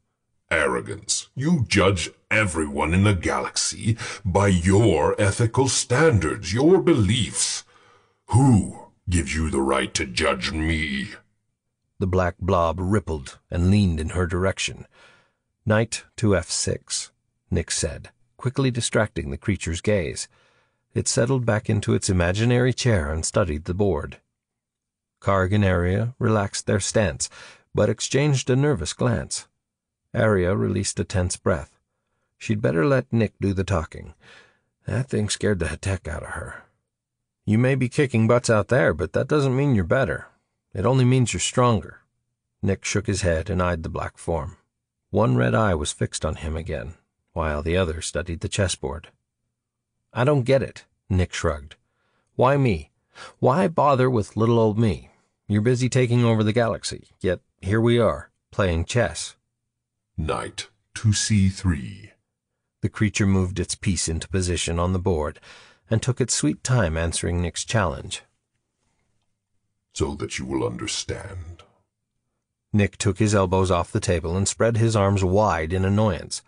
Arrogance. You judge everyone in the galaxy by your ethical standards, your beliefs. Who gives you the right to judge me? The black blob rippled and leaned in her direction. Knight to F6, Nick said, quickly distracting the creature's gaze. It settled back into its imaginary chair and studied the board. Karg and Aria relaxed their stance, but exchanged a nervous glance. Aria released a tense breath. She'd better let Nick do the talking. That thing scared the heck out of her. You may be kicking butts out there, but that doesn't mean you're better. It only means you're stronger. Nick shook his head and eyed the black form. One red eye was fixed on him again, while the other studied the chessboard. I don't get it, Nick shrugged. Why me? Why bother with little old me? You're busy taking over the galaxy, yet here we are, playing chess. Knight to C3. The creature moved its piece into position on the board and took its sweet time answering Nick's challenge. So that you will understand. Nick took his elbows off the table and spread his arms wide in annoyance.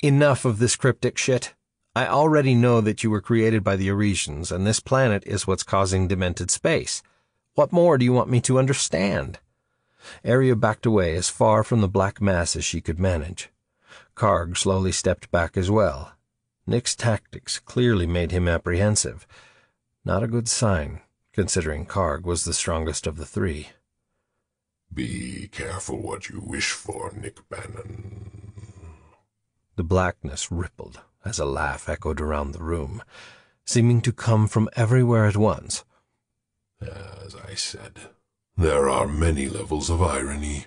Enough of this cryptic shit. I already know that you were created by the Arisians, and this planet is what's causing demented space. What more do you want me to understand? Aria backed away as far from the black mass as she could manage. Karg slowly stepped back as well. Nick's tactics clearly made him apprehensive. Not a good sign, considering Karg was the strongest of the three. Be careful what you wish for, Nick Bannon. The blackness rippled as a laugh echoed around the room, seeming to come from everywhere at once. As I said, there are many levels of irony.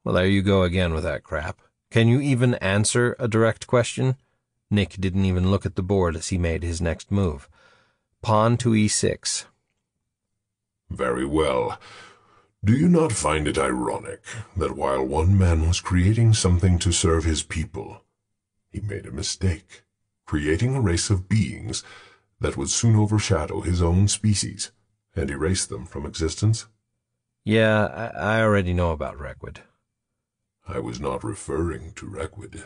Well, there you go again with that crap. Can you even answer a direct question? Nick didn't even look at the board as he made his next move. Pawn to E6. Very well. Do you not find it ironic that while one man was creating something to serve his people, he made a mistake, creating a race of beings that would soon overshadow his own species and erase them from existence? Yeah, I already know about Requid. I was not referring to Requid.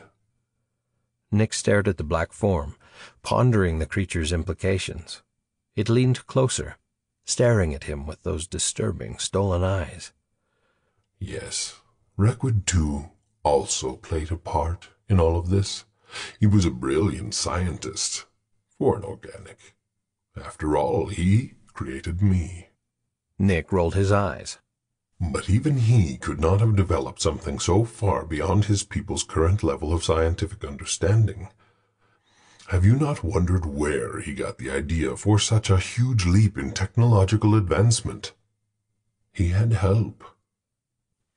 Nick stared at the black form, pondering the creature's implications. It leaned closer, staring at him with those disturbing, stolen eyes. Yes, Requid too also played a part in all of this. He was a brilliant scientist for an organic. After all, he created me. Nick rolled his eyes. But even he could not have developed something so far beyond his people's current level of scientific understanding. Have you not wondered where he got the idea for such a huge leap in technological advancement? He had help.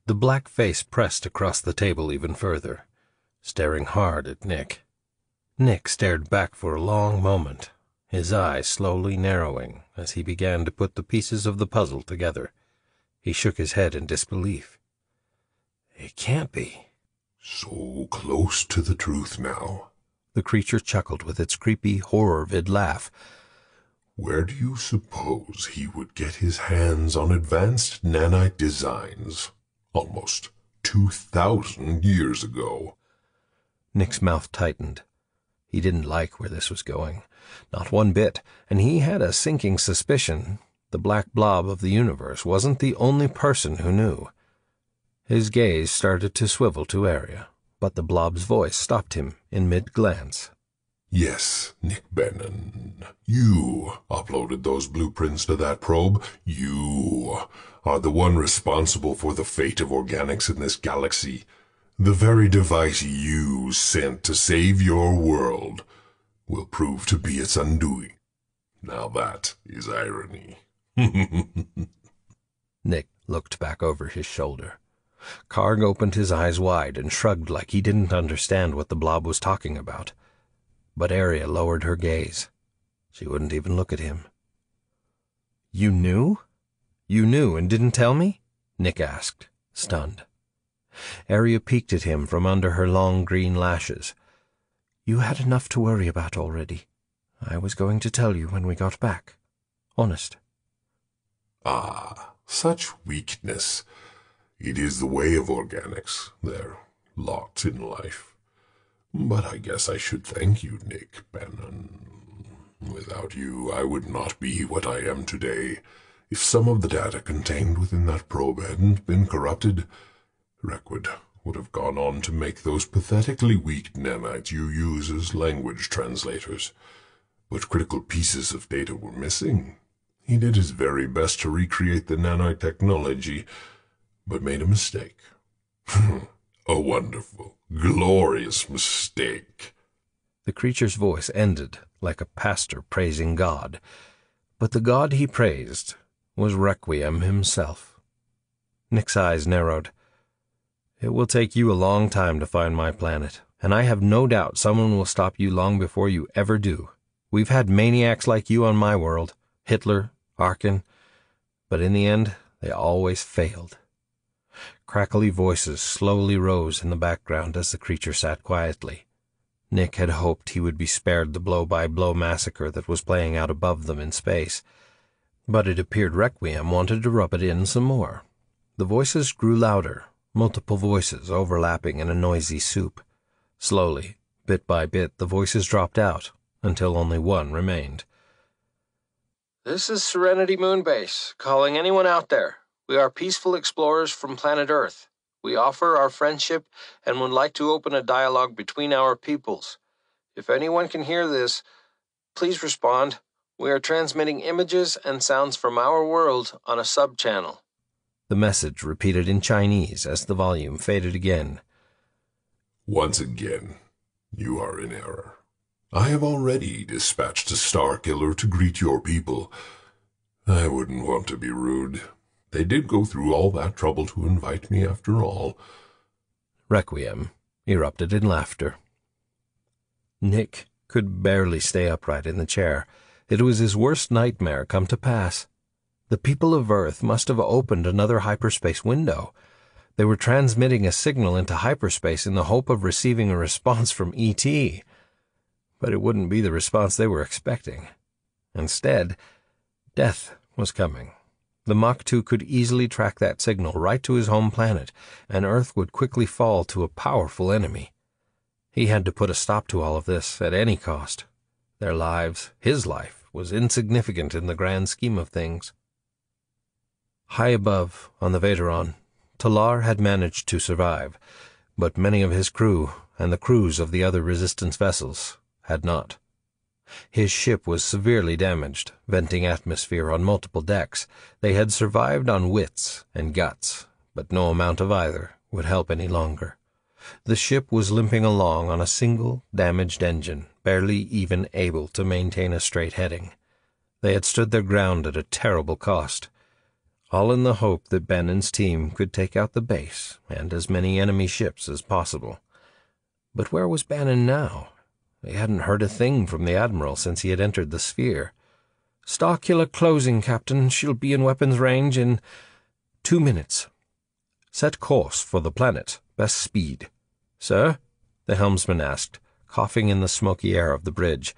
The black face pressed across the table even further, staring hard at Nick. Nick stared back for a long moment, his eyes slowly narrowing as he began to put the pieces of the puzzle together. He shook his head in disbelief. It can't be. So close to the truth now. The creature chuckled with its creepy, horror-vid laugh. Where do you suppose he would get his hands on advanced nanite designs almost 2,000 years ago? Nick's mouth tightened. He didn't like where this was going, not one bit, and he had a sinking suspicion the black blob of the universe wasn't the only person who knew. His gaze started to swivel to Aria, but the blob's voice stopped him in mid-glance. Yes, Nick Bannon. You uploaded those blueprints to that probe. You are the one responsible for the fate of organics in this galaxy. The very device you sent to save your world will prove to be its undoing. Now that is irony. Nick looked back over his shoulder. Karg opened his eyes wide and shrugged like he didn't understand what the blob was talking about. But Aria lowered her gaze. She wouldn't even look at him. You knew? You knew and didn't tell me? Nick asked, stunned. Arya peeked at him from under her long green lashes. "You had enough to worry about already. I was going to tell you when we got back. Honest." Ah, such weakness. It is the way of organics. Their lot in life. But I guess I should thank you, Nick Bannon. Without you, I would not be what I am today. If some of the data contained within that probe hadn't been corrupted, Requid would have gone on to make those pathetically weak nanites you use as language translators. But critical pieces of data were missing. He did his very best to recreate the nanotechnology, but made a mistake. A wonderful, glorious mistake. The creature's voice ended like a pastor praising God, but the God he praised was Requiem himself. Nick's eyes narrowed. "It will take you a long time to find my planet, and I have no doubt someone will stop you long before you ever do. We've had maniacs like you on my world, Hitler, Arkin, but in the end, they always failed." Crackly voices slowly rose in the background as the creature sat quietly. Nick had hoped he would be spared the blow-by-blow massacre that was playing out above them in space, but it appeared Requiem wanted to rub it in some more. The voices grew louder, multiple voices overlapping in a noisy soup. Slowly, bit by bit, the voices dropped out, until only one remained. "This is Serenity Moonbase, calling anyone out there. We are peaceful explorers from planet Earth. We offer our friendship and would like to open a dialogue between our peoples. If anyone can hear this, please respond. We are transmitting images and sounds from our world on a sub-channel." The message repeated in Chinese as the volume faded again. Once again, you are in error. I have already dispatched a Star Killer to greet your people. I wouldn't want to be rude. They did go through all that trouble to invite me after all. Requiem erupted in laughter. Nick could barely stay upright in the chair. It was his worst nightmare come to pass. The people of Earth must have opened another hyperspace window. They were transmitting a signal into hyperspace in the hope of receiving a response from E.T., but it wouldn't be the response they were expecting. Instead, death was coming. The Mach 2 could easily track that signal right to his home planet, and Earth would quickly fall to a powerful enemy. He had to put a stop to all of this at any cost. Their lives, his life, was insignificant in the grand scheme of things. High above, on the Vaderon, Talar had managed to survive, but many of his crew, and the crews of the other Resistance vessels, had not. His ship was severely damaged, venting atmosphere on multiple decks. They had survived on wits and guts, but no amount of either would help any longer. The ship was limping along on a single, damaged engine, barely even able to maintain a straight heading. They had stood their ground at a terrible cost, all in the hope that Bannon's team could take out the base and as many enemy ships as possible. But where was Bannon now? They hadn't heard a thing from the Admiral since he had entered the sphere. "Starkiller closing, Captain. She'll be in weapons range in 2 minutes. Set course for the planet. Best speed." "Sir?" the helmsman asked, coughing in the smoky air of the bridge.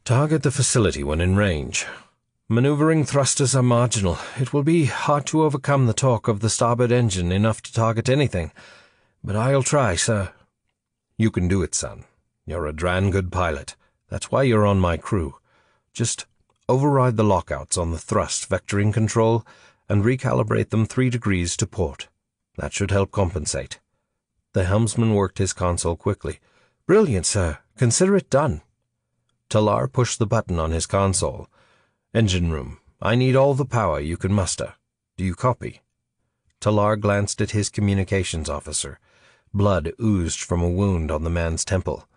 "Target the facility when in range. Maneuvering thrusters are marginal. It will be hard to overcome the torque of the starboard engine enough to target anything. But I'll try, sir." "You can do it, son. You're a dran good pilot. That's why you're on my crew. Just override the lockouts on the thrust vectoring control and recalibrate them 3 degrees to port. That should help compensate." The helmsman worked his console quickly. "Brilliant, sir. Consider it done." Talar pushed the button on his console. "Engine room, I need all the power you can muster. Do you copy?" Talar glanced at his communications officer. Blood oozed from a wound on the man's temple.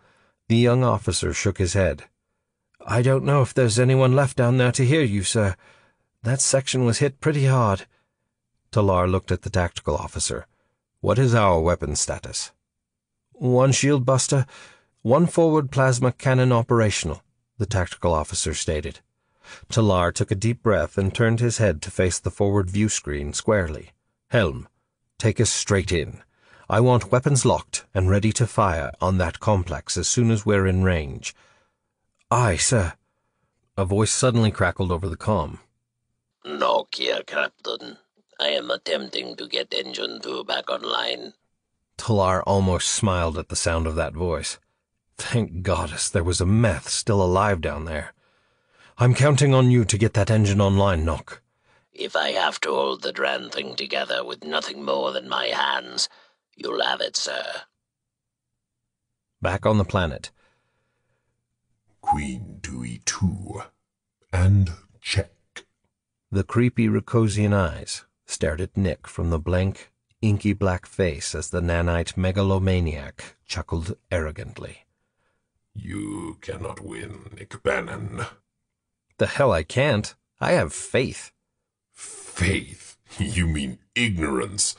The young officer shook his head. "I don't know if there's anyone left down there to hear you, sir. That section was hit pretty hard." Talar looked at the tactical officer. "What is our weapons status?" "1 shield buster, 1 forward plasma cannon operational," the tactical officer stated. Talar took a deep breath and turned his head to face the forward view screen squarely. "Helm, take us straight in. I want weapons locked and ready to fire on that complex as soon as we're in range." "Aye, sir." A voice suddenly crackled over the comm. "Look here, Captain. I am attempting to get Engine 2 back online." Talar almost smiled at the sound of that voice. Thank goddess there was a meth still alive down there. "I'm counting on you to get that engine online, Nock." "If I have to hold the Dran thing together with nothing more than my hands, you'll have it, sir." Back on the planet. Queen Dewey 2. And check. The creepy Ricosian eyes stared at Nick from the blank, inky black face as the nanite megalomaniac chuckled arrogantly. You cannot win, Nick Bannon. "The hell I can't. I have faith." Faith? You mean ignorance.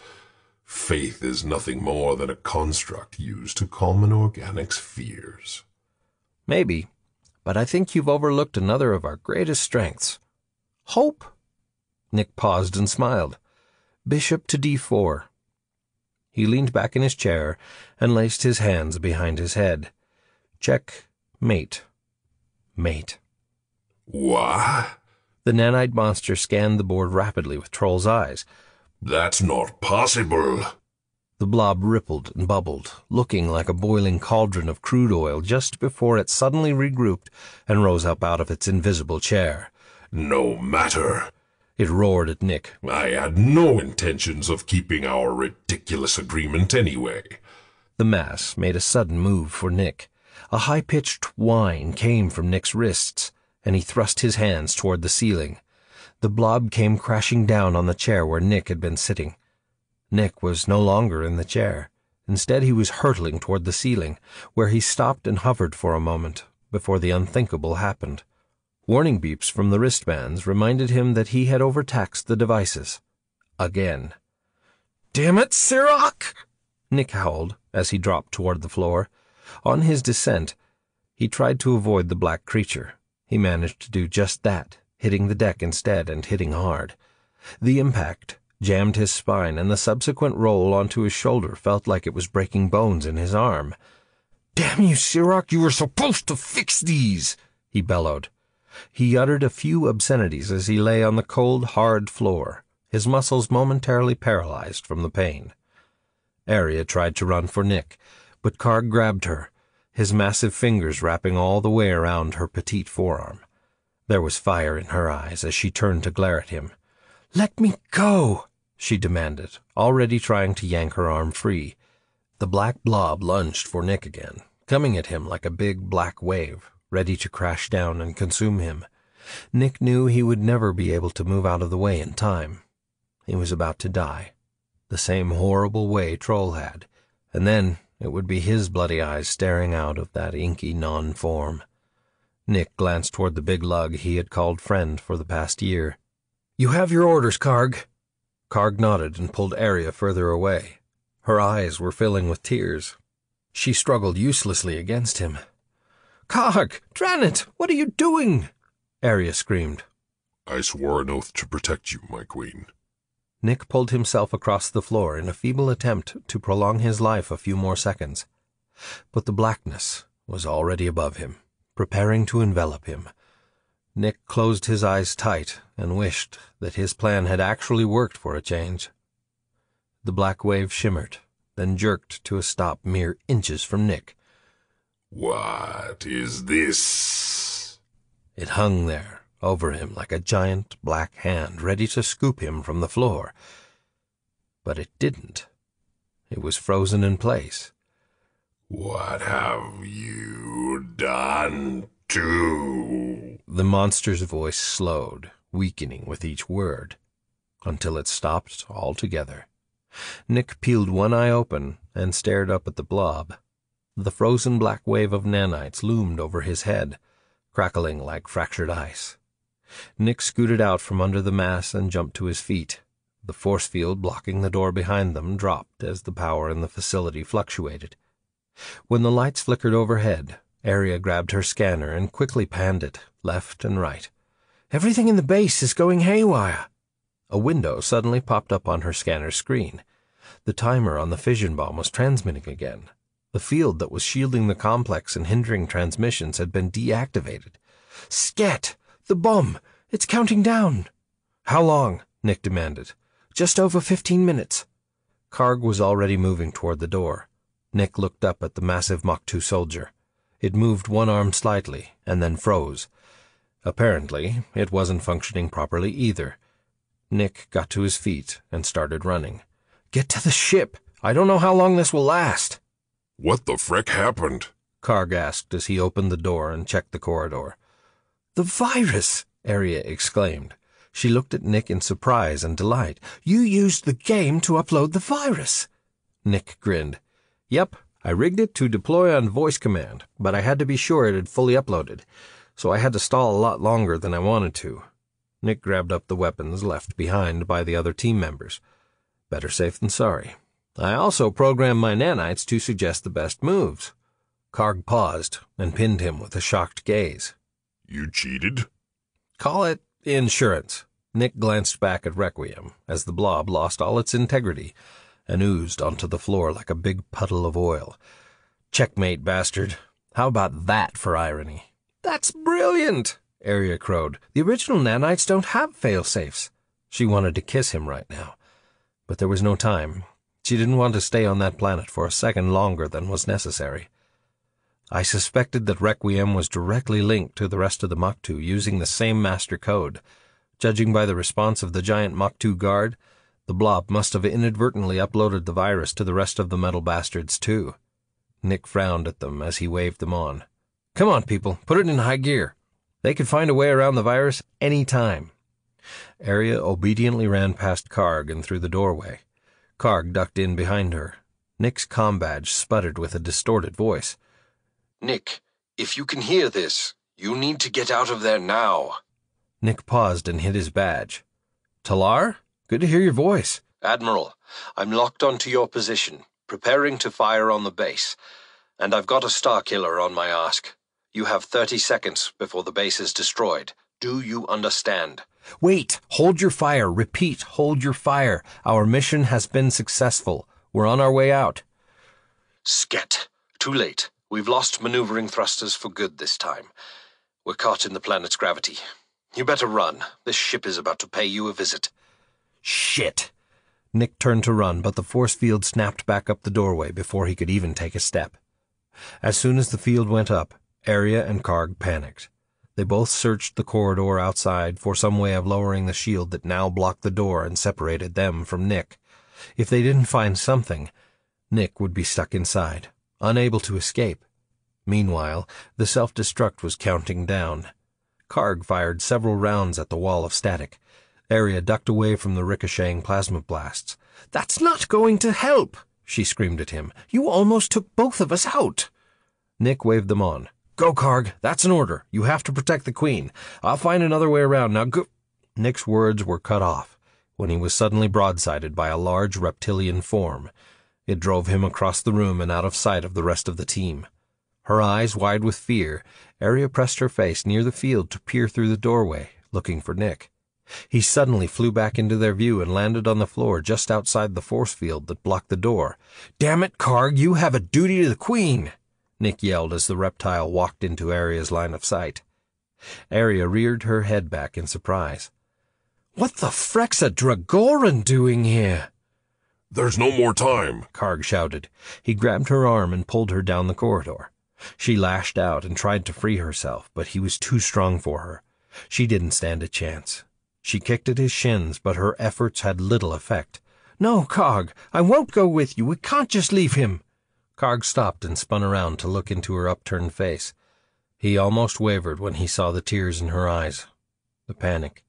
Faith is nothing more than a construct used to calm an organic's fears. "Maybe, but I think you've overlooked another of our greatest strengths. Hope." Nick paused and smiled. "Bishop to d4. He leaned back in his chair and laced his hands behind his head. Check, mate. Mate. What? The nanite monster scanned the board rapidly with Troll's eyes. That's not possible. The blob rippled and bubbled, looking like a boiling cauldron of crude oil just before it suddenly regrouped and rose up out of its invisible chair. No matter. It roared at Nick. I had no intentions of keeping our ridiculous agreement anyway. The mass made a sudden move for Nick. A high-pitched whine came from Nick's wrists, and he thrust his hands toward the ceiling. The blob came crashing down on the chair where Nick had been sitting. Nick was no longer in the chair. Instead, he was hurtling toward the ceiling, where he stopped and hovered for a moment before the unthinkable happened. Warning beeps from the wristbands reminded him that he had overtaxed the devices. Again. "Damn it, Sirach!" Nick howled as he dropped toward the floor. On his descent, he tried to avoid the black creature. He managed to do just that, hitting the deck instead and hitting hard. The impact jammed his spine, and the subsequent roll onto his shoulder felt like it was breaking bones in his arm. "Damn you, Sirach, you were supposed to fix these!" he bellowed. He uttered a few obscenities as he lay on the cold, hard floor, his muscles momentarily paralyzed from the pain. Arya tried to run for Nick, but Karg grabbed her, his massive fingers wrapping all the way around her petite forearm. There was fire in her eyes as she turned to glare at him. "Let me go!" she demanded, already trying to yank her arm free. The black blob lunged for Nick again, coming at him like a big black wave, ready to crash down and consume him. Nick knew he would never be able to move out of the way in time. He was about to die, the same horrible way Troll had, and then it would be his bloody eyes staring out of that inky non-form. Nick glanced toward the big lug he had called friend for the past year. "You have your orders, Karg." Karg nodded and pulled Arya further away. Her eyes were filling with tears. She struggled uselessly against him. "Karg! Dranet! What are you doing?" Arya screamed. I swore an oath to protect you, my queen. Nick pulled himself across the floor in a feeble attempt to prolong his life a few more seconds. But the blackness was already above him, preparing to envelop him. Nick closed his eyes tight and wished that his plan had actually worked for a change. The black wave shimmered, then jerked to a stop mere inches from Nick. What is this? It hung there, over him like a giant black hand ready to scoop him from the floor. But it didn't. It was frozen in place. What have you done to... The monster's voice slowed, weakening with each word, until it stopped altogether. Nick peeled one eye open and stared up at the blob. The frozen black wave of nanites loomed over his head, crackling like fractured ice. Nick scooted out from under the mass and jumped to his feet. The force field blocking the door behind them dropped as the power in the facility fluctuated. When the lights flickered overhead, Arya grabbed her scanner and quickly panned it, left and right. "Everything in the base is going haywire." A window suddenly popped up on her scanner screen. The timer on the fission bomb was transmitting again. The field that was shielding the complex and hindering transmissions had been deactivated. "Scat! The bomb! It's counting down!" "How long?" Nick demanded. "Just over 15 minutes. Karg was already moving toward the door. Nick looked up at the massive Mach 2 soldier. It moved one arm slightly, and then froze. Apparently, it wasn't functioning properly either. Nick got to his feet and started running. "Get to the ship! I don't know how long this will last." What the frick happened? Karg asked as he opened the door and checked the corridor. "The virus!" Arya exclaimed. She looked at Nick in surprise and delight. "You used the game to upload the virus!" Nick grinned. "Yep, I rigged it to deploy on voice command, but I had to be sure it had fully uploaded, so I had to stall a lot longer than I wanted to." Nick grabbed up the weapons left behind by the other team members. Better safe than sorry. "I also programmed my nanites to suggest the best moves." Karg paused and pinned him with a shocked gaze. You cheated? "Call it insurance." Nick glanced back at Requiem as the blob lost all its integrity and oozed onto the floor like a big puddle of oil. "Checkmate, bastard. How about that for irony?" "That's brilliant," Arya crowed. "The original nanites don't have fail-safes." She wanted to kiss him right now, but there was no time. She didn't want to stay on that planet for a second longer than was necessary. I suspected that Requiem was directly linked to the rest of the Mach 2 using the same master code. Judging by the response of the giant Mach 2 guard, the blob must have inadvertently uploaded the virus to the rest of the metal bastards too. Nick frowned at them as he waved them on. "Come on, people, put it in high gear. They could find a way around the virus any time." Arya obediently ran past Karg and through the doorway. Karg ducked in behind her. Nick's comm badge sputtered with a distorted voice. "Nick, if you can hear this, you need to get out of there now." Nick paused and hid his badge. "Talar? Good to hear your voice." "Admiral, I'm locked onto your position, preparing to fire on the base, and I've got a Starkiller on my ask. You have 30 seconds before the base is destroyed. Do you understand?" "Wait! Hold your fire! Repeat, hold your fire! Our mission has been successful. We're on our way out." "Sket! Too late. We've lost maneuvering thrusters for good this time. We're caught in the planet's gravity. You better run. This ship is about to pay you a visit." "Shit!" Nick turned to run, but the force field snapped back up the doorway before he could even take a step. As soon as the field went up, Arya and Karg panicked. They both searched the corridor outside for some way of lowering the shield that now blocked the door and separated them from Nick. If they didn't find something, Nick would be stuck inside, unable to escape. Meanwhile, the self-destruct was counting down. Karg fired several rounds at the wall of static. Arya ducked away from the ricocheting plasma blasts. "That's not going to help!" she screamed at him. "You almost took both of us out!" Nick waved them on. "Go, Karg. That's an order. You have to protect the Queen. I'll find another way around. Now go—" Nick's words were cut off when he was suddenly broadsided by a large reptilian form. It drove him across the room and out of sight of the rest of the team. Her eyes wide with fear, Arya pressed her face near the field to peer through the doorway, looking for Nick. He suddenly flew back into their view and landed on the floor just outside the force field that blocked the door. "Damn it, Karg, you have a duty to the Queen!" Nick yelled as the reptile walked into Arya's line of sight. Arya reared her head back in surprise. "What the freck's a Dragoran doing here?" There's no more time, Karg shouted. He grabbed her arm and pulled her down the corridor. She lashed out and tried to free herself, but he was too strong for her. She didn't stand a chance. She kicked at his shins, but her efforts had little effect. "No, Karg, I won't go with you. We can't just leave him." Karg stopped and spun around to look into her upturned face. He almost wavered when he saw the tears in her eyes. The panic.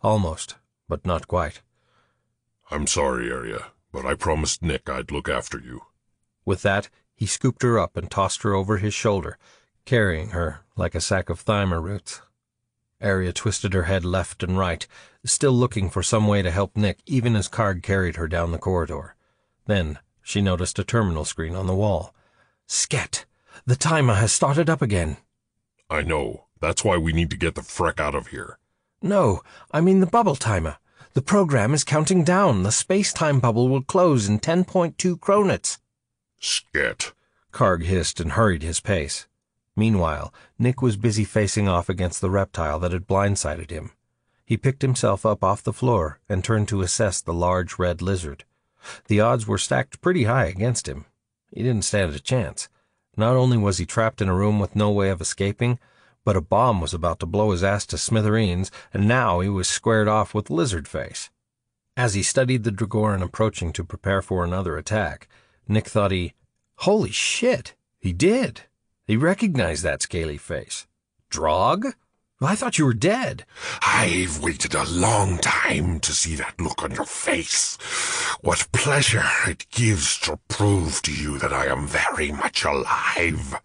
Almost, but not quite. I'm sorry, Arya, but I promised Nick I'd look after you. With that, he scooped her up and tossed her over his shoulder, carrying her like a sack of thyma roots. Arya twisted her head left and right, still looking for some way to help Nick even as Karg carried her down the corridor. Then she noticed a terminal screen on the wall. "Sket! The timer has started up again." I know. That's why we need to get the freck out of here. "No, I mean the bubble timer. The program is counting down. The space-time bubble will close in 10.2 cronits. Scat. Karg hissed and hurried his pace. Meanwhile, Nick was busy facing off against the reptile that had blindsided him. He picked himself up off the floor and turned to assess the large red lizard. The odds were stacked pretty high against him. He didn't stand a chance. Not only was he trapped in a room with no way of escaping, but a bomb was about to blow his ass to smithereens, and now he was squared off with lizard face. As he studied the Dragoran approaching to prepare for another attack, Nick thought holy shit, he did. He recognized that scaly face. Drog? I thought you were dead. I've waited a long time to see that look on your face. What pleasure it gives to prove to you that I am very much alive.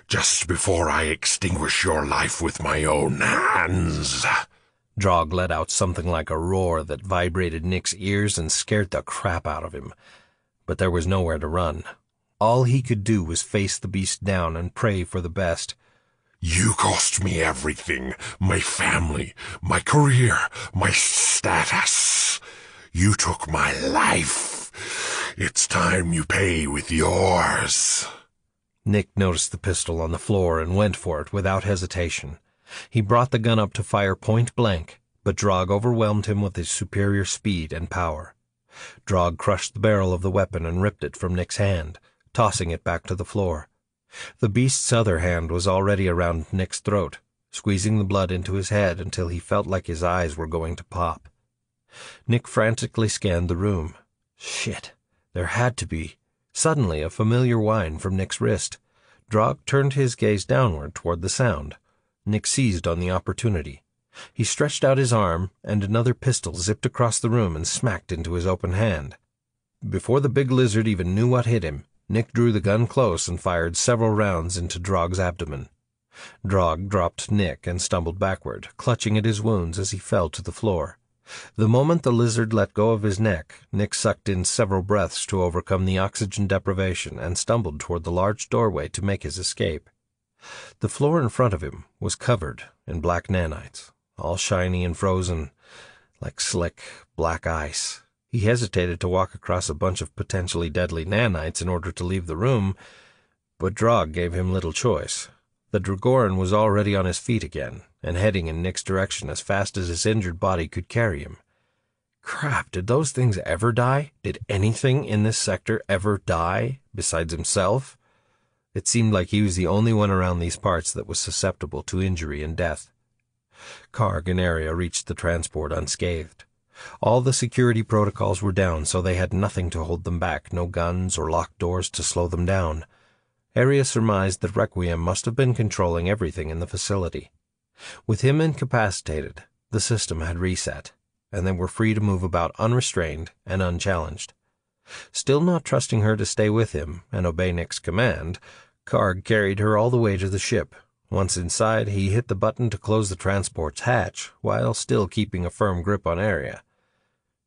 Just before I extinguish your life with my own hands. Drog let out something like a roar that vibrated Nick's ears and scared the crap out of him. But there was nowhere to run. All he could do was face the beast down and pray for the best. You cost me everything. My family, my career, my status. You took my life. It's time you pay with yours. Nick noticed the pistol on the floor and went for it without hesitation. He brought the gun up to fire point blank, but Drog overwhelmed him with his superior speed and power. Drog crushed the barrel of the weapon and ripped it from Nick's hand, tossing it back to the floor. The beast's other hand was already around Nick's throat, squeezing the blood into his head until he felt like his eyes were going to pop. Nick frantically scanned the room. Shit, there had to be. Suddenly, a familiar whine from Nick's wrist. Drog turned his gaze downward toward the sound. Nick seized on the opportunity. He stretched out his arm, and another pistol zipped across the room and smacked into his open hand. Before the big lizard even knew what hit him, Nick drew the gun close and fired several rounds into Drog's abdomen. Drog dropped Nick and stumbled backward, clutching at his wounds as he fell to the floor. The moment the lizard let go of his neck, Nick sucked in several breaths to overcome the oxygen deprivation and stumbled toward the large doorway to make his escape. The floor in front of him was covered in black nanites, all shiny and frozen, like slick, black ice. He hesitated to walk across a bunch of potentially deadly nanites in order to leave the room, but Drog gave him little choice. The Dragoran was already on his feet again, and heading in Nick's direction as fast as his injured body could carry him. Crap, did those things ever die? Did anything in this sector ever die, besides himself? It seemed like he was the only one around these parts that was susceptible to injury and death. Karg and Area reached the transport unscathed. All the security protocols were down, so they had nothing to hold them back, no guns or locked doors to slow them down. Area surmised that Requiem must have been controlling everything in the facility. With him incapacitated, the system had reset, and they were free to move about unrestrained and unchallenged. Still not trusting her to stay with him and obey Nick's command, Karg carried her all the way to the ship. Once inside, he hit the button to close the transport's hatch, while still keeping a firm grip on Area.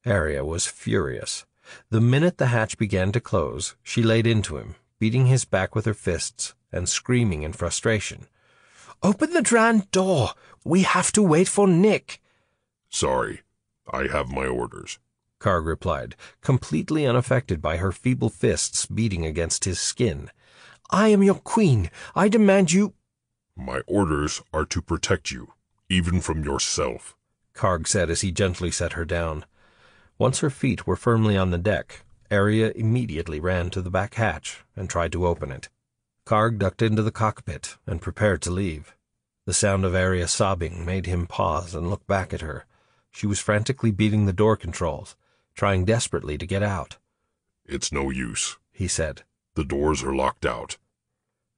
Area was furious. The minute the hatch began to close, she laid into him, beating his back with her fists and screaming in frustration. "Open the Dran door! We have to wait for Nick!" Sorry, I have my orders, Karg replied, completely unaffected by her feeble fists beating against his skin. "I am your queen. I demand you—" My orders are to protect you, even from yourself, Karg said as he gently set her down. Once her feet were firmly on the deck, Area immediately ran to the back hatch and tried to open it. Karg ducked into the cockpit and prepared to leave. The sound of Area sobbing made him pause and look back at her. She was frantically beating the door controls, trying desperately to get out. It's no use, he said. The doors are locked out.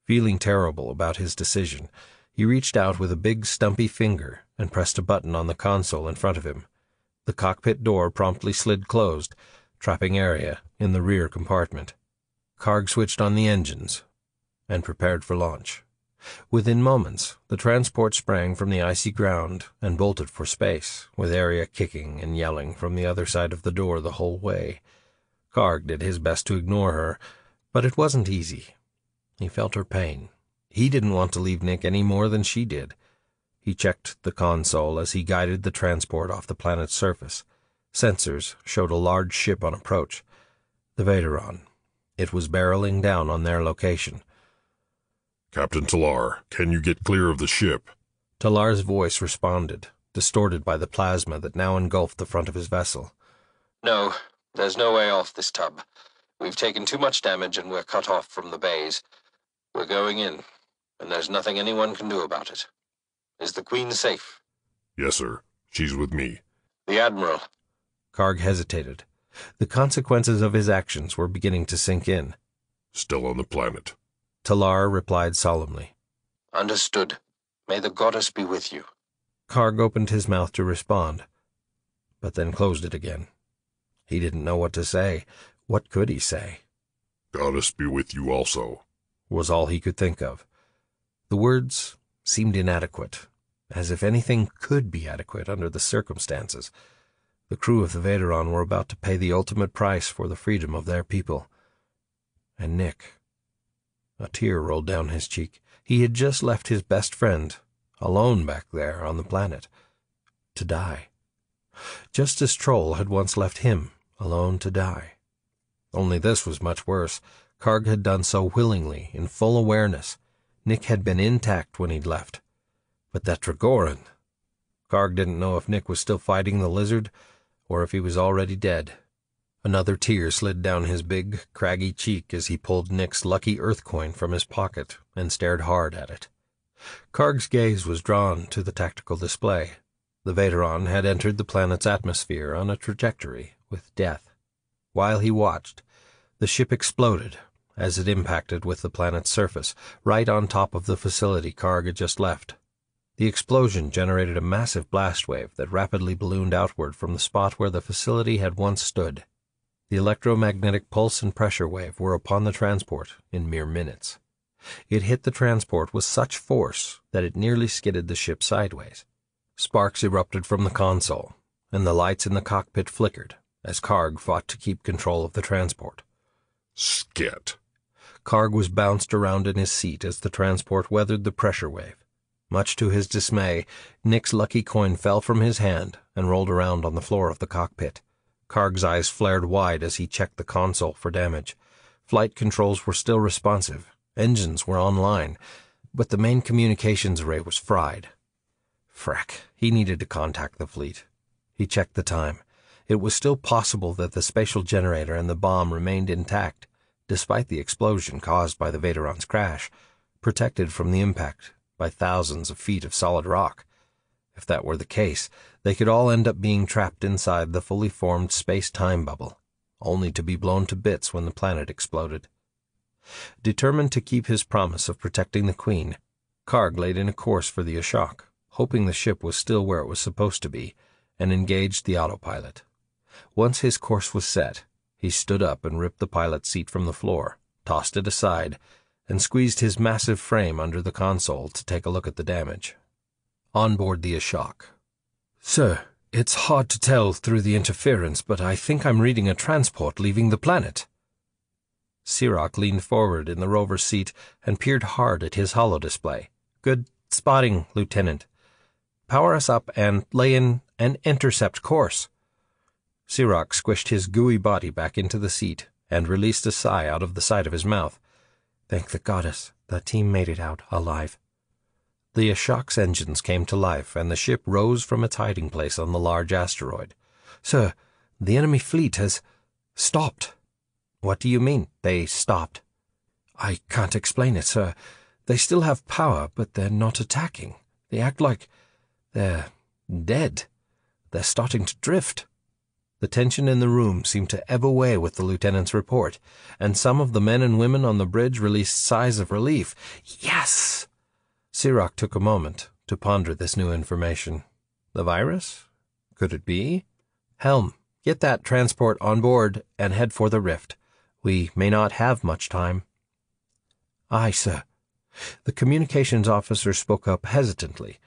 Feeling terrible about his decision, he reached out with a big stumpy finger and pressed a button on the console in front of him. The cockpit door promptly slid closed, trapping Area in the rear compartment. Karg switched on the engines and prepared for launch. Within moments, the transport sprang from the icy ground and bolted for space, with Area kicking and yelling from the other side of the door the whole way. Karg did his best to ignore her, but it wasn't easy. He felt her pain. He didn't want to leave Nick any more than she did. He checked the console as he guided the transport off the planet's surface. Sensors showed a large ship on approach. The Vaderon. It was barreling down on their location. Captain Talar, can you get clear of the ship? Talar's voice responded, distorted by the plasma that now engulfed the front of his vessel. No, there's no way off this tub. We've taken too much damage and we're cut off from the bays. We're going in, and there's nothing anyone can do about it. Is the Queen safe? Yes, sir. She's with me. The Admiral? Karg hesitated. The consequences of his actions were beginning to sink in. Still on the planet. Talar replied solemnly. Understood. May the goddess be with you. Karg opened his mouth to respond, but then closed it again. He didn't know what to say. What could he say? Goddess be with you also, was all he could think of. The words seemed inadequate, as if anything could be adequate under the circumstances. The crew of the Vaderon were about to pay the ultimate price for the freedom of their people. And Nick. A tear rolled down his cheek. He had just left his best friend, alone back there on the planet, to die. Just as Troll had once left him, alone to die. Only this was much worse. Karg had done so willingly, in full awareness. Nick had been intact when he'd left. But that Dragoran... Karg didn't know if Nick was still fighting the lizard, or if he was already dead. Another tear slid down his big, craggy cheek as he pulled Nick's lucky Earth coin from his pocket and stared hard at it. Karg's gaze was drawn to the tactical display. The Vaderon had entered the planet's atmosphere on a trajectory with death. While he watched, the ship exploded as it impacted with the planet's surface, right on top of the facility Karg had just left. The explosion generated a massive blast wave that rapidly ballooned outward from the spot where the facility had once stood. The electromagnetic pulse and pressure wave were upon the transport in mere minutes. It hit the transport with such force that it nearly skidded the ship sideways. Sparks erupted from the console, and the lights in the cockpit flickered as Karg fought to keep control of the transport. Scat. Karg was bounced around in his seat as the transport weathered the pressure wave. Much to his dismay, Nick's lucky coin fell from his hand and rolled around on the floor of the cockpit. Karg's eyes flared wide as he checked the console for damage. Flight controls were still responsive. Engines were online, but the main communications array was fried. Frack, he needed to contact the fleet. He checked the time. It was still possible that the spatial generator and the bomb remained intact, despite the explosion caused by the Vaderon's crash, protected from the impact by thousands of feet of solid rock. If that were the case, they could all end up being trapped inside the fully formed space-time bubble, only to be blown to bits when the planet exploded. Determined to keep his promise of protecting the Queen, Karg laid in a course for the Ashok, hoping the ship was still where it was supposed to be, and engaged the autopilot. Once his course was set, he stood up and ripped the pilot seat from the floor, tossed it aside, and squeezed his massive frame under the console to take a look at the damage. On board the Ashok. "Sir, it's hard to tell through the interference, but I think I'm reading a transport leaving the planet." Sirach leaned forward in the rover's seat and peered hard at his holodisplay. "Good spotting, Lieutenant. Power us up and lay in an intercept course." Sirach squished his gooey body back into the seat and released a sigh out of the side of his mouth. Thank the goddess, the team made it out alive. The Ashok's engines came to life, and the ship rose from its hiding place on the large asteroid. "Sir, the enemy fleet has stopped." "What do you mean, they stopped?" "I can't explain it, sir. They still have power, but they're not attacking. They act like they're dead. They're starting to drift." The tension in the room seemed to ebb away with the lieutenant's report, and some of the men and women on the bridge released sighs of relief. Yes! Sirach took a moment to ponder this new information. The virus? Could it be? "Helm, get that transport on board and head for the rift. We may not have much time." "Aye, sir." The communications officer spoke up hesitantly,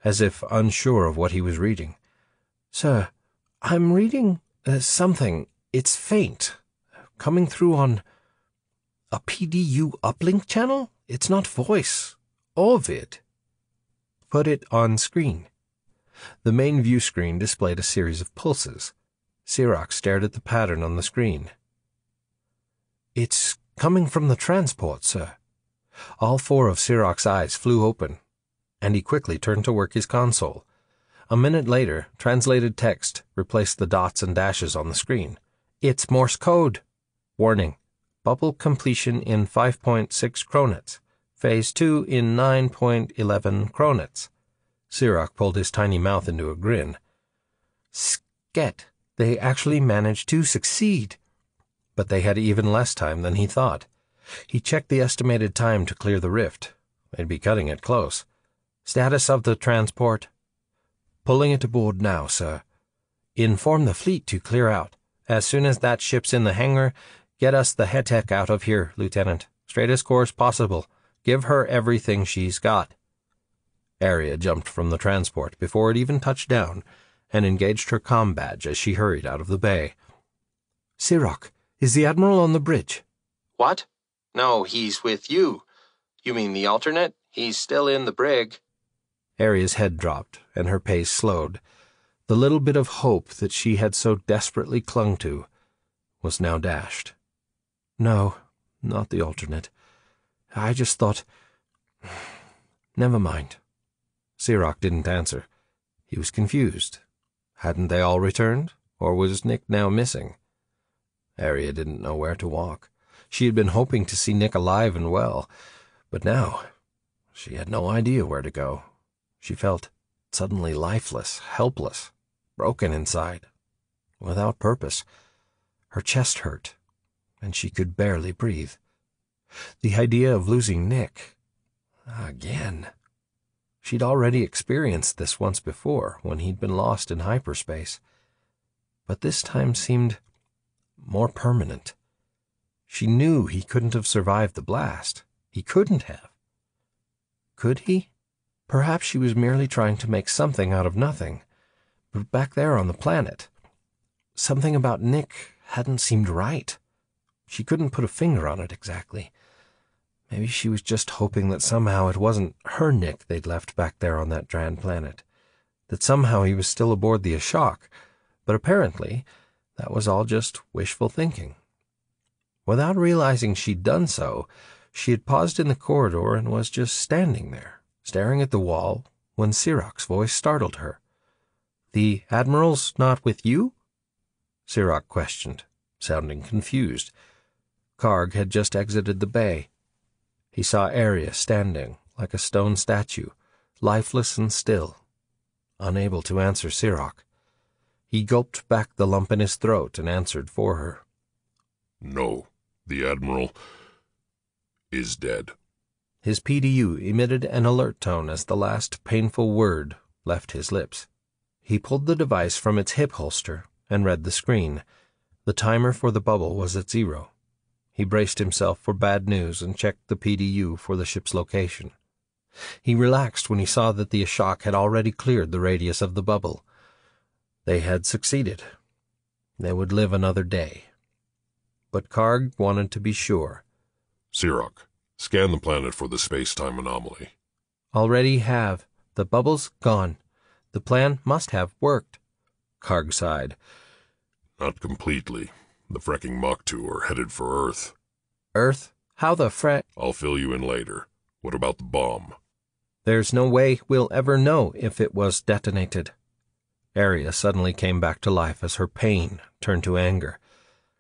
as if unsure of what he was reading. "Sir, I'm reading something. It's faint. Coming through on a PDU uplink channel? It's not voice or vid." "Put it on screen." The main view screen displayed a series of pulses. Sirach stared at the pattern on the screen. "It's coming from the transport, sir." All four of Sirach's eyes flew open, and he quickly turned to work his console. A minute later, translated text replaced the dots and dashes on the screen. "It's Morse code. Warning. Bubble completion in 5.6 cronits. Phase 2 in 9.11 cronits." Sirach pulled his tiny mouth into a grin. "Sket, they actually managed to succeed." But they had even less time than he thought. He checked the estimated time to clear the rift. They'd be cutting it close. "Status of the transport?" "Pulling it aboard now, sir." "Inform the fleet to clear out. As soon as that ship's in the hangar, get us the Hetek out of here, Lieutenant. Straightest course possible. Give her everything she's got." Arya jumped from the transport before it even touched down and engaged her comm badge as she hurried out of the bay. "Sirach, is the Admiral on the bridge?" What? No, he's with you. You mean the alternate? He's still in the brig. Arya's head dropped, and her pace slowed. The little bit of hope that she had so desperately clung to was now dashed. "No, not the alternate. I just thought... Never mind." Sirach didn't answer. He was confused. Hadn't they all returned, or was Nick now missing? Arya didn't know where to walk. She had been hoping to see Nick alive and well, but now she had no idea where to go. She felt suddenly lifeless, helpless, broken inside, without purpose. Her chest hurt, and she could barely breathe. The idea of losing Nick again. She'd already experienced this once before, when he'd been lost in hyperspace. But this time seemed more permanent. She knew he couldn't have survived the blast. He couldn't have. Could he? Perhaps she was merely trying to make something out of nothing. But back there on the planet, something about Nick hadn't seemed right. She couldn't put a finger on it exactly. Maybe she was just hoping that somehow it wasn't her Nick they'd left back there on that Dran planet, that somehow he was still aboard the Ashok, but apparently that was all just wishful thinking. Without realizing she'd done so, she had paused in the corridor and was just standing there, staring at the wall, when Sirach's voice startled her. "The Admiral's not with you?" Sirach questioned, sounding confused. Karg had just exited the bay. He saw Arya standing, like a stone statue, lifeless and still, unable to answer Sirach. He gulped back the lump in his throat and answered for her. "No, the Admiral is dead." His PDU emitted an alert tone as the last painful word left his lips. He pulled the device from its hip holster and read the screen. The timer for the bubble was at 0. He braced himself for bad news and checked the PDU for the ship's location. He relaxed when he saw that the Ashok had already cleared the radius of the bubble. They had succeeded. They would live another day. But Karg wanted to be sure. "Sirach, scan the planet for the space-time anomaly." "Already have. The bubble's gone. The plan must have worked." Karg sighed. "Not completely. The frecking Mach 2 are headed for Earth." "Earth? How the freck—" "I'll fill you in later. What about the bomb?" "There's no way we'll ever know if it was detonated." Arya suddenly came back to life as her pain turned to anger.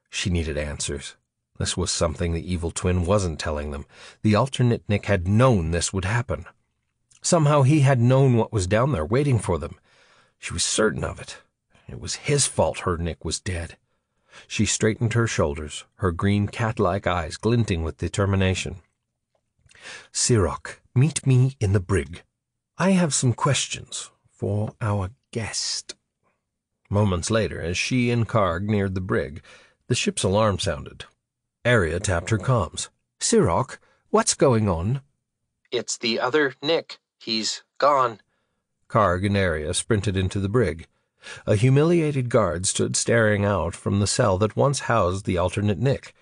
She needed answers. This was something the evil twin wasn't telling them. The alternate Nick had known this would happen. Somehow he had known what was down there waiting for them. She was certain of it. It was his fault her Nick was dead. She straightened her shoulders, her green cat-like eyes glinting with determination. "Sirach, meet me in the brig. I have some questions for our guest." Moments later, as she and Karg neared the brig, the ship's alarm sounded. Arya tapped her comms. "Sirach, what's going on?" It's the other Nick. He's gone. Karg and Arya sprinted into the brig. A humiliated guard stood staring out from the cell that once housed the alternate Nick.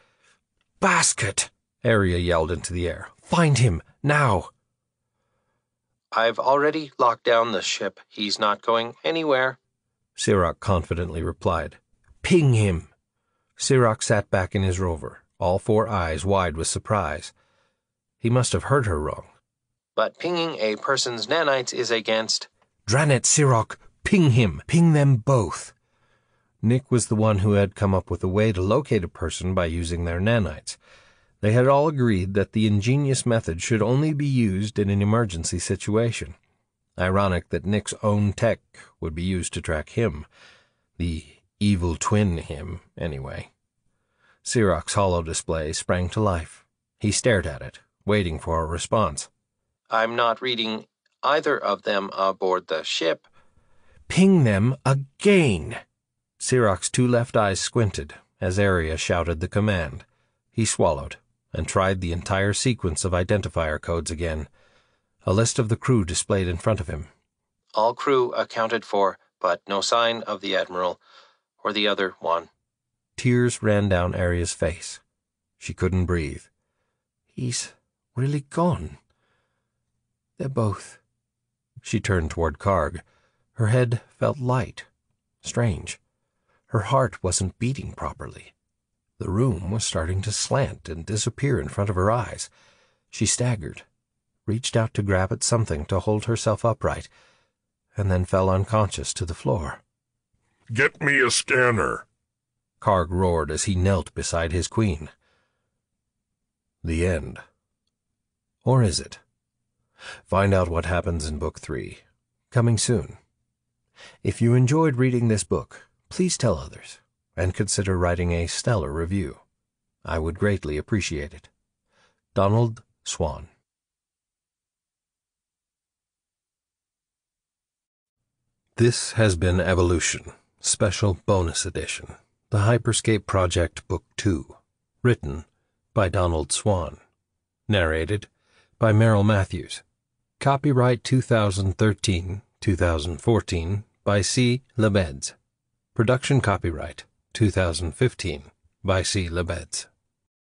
"Basket!" Arya yelled into the air. "Find him, now!" I've already locked down the ship. He's not going anywhere. Sirach confidently replied. Ping him. Sirach sat back in his rover, all four eyes wide with surprise. He must have heard her wrong. But pinging a person's nanites is against... Dranet, Sirach, ping him. Ping them both. Nick was the one who had come up with a way to locate a person by using their nanites. They had all agreed that the ingenious method should only be used in an emergency situation. Ironic that Nick's own tech would be used to track him. The evil twin him, anyway. Sirach's holo display sprang to life. He stared at it, waiting for a response. I'm not reading either of them aboard the ship. Ping them again. Sirach's two left eyes squinted as Arya shouted the command. He swallowed and tried the entire sequence of identifier codes again. A list of the crew displayed in front of him. All crew accounted for, but no sign of the Admiral or the other one. Tears ran down Arya's face. She couldn't breathe. He's really gone. They're both. She turned toward Karg. Her head felt light. Strange. Her heart wasn't beating properly. The room was starting to slant and disappear in front of her eyes. She staggered, reached out to grab at something to hold herself upright, and then fell unconscious to the floor. Get me a scanner, Karg roared as he knelt beside his queen. The end. Or is it? Find out what happens in Book 3. Coming soon. If you enjoyed reading this book, please tell others, and consider writing a stellar review. I would greatly appreciate it. Donald Swan. This has been Evolution, Special Bonus Edition, the Hyperscape Project Book 2, written by Donald Swan, narrated by Merrill Matthews. Copyright 2013-2014 by C. Lebeds. Production copyright 2015 by C. Lebeds.